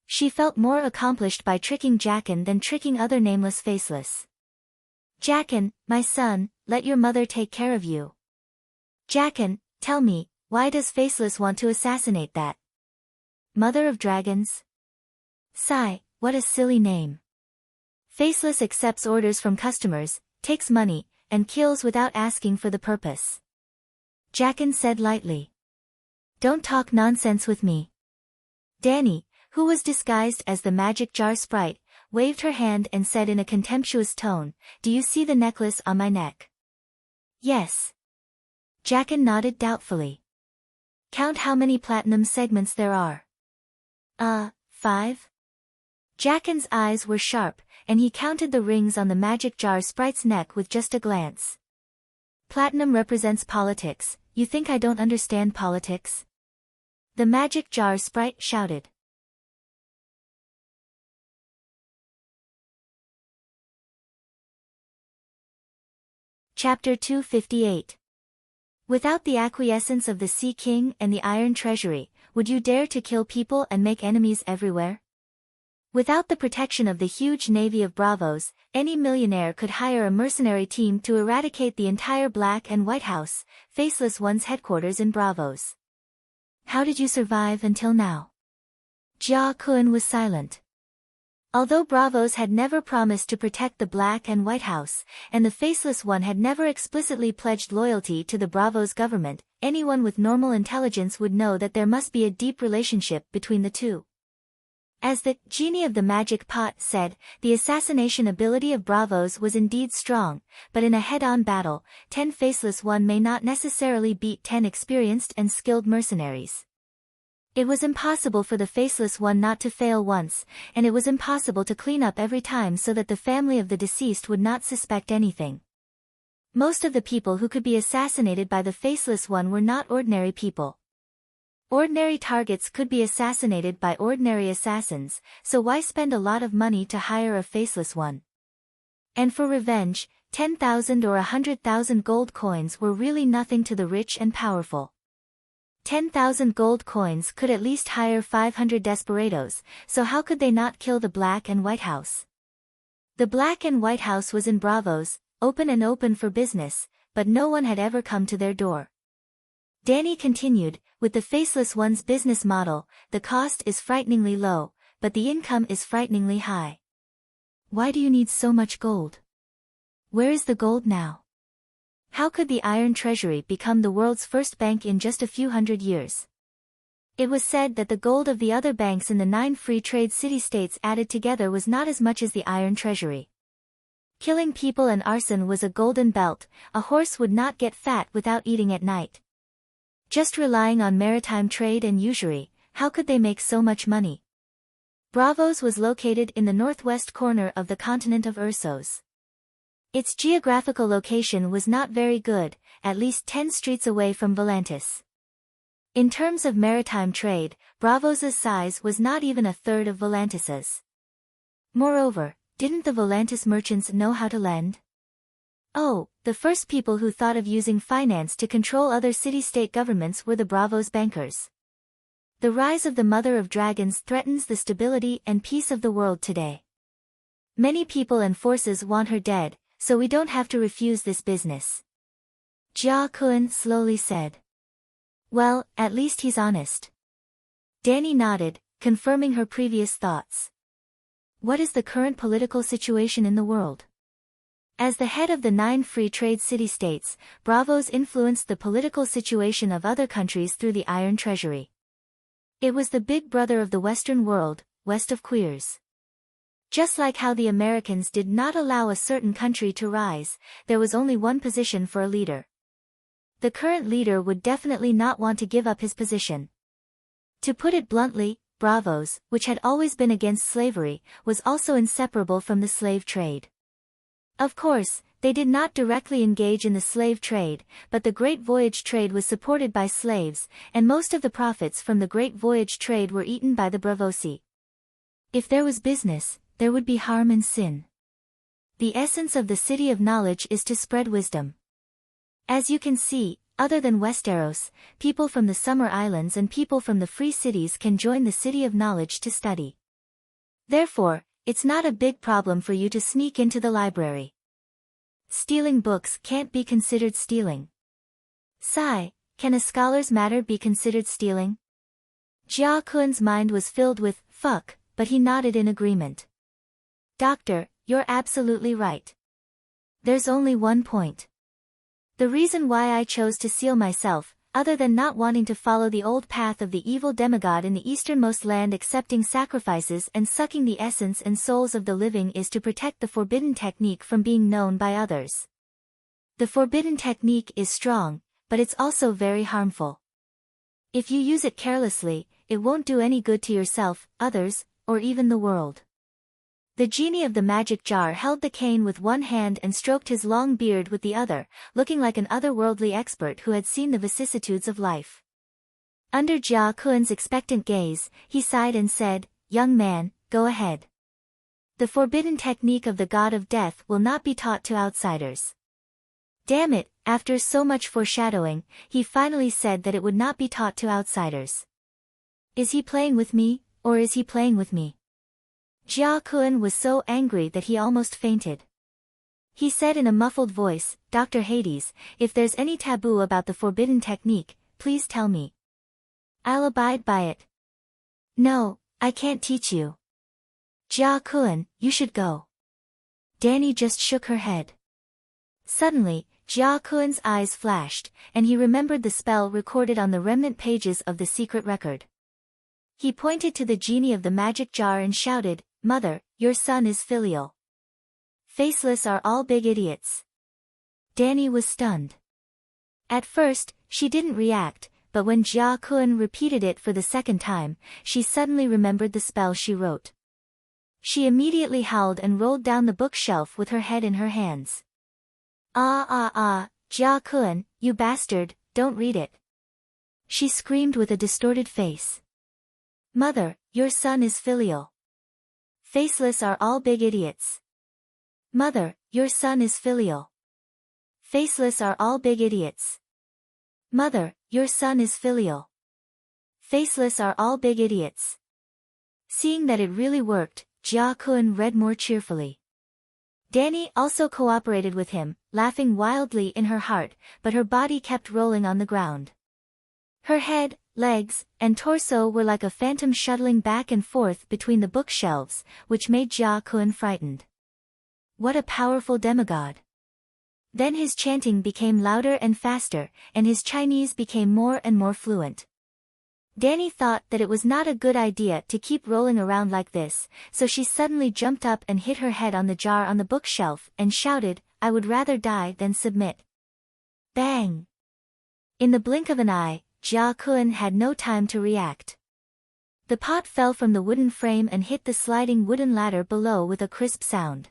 She felt more accomplished by tricking Jaqen than tricking other nameless Faceless. Jaqen, my son, let your mother take care of you. Jaqen, tell me, why does Faceless want to assassinate that mother of dragons? Sigh, what a silly name. Faceless accepts orders from customers, takes money, and kills without asking for the purpose. Jaqen said lightly. Don't talk nonsense with me. Dany, who was disguised as the magic jar sprite, waved her hand and said in a contemptuous tone, Do you see the necklace on my neck? Yes. Jaqen nodded doubtfully. Count how many platinum segments there are. 5? Jaqen's eyes were sharp, and he counted the rings on the magic jar sprite's neck with just a glance. Platinum represents politics, you think I don't understand politics? The magic jar sprite shouted. Chapter 258. Without the acquiescence of the Sea King and the Iron Treasury, would you dare to kill people and make enemies everywhere? Without the protection of the huge navy of bravos, any millionaire could hire a mercenary team to eradicate the entire Black and White House, Faceless One's headquarters in Bravos. How did you survive until now? Jia Kun was silent. Although Bravos had never promised to protect the Black and White House, and the Faceless One had never explicitly pledged loyalty to the Bravos government, anyone with normal intelligence would know that there must be a deep relationship between the two. As the genie of the magic pot said, the assassination ability of Bravos was indeed strong, but in a head-on battle, 10 Faceless One may not necessarily beat 10 experienced and skilled mercenaries. It was impossible for the faceless one not to fail once, and it was impossible to clean up every time so that the family of the deceased would not suspect anything. Most of the people who could be assassinated by the faceless one were not ordinary people. Ordinary targets could be assassinated by ordinary assassins, so why spend a lot of money to hire a faceless one? And for revenge, 10,000 or 100,000 gold coins were really nothing to the rich and powerful. 10,000 gold coins could at least hire 500 desperados, so how could they not kill the Black and White House? The Black and White House was in Bravos, open for business, but no one had ever come to their door. Danny continued, with the faceless one's business model, the cost is frighteningly low, but the income is frighteningly high. Why do you need so much gold? Where is the gold now? How could the Iron Treasury become the world's first bank in just a few hundred years? It was said that the gold of the other banks in the 9 free trade city-states added together was not as much as the Iron Treasury. Killing people and arson was a golden belt. A horse would not get fat without eating at night. Just relying on maritime trade and usury, how could they make so much money? Bravos was located in the northwest corner of the continent of Ursos. Its geographical location was not very good, at least 10 streets away from Volantis. In terms of maritime trade, Bravos' size was not even a third of Volantis'. Moreover, didn't the Volantis merchants know how to lend? Oh, the first people who thought of using finance to control other city-state governments were the Bravos bankers. The rise of the Mother of Dragons threatens the stability and peace of the world today. Many people and forces want her dead, so we don't have to refuse this business. Jia Kun slowly said. Well, at least he's honest. Danny nodded, confirming her previous thoughts. What is the current political situation in the world? As the head of the 9 free trade city-states, Bravos influenced the political situation of other countries through the Iron Treasury. It was the big brother of the Western world, west of Queers. Just like how the Americans did not allow a certain country to rise, there was only one position for a leader. The current leader would definitely not want to give up his position. To put it bluntly, Bravos, which had always been against slavery, was also inseparable from the slave trade. Of course, they did not directly engage in the slave trade, but the Great Voyage trade was supported by slaves, and most of the profits from the Great Voyage trade were eaten by the Bravosi. If there was business, there would be harm and sin. The essence of the City of Knowledge is to spread wisdom. As you can see, other than Westeros, people from the Summer Islands and people from the free cities can join the City of Knowledge to study. Therefore, it's not a big problem for you to sneak into the library. Stealing books can't be considered stealing. Sigh, can a scholar's matter be considered stealing? Jia Kun's mind was filled with, fuck, but he nodded in agreement. Doctor, you're absolutely right. There's only one point. The reason why I chose to seal myself, other than not wanting to follow the old path of the evil demigod in the easternmost land accepting sacrifices and sucking the essence and souls of the living, is to protect the forbidden technique from being known by others. The forbidden technique is strong, but it's also very harmful. If you use it carelessly, it won't do any good to yourself, others, or even the world. The genie of the magic jar held the cane with one hand and stroked his long beard with the other, looking like an otherworldly expert who had seen the vicissitudes of life. Under Jia Kun's expectant gaze, he sighed and said, "Young man, go ahead. The forbidden technique of the god of death will not be taught to outsiders." Damn it, after so much foreshadowing, he finally said that it would not be taught to outsiders. Is he playing with me, or is he playing with me? Jia Kun was so angry that he almost fainted. He said in a muffled voice, "Dr. Hades, if there's any taboo about the forbidden technique, please tell me. I'll abide by it." "No, I can't teach you. Jia Kun, you should go." Danny just shook her head. Suddenly, Jia Kun's eyes flashed, and he remembered the spell recorded on the remnant pages of the secret record. He pointed to the genie of the magic jar and shouted, "Mother, your son is filial. Faceless are all big idiots." Danny was stunned. At first, she didn't react, but when Jia Kun repeated it for the second time, she suddenly remembered the spell she wrote. She immediately howled and rolled down the bookshelf with her head in her hands. Jia Kun, you bastard, don't read it. She screamed with a distorted face. Mother, your son is filial. Faceless are all big idiots. Mother, your son is filial. Faceless are all big idiots. Mother, your son is filial. Faceless are all big idiots. Seeing that it really worked, Jia Kun read more cheerfully. Danny also cooperated with him, laughing wildly in her heart, but her body kept rolling on the ground. Her head, legs, and torso were like a phantom shuttling back and forth between the bookshelves, which made Jia Kun frightened. What a powerful demigod! Then his chanting became louder and faster, and his Chinese became more and more fluent. Danny thought that it was not a good idea to keep rolling around like this, so she suddenly jumped up and hit her head on the jar on the bookshelf and shouted, "I would rather die than submit." Bang! In the blink of an eye, Jia Kun had no time to react. The pot fell from the wooden frame and hit the sliding wooden ladder below with a crisp sound.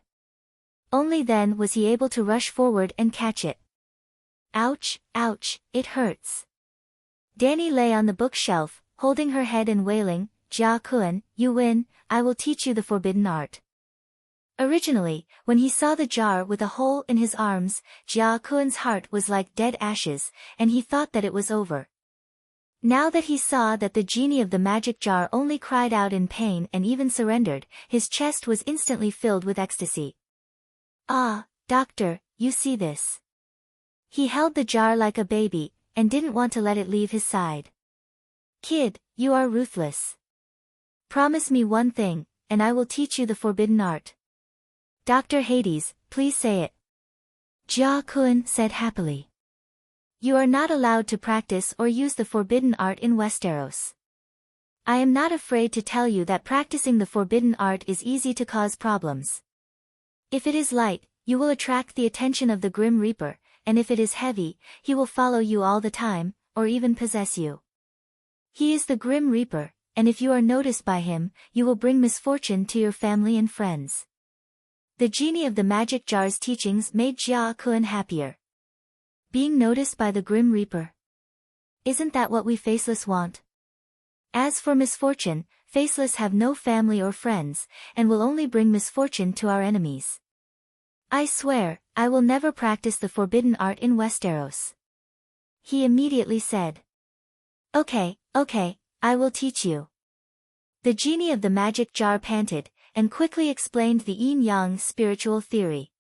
Only then was he able to rush forward and catch it. Ouch, ouch, it hurts. Danny lay on the bookshelf, holding her head and wailing, "Jia Kun, you win, I will teach you the forbidden art." Originally, when he saw the jar with a hole in his arms, Jia Kun's heart was like dead ashes, and he thought that it was over. Now that he saw that the genie of the magic jar only cried out in pain and even surrendered, his chest was instantly filled with ecstasy. "Ah, doctor, you see this." He held the jar like a baby, and didn't want to let it leave his side. "Kid, you are ruthless. Promise me one thing, and I will teach you the forbidden art." "Dr. Hades, please say it." Jia Kun said happily. "You are not allowed to practice or use the forbidden art in Westeros. I am not afraid to tell you that practicing the forbidden art is easy to cause problems. If it is light, you will attract the attention of the Grim Reaper, and if it is heavy, he will follow you all the time, or even possess you. He is the Grim Reaper, and if you are noticed by him, you will bring misfortune to your family and friends." The genie of the magic jar's teachings made Jia Kun happier. Being noticed by the Grim Reaper. Isn't that what we faceless want? As for misfortune, faceless have no family or friends, and will only bring misfortune to our enemies. I swear, I will never practice the forbidden art in Westeros. He immediately said. Okay, I will teach you. The genie of the magic jar panted, and quickly explained the yin-yang spiritual theory.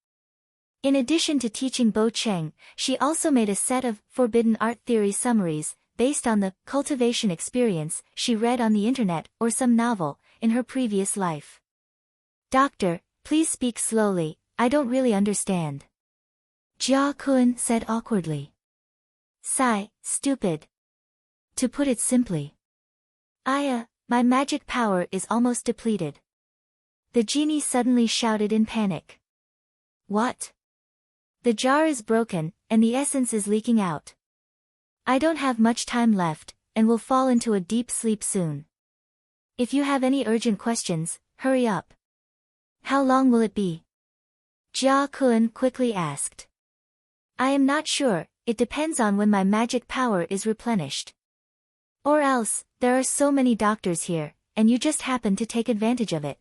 In addition to teaching Bo Cheng, she also made a set of forbidden art theory summaries, based on the cultivation experience she read on the internet or some novel in her previous life. "Doctor, please speak slowly, I don't really understand." Jia Kun said awkwardly. "Sigh, stupid. To put it simply. My magic power is almost depleted." The genie suddenly shouted in panic. "What? The jar is broken, and the essence is leaking out. I don't have much time left, and will fall into a deep sleep soon. If you have any urgent questions, hurry up." "How long will it be?" Jia Kun quickly asked. "I am not sure, it depends on when my magic power is replenished. Or else, there are so many doctors here, and you just happen to take advantage of it.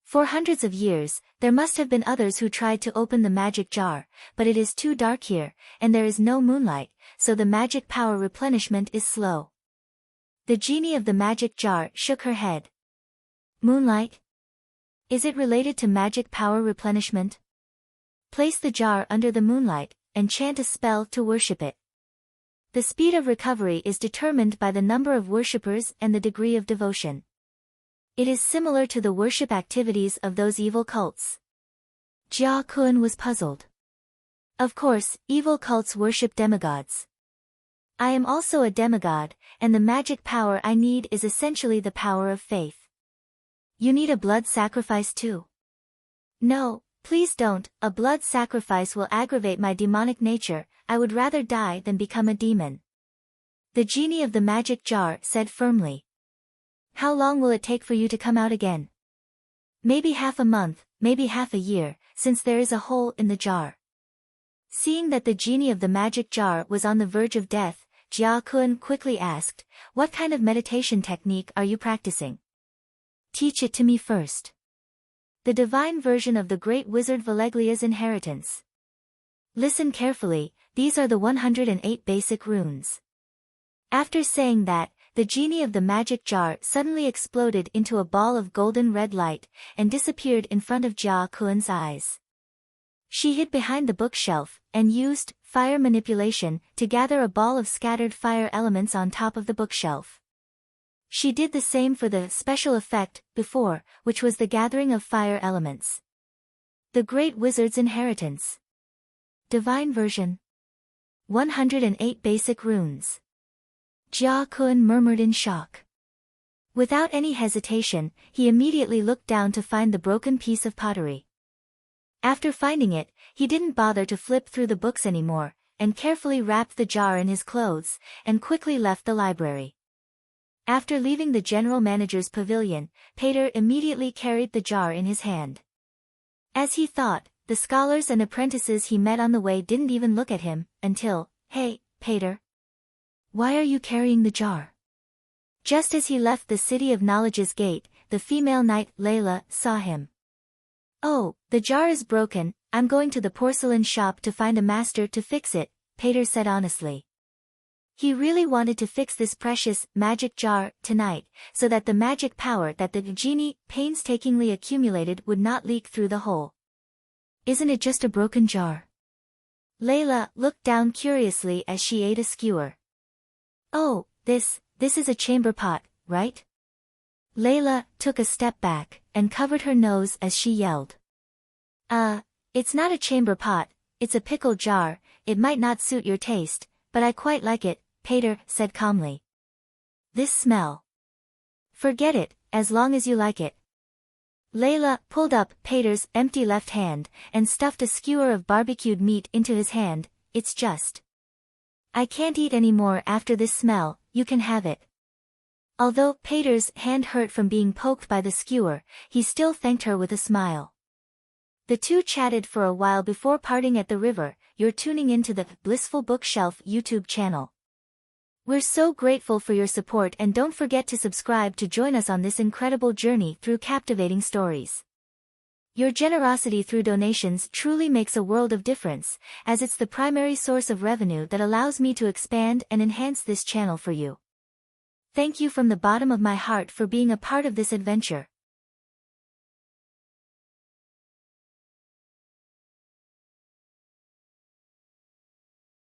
For hundreds of years, there must have been others who tried to open the magic jar, but it is too dark here, and there is no moonlight, so the magic power replenishment is slow." The genie of the magic jar shook her head. "Moonlight? Is it related to magic power replenishment? Place the jar under the moonlight, and chant a spell to worship it. The speed of recovery is determined by the number of worshippers and the degree of devotion. It is similar to the worship activities of those evil cults." Jia Kun was puzzled. Of course, evil cults worship demigods. I am also a demigod, and the magic power I need is essentially the power of faith. You need a blood sacrifice too? No, please don't, a blood sacrifice will aggravate my demonic nature, I would rather die than become a demon. The genie of the magic jar said firmly. How long will it take for you to come out again? Maybe half a month, maybe half a year, since there is a hole in the jar. Seeing that the genie of the magic jar was on the verge of death, Jia Kun quickly asked, "What kind of meditation technique are you practicing? Teach it to me first." The divine version of the great wizard Valeglia's inheritance. Listen carefully, these are the 108 basic runes. After saying that, the genie of the magic jar suddenly exploded into a ball of golden red light, and disappeared in front of Jia Kun's eyes. She hid behind the bookshelf, and used fire manipulation to gather a ball of scattered fire elements on top of the bookshelf. She did the same for the special effect before, which was the gathering of fire elements. The Great Wizard's Inheritance. Divine Version. 108 Basic Runes. Jia Kun murmured in shock. Without any hesitation, he immediately looked down to find the broken piece of pottery. After finding it, he didn't bother to flip through the books anymore, and carefully wrapped the jar in his clothes, and quickly left the library. After leaving the general manager's pavilion, Peter immediately carried the jar in his hand. As he thought, the scholars and apprentices he met on the way didn't even look at him, until, "Hey, Peter. Why are you carrying the jar?" Just as he left the City of Knowledge's gate, the female knight, Layla, saw him. "Oh, the jar is broken, I'm going to the porcelain shop to find a master to fix it," Peter said honestly. He really wanted to fix this precious, magic jar, tonight, so that the magic power that the genie painstakingly accumulated would not leak through the hole. "Isn't it just a broken jar?" Layla looked down curiously as she ate a skewer. "Oh, this is a chamber pot, right?" Layla took a step back, and covered her nose as she yelled. It's not a chamber pot, it's a pickle jar, it might not suit your taste, but I quite like it," Peter said calmly. "This smell. Forget it, as long as you like it." Layla pulled up Peter's empty left hand, and stuffed a skewer of barbecued meat into his hand. "It's just. I can't eat any more after this smell, you can have it." Although Peter's hand hurt from being poked by the skewer, he still thanked her with a smile. The two chatted for a while before parting at the river. You're tuning into the Blissful Bookshelf YouTube channel. We're so grateful for your support, and don't forget to subscribe to join us on this incredible journey through captivating stories. Your generosity through donations truly makes a world of difference, as it's the primary source of revenue that allows me to expand and enhance this channel for you. Thank you from the bottom of my heart for being a part of this adventure.